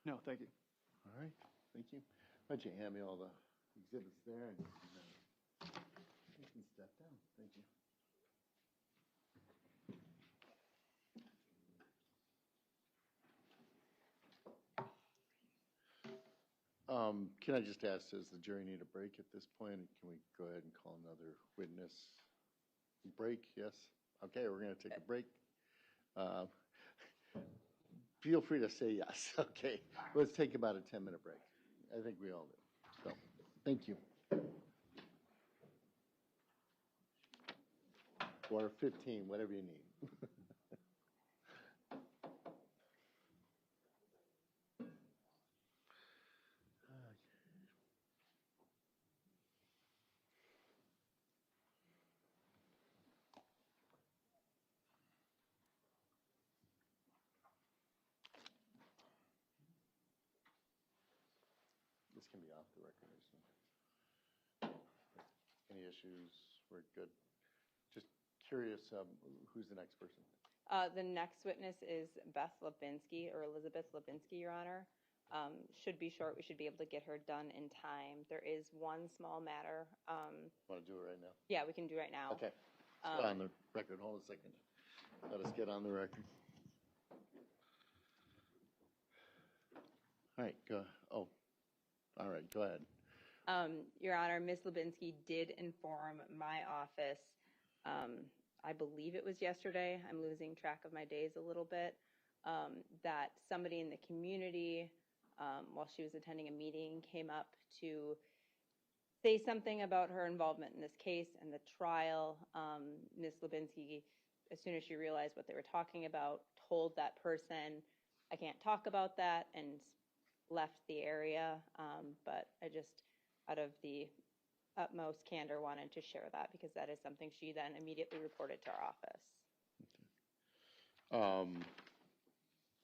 No, thank you. All right, thank you. Why don't you hand me all the exhibits there and you can step down. Thank you. Can I just ask, does the jury need a break at this point? Can we go ahead and call another witness? Break, yes? Okay, we're going to take a break. Feel free to say yes. Okay, let's take about a 10-minute break. I think we all do. So, thank you. Or 15, whatever you need. This can be off the record, isn't it? Any issues? we're good. Just curious, who's the next person? The next witness is Beth Lipinski, or Elizabeth Lipinski, Your Honor. Should be short. We should be able to get her done in time. There is one small matter. Want to do it right now? Yeah, we can do right now. Okay. Let's go on the record. Hold a second. Let us get on the record. All right, go. Oh, all right, go ahead. Your Honor, Ms. Lipinski did inform my office, I believe it was yesterday, I'm losing track of my days a little bit, that somebody in the community, while she was attending a meeting, came up to say something about her involvement in this case and the trial. Ms. Lipinski, as soon as she realized what they were talking about, told that person, I can't talk about that, and left the area. But I just, out of the utmost candor, wanted to share that because that is something she then immediately reported to our office.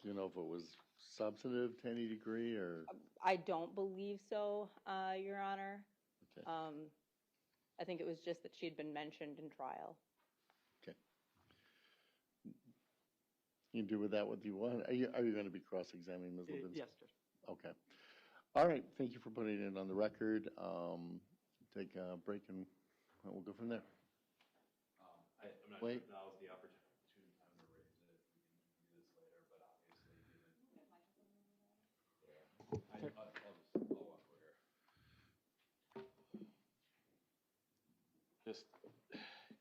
Do you know if it was substantive to any degree or? I don't believe so, Your Honor. Okay. I think it was just that she'd been mentioned in trial. Okay. You can do with that what you want. Are you going to be cross-examining Ms. Lipinski? Yes, sir. Okay. All right. Thank you for putting it on the record. Take a break and we'll go from there. I'm not Wait. sure if now is the opportune time to raise it. We can do this later, but obviously, I'll walk over here. Just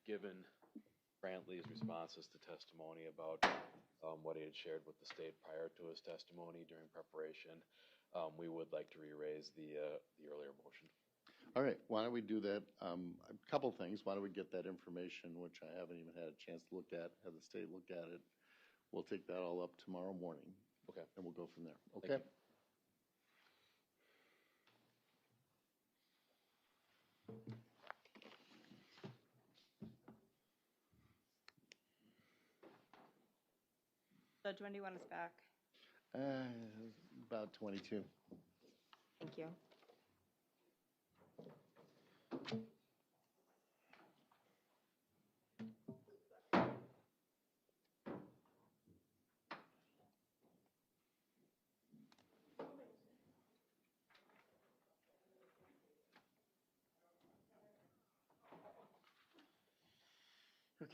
given Brantley's responses to testimony about what he had shared with the state prior to his testimony during preparation, we would like to re-raise the earlier motion. All right. Why don't we do that? A couple things. Why don't we get that information, which I haven't even had a chance to look at, have the state look at it. We'll take that all up tomorrow morning. Okay. And we'll go from there. Thank Okay? Judge, when do you want us back? About 22. Thank you. Okay.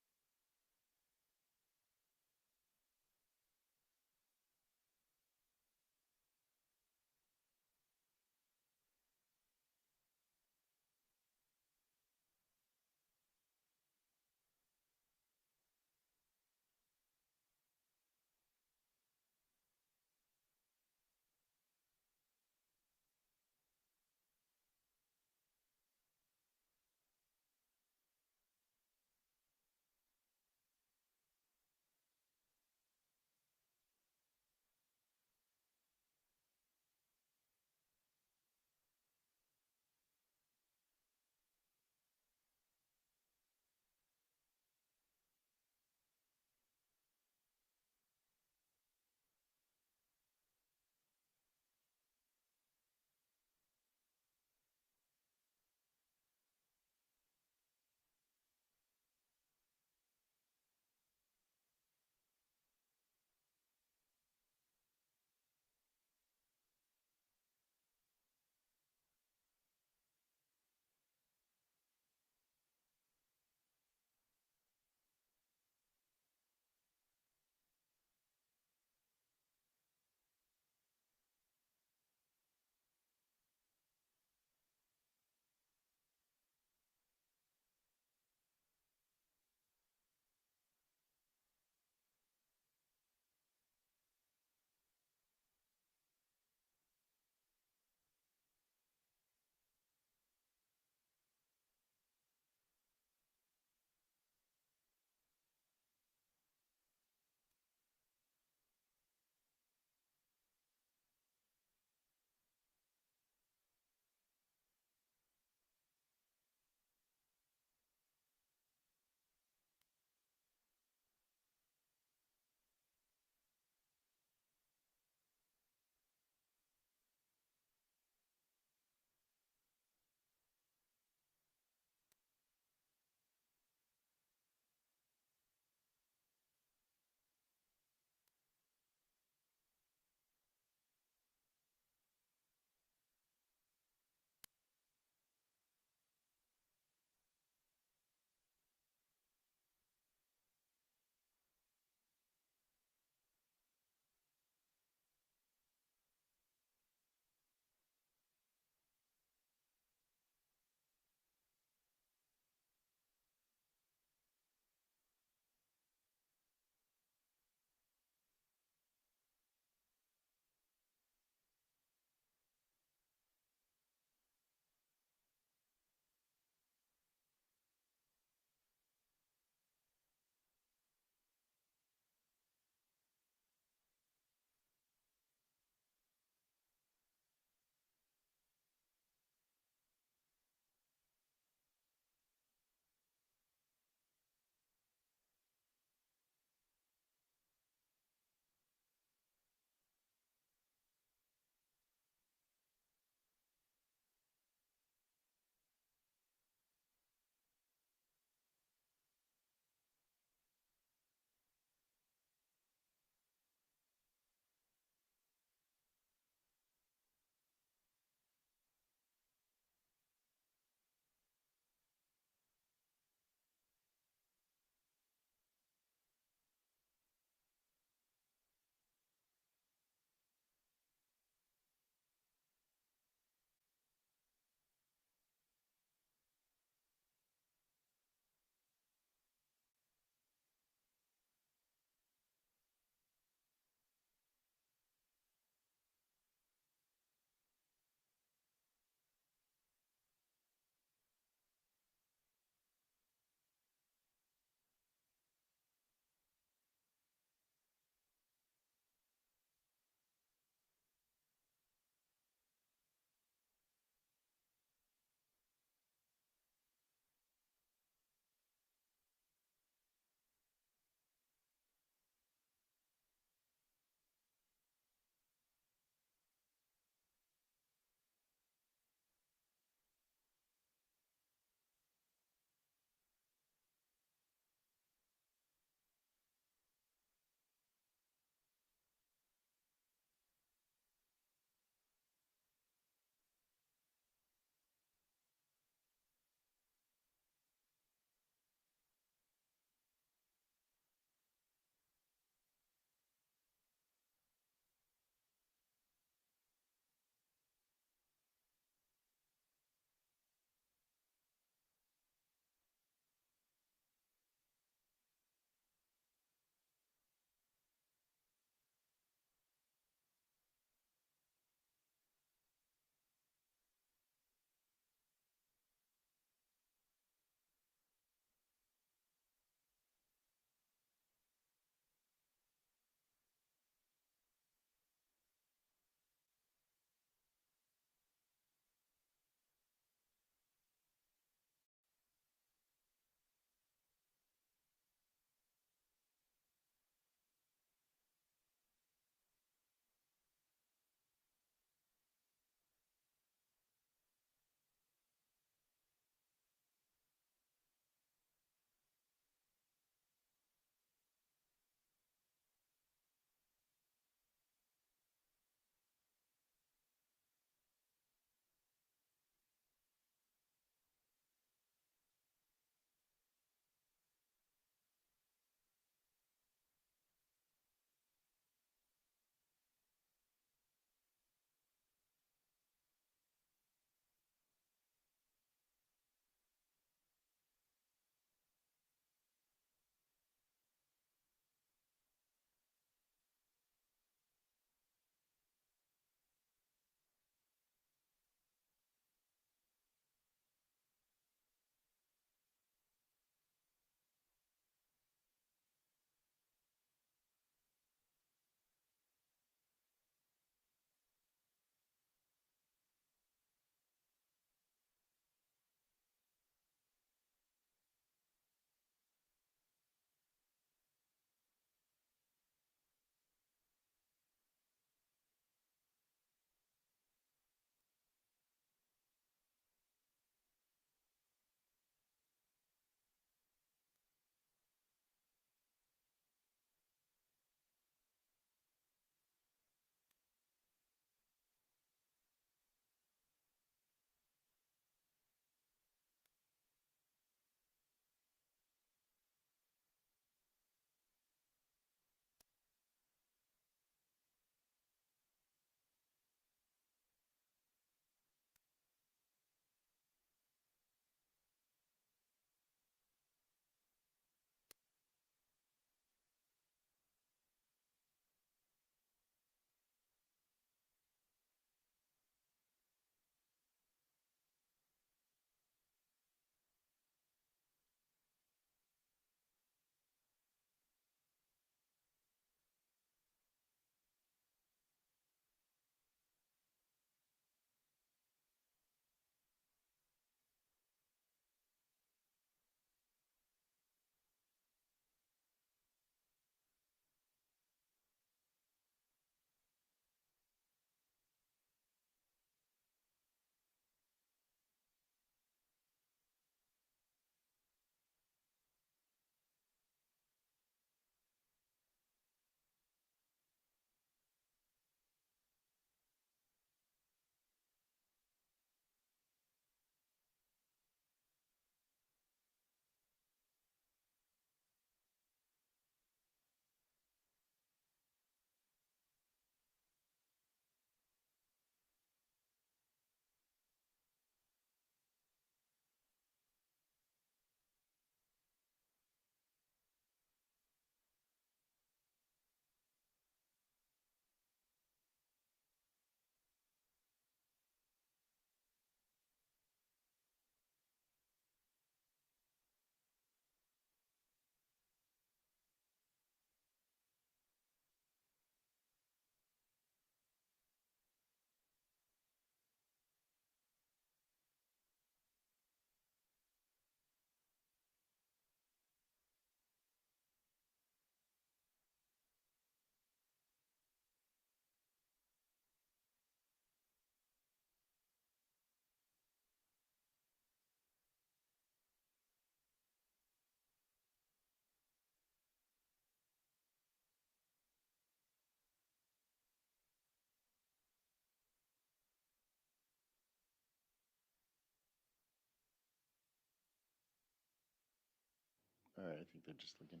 think they're just looking.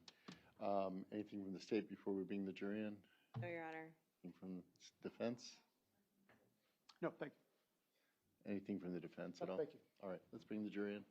Anything from the state before we bring the jury in? No, Your Honor. Anything from defense? No, thank you. Anything from the defense at all? Thank you. All right, let's bring the jury in.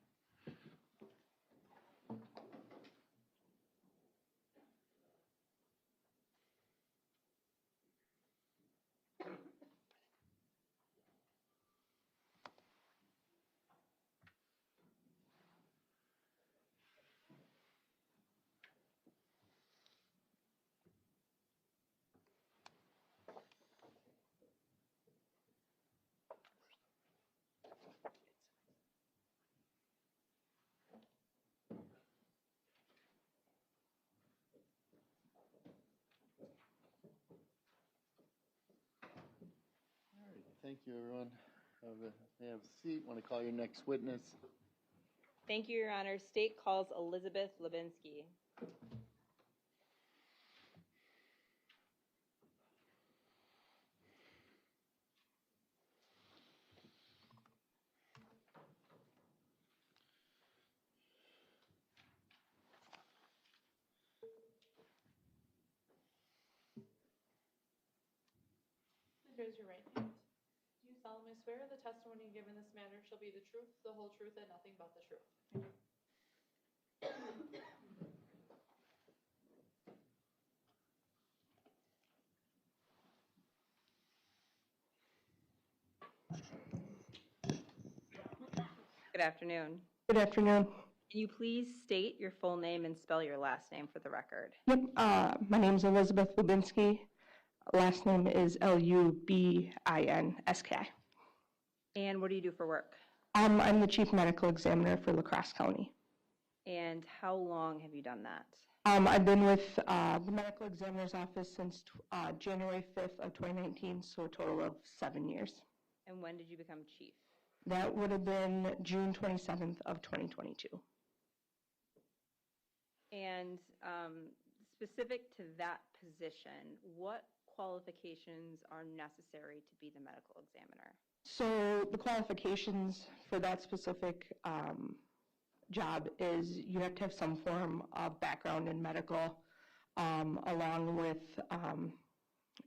All right, thank you, everyone. May I have a seat? Want to call your next witness? Thank you, Your Honor. State calls Elizabeth Lubinsky. Please raise your right hand. Do you solemnly swear the testimony given in this matter shall be the truth, the whole truth, and nothing but the truth? Good afternoon. Good afternoon. Can you please state your full name and spell your last name for the record? Yep, my name is Elizabeth Lubinsky. Last name is Lubinski. And what do you do for work? I'm the chief medical examiner for La Crosse County. And how long have you done that? I've been with the medical examiner's office since January 5th of 2019, so a total of 7 years. And when did you become chief? That would have been June 27th of 2022. And specific to that position, what qualifications are necessary to be the medical examiner? So the qualifications for that specific job is you have to have some form of background in medical, along with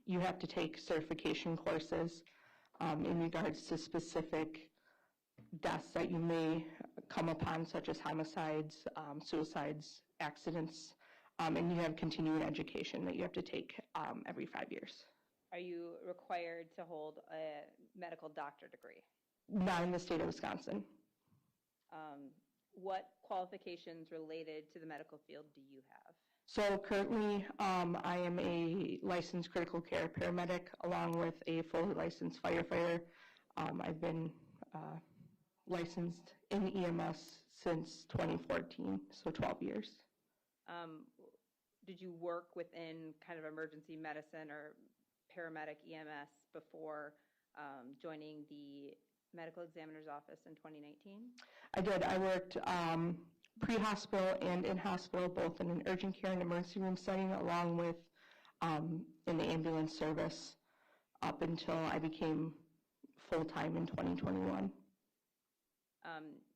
you have to take certification courses in regards to specific deaths that you may come upon, such as homicides, suicides, accidents, and you have continuing education that you have to take every 5 years. Are you required to hold a medical doctor degree? Not in the state of Wisconsin. What qualifications related to the medical field do you have? So currently, I am a licensed critical care paramedic along with a fully licensed firefighter. I've been licensed in EMS since 2014, so 12 years. Did you work within kind of emergency medicine or paramedic EMS before joining the medical examiner's office in 2019? I did. I worked pre-hospital and in-hospital, both in an urgent care and emergency room setting, along with in the ambulance service up until I became full-time in 2021.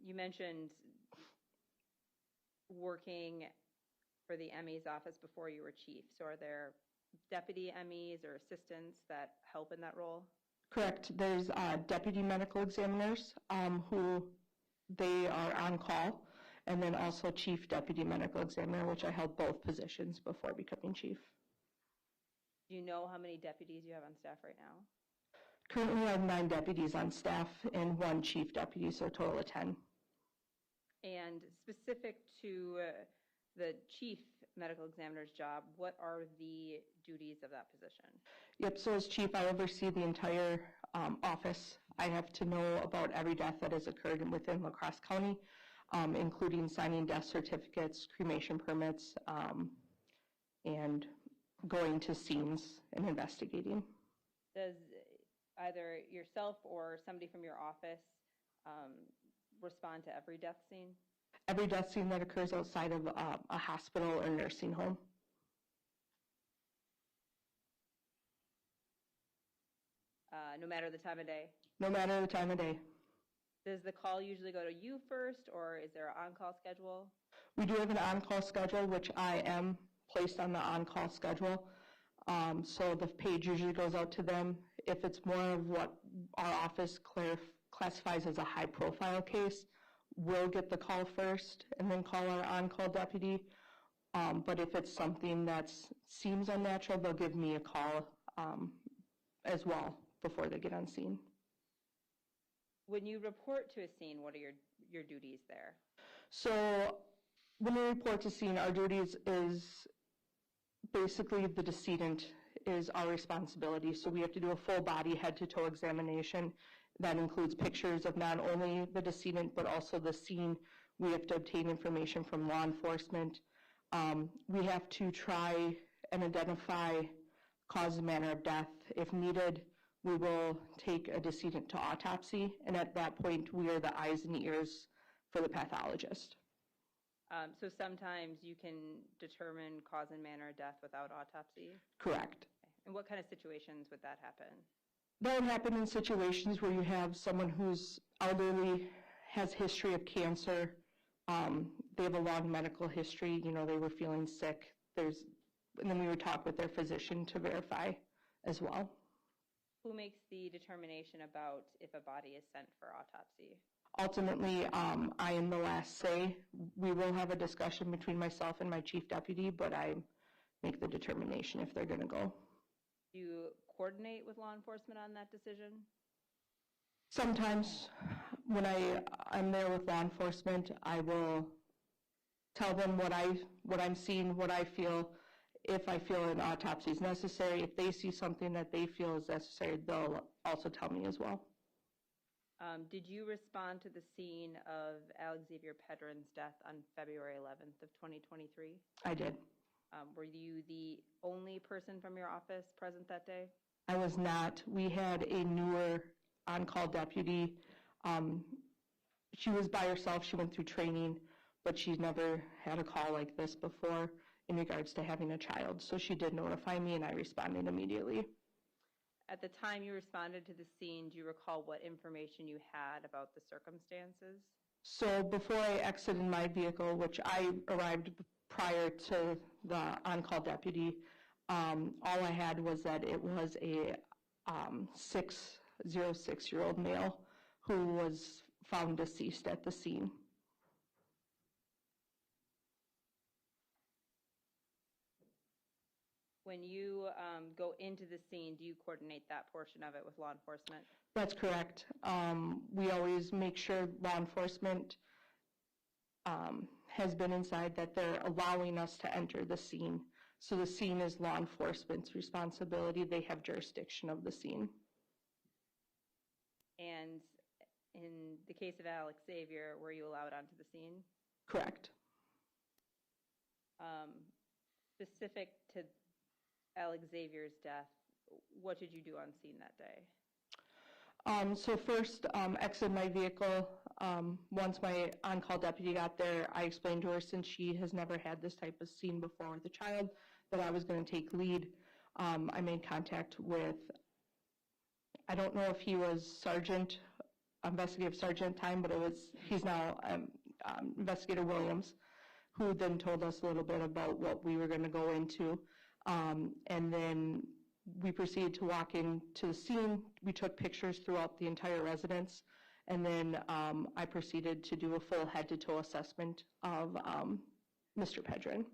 You mentioned working for the ME's office before you were chief. So are there deputy MEs or assistants that help in that role? Correct. There's deputy medical examiners who they are on call, and then also chief deputy medical examiner, which I held both positions before becoming chief. Do you know how many deputies you have on staff right now? Currently, I have 9 deputies on staff and 1 chief deputy, so a total of 10. And specific to the chief medical examiner's job, what are the duties of that position? Yep, so as chief, I oversee the entire office. I have to know about every death that has occurred within La Crosse County, including signing death certificates, cremation permits, and going to scenes and investigating. Does either yourself or somebody from your office respond to every death scene? Every death scene that occurs outside of a hospital or nursing home. No matter the time of day? No matter the time of day. Does the call usually go to you first, or is there an on-call schedule? We do have an on-call schedule, which I am placed on the on-call schedule. So the page usually goes out to them. If it's more of what our office classifies as a high-profile case, we'll get the call first and then call our on-call deputy. But if it's something that seems unnatural, they'll give me a call as well before they get on scene. When you report to a scene, what are your duties there? So when we report to scene, our duties is basically the decedent is our responsibility. So we have to do a full body head-to-toe examination. That includes pictures of not only the decedent, but also the scene. We have to obtain information from law enforcement. We have to try and identify cause and manner of death. If needed, we will take a decedent to autopsy, and at that point, we are the eyes and ears for the pathologist. So sometimes you can determine cause and manner of death without autopsy? Correct. Okay. And what kind of situations would that happen? That would happen in situations where you have someone who's elderly, has history of cancer, they have a long medical history, they were feeling sick, and then we would talk with their physician to verify as well. Who makes the determination about if a body is sent for autopsy? Ultimately, I am the last say. We will have a discussion between myself and my chief deputy, but I make the determination if they're going to go. Do you coordinate with law enforcement on that decision? Sometimes when I'm there with law enforcement, I will tell them what I'm seeing, what I feel. If I feel an autopsy is necessary, if they see something that they feel is necessary, they'll also tell me as well. Did you respond to the scene of Alexavier Pedrin's death on February 11th of 2023? I did. Were you the only person from your office present that day? I was not. We had a newer on-call deputy. She was by herself. She went through training, but she's never had a call like this before in regards to having a child. So she did notify me, and I responded immediately. At the time you responded to the scene, do you recall what information you had about the circumstances? So before I exited my vehicle, which I arrived prior to the on-call deputy, all I had was that it was a 606-year-old male who was found deceased at the scene. When you go into the scene, do you coordinate that portion of it with law enforcement? That's correct. We always make sure law enforcement has been inside, that they're allowing us to enter the scene. So the scene is law enforcement's responsibility. They have jurisdiction of the scene. And in the case of Alexavier, were you allowed onto the scene? Correct. Specific to Alexavier's death, what did you do on scene that day? So first, exited my vehicle. Once my on-call deputy got there, I explained to her, since she has never had this type of scene before with a child, that I was going to take lead. I made contact with, I don't know if he was investigative sergeant time, but he's now Investigator Williams, who then told us a little bit about what we were going to go into. And then we proceeded to walk into the scene. We took pictures throughout the entire residence. And then I proceeded to do a full head-to-toe assessment of Mr. Pedrin.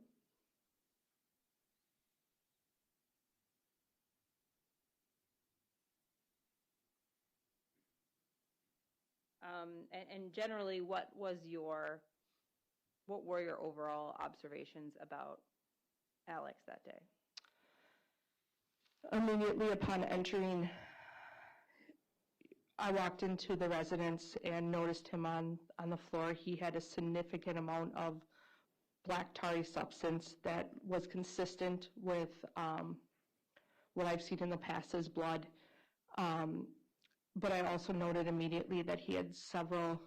And generally, what were your overall observations about Alex that day? Immediately upon entering, I walked into the residence and noticed him on the floor. He had a significant amount of black tarry substance that was consistent with what I've seen in the past as blood. But I also noted immediately that he had several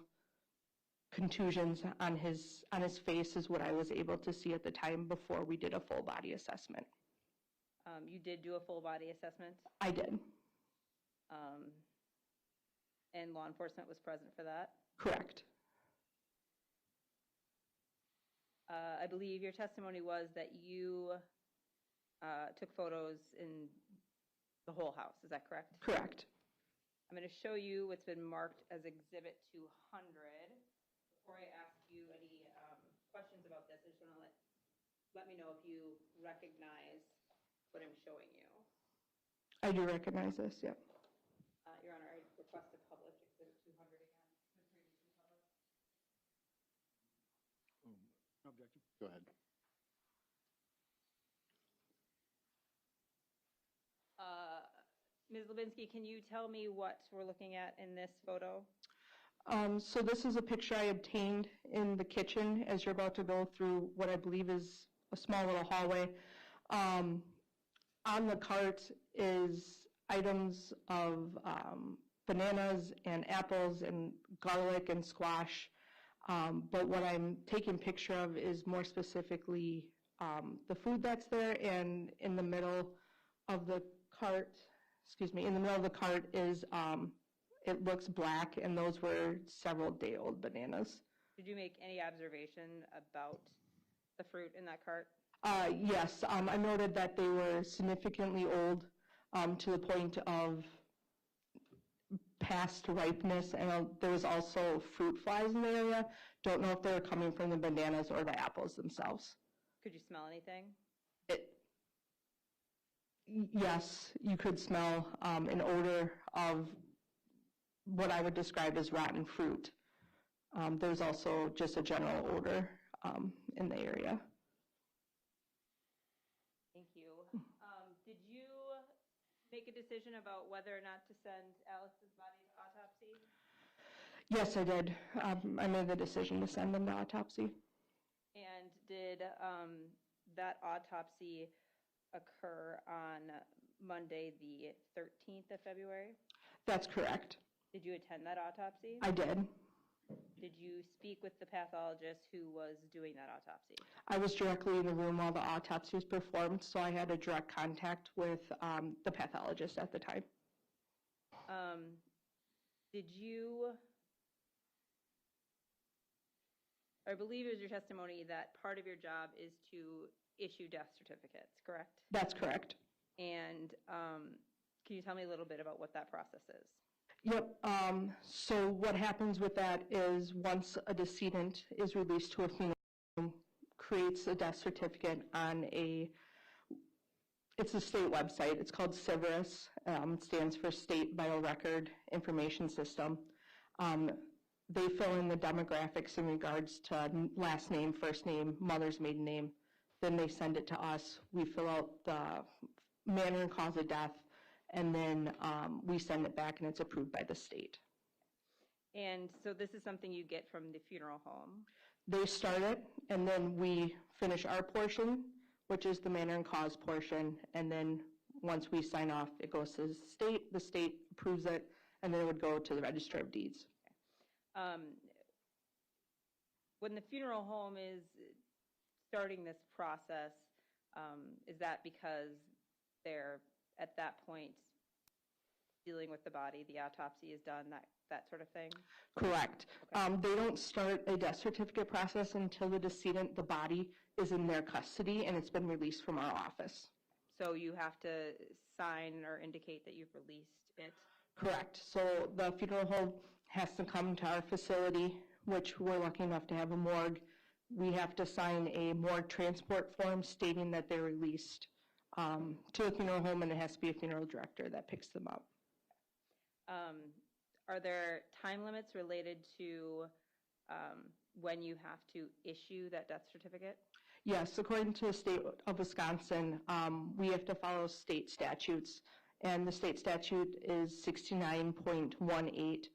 contusions on his face, is what I was able to see at the time before we did a full body assessment. You did do a full body assessment? I did. And law enforcement was present for that? Correct. I believe your testimony was that you took photos in the whole house. Is that correct? Correct. I'm going to show you what's been marked as Exhibit 200. Before I ask you any questions about this, I just want to let me know if you recognize what I'm showing you. I do recognize this, yep. Your Honor, I request to publish Exhibit 200 again. No objection. Go ahead. Ms. Levinsky, can you tell me what we're looking at in this photo? So this is a picture I obtained in the kitchen as you're about to go through what I believe is a small little hallway. On the cart is items of bananas and apples and garlic and squash. But what I'm taking picture of is more specifically the food that's there, and in the middle of the cart, is, it looks black, and those were several day-old bananas. Did you make any observation about the fruit in that cart? Yes, I noted that they were significantly old to the point of past ripeness, and there was also fruit flies in the area. Don't know if they were coming from the bananas or the apples themselves. Could you smell anything? Yes, you could smell an odor of what I would describe as rotten fruit. There's also just a general odor in the area. Thank you. Did you make a decision about whether or not to send Alex's body to autopsy? Yes, I did. I made the decision to send them to autopsy. And did that autopsy occur on Monday, the 13th of February? That's correct. Did you attend that autopsy? I did. Did you speak with the pathologist who was doing that autopsy? I was directly in the room while the autopsy was performed, so I had a direct contact with the pathologist at the time. Did you, I believe it was your testimony that part of your job is to issue death certificates, correct? That's correct. And can you tell me a little bit about what that process is? Yep. So what happens with that is once a decedent is released to a funeral home, creates a death certificate on it's a state website. It's called SIVERIS. It stands for State Biorecord Information System. They fill in the demographics in regards to last name, first name, mother's maiden name. Then they send it to us. We fill out the manner and cause of death, and then we send it back, and it's approved by the state. And so this is something you get from the funeral home? They start it, and then we finish our portion, which is the manner and cause portion, and then once we sign off, it goes to the state approves it, and then it would go to the Register of Deeds. When the funeral home is starting this process, is that because they're at that point dealing with the body, the autopsy is done, that sort of thing? Correct. Okay. They don't start a death certificate process until the decedent, the body, is in their custody and it's been released from our office. So you have to sign or indicate that you've released it? Correct. So the funeral home has to come to our facility, which we're lucky enough to have a morgue. We have to sign a morgue transport form stating that they're released to the funeral home, and it has to be a funeral director that picks them up. Are there time limits related to when you have to issue that death certificate? Yes, according to the state of Wisconsin, we have to follow state statutes, and the state statute is 69.18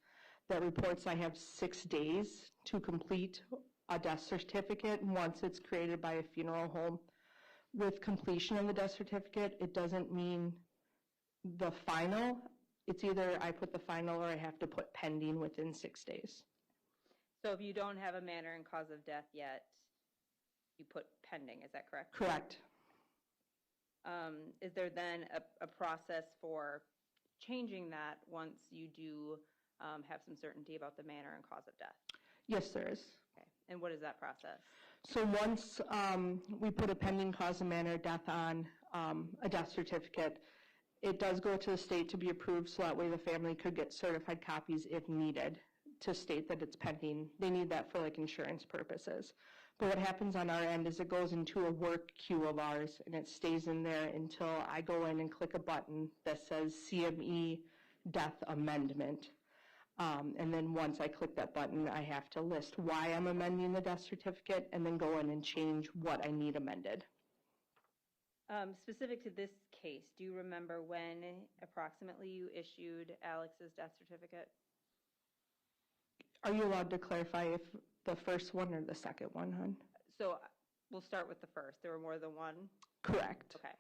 that reports I have 6 days to complete a death certificate once it's created by a funeral home. With completion of the death certificate, it doesn't mean the final. It's either I put the final or I have to put pending within 6 days. So if you don't have a manner and cause of death yet, you put pending, is that correct? Correct. Is there then a process for changing that once you do have some certainty about the manner and cause of death? Yes, there is. Okay. And what is that process? So once we put a pending cause and manner of death on a death certificate, it does go to the state to be approved, so that way the family could get certified copies if needed to state that it's pending. They need that for like insurance purposes. But what happens on our end is it goes into a work queue of ours, and it stays in there until I go in and click a button that says CME death amendment. And then once I click that button, I have to list why I'm amending the death certificate and then go in and change what I need amended. Specific to this case, do you remember when approximately you issued Alex's death certificate? Are you allowed to clarify if the first one or the second one, hon? So we'll start with the first. There were more than one? Correct. Okay.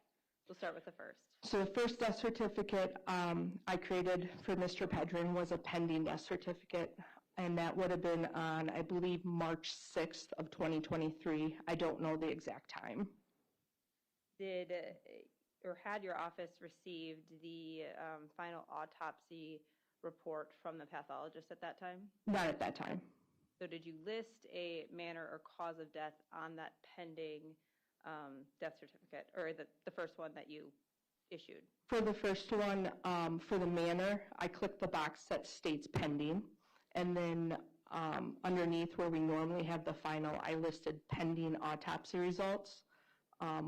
We'll start with the first. So the first death certificate I created for Mr. Pedrin was a pending death certificate, and that would have been on, I believe, March 6th of 2023. I don't know the exact time. Did or had your office received the final autopsy report from the pathologist at that time? Not at that time. So did you list a manner or cause of death on that pending death certificate, or the first one that you issued? For the first one, for the manner, I clicked the box that states pending, and then underneath where we normally have the final, I listed pending autopsy results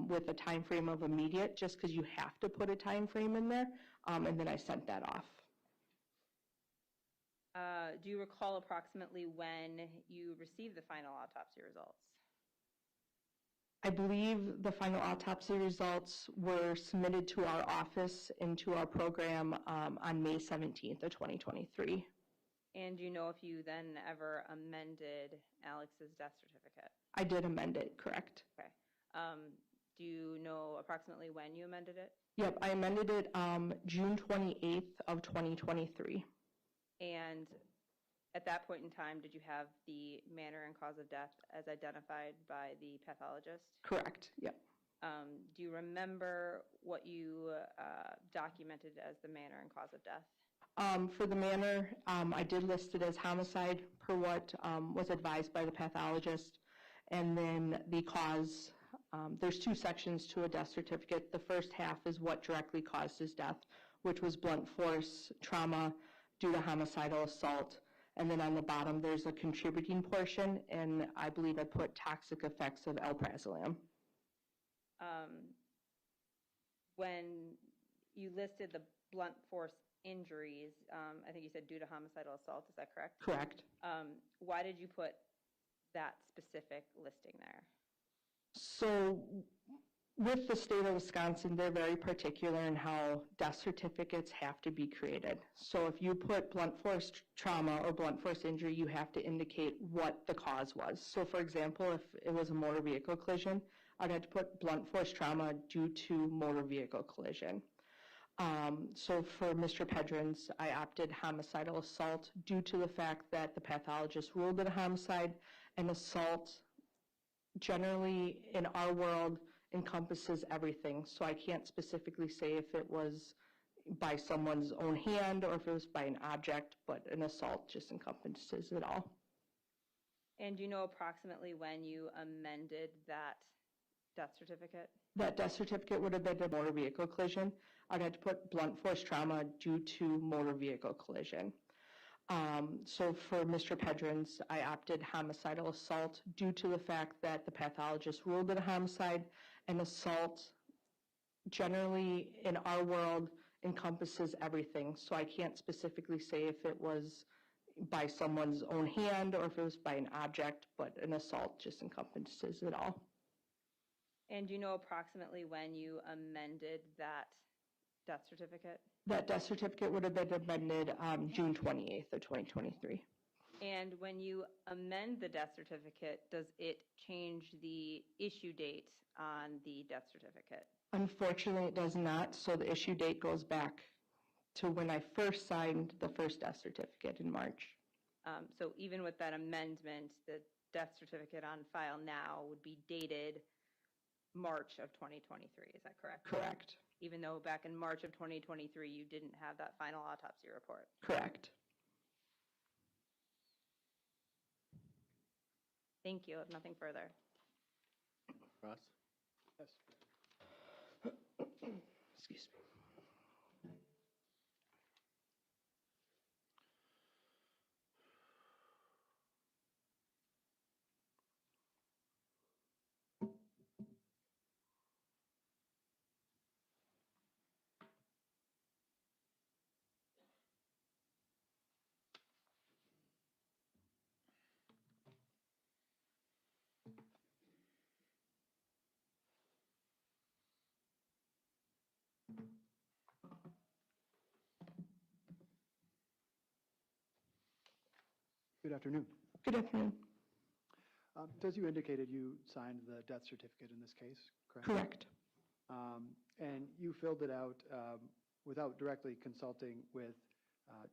with a time frame of immediate, just because you have to put a time frame in there, and then I sent that off. Do you recall approximately when you received the final autopsy results? I believe the final autopsy results were submitted to our office and to our program on May 17th of 2023. And do you know if you then ever amended Alex's death certificate? I did amend it, correct. Okay. Do you know approximately when you amended it? Yep, I amended it June 28th of 2023. And at that point in time, did you have the manner and cause of death as identified by the pathologist? Correct, yep. Do you remember what you documented as the manner and cause of death? For the manner, I did list it as homicide per what was advised by the pathologist. And then the cause, there's two sections to a death certificate. The first half is what directly caused his death, which was blunt force trauma due to homicidal assault. And then on the bottom, there's a contributing portion, and I believe I put toxic effects of alprazolam. When you listed the blunt force injuries, I think you said due to homicidal assault, is that correct? Correct. Why did you put that specific listing there? So with the state of Wisconsin, they're very particular in how death certificates have to be created. So if you put blunt force trauma or blunt force injury, you have to indicate what the cause was. So for example, if it was a motor vehicle collision, I'd have to put blunt force trauma due to motor vehicle collision. So for Mr. Pedrin's, I opted homicidal assault due to the fact that the pathologist ruled it a homicide, and assault generally in our world encompasses everything. So I can't specifically say if it was by someone's own hand or if it was by an object, but an assault just encompasses it all. And do you know approximately when you amended that death certificate? That death certificate would have been a motor vehicle collision. I'd have to put blunt force trauma due to motor vehicle collision. So for Mr. Pedrin's, I opted homicidal assault due to the fact that the pathologist ruled it a homicide, and assault generally in our world encompasses everything. So I can't specifically say if it was by someone's own hand or if it was by an object, but an assault just encompasses it all. And do you know approximately when you amended that death certificate? That death certificate would have been amended June 28th of 2023. And when you amend the death certificate, does it change the issue date on the death certificate? Unfortunately, it does not. So the issue date goes back to when I first signed the first death certificate in March. So even with that amendment, the death certificate on file now would be dated March of 2023, is that correct? Correct. Even though back in March of 2023, you didn't have that final autopsy report? Correct. Thank you. I have nothing further. Ross? Yes. Excuse me. Good afternoon. Good afternoon. As you indicated, you signed the death certificate in this case, correct? Correct. And you filled it out without directly consulting with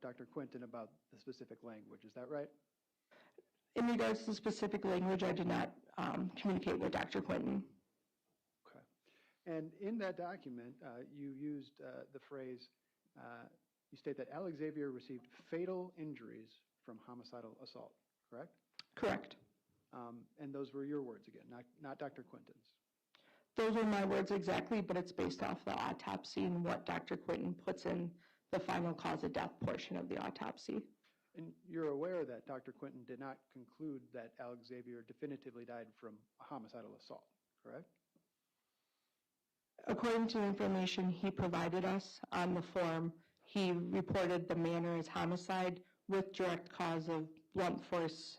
Dr. Quinton about the specific language. Is that right? In regards to specific language, I did not communicate with Dr. Quinton. Okay. And in that document, you used the phrase, you state that Alexavier received fatal injuries from homicidal assault, correct? Correct. And those were your words again, not Dr. Quinton's. Those are my words exactly, but it's based off the autopsy and what Dr. Quinton puts in the final cause of death portion of the autopsy. And you're aware that Dr. Quinton did not conclude that Alexavier definitively died from a homicidal assault, correct? According to the information he provided us on the form, he reported the manner as homicide with direct cause of blunt force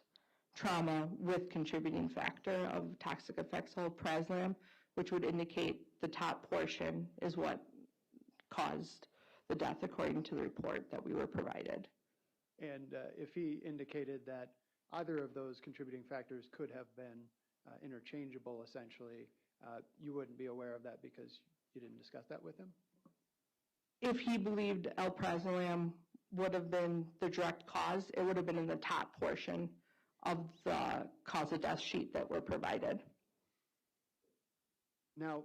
trauma with contributing factor of toxic effects of alprazolam, which would indicate the top portion is what caused the death according to the report that we were provided. And if he indicated that either of those contributing factors could have been interchangeable, essentially, you wouldn't be aware of that because you didn't discuss that with him? If he believed alprazolam would have been the direct cause, it would have been in the top portion of the cause of death sheet that were provided. Now,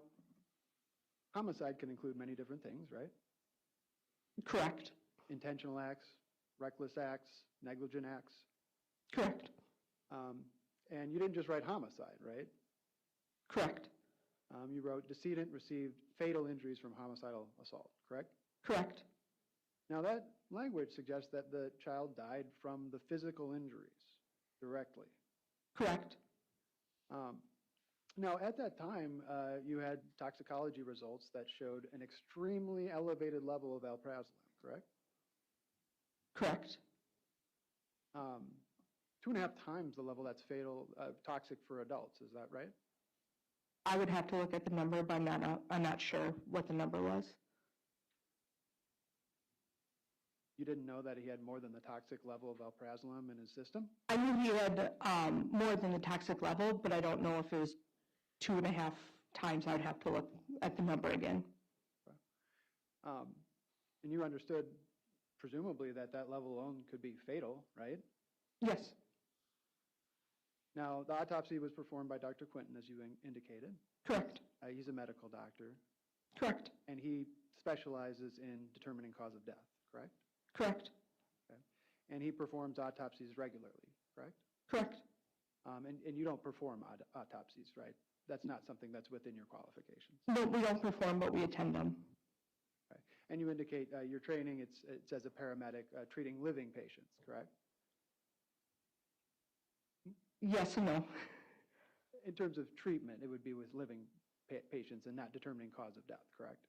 homicide can include many different things, right? Correct. Intentional acts, reckless acts, negligent acts. Correct. And you didn't just write homicide, right? Correct. You wrote decedent received fatal injuries from homicidal assault, correct? Correct. Now that language suggests that the child died from the physical injuries directly. Correct. Now at that time, you had toxicology results that showed an extremely elevated level of alprazolam, correct? Correct. 2.5 times the level that's fatal, toxic for adults, is that right? I would have to look at the number, but I'm not sure what the number was. You didn't know that he had more than the toxic level of alprazolam in his system? I knew he had more than the toxic level, but I don't know if it was 2.5 times. I'd have to look at the number again. And you understood, presumably, that that level alone could be fatal, right? Yes. Now, the autopsy was performed by Dr. Quinton, as you indicated. Correct. He's a medical doctor. Correct. And he specializes in determining cause of death, correct? Correct. Okay. And he performs autopsies regularly, correct? Correct. And you don't perform autopsies, right? That's not something that's within your qualifications. No, we don't perform, but we attend them. Okay. And you indicate your training, it says a paramedic treating living patients, correct? Yes and no. In terms of treatment, it would be with living patients and not determining cause of death, correct?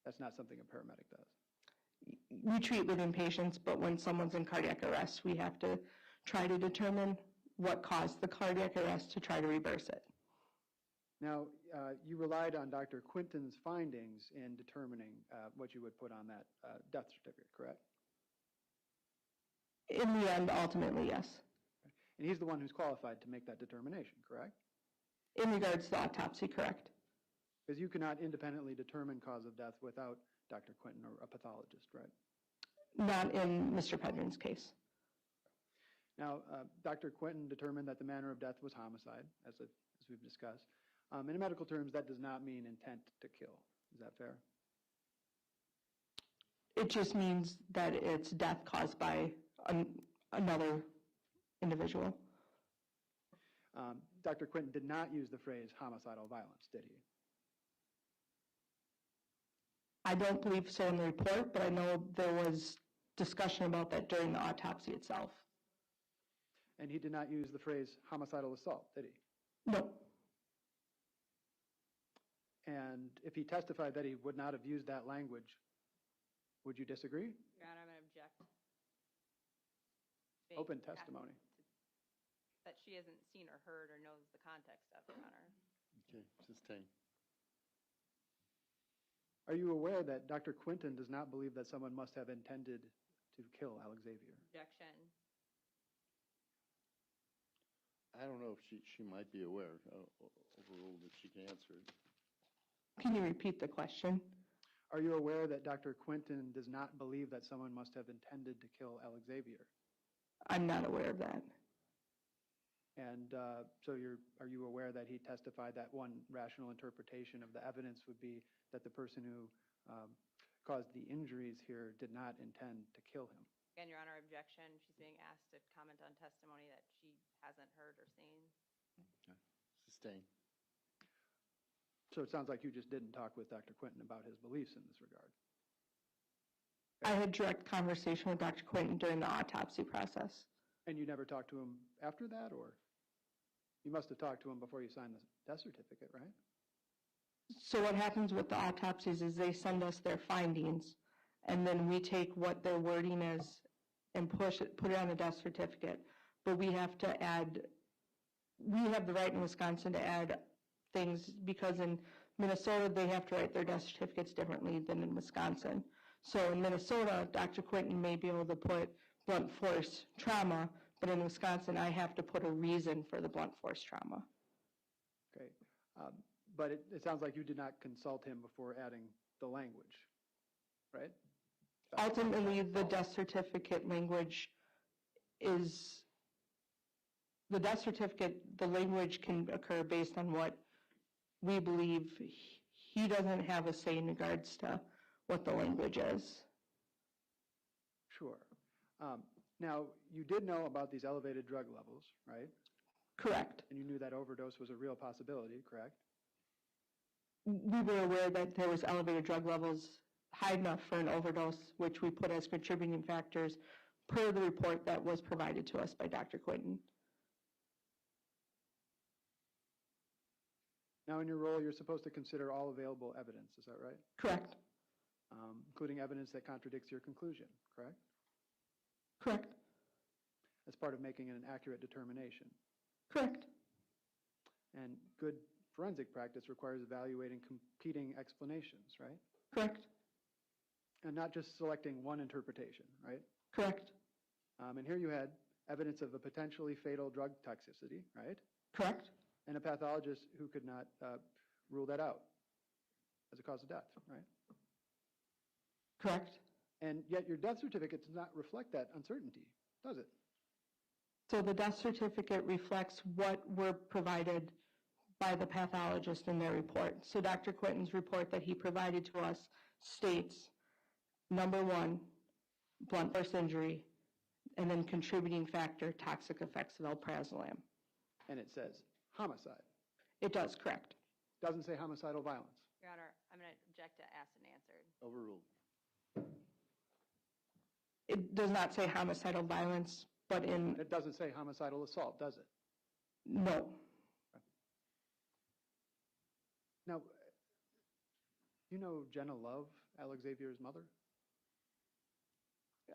That's not something a paramedic does. We treat living patients, but when someone's in cardiac arrest, we have to try to determine what caused the cardiac arrest to try to reverse it. Now, you relied on Dr. Quinton's findings in determining what you would put on that death certificate, correct? In the end, ultimately, yes. And he's the one who's qualified to make that determination, correct? In regards to the autopsy, correct. Because you cannot independently determine cause of death without Dr. Quinton or a pathologist, right? Not in Mr. Pedrin's case. Now, Dr. Quinton determined that the manner of death was homicide, as we've discussed. In medical terms, that does not mean intent to kill. Is that fair? It just means that it's death caused by another individual. Dr. Quinton did not use the phrase homicidal violence, did he? I don't believe so in the report, but I know there was discussion about that during the autopsy itself. And he did not use the phrase homicidal assault, did he? No. And if he testified that he would not have used that language, would you disagree? Your Honor, I'm going to object. Open testimony. That she hasn't seen or heard or knows the context of, Your Honor. Okay, sustain. Are you aware that Dr. Quinton does not believe that someone must have intended to kill Alexavier? Objection. I don't know if she might be aware, overruled if she can answer it. Can you repeat the question? Are you aware that Dr. Quinton does not believe that someone must have intended to kill Alexavier? I'm not aware of that. And so are you aware that he testified that one rational interpretation of the evidence would be that the person who caused the injuries here did not intend to kill him? Again, Your Honor, objection. She's being asked to comment on testimony that she hasn't heard or seen. Okay. Sustain. So it sounds like you just didn't talk with Dr. Quinton about his beliefs in this regard. I had direct conversation with Dr. Quinton during the autopsy process. And you never talked to him after that, or? You must have talked to him before you signed the death certificate, right? So what happens with the autopsies is they send us their findings, and then we take what their wording is and put it on the death certificate. But we have to add, we have the right in Wisconsin to add things, because in Minnesota they have to write their death certificates differently than in Wisconsin. So in Minnesota, Dr. Quinton may be able to put blunt force trauma, but in Wisconsin I have to put a reason for the blunt force trauma. Okay. But it sounds like you did not consult him before adding the language, right? Ultimately, the death certificate language is, the death certificate, the language can occur based on what we believe. He doesn't have a say in regards to what the language is. Sure. Now, you did know about these elevated drug levels, right? Correct. And you knew that overdose was a real possibility, correct? We were aware that there was elevated drug levels high enough for an overdose, which we put as contributing factors per the report that was provided to us by Dr. Quinton. Now, in your role, you're supposed to consider all available evidence, is that right? Correct. Including evidence that contradicts your conclusion, correct? Correct. As part of making an accurate determination. Correct. And good forensic practice requires evaluating competing explanations, right? Correct. And not just selecting one interpretation, right? Correct. And here you had evidence of a potentially fatal drug toxicity, right? Correct. And a pathologist who could not rule that out as a cause of death, right? Correct. And yet your death certificate does not reflect that uncertainty, does it? So the death certificate reflects what were provided by the pathologist in their report. So Dr. Quinton's report that he provided to us states, number one, blunt force injury, and then contributing factor, toxic effects of alprazolam. And it says homicide. It does, correct. Doesn't say homicidal violence. Your Honor, I'm going to object to asked and answered. Overruled. It does not say homicidal violence, but in... It doesn't say homicidal assault, does it? No. Now, you know Jenna Love, Alexavier's mother?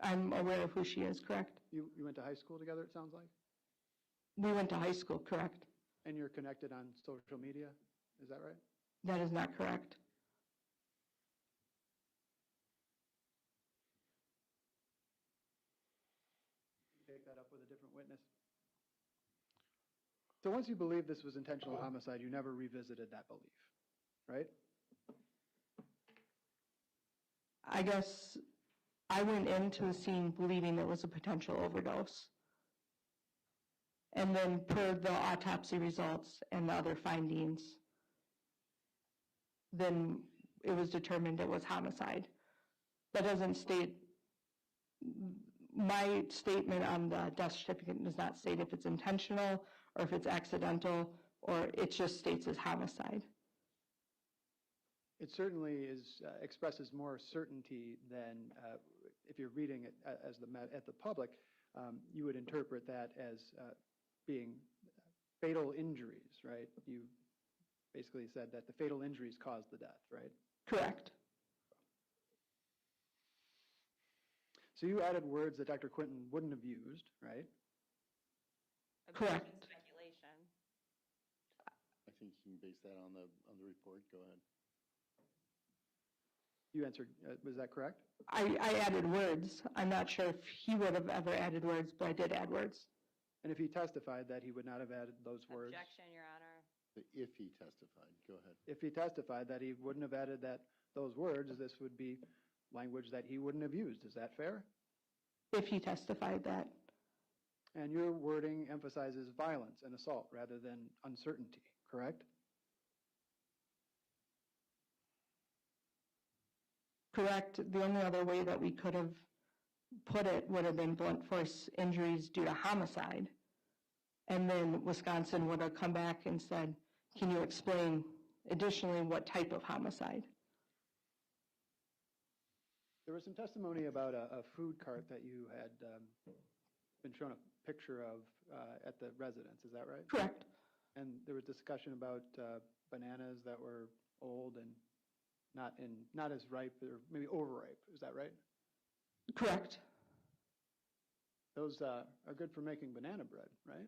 I'm aware of who she is, correct? You went to high school together, it sounds like? We went to high school, correct? And you're connected on social media, is that right? That is not correct. Take that up with a different witness. So once you believed this was intentional homicide, you never revisited that belief, right? I guess I went into the scene believing it was a potential overdose. And then per the autopsy results and the other findings, then it was determined it was homicide. That doesn't state, my statement on the death certificate does not state if it's intentional or if it's accidental, or it just states as homicide? It certainly expresses more certainty than if you're reading it as at the public, you would interpret that as being fatal injuries, right? You basically said that the fatal injuries caused the death, right? Correct. So you added words that Dr. Quinton wouldn't have used, right? Correct. Speculation. I think you can base that on the report. Go ahead. You answered, was that correct? I added words. I'm not sure if he would have ever added words, but I did add words. And if he testified that he would not have added those words? Objection, Your Honor. If he testified, go ahead. If he testified that he wouldn't have added those words, this would be language that he wouldn't have used. Is that fair? If he testified that. And your wording emphasizes violence and assault rather than uncertainty, correct? Correct. The only other way that we could have put it would have been blunt force injuries due to homicide. And then Wisconsin would have come back and said, can you explain additionally what type of homicide? There was some testimony about a food cart that you had been shown a picture of at the residence. Is that right? Correct. And there was discussion about bananas that were old and not as ripe or maybe overripe. Is that right? Correct. Those are good for making banana bread, right?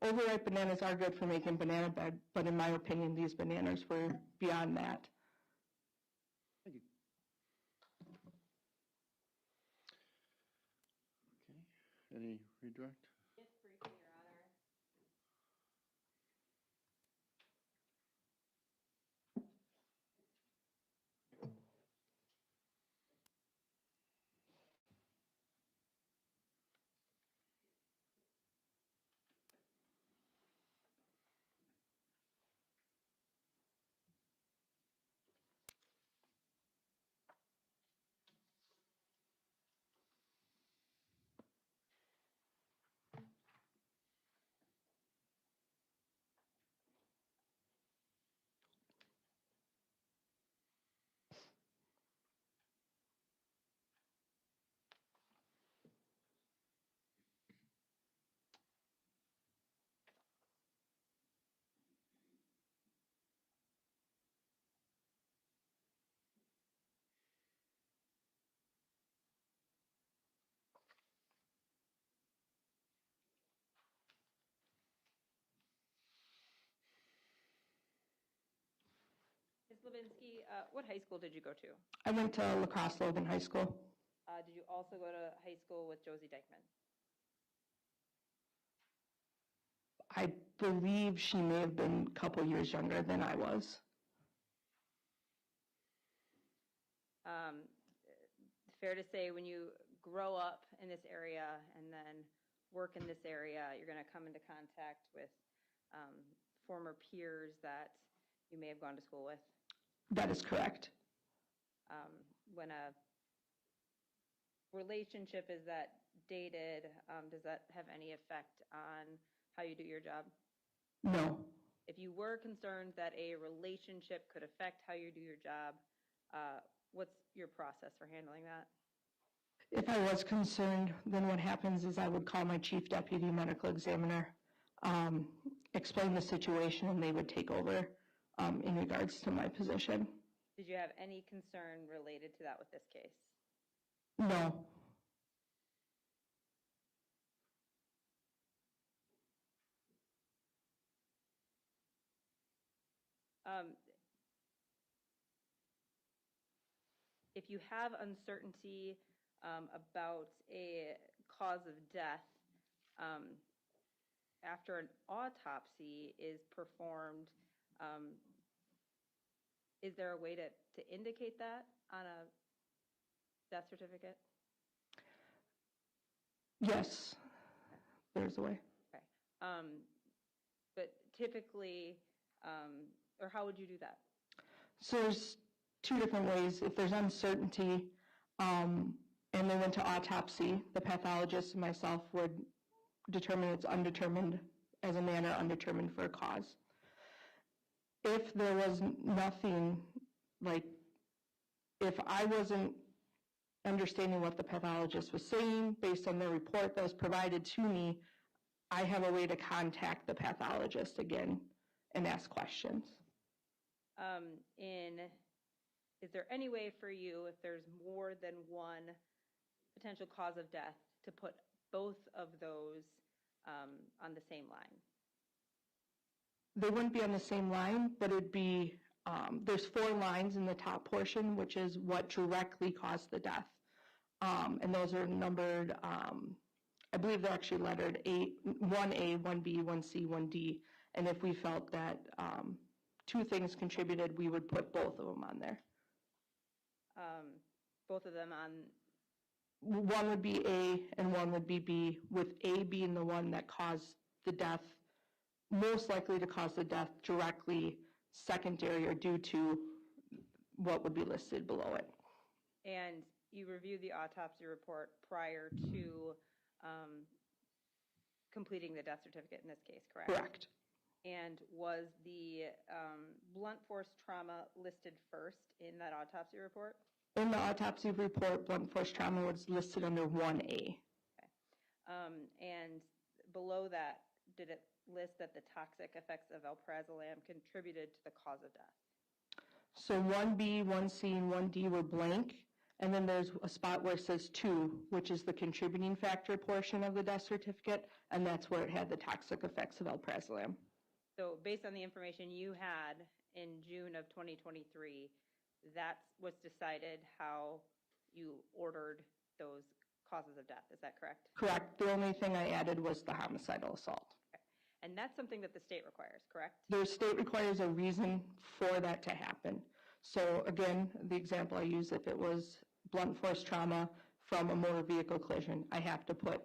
Overripe bananas are good for making banana bread, but in my opinion, these bananas were beyond that. Thank you. Okay. Any redirect? Yes, briefly, Your Honor. Ms. Levinsky, what high school did you go to? I went to La Crosse Logan High School. Did you also go to high school with Josie Dikeman? I believe she may have been a couple years younger than I was. Fair to say when you grow up in this area and then work in this area, you're going to come into contact with former peers that you may have gone to school with? That is correct. When a relationship is that dated, does that have any effect on how you do your job? No. If you were concerned that a relationship could affect how you do your job, what's your process for handling that? If I was concerned, then what happens is I would call my chief deputy medical examiner, explain the situation, and they would take over in regards to my position. Did you have any concern related to that with this case? No. If you have uncertainty about a cause of death, after an autopsy is performed, is there a way to indicate that on a death certificate? Yes, there's a way. Okay. But typically, or how would you do that? So there's two different ways. If there's uncertainty and they went to autopsy, the pathologist and myself would determine it's undetermined as a manner undetermined for a cause. If there was nothing, like, if I wasn't understanding what the pathologist was saying based on the report that was provided to me, I have a way to contact the pathologist again and ask questions. Is there any way for you, if there's more than one potential cause of death, to put both of those on the same line? They wouldn't be on the same line, but it'd be, there's 4 lines in the top portion, which is what directly caused the death. And those are numbered, I believe they're actually lettered 1A, 1B, 1C, 1D. And if we felt that 2 things contributed, we would put both of them on there. Both of them on? One would be A and one would be B, with A being the one that caused the death, most likely to cause the death directly, secondary, or due to what would be listed below it. And you reviewed the autopsy report prior to completing the death certificate in this case, correct? Correct. And was the blunt force trauma listed first in that autopsy report? In the autopsy report, blunt force trauma was listed under 1A. Okay. And below that, did it list that the toxic effects of alprazolam contributed to the cause of death? So 1B, 1C, and 1D were blank, and then there's a spot where it says 2, which is the contributing factor portion of the death certificate, and that's where it had the toxic effects of alprazolam. So based on the information you had in June of 2023, that's what's decided how you ordered those causes of death. Is that correct? Correct. The only thing I added was the homicidal assault. Okay. And that's something that the state requires, correct? The state requires a reason for that to happen. So again, the example I use, if it was blunt force trauma from a motor vehicle collision, I have to put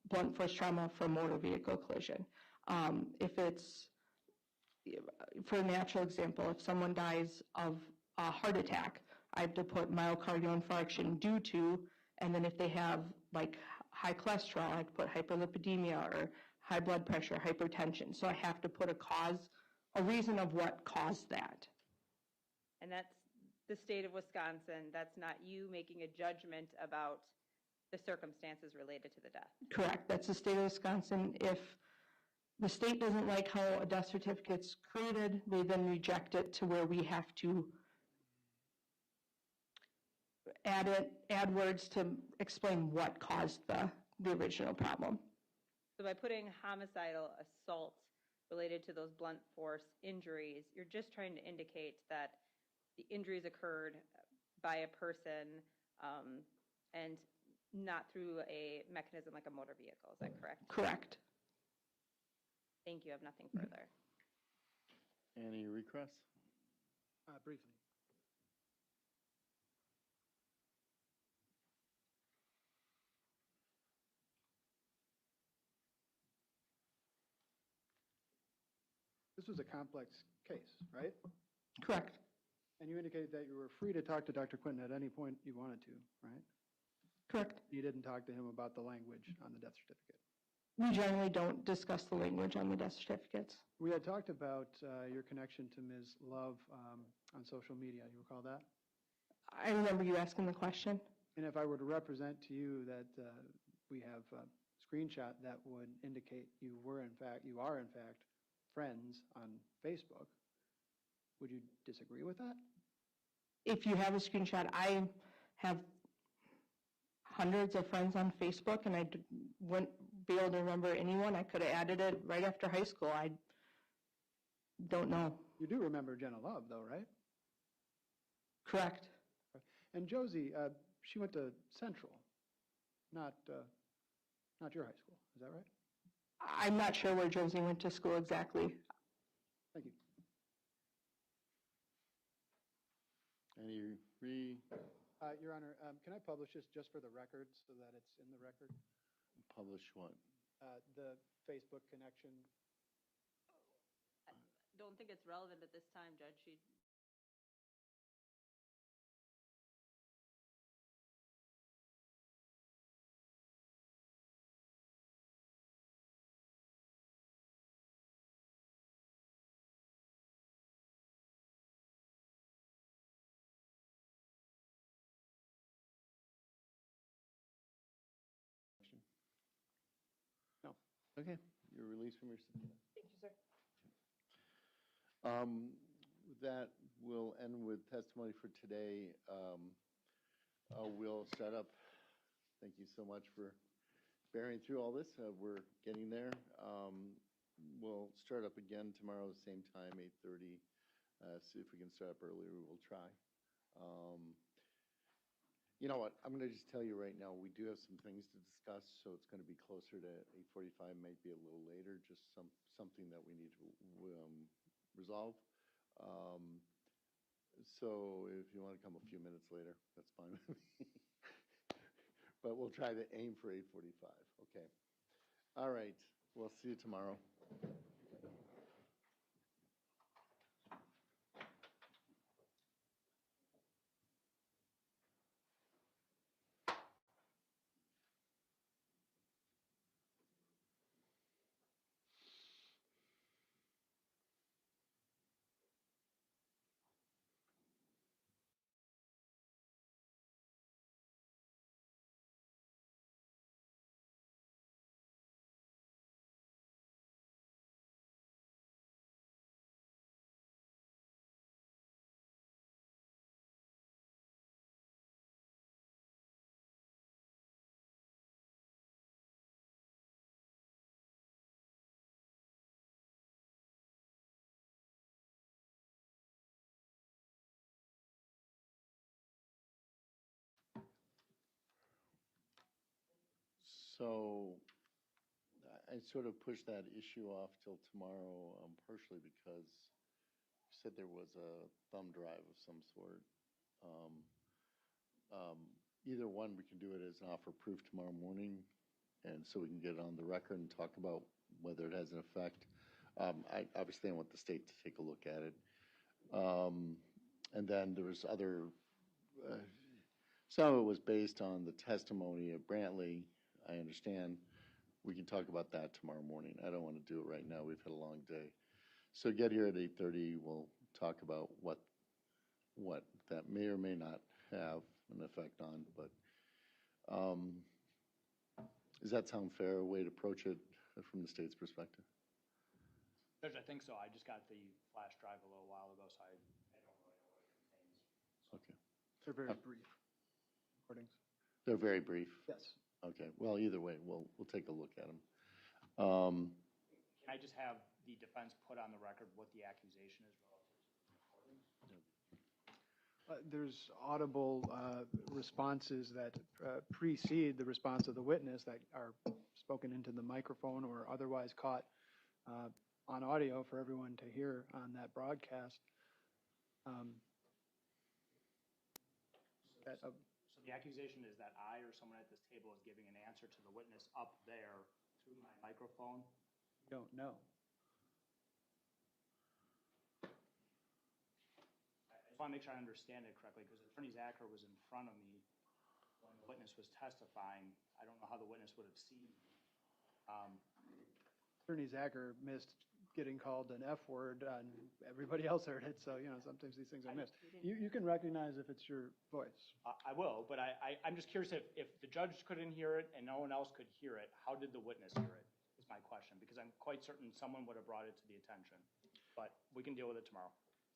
blunt force trauma from motor vehicle collision. If it's, for a natural example, if someone dies of a heart attack, I have to put myocardial infarction due to, and then if they have like high cholesterol, I have to put hyperlipidemia or high blood pressure, hypertension. So I have to put a cause, a reason of what caused that. And that's the state of Wisconsin. That's not you making a judgment about the circumstances related to the death. Correct. That's the state of Wisconsin. If the state doesn't like how a death certificate's created, they then reject it to where we have to add words to explain what caused the original problem. So by putting homicidal assault related to those blunt force injuries, you're just trying to indicate that the injuries occurred by a person and not through a mechanism like a motor vehicle. Is that correct? Correct. Thank you. I have nothing further. Any requests? Briefly. This was a complex case, right? Correct. And you indicated that you were free to talk to Dr. Quinton at any point you wanted to, right? Correct. You didn't talk to him about the language on the death certificate. We generally don't discuss the language on the death certificates. We had talked about your connection to Ms. Love on social media. You recall that? I remember you asking the question. And if I were to represent to you that we have a screenshot that would indicate you are in fact friends on Facebook, would you disagree with that? If you have a screenshot, I have hundreds of friends on Facebook, and I wouldn't be able to remember anyone. I could have added it right after high school. I don't know. You do remember Jenna Love, though, right? Correct. And Josie, she went to Central, not your high school. Is that right? I'm not sure where Josie went to school exactly. Thank you. Your Honor, can I publish this just for the record so that it's in the record? Publish what? The Facebook connection. I don't think it's relevant at this time, Judge. She Okay, you're released from your subpoena. Thank you, sir. That will end with testimony for today. We'll start up. Thank you so much for bearing through all this. We're getting there. We'll start up again tomorrow, same time, 8:30. See if we can start up earlier. We'll try. You know what? I'm going to just tell you right now, we do have some things to discuss, so it's going to be closer to 8:45, might be a little later, just something that we need to resolve. So if you want to come a few minutes later, that's fine with me. But we'll try to aim for 8:45. Okay. All right. We'll see you tomorrow. So I sort of pushed that issue off till tomorrow, partially because you said there was a thumb drive of some sort. Either one, we can do it as an offer proof tomorrow morning, and so we can get it on the record and talk about whether it has an effect. Obviously, I want the state to take a look at it. And then there was other, some of it was based on the testimony of Brantley. I understand. We can talk about that tomorrow morning. I don't want to do it right now. We've had a long day. So get here at 8:30. We'll talk about what that may or may not have an effect on. But does that sound fair, a way to approach it from the state's perspective? Judge, I think so. I just got the flash drive a little while ago, so I don't really know what it contains. Okay. They're very brief recordings. They're very brief? Yes. Okay. Well, either way, we'll take a look at them. Can I just have the defense put on the record what the accusation is relative to the recordings? There's audible responses that precede the response of the witness that are spoken into the microphone or otherwise caught on audio for everyone to hear on that broadcast. So the accusation is that I or someone at this table is giving an answer to the witness up there through my microphone? Don't know. I just want to make sure I understand it correctly, because Attorney Zachar was in front of me when the witness was testifying. I don't know how the witness would have seen me. Attorney Zachar missed getting called an F word, and everybody else heard it, so, sometimes these things are missed. You can recognize if it's your voice. I will, but I'm just curious if the judge couldn't hear it and no one else could hear it, how did the witness hear it, is my question, because I'm quite certain someone would have brought it to the attention. But we can deal with it tomorrow.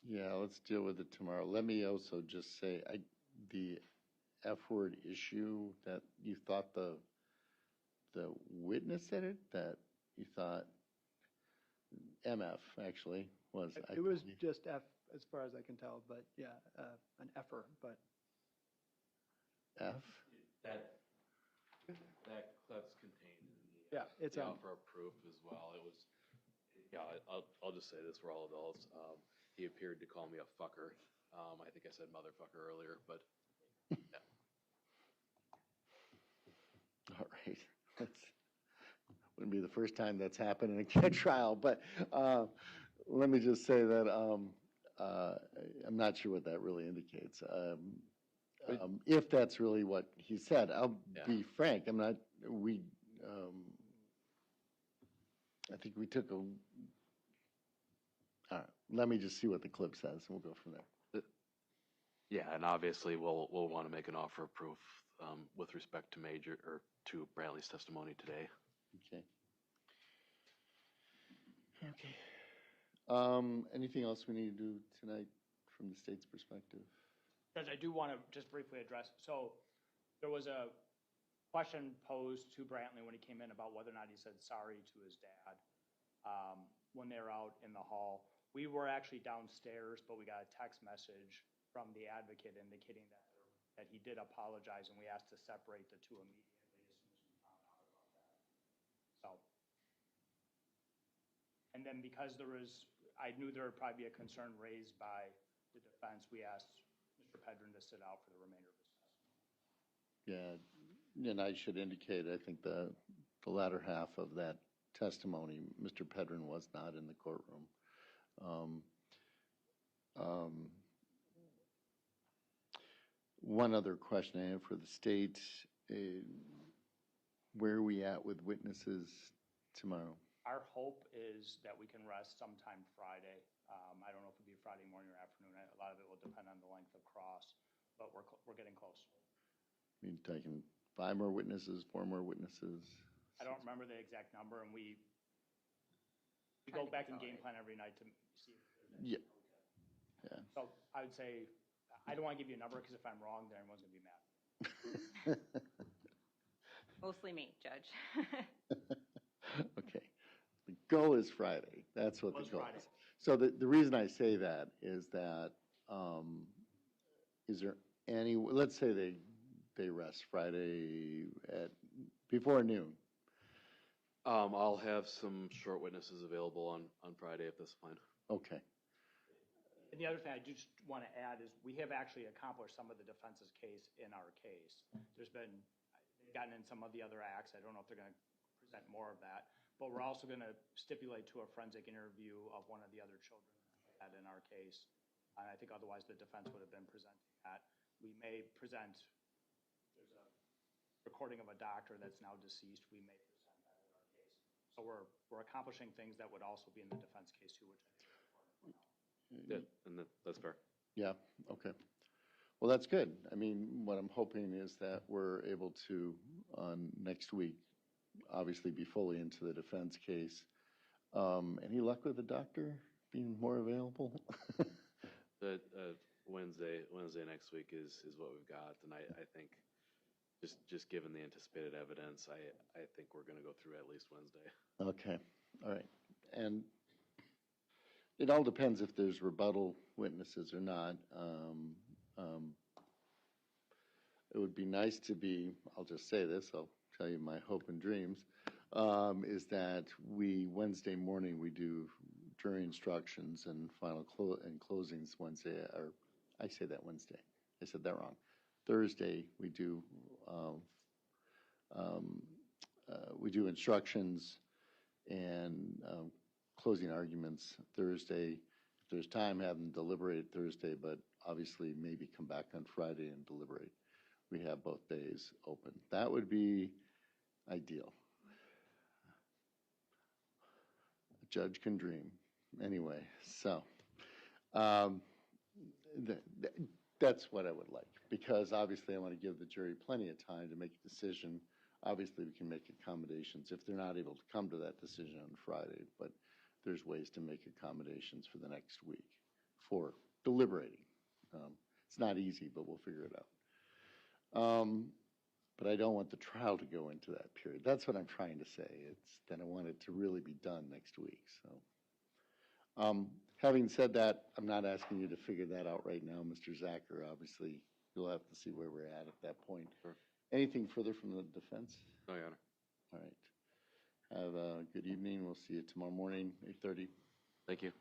Yeah, let's deal with it tomorrow. Let me also just say, the F-word issue, that you thought the witness said it, that you thought MF actually was. It was just F, as far as I can tell, but yeah, an F-er, but. F? That's contained in the offer of proof as well. It was, I'll just say this, we're all adults. He appeared to call me a fucker. I think I said motherfucker earlier, but yeah. All right. Wouldn't be the first time that's happened in a trial, but let me just say that I'm not sure what that really indicates. If that's really what he said, I'll be frank. I'm not. I think we took a. All right. Let me just see what the clip says, and we'll go from there. Yeah, and obviously we'll want to make an offer of proof with respect to to Brantley's testimony today. Okay. Okay. Anything else we need to do tonight from the state's perspective? Judge, I do want to just briefly address, so there was a question posed to Brantley when he came in about whether or not he said sorry to his dad when they were out in the hall. We were actually downstairs, but we got a text message from the advocate indicating that he did apologize, and we asked to separate the two immediately as soon as we found out about that. So, and then because I knew there would probably be a concern raised by the defense, we asked Mr. Pedrin to sit out for the remainder of his testimony. Yeah, and I should indicate, I think the latter half of that testimony, Mr. Pedrin was not in the courtroom. One other question I have for the state, where are we at with witnesses tomorrow? Our hope is that we can rest sometime Friday. I don't know if it'll be Friday morning or afternoon. A lot of it will depend on the length of cross, but we're getting close. I mean, taking 5 more witnesses, 4 more witnesses? I don't remember the exact number, and we go back and game plan every night to see if there's any. Yeah. So I would say, I don't want to give you a number, because if I'm wrong, then everyone's going to be mad. Mostly me, Judge. Okay. The goal is Friday. That's what the goal Friday. is. So the reason I say that is that, is there any, let's say they rest Friday before noon. I'll have some short witnesses available on Friday if that's fine. Okay. And the other thing I do just want to add is we have actually accomplished some of the defense's case in our case. They've gotten in some of the other acts. I don't know if they're going to present more of that, but we're also going to stipulate to a forensic interview of one of the other children that in our case. And I think otherwise the defense would have been presenting that. We may present, there's a recording of a doctor that's now deceased. We may present that in our case. So we're accomplishing things that would also be in the defense case too, which I think is important. Yeah, and that's fair. Yeah, okay. Well, that's good. I mean, what I'm hoping is that we're able to, next week, obviously be fully into the defense case. Any luck with the doctor being more available? The Wednesday next week is what we've got, and I think just given the anticipated evidence, I think we're going to go through at least Wednesday. Okay, all right. And it all depends if there's rebuttal witnesses or not. It would be nice to be, I'll just say this, I'll tell you my hope and dreams, is that Wednesday morning, we do jury instructions and final and closings Wednesday, or I say that Wednesday. I said that wrong. Thursday, we do instructions and closing arguments Thursday. If there's time, have them deliberate Thursday, but obviously maybe come back on Friday and deliberate. We have both days open. That would be ideal. A judge can dream. Anyway, so that's what I would like, because obviously I want to give the jury plenty of time to make a decision. Obviously, we can make accommodations if they're not able to come to that decision on Friday, but there's ways to make accommodations for the next week for deliberating. It's not easy, but we'll figure it out. But I don't want the trial to go into that period. That's what I'm trying to say. It's that I want it to really be done next week. So, having said that, I'm not asking you to figure that out right now, Mr. Zachar. Obviously, you'll have to see where we're at that point. Sure. Anything further from the defense? No, Your Honor. All right. Have a good evening. We'll see you tomorrow morning, 8:30. Thank you.